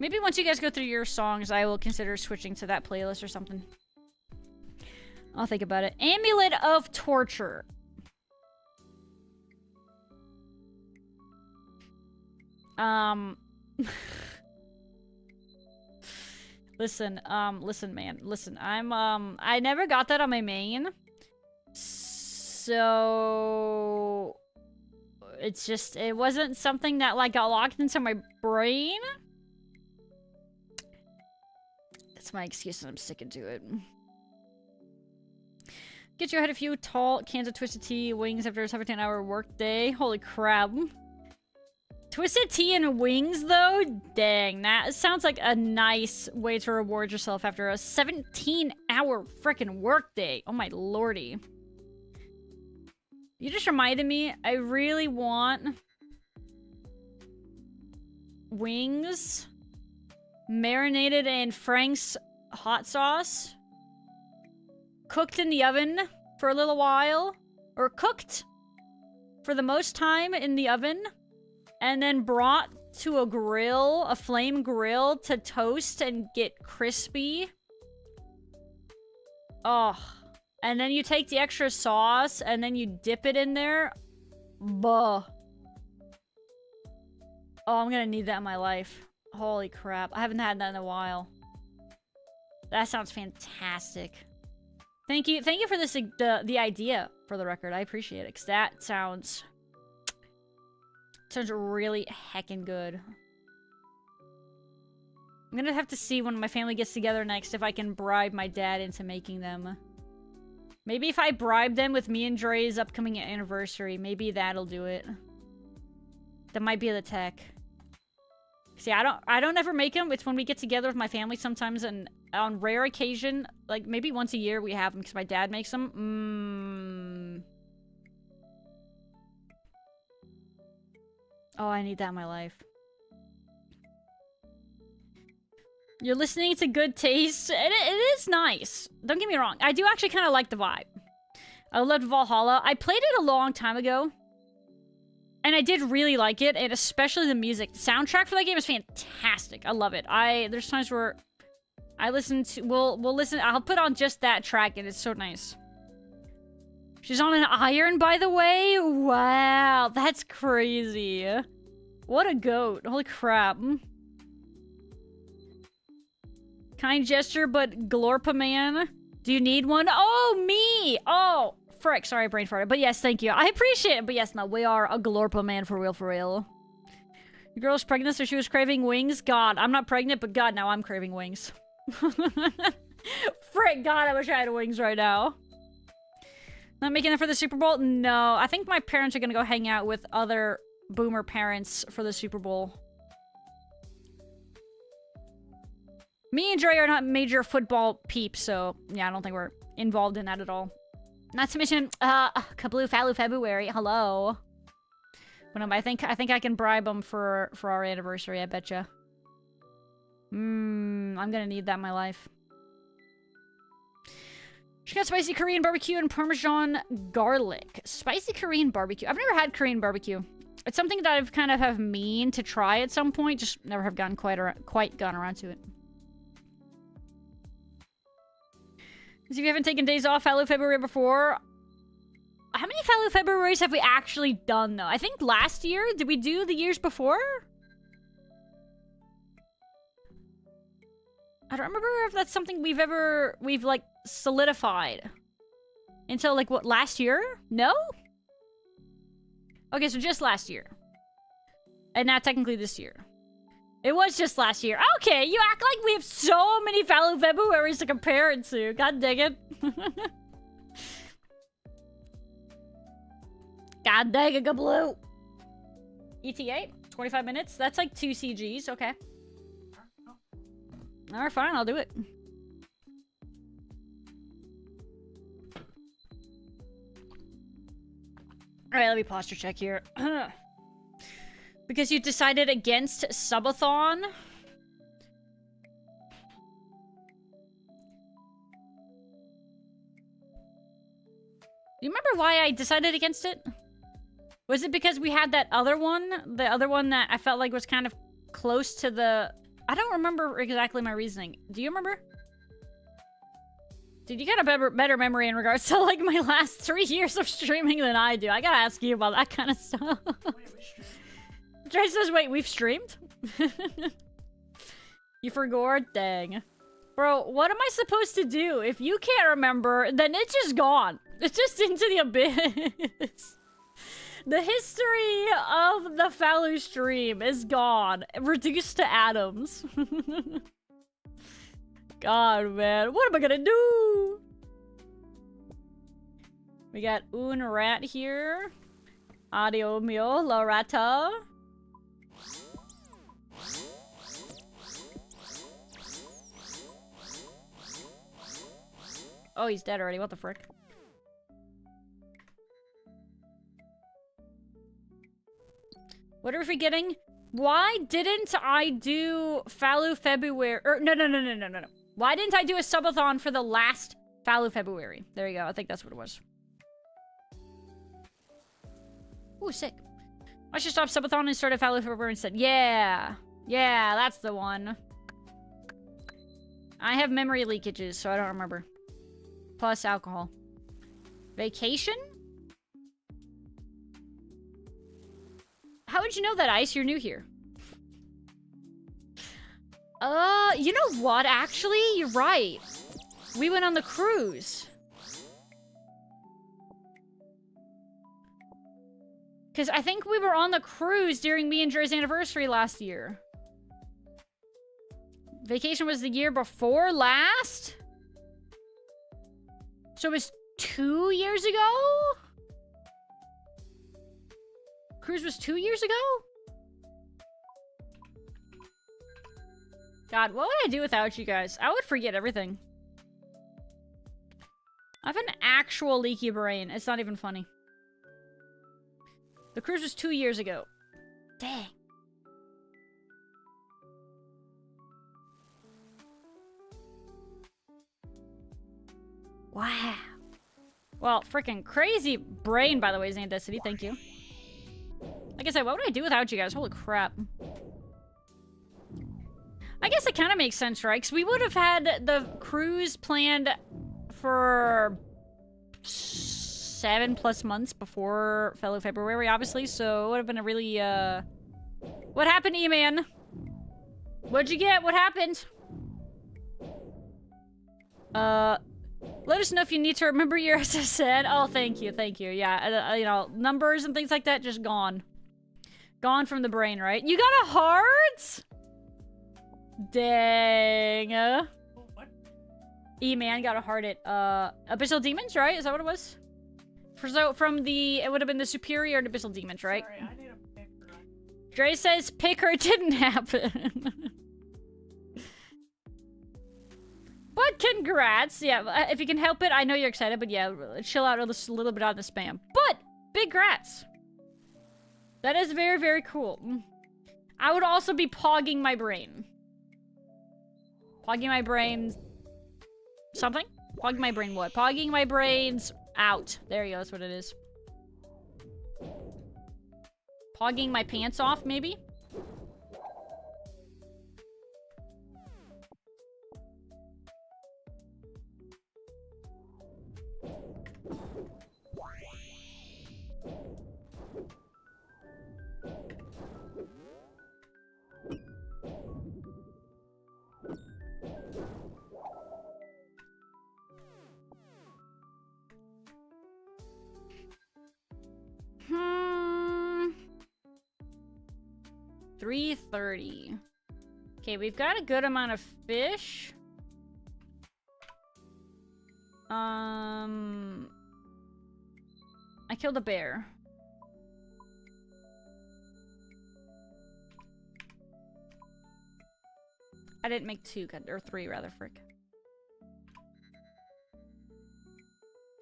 Maybe once you guys go through your songs, I will consider switching to that playlist or something. I'll think about it. Amulet of Torture. Listen, man. Listen, I never got that on my main. So... It's just, it wasn't something that, like, got locked into my brain. That's my excuse and I'm sticking to it. Get your head a few tall cans of Twisted Tea, wings after a 17-hour work day. Holy crap. Twisted Tea and wings, though? Dang, that sounds like a nice way to reward yourself after a 17-hour freaking work day. Oh my lordy. You just reminded me, I really want wings marinated in Frank's hot sauce, cooked in the oven for a little while, or cooked for the most time in the oven, and then brought to a grill, a flame grill, to toast and get crispy. Oh. And then you take the extra sauce, and then you dip it in there. Buh. Oh, I'm gonna need that in my life. Holy crap. I haven't had that in a while. That sounds fantastic. Thank you for this, the idea, for the record. I appreciate it, because that sounds really heckin' good. I'm gonna have to see when my family gets together next if I can bribe my dad into making them. Maybe if I bribe them with me and Dre's upcoming anniversary, maybe that'll do it. That might be the tech. See, I don't ever make them. It's when we get together with my family sometimes, and on rare occasion, like maybe once a year, we have them because my dad makes them. Oh, I need that in my life. You're listening to good taste. It is nice. Don't get me wrong. I do actually kind of like the vibe. I loved Valhalla. I played it a long time ago. And I did really like it. And especially the music. The soundtrack for that game is fantastic. I love it. There's times where I listen to... We'll listen... I'll put on just that track and it's so nice. She's on an iron, by the way? Wow. That's crazy. What a goat. Holy crap. Kind gesture, but Glorpa man. Do you need one? Oh, me! Oh, frick. Sorry, I brain farted. But yes, thank you. I appreciate it. But yes, no, we are a Glorpa man for real, for real. Your girl's pregnant, so she was craving wings? God, I'm not pregnant, but God, now I'm craving wings. Frick, God, I wish I had wings right now. Not making it for the Super Bowl? No, I think my parents are gonna go hang out with other boomer parents for the Super Bowl. Me and Dre are not major football peeps, so yeah, I don't think we're involved in that at all. Not to mention, Kabloo Faloo February, hello. But I think I can bribe them for our anniversary, I betcha. I'm gonna need that in my life. She got spicy Korean barbecue and Parmesan garlic. Spicy Korean barbecue. I've never had Korean barbecue. It's something that I've kind of have mean to try at some point, just never have gotten quite gone around to it. If you haven't taken days off Faloo February before, how many Faloo Februaries have we actually done, though? I think last year? Did we do the years before? I don't remember if that's something we've, like, solidified. Until, like, what, last year? No? Okay, so just last year. And not technically this year. It was just last year. Okay, you act like we have so many Faloo Februaries to compare it to. God dang it. God dang it, Gabloo. ETA? 25 minutes? That's like 2 CGs. Okay. Alright, fine. I'll do it. Alright, let me posture check here. Because you decided against subathon? You remember why I decided against it? Was it because we had that other one? The other one that I felt like was kind of close to the... I don't remember exactly my reasoning. Do you remember? Dude, you got a better memory in regards to, like, my last 3 years of streaming than I do. I gotta ask you about that kind of stuff. Dre says, wait, we've streamed? You forgot? Dang. Bro, what am I supposed to do? If you can't remember, then it's just gone. It's just into the abyss. The history of the Faloo stream is gone. Reduced to atoms. God, man. What am I gonna do? We got un rat here. Adio mio, la rata. Oh, he's dead already. What the frick? What are we forgetting? Why didn't I do Faloo February? Or, no. Why didn't I do a subathon for the last Faloo February? There you go. I think that's what it was. Ooh, sick. I should stop subathon and start a Faloo February instead. Yeah. Yeah, that's the one. I have memory leakages, so I don't remember. Plus alcohol. Vacation? How would you know that, Ice? You're new here. You know what? Actually, you're right. We went on the cruise. Because I think we were on the cruise during me and Dre's anniversary last year. Vacation was the year before last? So it was 2 years ago? Cruise was 2 years ago? God, what would I do without you guys? I would forget everything. I have an actual leaky brain. It's not even funny. The cruise was 2 years ago. Dang. Wow. Well, freaking crazy brain, by the way, Zandicity. Thank you. Like I said, what would I do without you guys? Holy crap. I guess it kind of makes sense, right? Because we would have had the cruise planned for 7+ months before Faloo February, obviously. So it would have been a really, What happened, E-Man? What'd you get? What happened? Let us know if you need to remember your SSN. Oh, thank you, thank you. Yeah, you know, numbers and things like that just gone. Gone from the brain, right? You got a heart? Dang. What? E-Man got a heart at, Abyssal Demons, right? Is that what it was? So, from the, it would have been the Superior to Abyssal Demons, right? Sorry, I need a picker. Dre says picker didn't happen. But congrats. Yeah, if you can help it, I know you're excited, but yeah, chill out a little bit on the spam. But, big grats. That is very, very cool. I would also be pogging my brain. Pogging my brain... something? Pogging my brain what? Pogging my brains out. There you go, that's what it is. Pogging my pants off, maybe? Hmm. 3:30. Okay, we've got a good amount of fish. I killed a bear. I didn't make two, or three rather, frick.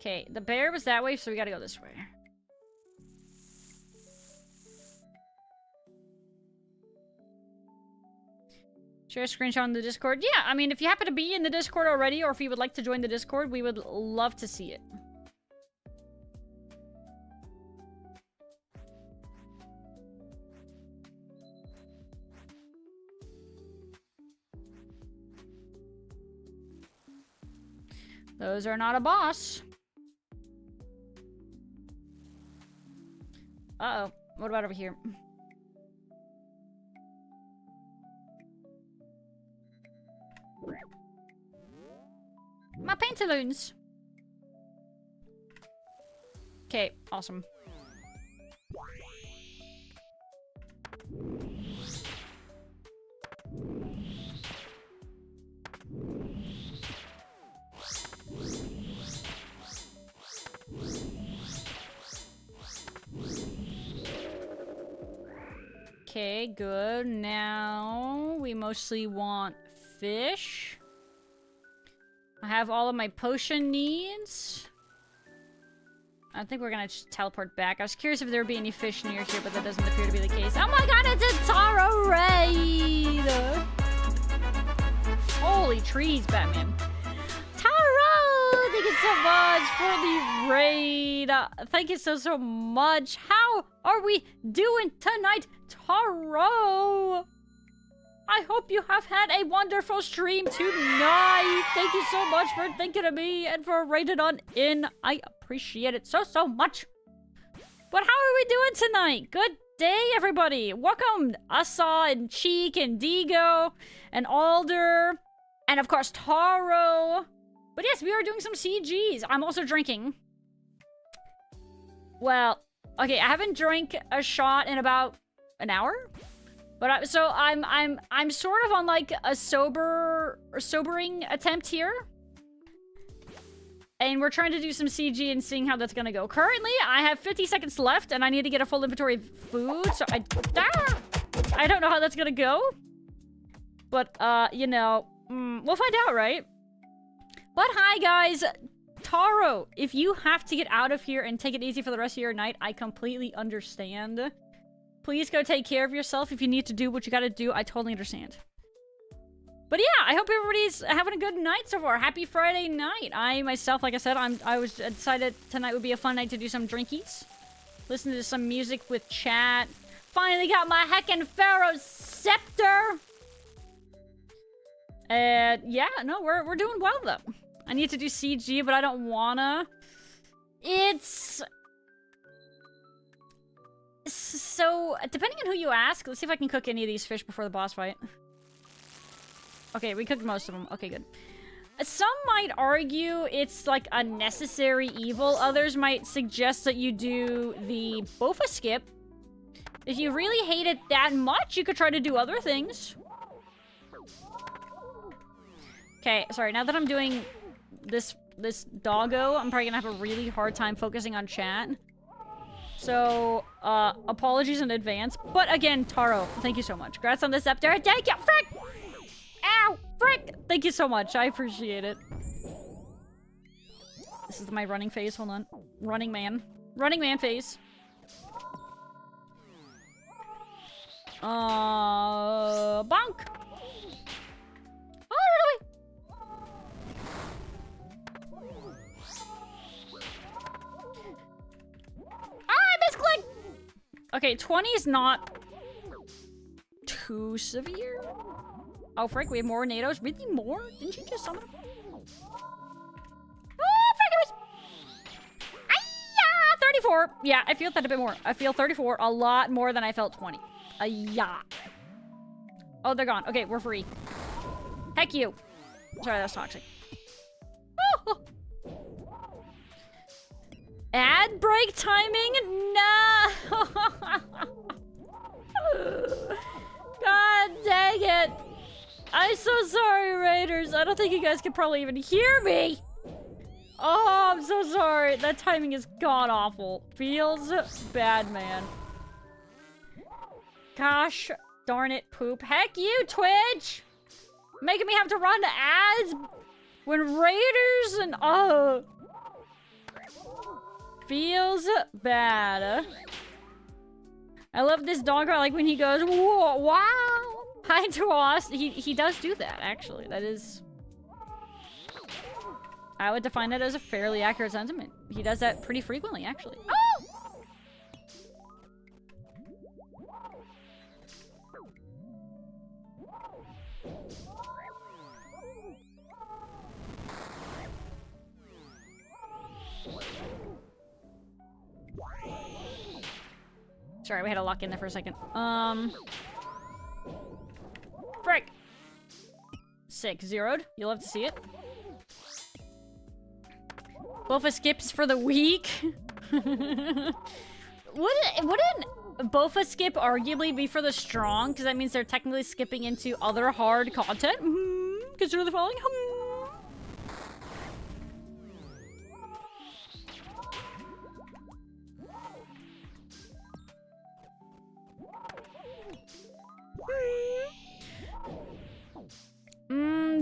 Okay, the bear was that way, so we gotta go this way. Share a screenshot on the Discord? Yeah, I mean, if you happen to be in the Discord already, or if you would like to join the Discord, we would love to see it. Those are not a boss. Uh-oh. What about over here? My pantaloons. Okay, awesome. Okay, good. Now we mostly want fish. I have all of my potion needs. I think we're gonna just teleport back. I was curious if there would be any fish near here, but that doesn't appear to be the case. Oh my god, it's a Taro raid! Holy trees, Batman. Taro! Thank you so much for the raid. Thank you so much. How are we doing tonight, Taro? I hope you have had a wonderful stream tonight. Thank you so much for thinking of me and for raiding on in. I appreciate it so much. But how are we doing tonight? Good day, everybody. Welcome, Asa and Cheek and Digo and Alder and, of course, Taro. But yes, we are doing some CGs. I'm also drinking. Well, okay, I haven't drank a shot in about an hour. But I'm sort of on like a sobering attempt here. And we're trying to do some CG and seeing how that's gonna go. Currently, I have 50 seconds left and I need to get a full inventory of food, so I don't know how that's gonna go. But, you know, we'll find out, right? But hi, guys. Taro, if you have to get out of here and take it easy for the rest of your night, I completely understand. Please go take care of yourself. If you need to do what you gotta do, I totally understand. But yeah, I hope everybody's having a good night so far. Happy Friday night. I myself, like I said, I decided tonight would be a fun night to do some drinkies. Listen to some music with chat. Finally got my heckin' Pharaoh Scepter. And yeah, no, we're doing well though. I need to do CG, but I don't wanna. It's... So, depending on who you ask, let's see if I can cook any of these fish before the boss fight. Okay, we cooked most of them. Okay, good. Some might argue it's like a necessary evil. Others might suggest that you do the Bofa skip. If you really hate it that much, you could try to do other things. Okay, sorry, now that I'm doing this doggo, I'm probably gonna have a really hard time focusing on chat. So, apologies in advance. But again, Taro, thank you so much. Congrats on the scepter. Thank you, frick! Ow, frick! Thank you so much. I appreciate it. This is my running phase. Hold on. Running man. Running man phase. Bonk! Oh, really? Misclick! Okay, 20 is not too severe. Oh, frick, we have more NATOs. Really more? Didn't you just summon them? Oh, frick, it was... Ay-ya! 34. Yeah, I feel that a bit more. I feel 34 a lot more than I felt 20. Ay-ya. Oh, they're gone. Okay, we're free. Heck you. Sorry, that's toxic. Oh. Ad break timing? No! God dang it. I'm so sorry, Raiders. I don't think you guys can probably even hear me. Oh, I'm so sorry. That timing is god-awful. Feels bad, man. Gosh darn it, poop. Heck you, Twitch! Making me have to run to ads when Raiders and... Oh... Feels bad. I love this dog. I like when he goes, whoa, wow. Hi to us. He does do that, actually. That is... I would define that as a fairly accurate sentiment. He does that pretty frequently, actually. Oh! Sorry, we had to lock in there for a second. Frick! Sick. Zeroed. You'll have to see it. Bofa skips for the week. Wouldn't Bofa skip arguably be for the strong? Because that means they're technically skipping into other hard content. Consider the following.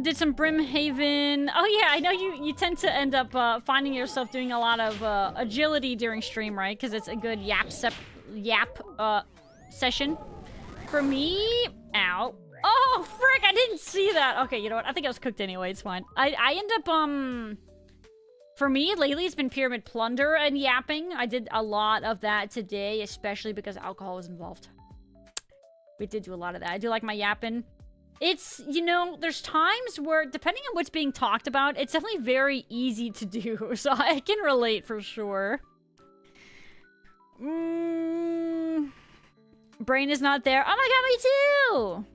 Did some Brimhaven. Oh yeah, I know you tend to end up finding yourself doing a lot of agility during stream, right? Because it's a good yap session. For me, ow. Oh frick! I didn't see that. Okay, you know what? I think I was cooked anyway. It's fine. I end up For me, lately it's been Pyramid Plunder and yapping. I did a lot of that today, especially because alcohol was involved. We did do a lot of that. I do like my yapping. It's, you know, there's times where, depending on what's being talked about, it's definitely very easy to do. So I can relate for sure. Brain is not there. Oh my god, me too!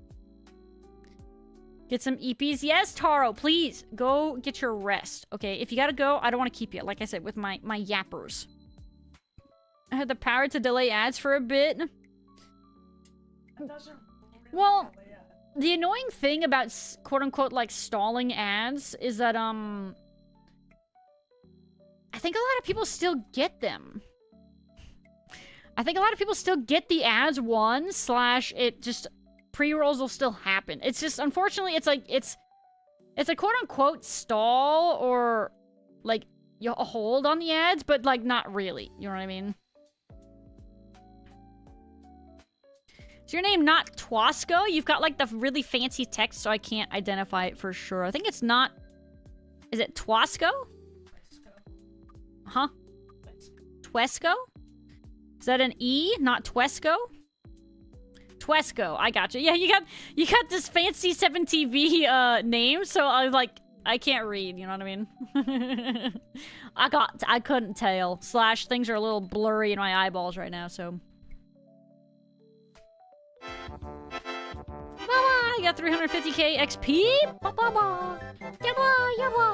Get some EPs. Yes, Taro, please. Go get your rest. Okay, if you gotta go, I don't want to keep you. Like I said, with my yappers. I had the power to delay ads for a bit. Well... The annoying thing about quote-unquote, like, stalling ads is that, I think a lot of people still get them. I think a lot of people still get the ads / it just... Pre-rolls will still happen. It's just, unfortunately, it's like, it's a quote-unquote stall or, like, a hold on the ads, but, like, not really. You know what I mean? Is your name not Twasco? You've got, like, the really fancy text, so I can't identify it for sure. I think it's not... Is it Twasco? Huh? Twesco? Is that an E, not Twesco? Twesco, I gotcha. Yeah, you got this fancy 7TV name, so I was like, I can't read, you know what I mean? I couldn't tell. / things are a little blurry in my eyeballs right now, so... Bye-bye! You got 350k XP! Bye-bye! Yabba, yabba,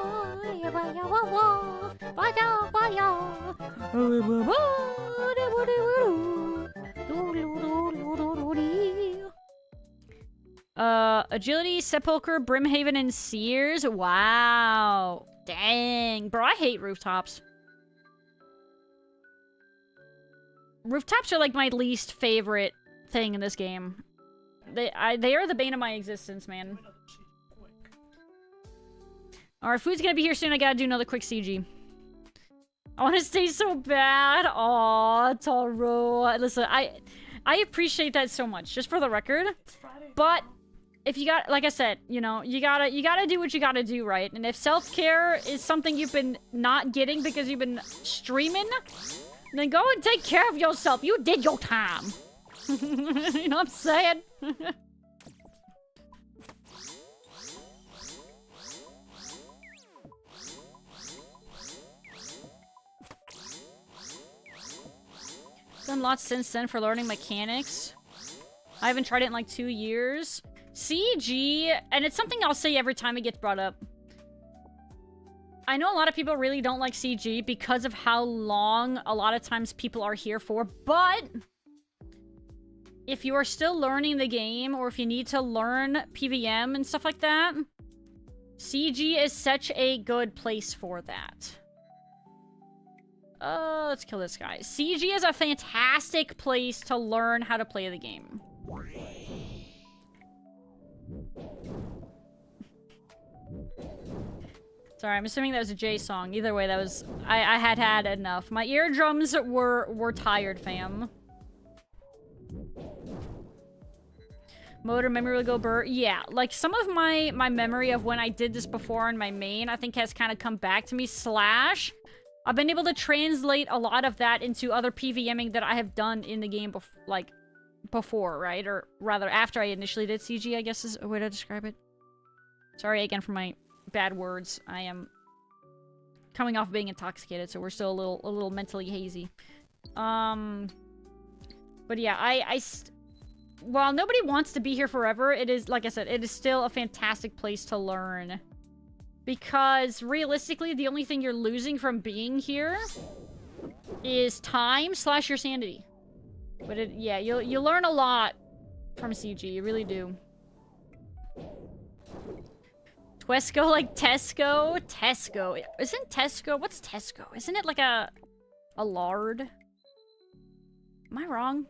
yabba, yabba, bye-ya, bye-ya. Agility, Sepulcher, Brimhaven, and Sears. Wow. Dang. Bro, I hate rooftops. Rooftops are like my least favorite thing in this game. They are the bane of my existence, man. Alright, food's gonna be here soon. I gotta do another quick CG. I want to stay so bad. Aw, Taro. Listen, I appreciate that so much, just for the record. But if you got, like I said, you know, you gotta do what you gotta do, right? And if self-care is something you've been not getting because you've been streaming, then go and take care of yourself. You did your time. You know what I'm saying? Done lots since then for learning mechanics. I haven't tried it in like 2 years. CG, and it's something I'll say every time it gets brought up. I know a lot of people really don't like CG because of how long a lot of times people are here for, but if you are still learning the game, or if you need to learn PVM and stuff like that, CG is such a good place for that. Let's kill this guy. CG is a fantastic place to learn how to play the game. Sorry, I'm assuming that was a J song. Either way, that was... I had enough. My eardrums were tired, fam. Motor memory will go burr. Yeah, like some of my memory of when I did this before in my main, I think has kind of come back to me. / I've been able to translate a lot of that into other PVMing that I have done in the game before, right? Or rather, after I initially did CG, I guess is a way to describe it. Sorry again for my bad words. I am coming off being intoxicated, so we're still a little mentally hazy. But yeah, while nobody wants to be here forever, it is, like I said, it is still a fantastic place to learn. Because, realistically, the only thing you're losing from being here is time / your sanity. But yeah, you learn a lot from CG, you really do. Twesco like Tesco? Tesco. Isn't Tesco? What's Tesco? Isn't it like a lard? Am I wrong?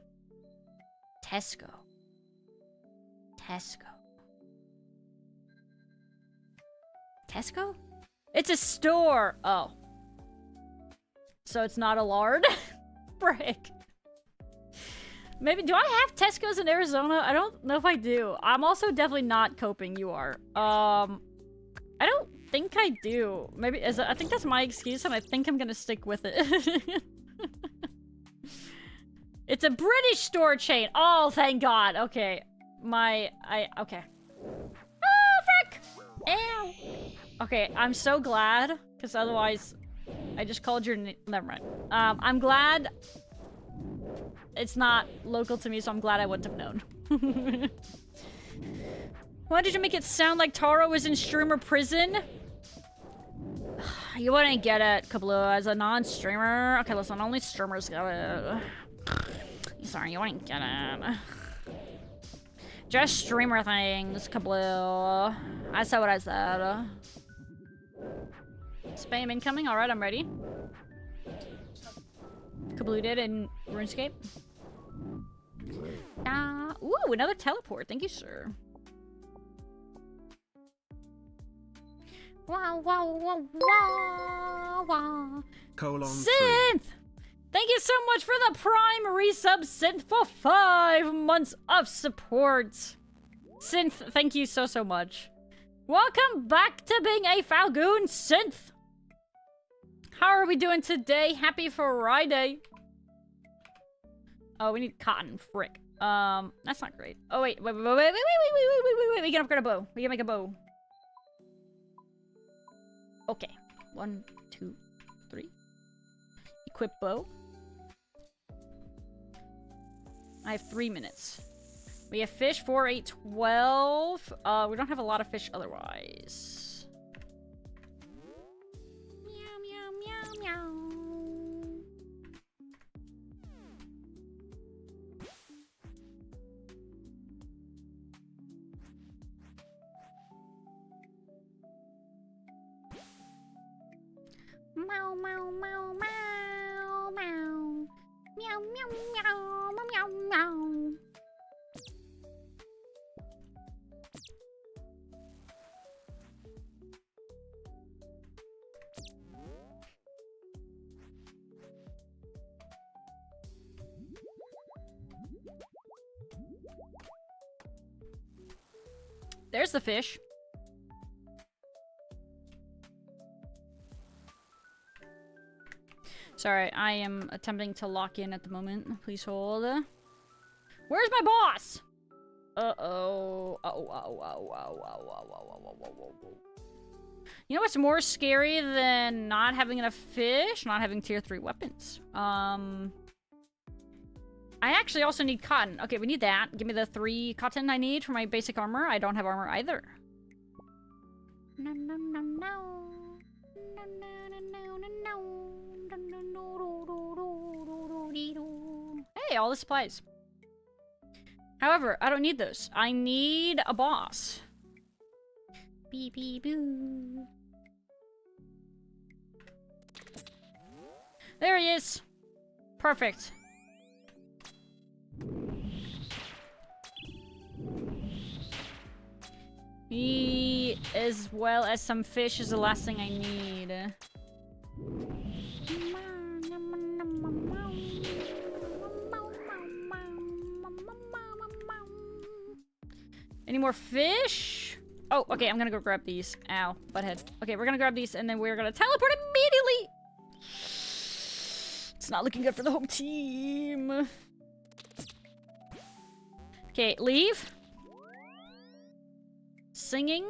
Tesco. Tesco. Tesco? It's a store! Oh. So it's not a lard? Frick. Maybe, do I have Tesco's in Arizona? I don't know if I do. I'm also definitely not coping, you are. I don't think I do. Maybe, I think that's my excuse, and I think I'm gonna stick with it. It's a British store chain. Oh, thank God. Okay. Okay. Oh, frick! Ow! Okay, I'm so glad, because otherwise, I just called your name. Never mind. I'm glad it's not local to me, so I'm glad I wouldn't have known. Why did you make it sound like Taro was in streamer prison? You wouldn't get it, Kablu, as a non-streamer. Okay, listen, only streamers get it. Sorry, you wouldn't get it. Just streamer things, Kablu. I said what I said. Spam incoming. Alright, I'm ready. Kablu did in RuneScape. Ooh, another teleport. Thank you, sir. Wow, wow, wow, wow, wow. Synth! Thank you so much for the Prime resub, Synth, for 5 months of support. Synth, thank you so much. Welcome back to being a Falgoon, Synth. How are we doing today? Happy Friday. Oh, we need cotton. Frick. That's not great. Oh, wait. We can upgrade a bow. We can make a bow. Okay. 1, 2, 3. Equip bow. I have 3 minutes. We have fish, 4, 8, 12. We don't have a lot of fish otherwise. Meow, meow, meow, meow. Meow, meow, meow, meow, meow. Meow, meow, meow, meow, meow. There's the fish. Sorry, I am attempting to lock in at the moment. Please hold. Where's my boss? Uh-oh. You know what's more scary than not having enough fish? Not having tier 3 weapons. I actually also need cotton. Okay, we need that. Give me the 3 cotton I need for my basic armor. I don't have armor either. No, no, no, no. No, no, no, no, no, no. Hey, all the supplies. However, I don't need those. I need a boss. Beep, beep, boo. There he is. Perfect. He, as well as some fish, is the last thing I need. Any more fish? Oh, okay, I'm gonna go grab these. Ow, butthead. Okay, we're gonna grab these and then we're gonna teleport immediately! It's not looking good for the home team. Okay, leave. Singing.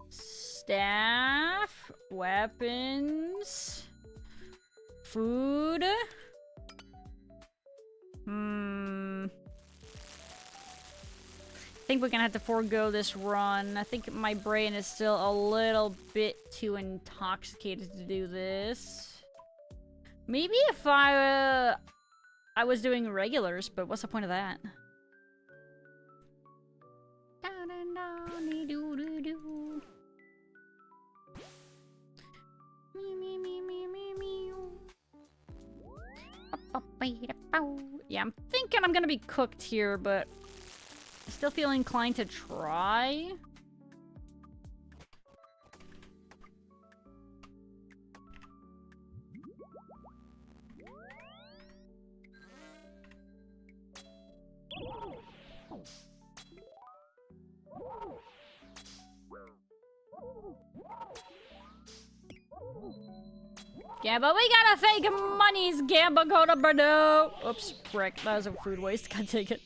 Staff. Weapons. food. I think we're gonna have to forego this run. I think my brain is still a little bit too intoxicated to do this. Maybe if I was doing regulars, but what's the point of that? Yeah, I'm thinking I'm gonna be cooked here, but I still feel inclined to try. Gamba, we got a fake money's Gamba go to Bordeaux. Oops, frick. That was a food waste. Can't take it.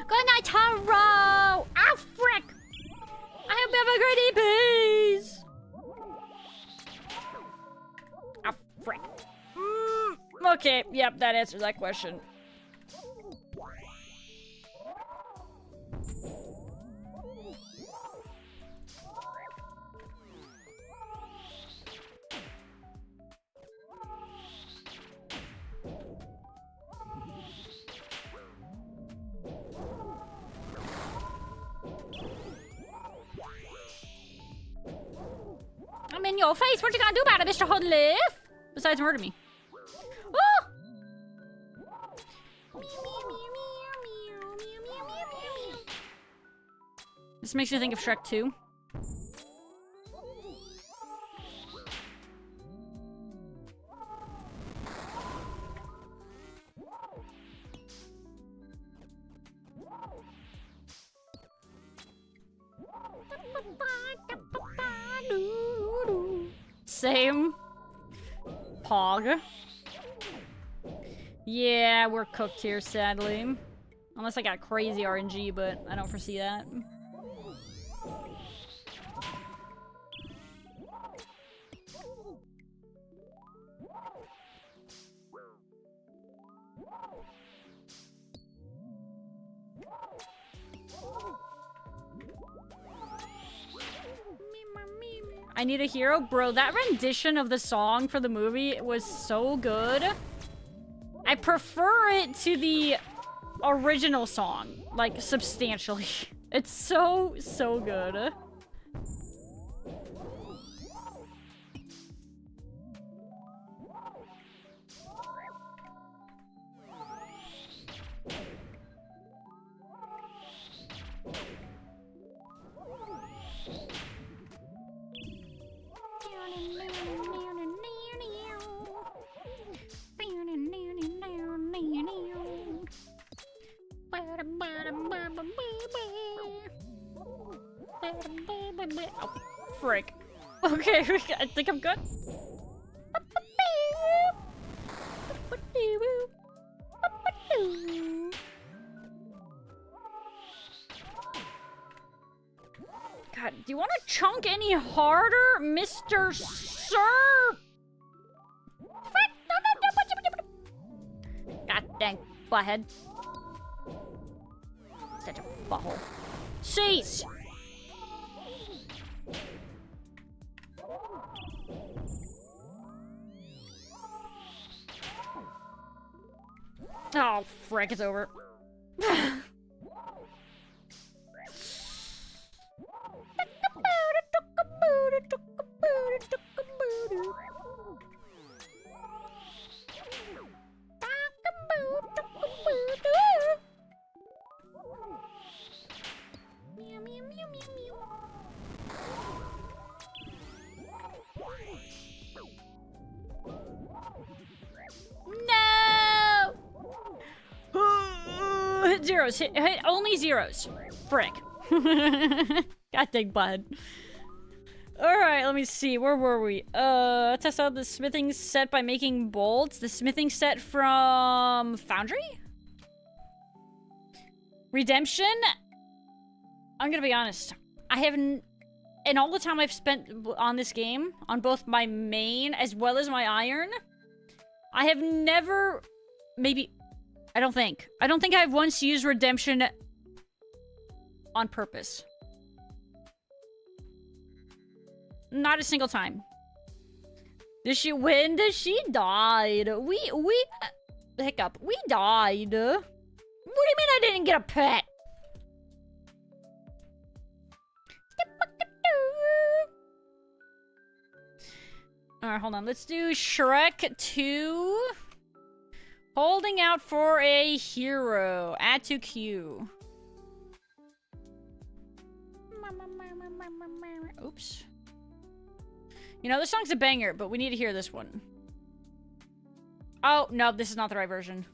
Good night, Taro! Ah, frick! I hope you have a great EPs! Ah, frick. Okay, yep, that answers that question. I'm in your face. What you gonna do about it, Mr. Hoodliff? Besides murder me. Oh! This makes you think of Shrek 2. Same. Pog. Yeah, we're cooked here, sadly. Unless I got crazy RNG, but I don't foresee that. I Need a Hero? Bro, that rendition of the song for the movie was so good. I prefer it to the original song, like, substantially. It's so, so good. Oh, frick. Okay, I think I'm good. God, do you want to chunk any harder, Mr. Sir? God dang, butthead. Such a butthole. Cease! Oh, frick, it's over. No! Hit zeros. Hit only zeros. frick. God dang bud. Alright, let me see. Where were we? Test out the smithing set by making bolts. The smithing set from Foundry? Redemption? I'm gonna be honest. I haven't... In all the time I've spent on this game, on both my main as well as my iron, I have never... Maybe... I don't think I've once used Redemption on purpose. Not a single time. Did she win? She died. Hiccup. We died. What do you mean I didn't get a pet? Alright, hold on. Let's do Shrek 2. Holding out for a hero. Add to queue. Oops. You know, this song's a banger, but we need to hear this one. Oh, no, this is not the right version.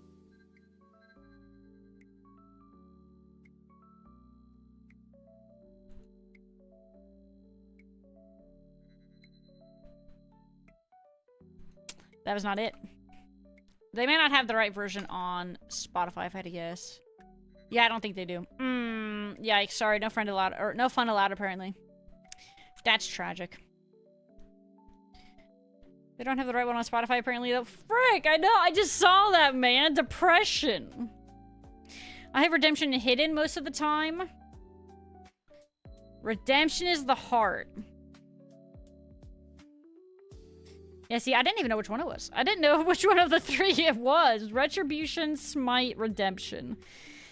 That was not it. They may not have the right version on Spotify, if I had to guess. Yeah, I don't think they do. Yeah, sorry, no friend allowed, or no fun allowed, apparently. That's tragic. They don't have the right one on Spotify, apparently, though. Frick, I know, I just saw that, man. Depression. I have Redemption hidden most of the time. Redemption is the heart. Yeah, see, I didn't even know which one it was. I didn't know which one of the three it was. Retribution, Smite, Redemption.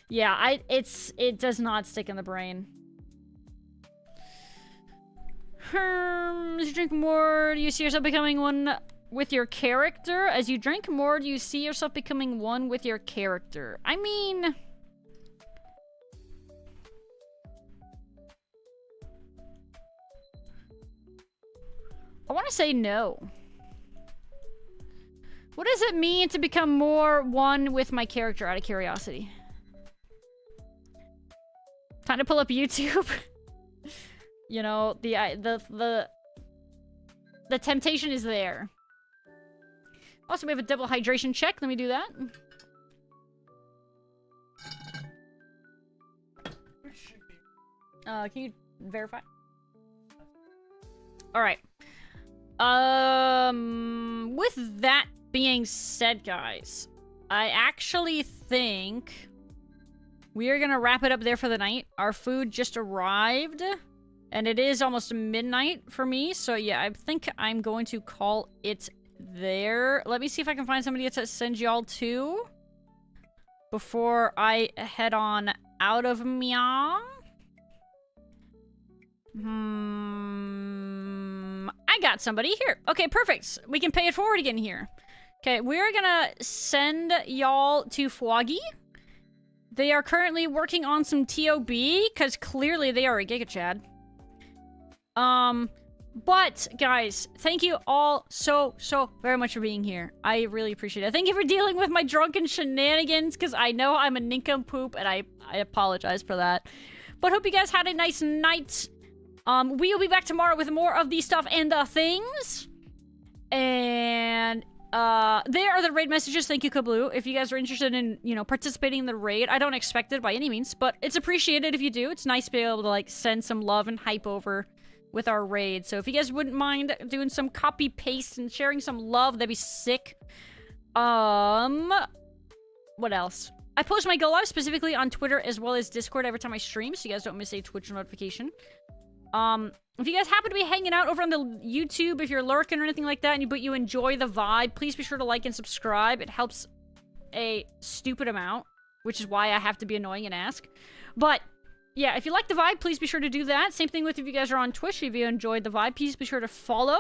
Yeah, it does not stick in the brain. As you drink more, do you see yourself becoming one with your character? As you drink more, do you see yourself becoming one with your character? I mean... I want to say no. What does it mean to become more one with my character, out of curiosity? Time to pull up YouTube. You know, the temptation is there. Also, we have a double hydration check. Let me do that. Can you verify? All right. With that being said, guys, I actually think we are gonna wrap it up there for the night. Our food just arrived, and it is almost midnight for me, so yeah, I think I'm going to call it there. Let me see if I can find somebody to send y'all to before I head on out of meow. I got somebody here. Okay, perfect. We can pay it forward again here. Okay, we're gonna send y'all to Fwoggy. They are currently working on some TOB, because clearly they are a Giga Chad. But, guys, thank you all so very much for being here. I really appreciate it. Thank you for dealing with my drunken shenanigans, because I know I'm a nincompoop, and I apologize for that. But hope you guys had a nice night. We will be back tomorrow with more of the stuff and the things. And, there are the raid messages. Thank you, Kabloo. If you guys are interested in, you know, participating in the raid, I don't expect it by any means, but it's appreciated if you do. It's nice to be able to, like, send some love and hype over with our raid. So if you guys wouldn't mind doing some copy paste and sharing some love, that'd be sick. What else? I post my Go Live specifically on Twitter as well as Discord every time I stream, so you guys don't miss a Twitch notification. If you guys happen to be hanging out over on the YouTube, if you're lurking or anything like that, but you enjoy the vibe, please be sure to like and subscribe. It helps a stupid amount, which is why I have to be annoying and ask. But, yeah, if you like the vibe, please be sure to do that. Same thing with if you guys are on Twitch. If you enjoyed the vibe, please be sure to follow.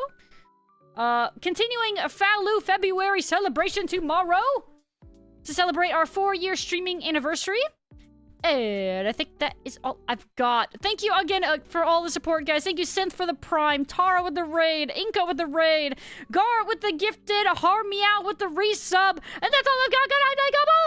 Continuing a Faloo February celebration tomorrow to celebrate our 4-year streaming anniversary. And I think that is all I've got. Thank you again for all the support, guys. Thank you, Synth, for the Prime, Tara with the raid, Inka with the raid, Gar with the gifted, Harmeow with the resub, and that's all I've got. Good night, bye.